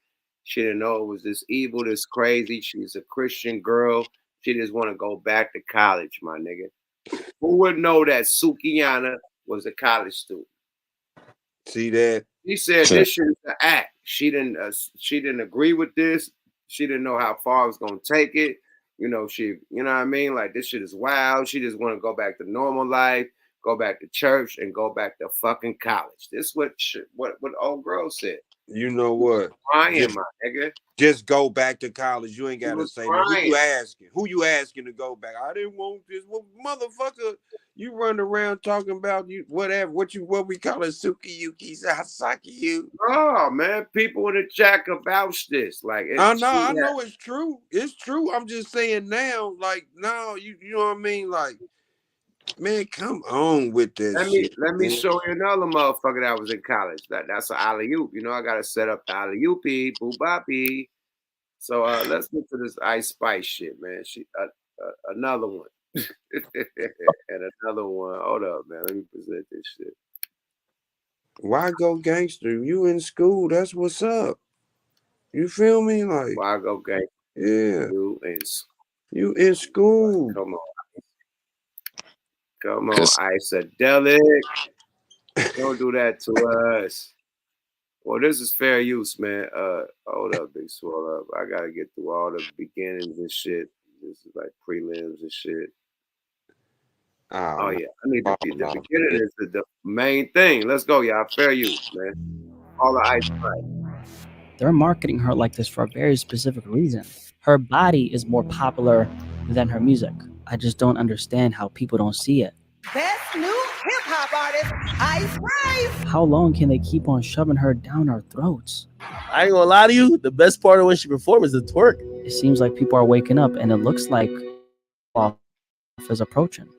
A: She didn't know it was this evil, this crazy. She's a Christian girl. She just want to go back to college, my nigga. Who would know that Sukiana was a college student?
S: See that?
A: She said this shit is an act. She didn't agree with this. She didn't know how far I was gonna take it. You know what I mean? Like, this shit is wild. She just want to go back to normal life, go back to church, and go back to fucking college. This what old girl said.
S: You know what?
A: Crying, my nigga.
S: Just go back to college. You ain't gotta say that.
A: Who
S: you asking to go back? I didn't want this. Well, motherfucker, you run around talking about you whatever. What we call it, Sukiyuki, Sasaki you.
A: Oh man, people in the chat about this. Like,
S: I know it's true. It's true. I'm just saying now, like, no, you know what I mean? Like, man, come on with that shit.
A: Let me show you another motherfucker that was in college. That's an alley-oop. You know, I gotta set up the alley-oopy, boo-boppy. So let's get to this Ice Spice shit, man. Another one. And another one. Hold up, man. Let me present this shit.
S: Why go gangster? You in school. That's what's up. You feel me? Like,
A: why go gangster?
S: Yeah.
A: You in school. Come on. Come on, Isadelic. Don't do that to us. Well, this is fair use, man. Hold up, Big Swell up. I gotta get through all the beginnings and shit. This is like prelims and shit. Oh yeah, I need the beginning is the main thing. Let's go, y'all. Fair use, man. All the Ice Spice.
T: They're marketing her like this for a very specific reason. Her body is more popular than her music. I just don't understand how people don't see it.
U: Best new hip-hop artist, Ice Spice.
T: How long can they keep on shoving her down our throats?
V: I ain't gonna lie to you, the best part of when she performs is the twerk.
T: It seems like people are waking up and it looks like off is approaching.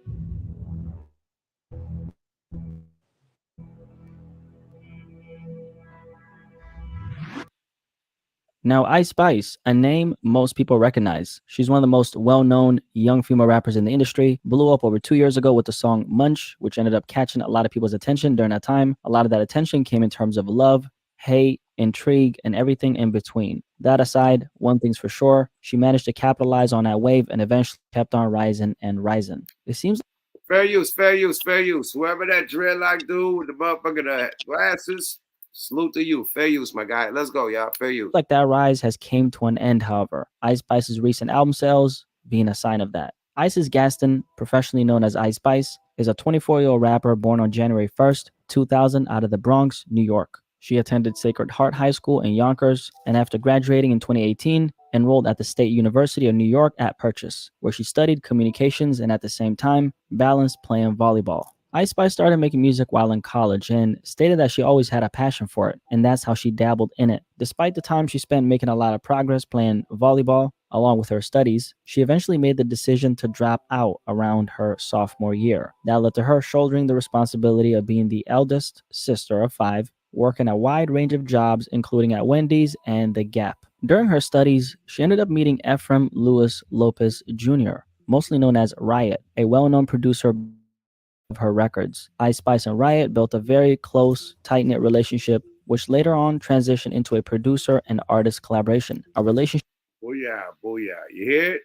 T: Now, Ice Spice, a name most people recognize. She's one of the most well-known young female rappers in the industry. Blew up over 2 years ago with the song Munch, which ended up catching a lot of people's attention during that time. A lot of that attention came in terms of love, hate, intrigue, and everything in between. That aside, one thing's for sure, she managed to capitalize on that wave and eventually kept on rising and rising. It seems
A: fair use. Whoever that dreadlock dude with the motherfucking glasses, salute to you. Fair use, my guy. Let's go, y'all. Fair use.
T: like that rise has came to an end, however. Ice Spice's recent album sales being a sign of that. Isis Gaston, professionally known as Ice Spice, is a 24-year-old rapper born on January 1st, 2000 out of the Bronx, New York. She attended Sacred Heart High School in Yonkers, and after graduating in 2018, enrolled at the State University of New York at Purchase, where she studied communications and at the same time, balanced playing volleyball. Ice Spice started making music while in college and stated that she always had a passion for it, and that's how she dabbled in it. Despite the time she spent making a lot of progress playing volleyball, along with her studies, she eventually made the decision to drop out around her sophomore year. That led to her shouldering the responsibility of being the eldest sister of 5, working a wide range of jobs, including at Wendy's and The Gap. During her studies, she ended up meeting Ephraim Louis Lopez Jr., mostly known as Riot, a well-known producer of her records. Ice Spice and Riot built a very close, tight-knit relationship, which later on transitioned into a producer and artist collaboration. A relationship.
A: Booyah, booyah. You hear it?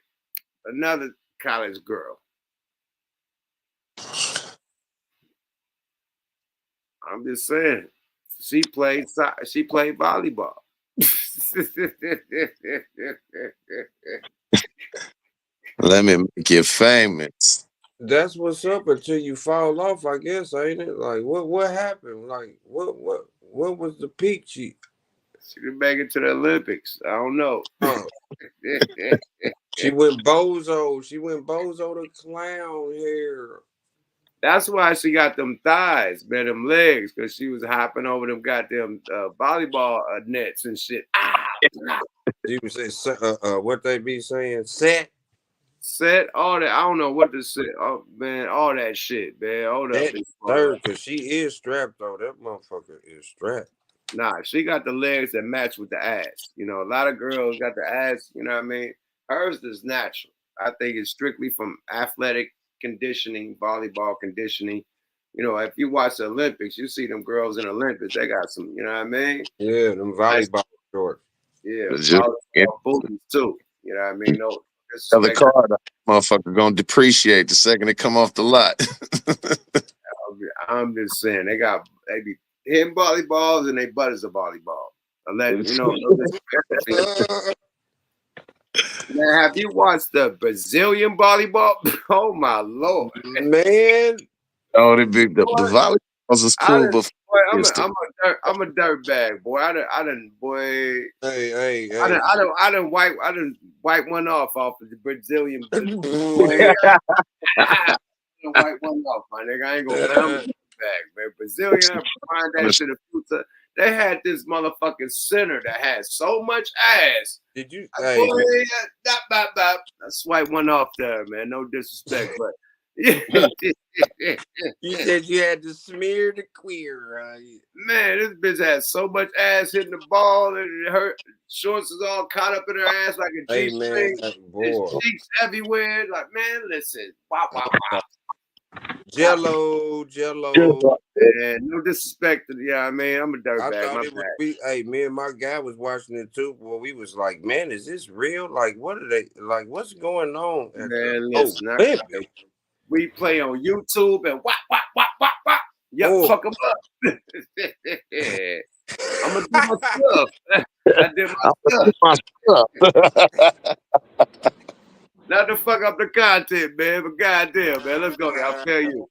A: Another college girl. I'm just saying. She played volleyball.
H: Let me make you famous.
S: That's what's up until you fall off, I guess, ain't it? Like what happened? Like what was the peak?
A: She could make it to the Olympics. I don't know.
S: She went bozo. She went bozo the clown here.
A: That's why she got them thighs, man, them legs, because she was hopping over them goddamn volleyball nets and shit.
S: She was saying, what they be saying? Set,
A: all that. I don't know what to say. Oh man, all that shit, man. Hold up,
S: third, because she is strapped though. That motherfucker is strapped.
A: Nah, she got the legs that match with the ass. You know, a lot of girls got the ass. You know what I mean? Hers is natural. I think it's strictly from athletic conditioning, volleyball conditioning. You know, if you watch the Olympics, you see them girls in the Olympics. They got some. You know what I mean?
S: Yeah, them volleyball shorts.
A: Yeah, volleyball booties too. You know what I mean? No.
H: The car, the motherfucker gonna depreciate the second it come off the lot.
A: I'm just saying they be hitting volleyballs and they butt is a volleyball. You know. Man, have you watched the Brazilian volleyball? Oh my lord,
S: man!
H: Oh, the volleyballs is cool, but
A: I'm a dirtbag, boy. I done, boy.
S: Hey.
A: I done wipe one off of the Brazilian. Boy. I done wipe one off, my nigga. I ain't gonna let them back, man. Brazilian, I find that shit a few times. They had this motherfucking center that had so much ass.
S: Did you?
A: I swipe one off there, man. No disrespect, but.
S: You said you had to smear the queer.
A: Man, this bitch had so much ass hitting the ball, and her shorts is all caught up in her ass like a G-string. There's cheeks everywhere. Like, man, listen. Wow.
S: Jello.
A: Man, no disrespect to I mean, I'm a dirtbag.
S: Hey, me and my guy was watching it too. Boy, we was like, man, is this real? Like, what are they? Like, what's going on?
A: Man, listen. We play on YouTube and whack. Yup, fuck them up. I'm gonna do my stuff. I did my stuff. Not to fuck up the content, man, but goddamn, man, let's go. I'll tell you.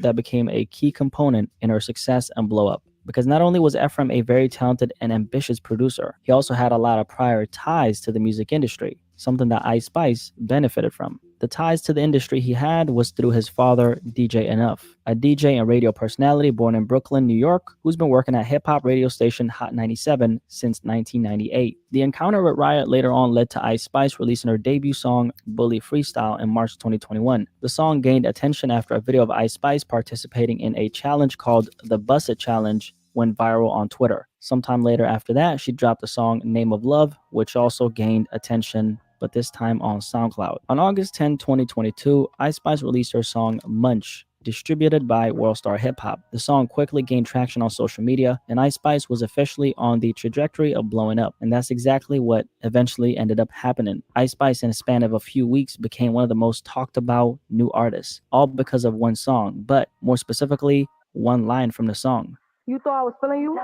T: That became a key component in her success and blow up. Because not only was Ephraim a very talented and ambitious producer, he also had a lot of prior ties to the music industry, something that Ice Spice benefited from. The ties to the industry he had was through his father, DJ Enough, a DJ and radio personality born in Brooklyn, New York, who's been working at hip-hop radio station Hot 97 since 1998. The encounter with Riot later on led to Ice Spice releasing her debut song, Bully Freestyle, in March 2021. The song gained attention after a video of Ice Spice participating in a challenge called the Bust It Challenge went viral on Twitter. Sometime later after that, she dropped the song Name of Love, which also gained attention, but this time on SoundCloud. On August 10, 2022, Ice Spice released her song Munch, distributed by Worldstar Hip Hop. The song quickly gained traction on social media, and Ice Spice was officially on the trajectory of blowing up, and that's exactly what eventually ended up happening. Ice Spice, in a span of a few weeks, became one of the most talked about new artists, all because of one song, but more specifically, one line from the song.
B: You thought I was feeling you?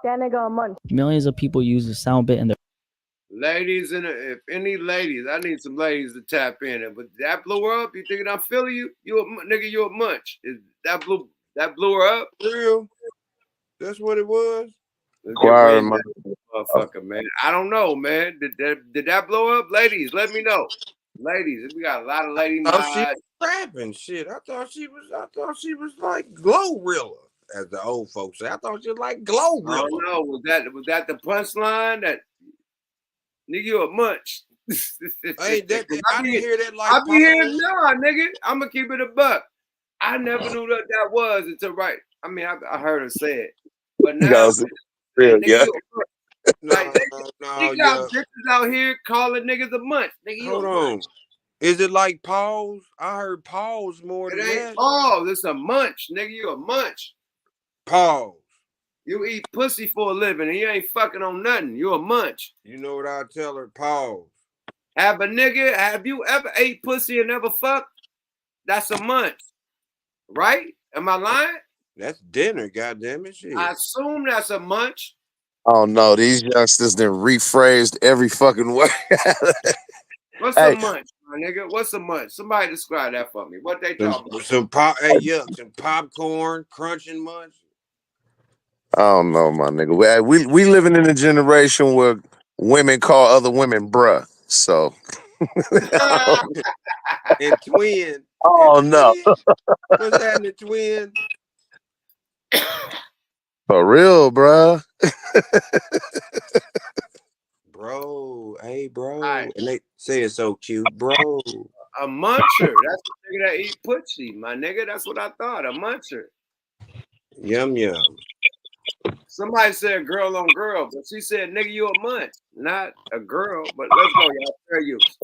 B: That nigga a munch.
T: Millions of people use the sound bit in their
A: ladies, if any ladies, I need some ladies to tap in. But that blew her up. You thinking I'm feeling you? You a munch. That blew her up?
S: Real? That's what it was.
A: Motherfucker, man. I don't know, man. Did that blow up? Ladies, let me know. Ladies, we got a lot of lady mods.
S: She was rapping shit. I thought she was like Glorilla, as the old folks say. I thought she was like Glorilla.
A: I don't know. Was that the punchline? That nigga, you a munch.
S: I didn't hear that like
A: I be hearing nigga. I'm gonna keep it a buck. I never knew that was until right. I mean, I heard her say it, but now nigga, you got bitches out here calling niggas a munch. Nigga,
S: hold on. Is it like pause? I heard pause more than that.
A: It ain't pause. It's a munch, nigga. You a munch.
S: Pause.
A: You eat pussy for a living and you ain't fucking on nothing. You a munch.
S: You know what I tell her? Pause.
A: Have you ever ate pussy and never fucked? That's a munch. Right? Am I lying?
S: That's dinner, goddamn it, shit.
A: I assume that's a munch.
H: Oh no, these youngsters then rephrased every fucking way.
A: What's
H: Hey,
A: a munch, my nigga? What's a munch? Somebody describe that for me. What they talking about?
S: Some popcorn, crunching munch.
H: I don't know, my nigga. We living in a generation where women call other women bruh. So
S: And twin.
H: oh no.
S: What's happening, twin?
H: For real, bruh.
S: Bro, hey, bro.
A: Right.
S: And they say it's so cute, bro.
A: A muncher. That's the nigga that eat pussy, my nigga. That's what I thought. A muncher.
S: Yum yum.
A: Somebody said girl on girl, but she said nigga, you a munch, not a girl. But let's go, y'all. Fair use.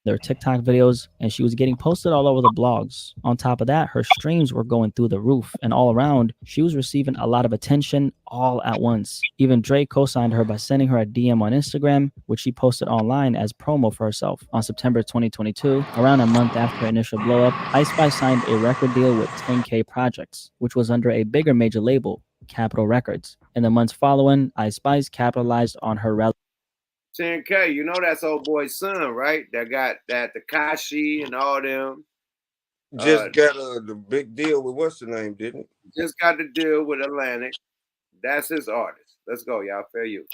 T: Their TikTok videos, and she was getting posted all over the blogs. On top of that, her streams were going through the roof, and all around, she was receiving a lot of attention all at once. Even Drake co-signed her by sending her a DM on Instagram, which she posted online as promo for herself. On September 2022, around a month after her initial blow-up, Ice Spice signed a record deal with 10K Projects, which was under a bigger major label, Capitol Records. In the months following, Ice Spice capitalized on her
A: 10K, you know that's old boy's son, right? That got that Tekashi and all them.
S: Just got the big deal with what's the name, didn't it?
A: Just got the deal with Atlantic. That's his artist. Let's go, y'all. Fair use.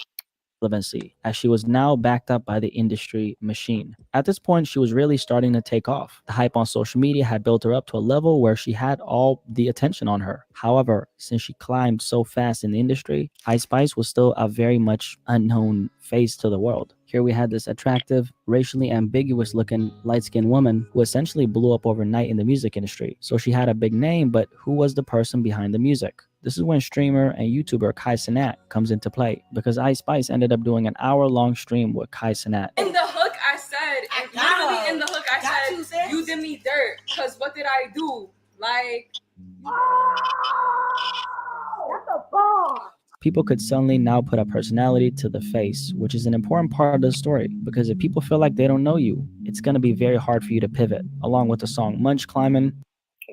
T: relevancy, as she was now backed up by the industry machine. At this point, she was really starting to take off. The hype on social media had built her up to a level where she had all the attention on her. However, since she climbed so fast in the industry, Ice Spice was still a very much unknown face to the world. Here we had this attractive, racially ambiguous looking light-skinned woman who essentially blew up overnight in the music industry. So she had a big name, but who was the person behind the music? This is when streamer and YouTuber Kai Cenat comes into play, because Ice Spice ended up doing an hour-long stream with Kai Cenat.
C: In the hook, I said, literally in the hook, I said, you did me dirt, because what did I do? Like,
B: That's a bar.
T: People could suddenly now put a personality to the face, which is an important part of the story, because if people feel like they don't know you, it's going to be very hard for you to pivot. Along with the song Munch Climbing.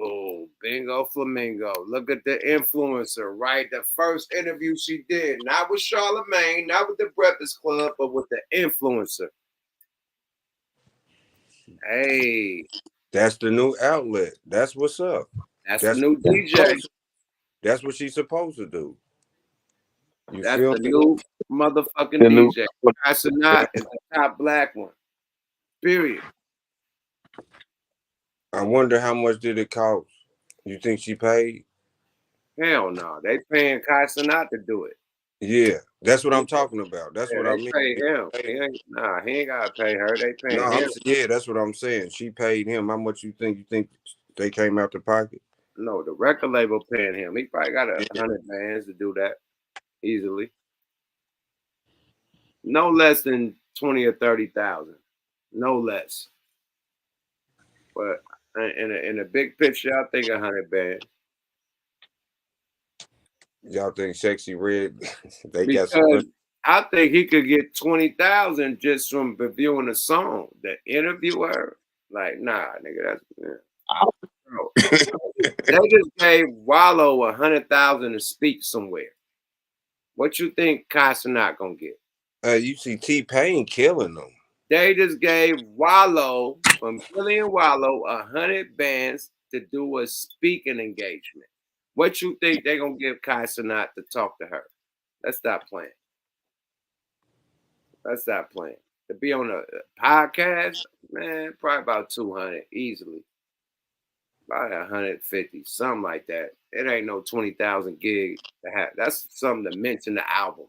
A: Oh, bingo flamingo. Look at the influencer, right? The first interview she did, not with Charlamagne, not with the Breakfast Club, but with the influencer. Hey.
S: That's the new outlet. That's what's up.
A: That's the new DJ.
S: That's what she's supposed to do. You
A: That's
S: feel
A: the
S: me?
A: new motherfucking DJ. Astronaut is the top black one. Period.
S: I wonder how much did it cost? You think she paid?
A: Hell no. They paying Kai Cenat to do it.
S: Yeah, that's what I'm talking about. That's what I mean.
A: Pay him. He ain't gotta pay her. They paying him.
S: Yeah, that's what I'm saying. She paid him. How much you think they came out the pocket?
A: No, the record label paying him. He probably got 100 bands to do that easily. No less than 20 or 30,000. No less. But in a big picture, I think 100 bands.
S: Y'all think Sexy Red?
A: Because I think he could get 20,000 just from reviewing a song. The interviewer, like, nah, nigga, that's. They just gave Wallow 100,000 to speak somewhere. What you think Kai Cenat gonna get?
S: You see T-Pain killing them.
A: They just gave Wallow from Philly and Wallow 100 bands to do a speaking engagement. What you think they gonna give Kai Cenat to talk to her? Let's stop playing. Let's stop playing. To be on a podcast, man, probably about 200 easily. About 150, something like that. It ain't no 20,000 gig to have. That's something to mention the album.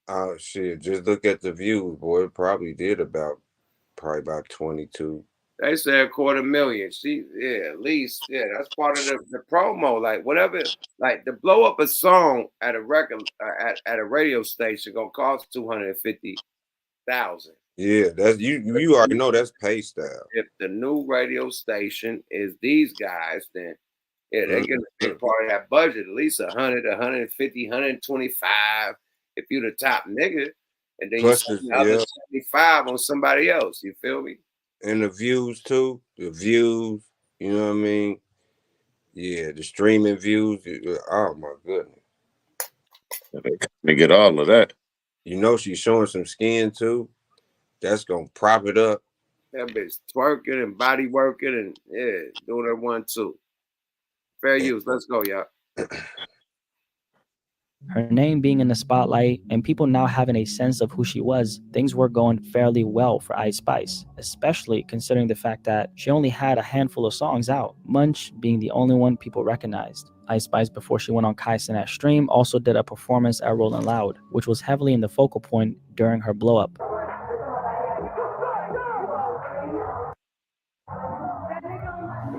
S: Oh shit! Just look at the views, boy. It probably did probably about 22.
A: They said 250,000. At least, that's part of the promo. Like whatever, like to blow up a song at a record at a radio station gonna cost 250,000.
S: Yeah, that's you already know that's pay style.
A: If the new radio station is these guys, then they get a big part of that budget, at least 100, 150, 125 if you're the top nigga, and then
S: Plus
A: you spend the other 75 on somebody else. You feel me?
S: And the views too. The views, you know what I mean? Yeah, the streaming views. Oh my goodness.
H: They get all of that.
S: You know she's showing some skin too. That's gonna prop it up.
A: That bitch twerking and body working and yeah, doing her 1-2. Fair use. Let's go, y'all.
T: Her name being in the spotlight and people now having a sense of who she was, things were going fairly well for Ice Spice, especially considering the fact that she only had a handful of songs out, Munch being the only one people recognized. Ice Spice, before she went on Kai Cenat stream, also did a performance at Rollin' Loud, which was heavily in the focal point during her blow-up.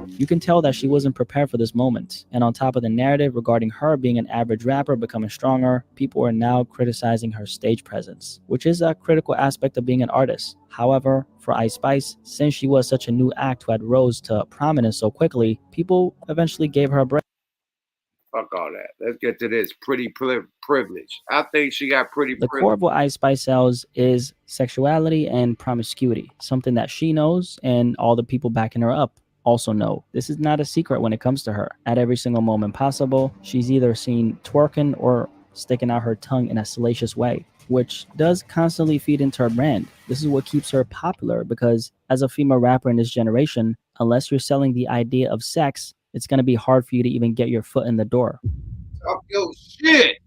T: You can tell that she wasn't prepared for this moment, and on top of the narrative regarding her being an average rapper becoming stronger, people are now criticizing her stage presence, which is a critical aspect of being an artist. However, for Ice Spice, since she was such a new act who had rose to prominence so quickly, people eventually gave her a break.
A: Fuck all that. Let's get to this pretty privilege. I think she got pretty
T: The
A: privilege.
T: core of what Ice Spice sells is sexuality and promiscuity, something that she knows and all the people backing her up also know. This is not a secret when it comes to her. At every single moment possible, she's either seen twerking or sticking out her tongue in a salacious way, which does constantly feed into her brand. This is what keeps her popular because as a female rapper in this generation, unless you're selling the idea of sex, it's going to be hard for you to even get your foot in the door.
A: Talk your shit.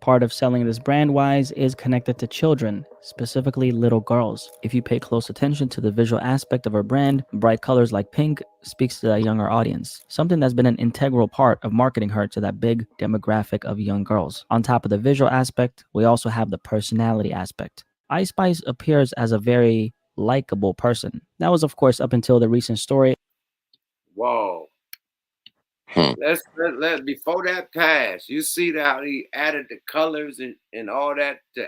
T: Part of selling this brand-wise is connected to children, specifically little girls. If you pay close attention to the visual aspect of her brand, bright colors like pink speaks to that younger audience, something that's been an integral part of marketing her to that big demographic of young girls. On top of the visual aspect, we also have the personality aspect. Ice Spice appears as a very likable person. That was, of course, up until the recent story.
A: Whoa. Let before that pass, you see how he added the colors and all that to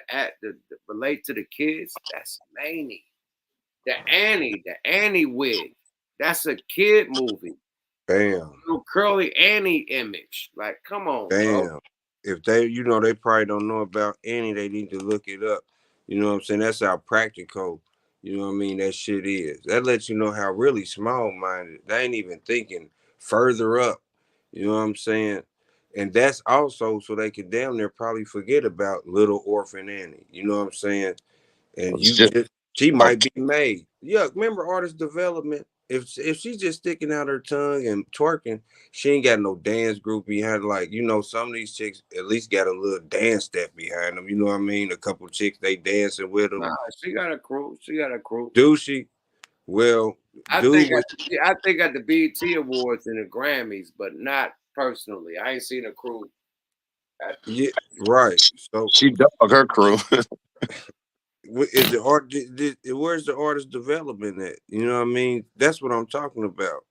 A: relate to the kids. That's Manny. The Annie wig. That's a kid movie.
S: Bam.
A: Little curly Annie image. Like, come on,
S: Bam.
A: bro.
S: If they, they probably don't know about Annie, they need to look it up. You know what I'm saying? That's how practical, that shit is. That lets you know how really small-minded. They ain't even thinking further up. You know what I'm saying? And that's also so they could damn near probably forget about little orphan Annie. You know what I'm saying? And she might be made. Yeah, remember artist development? If she's just sticking out her tongue and twerking, she ain't got no dance group behind her. Like, some of these chicks at least got a little dance step behind them. You know what I mean? A couple chicks, they dancing with them.
A: Nah, she got a crew.
S: Do she? Well,
A: I think at the BET Awards and the Grammys, but not personally. I ain't seen a crew.
S: Yeah, right. So
H: she dug her crew.
S: Is the art? Where's the artist development at? You know what I mean? That's what I'm talking about.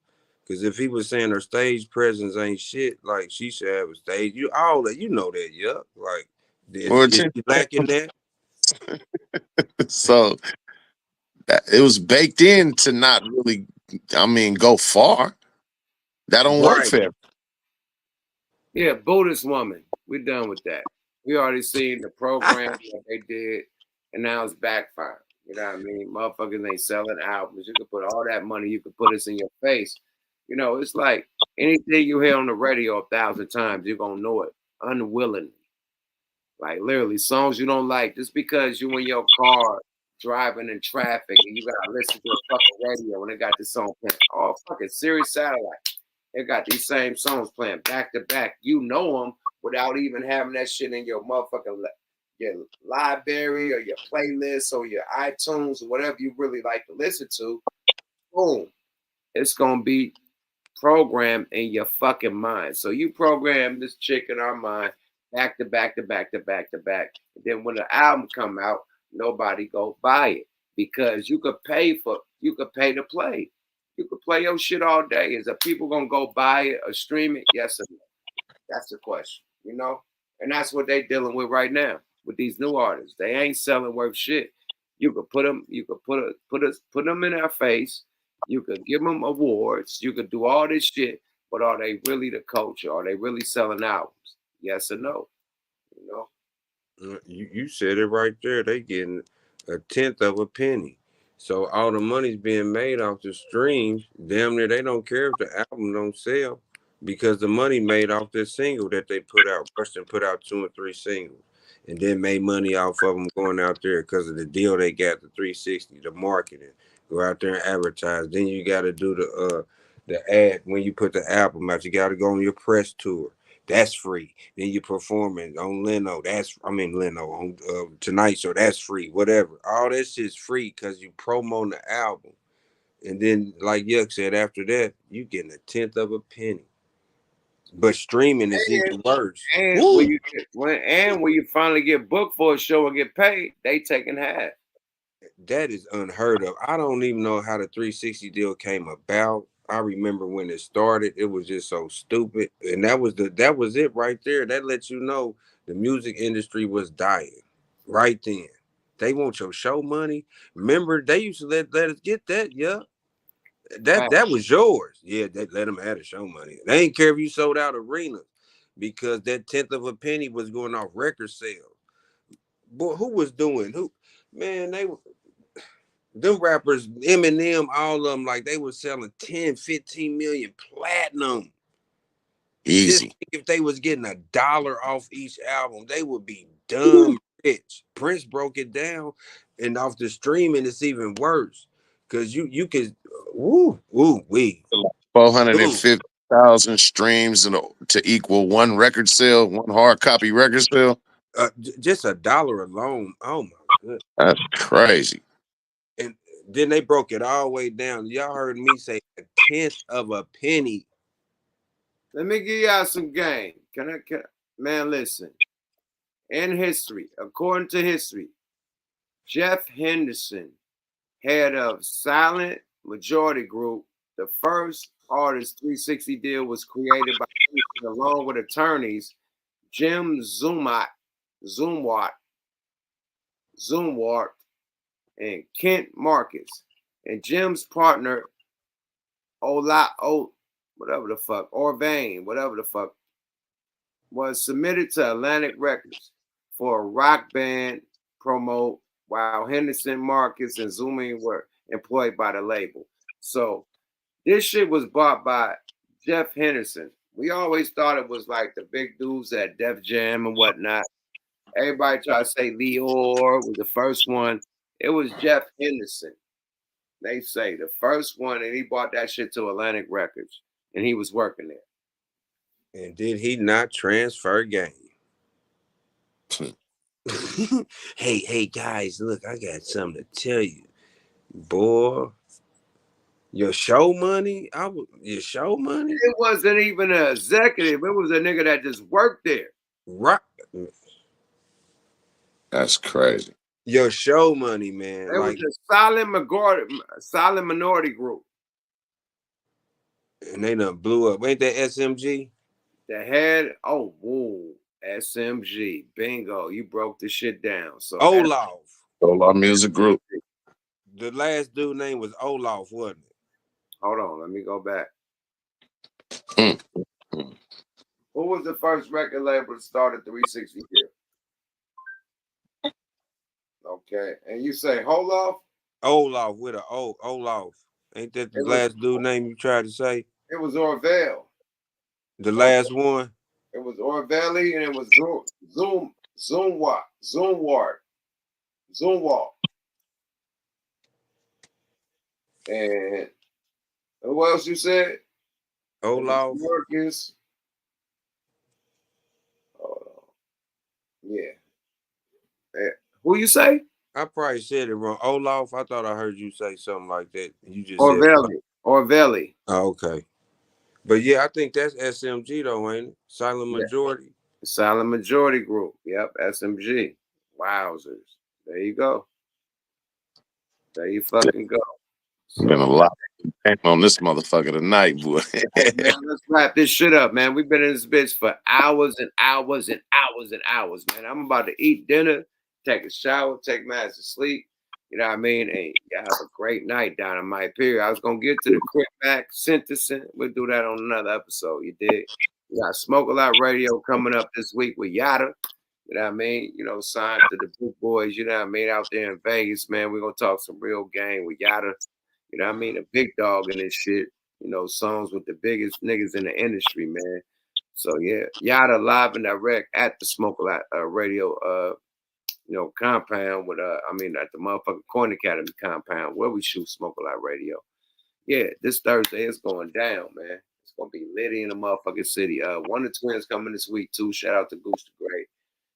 S: Because if he was saying her stage presence ain't shit, like she should have a stage. All that, that, yup. Like, is she lacking that?
H: So it was baked in to not really, go far. That don't work for everyone.
A: Yeah, Buddhist woman. We're done with that. We already seen the program that they did, and now it's backfired. You know what I mean? Motherfuckers ain't selling albums. You can put all that money, you can put us in your face. It's like anything you hear on the radio 1,000 times, you're gonna know it unwillingly. Like literally, songs you don't like, just because you in your car driving in traffic and you gotta listen to a fucking radio when they got this song playing. Oh, fucking Sirius Satellite. They got these same songs playing back to back. You know them without even having that shit in your motherfucking your library or your playlist or your iTunes or whatever you really like to listen to. Boom. It's going to be programmed in your fucking mind. So you program this chick in our mind back to back to back to back to back. And then when the album come out, nobody go buy it because you could pay to play. You could play your shit all day. Is the people gonna go buy it or stream it? Yes or no? That's the question, And that's what they dealing with right now with these new artists. They ain't selling worth shit. You could put them, put them in our face. You could give them awards. You could do all this shit, but are they really the culture? Are they really selling albums? Yes or no?
S: You said it right there. They getting 1/10 of a penny. So all the money's being made off the streams. Damn near they don't care if the album don't sell. because the money made off this single that they put out. Preston put out 2 or 3 singles, and then made money off of them going out there because of the deal they got, the 360, the marketing. Go out there and advertise. Then you got to do the ad when you put the album out. You got to go on your press tour. That's free. Then you performing on Leno. Leno on Tonight Show. That's free. Whatever. All that shit's free because you promoting the album. And then, like Yuck said, after that, you getting 1/10 of a penny. But streaming is even worse.
A: And when you finally get booked for a show and get paid, they taking half.
S: That is unheard of. I don't even know how the 360 deal came about. I remember when it started, it was just so stupid. And that was it right there. That lets you know the music industry was dying right then. They want your show money. Remember, they used to let us get that, yeah. That was yours. Yeah, they let them have the show money. They ain't care if you sold out arenas because that 1/10 of a penny was going off record sales. Boy, who was doing who? Man, them rappers, Eminem, all of them, like they were selling 10, 15 million platinum.
H: Easy.
S: Just if they was getting $1 off each album, they would be dumb rich. Prince broke it down, and off the streaming, it's even worse. Cause you could
H: 450,000 streams to equal one record sale, one hard copy record sale.
S: Just $1 alone. Oh my goodness.
H: That's crazy.
S: And then they broke it all the way down. Y'all heard me say 1/10 of a penny.
A: Let me give y'all some game. Man, listen. In history, according to history, Jeff Henderson, head of Silent Majority Group, the first artist 360 deal was created by Henderson along with attorneys Jim Zoomwart, and Kent Marcus, and Jim's partner Orvain, was submitted to Atlantic Records for a rock band promo, while Henderson, Marcus, and Zooming were employed by the label. So this shit was bought by Jeff Henderson. We always thought it was like the big dudes at Def Jam and whatnot. Everybody tried to say Leor was the first one. It was Jeff Henderson. They say the first one, and he bought that shit to Atlantic Records, and he was working there.
S: And did he not transfer game? Hey guys, look, I got something to tell you. Boy, your show money? Your show money?
A: It wasn't even an executive. It was a nigga that just worked there.
S: Right.
H: That's crazy.
S: Your show money, man.
A: It was a silent minority group.
S: And they done blew up. Ain't that SMG?
A: The head, SMG. Bingo. You broke the shit down. So
S: Olaf
H: Music Group.
S: The last dude name was Olaf, wasn't it?
A: Hold on, let me go back. Who was the first record label to start at 360 here? Okay, and you say Olaf?
S: Olaf with a O. Olaf. Ain't that the last dude name you tried to say?
A: It was Orville.
S: The last one?
A: It was Orvelli, and it was Zoomwart. And who else you said?
S: Olaf.
A: Marcus. Yeah. Who you say?
S: I probably said it wrong. Olaf. I thought I heard you say something like that. You just
A: Orvelli.
S: Oh, okay. But yeah, I think that's SMG though, ain't it? Silent Majority.
A: Silent Majority Group. Yep, SMG. Wowzers. There you go. There you fucking go.
H: Been a lot on this motherfucker tonight, boy.
A: Man, let's wrap this shit up, man. We've been in this bitch for hours and hours and hours and hours, man. I'm about to eat dinner, take a shower, take my ass to sleep. You know what I mean? And y'all have a great night down in my period. I was gonna get to the CRIP back sentencing. We'll do that on another episode. You dig? We got Smoke A Lot Radio coming up this week with Yada. You know what I mean? You know, signed to the big boys, you know what I mean, out there in Vegas, man. We're gonna talk some real game with Yada. You know what I mean? A big dog in this shit. you know, songs with the biggest niggas in the industry, man. So yeah, Yada live and direct at the Smoke a Lot radio you know, compound with I mean at the motherfucking Corn Academy compound where we shoot Smoke a Lot radio. Yeah, this Thursday it's going down, man. It's gonna be litty in the motherfucking city. One of the twins coming this week too. Shout out to Goose the Great.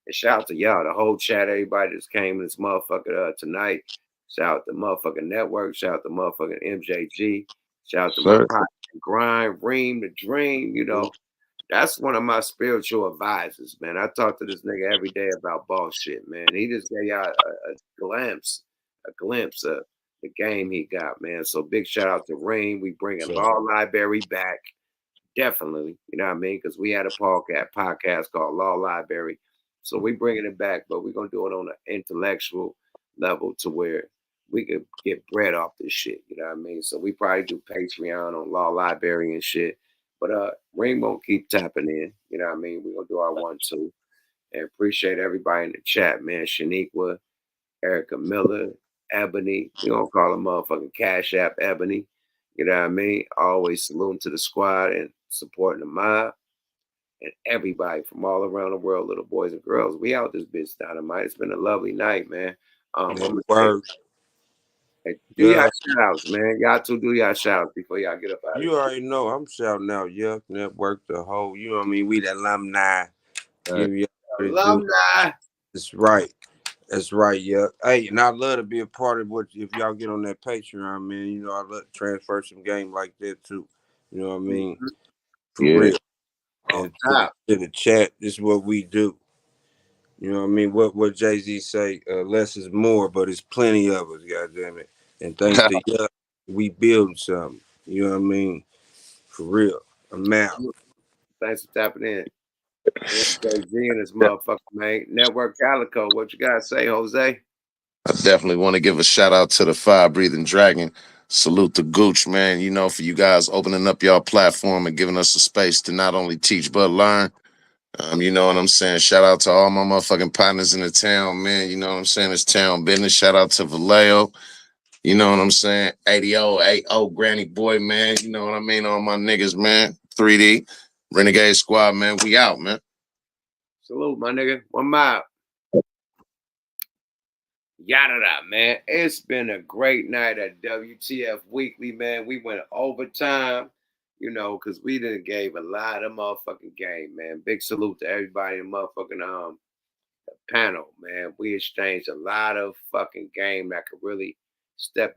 A: And shout out to y'all, the whole chat, everybody that's came in this motherfucker tonight. Shout out to motherfucking network. Shout out to motherfucking MJG. Shout out to my partner Grind, Ream, the Dream, you know. That's one of my spiritual advisors, man. I talk to this nigga every day about bullshit, man. He just gave y'all a glimpse of the game he got, man. So big shout out to Ream. We bringing Law Library back. Definitely, you know what I mean? Because we had a podcast called Law Library. So we bringing it back, but we're going to do it on an intellectual level to where we could get bread off this shit, you know what I mean? So we probably do Patreon on Law Library and shit. But Ring won't keep tapping in, you know what I mean? We're going to do our 1-2. And appreciate everybody in the chat, man. Shaniqua, Erica Miller, Ebony. We don't call them motherfucking Cash App Ebony. You know what I mean? Always saluting to the squad and supporting the mob. And everybody from all around the world, little boys and girls. We out this bitch Dynamite. It's been a lovely night, man. Do y'all shout outs, man. Y'all two do y'all shout outs before y'all get up out of here.
S: You already know I'm shouting out Yuck Network, the whole, you know what I mean? We the alumni.
A: Alumni.
S: That's right. That's right, Yuck. Hey, and I love to be a part of what, if y'all get on that Patreon, man, you know, I love to transfer some game like that too. You know what I mean? For real. And to the chat, this is what we do. You know what I mean? What Jay-Z say, less is more, but it's plenty of us, goddammit. And thanks to Yuck, we building something. You know what I mean? For real. I'm out.
A: Thanks for tapping in. Jay-Z and his motherfucker, man. Network Calico. What you gotta say, Jose?
H: I definitely want to give a shout out to the Fire Breathing Dragon. Salute to Gooch, man. You know, for you guys opening up y'all platform and giving us a space to not only teach but learn. You know what I'm saying? Shout out to all my motherfucking partners in the town, man. You know what I'm saying? It's town business. Shout out to Vallejo. You know what I'm saying? 80 Granny Boy, man. You know what I mean? All my niggas, man. 3D. Renegade Squad, man. We out, man.
A: Salute, my nigga. 1 mile. Yada, man. It's been a great night at WTF Weekly, man. We went overtime, you know, because we done gave a lot of motherfucking game, man. Big salute to everybody in motherfucking panel, man. We exchanged a lot of fucking game that could really step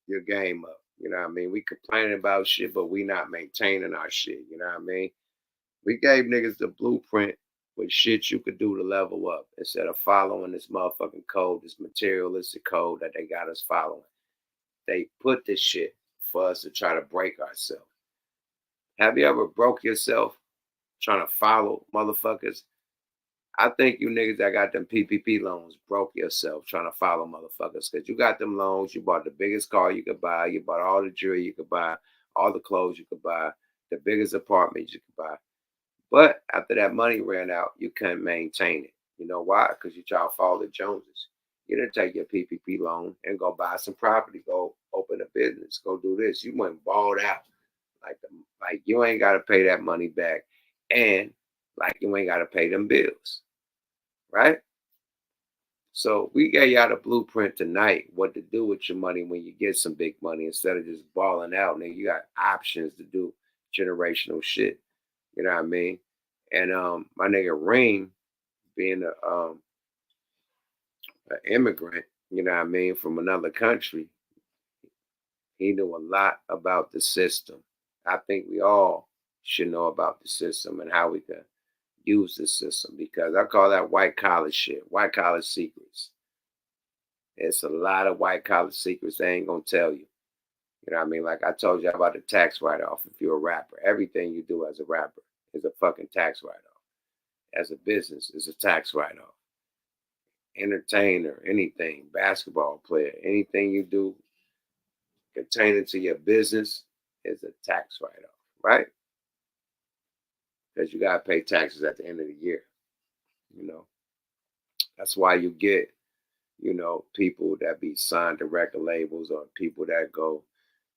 A: your game up. You know what I mean? We complaining about shit, but we not maintaining our shit. You know what I mean? We gave niggas the blueprint with shit you could do to level up instead of following this motherfucking code, this materialistic code that they got us following. They put this shit for us to try to break ourselves. Have you ever broke yourself trying to follow motherfuckers? I think you niggas that got them PPP loans broke yourself trying to follow motherfuckers because you got them loans. You bought the biggest car you could buy. You bought all the jewelry you could buy, all the clothes you could buy, the biggest apartment you could buy. But after that money ran out, you couldn't maintain it. You know why? Because you try to follow the Joneses. You didn't take your PPP loan and go buy some property, go open a business, go do this. You went balled out. Like you ain't got to pay that money back. And like you ain't got to pay them bills. Right? So we gave y'all the blueprint tonight, what to do with your money when you get some big money instead of just balling out. Nigga, you got options to do generational shit. You know what I mean? And my nigga Reem, being an immigrant, you know what I mean, from another country, he knew a lot about the system. I think we all should know about the system and how we can use the system because I call that white collar shit, white collar secrets. It's a lot of white collar secrets they ain't gonna tell you. You know what I mean? Like I told you about the tax write-off if you're a rapper. Everything you do as a rapper is a fucking tax write-off. As a business, is a tax write-off. Entertainer, anything, basketball player, anything you do containing to your business is a tax write-off, right? Because you gotta pay taxes at the end of the year. You know, that's why you get, you know, people that be signed to record labels or people that go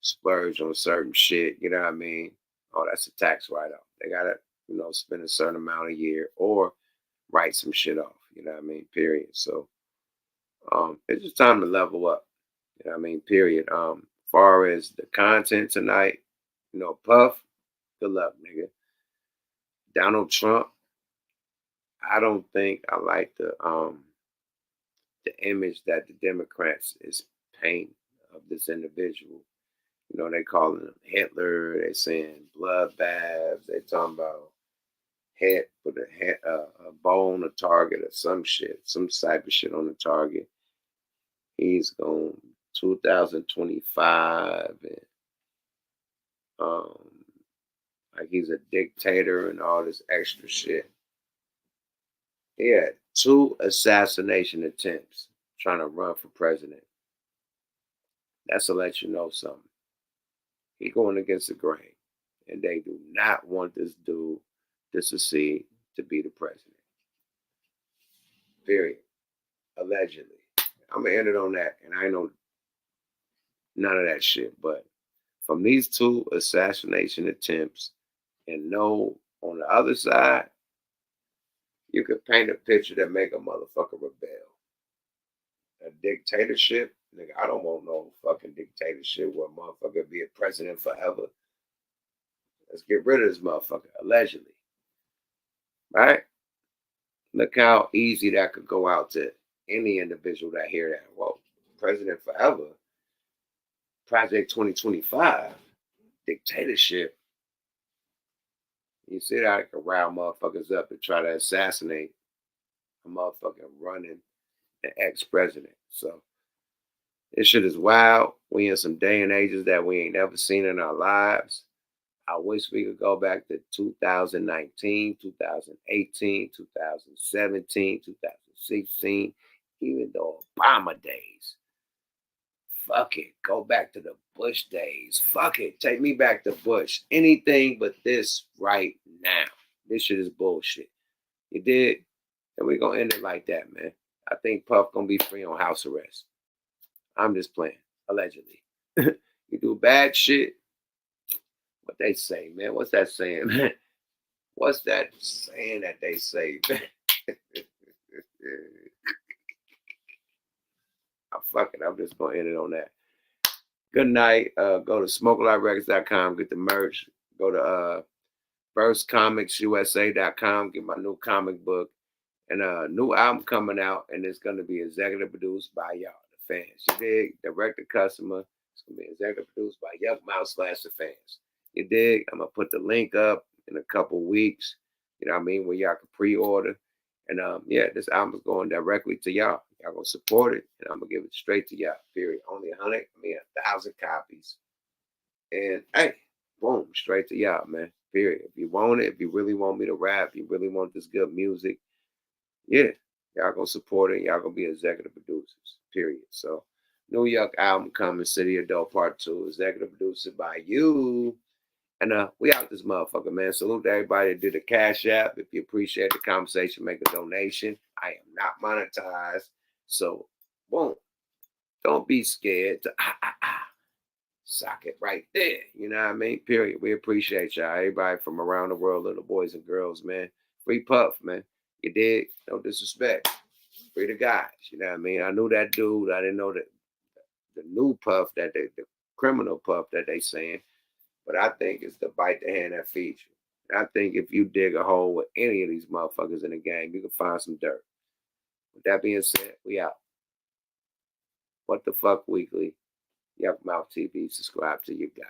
A: splurge on certain shit, you know what I mean? Oh, that's a tax write-off. They gotta, spend a certain amount a year or write some shit off, you know what I mean? Period. So it's just time to level up. You know what I mean? Period. Far as the content tonight, Puff, good luck, nigga. Donald Trump, I don't think I like the image that the Democrats is painting of this individual. They calling him Hitler. They saying bloodbaths. They talking about head with a bone, a target, or some shit, some type of shit on the target. He's going 2025 and like he's a dictator and all this extra shit. He had 2 assassination attempts trying to run for president. That's to let you know something. He going against the grain, and they do not want this dude to succeed to be the president. Period. Allegedly. I'm gonna end it on that, and I know none of that shit. But from these 2 assassination attempts, and no, on the other side, you could paint a picture that make a motherfucker rebel. A dictatorship, nigga, I don't want no fucking dictatorship where a motherfucker be a president forever. Let's get rid of this motherfucker, allegedly. Right? Look how easy that could go out to any individual that hear that. Well, president forever, Project 2025, dictatorship. You see that I can rile motherfuckers up to try to assassinate a motherfucking running an ex-president. So this shit is wild. We in some day and ages that we ain't never seen in our lives. I wish we could go back to 2019, 2018, 2017, 2016, even the Obama days. Fuck it. Go back to the Bush days. Fuck it. Take me back to Bush. Anything but this right now. This shit is bullshit. You did? And we're going to end it like that, man. I think Puff going to be free on house arrest. I'm just playing. Allegedly. You do bad shit. What they say, man? What's that saying, man? What's that saying that they say, man? Fuck it. I'm just going to end it on that. Good night. Go to smokelightrecords.com. Get the merch. Go to burstcomicsusa.com. Get my new comic book. And a new album coming out. And it's going to be executive produced by y'all, the fans. You dig? Direct to customer. It's going to be executive produced by Young Mouse / the fans. You dig? I'm going to put the link up in a couple weeks. You know what I mean? Where y'all can pre-order. And yeah, this album's going directly to y'all. Y'all gonna support it, and I'm gonna give it straight to y'all. Period. Only 1,000 copies. And hey, boom, straight to y'all, man. Period. If you want it, if you really want me to rap, if you really want this good music, yeah, y'all gonna support it. Y'all gonna be executive producers. Period. So, New York album coming, City of Dope Part 2, executive producer by you. And we out this motherfucker, man. Salute to everybody that did a Cash App. If you appreciate the conversation, make a donation. I am not monetized. So, boom. Don't be scared to sock it right there. You know what I mean? Period. We appreciate y'all. Everybody from around the world, little boys and girls, man. Free Puff, man. You dig? No disrespect. Free the guys. You know what I mean? I knew that dude. I didn't know that the new Puff, the criminal Puff that they saying. But I think it's the bite the hand that feeds you. I think if you dig a hole with any of these motherfuckers in the game, you can find some dirt. With that being said, we out. What the Fuck Weekly. Yuck Mouth TV. Subscribe to your guy.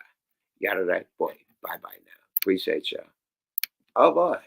A: Yada that boy. Bye-bye now. Appreciate y'all. Oh boy.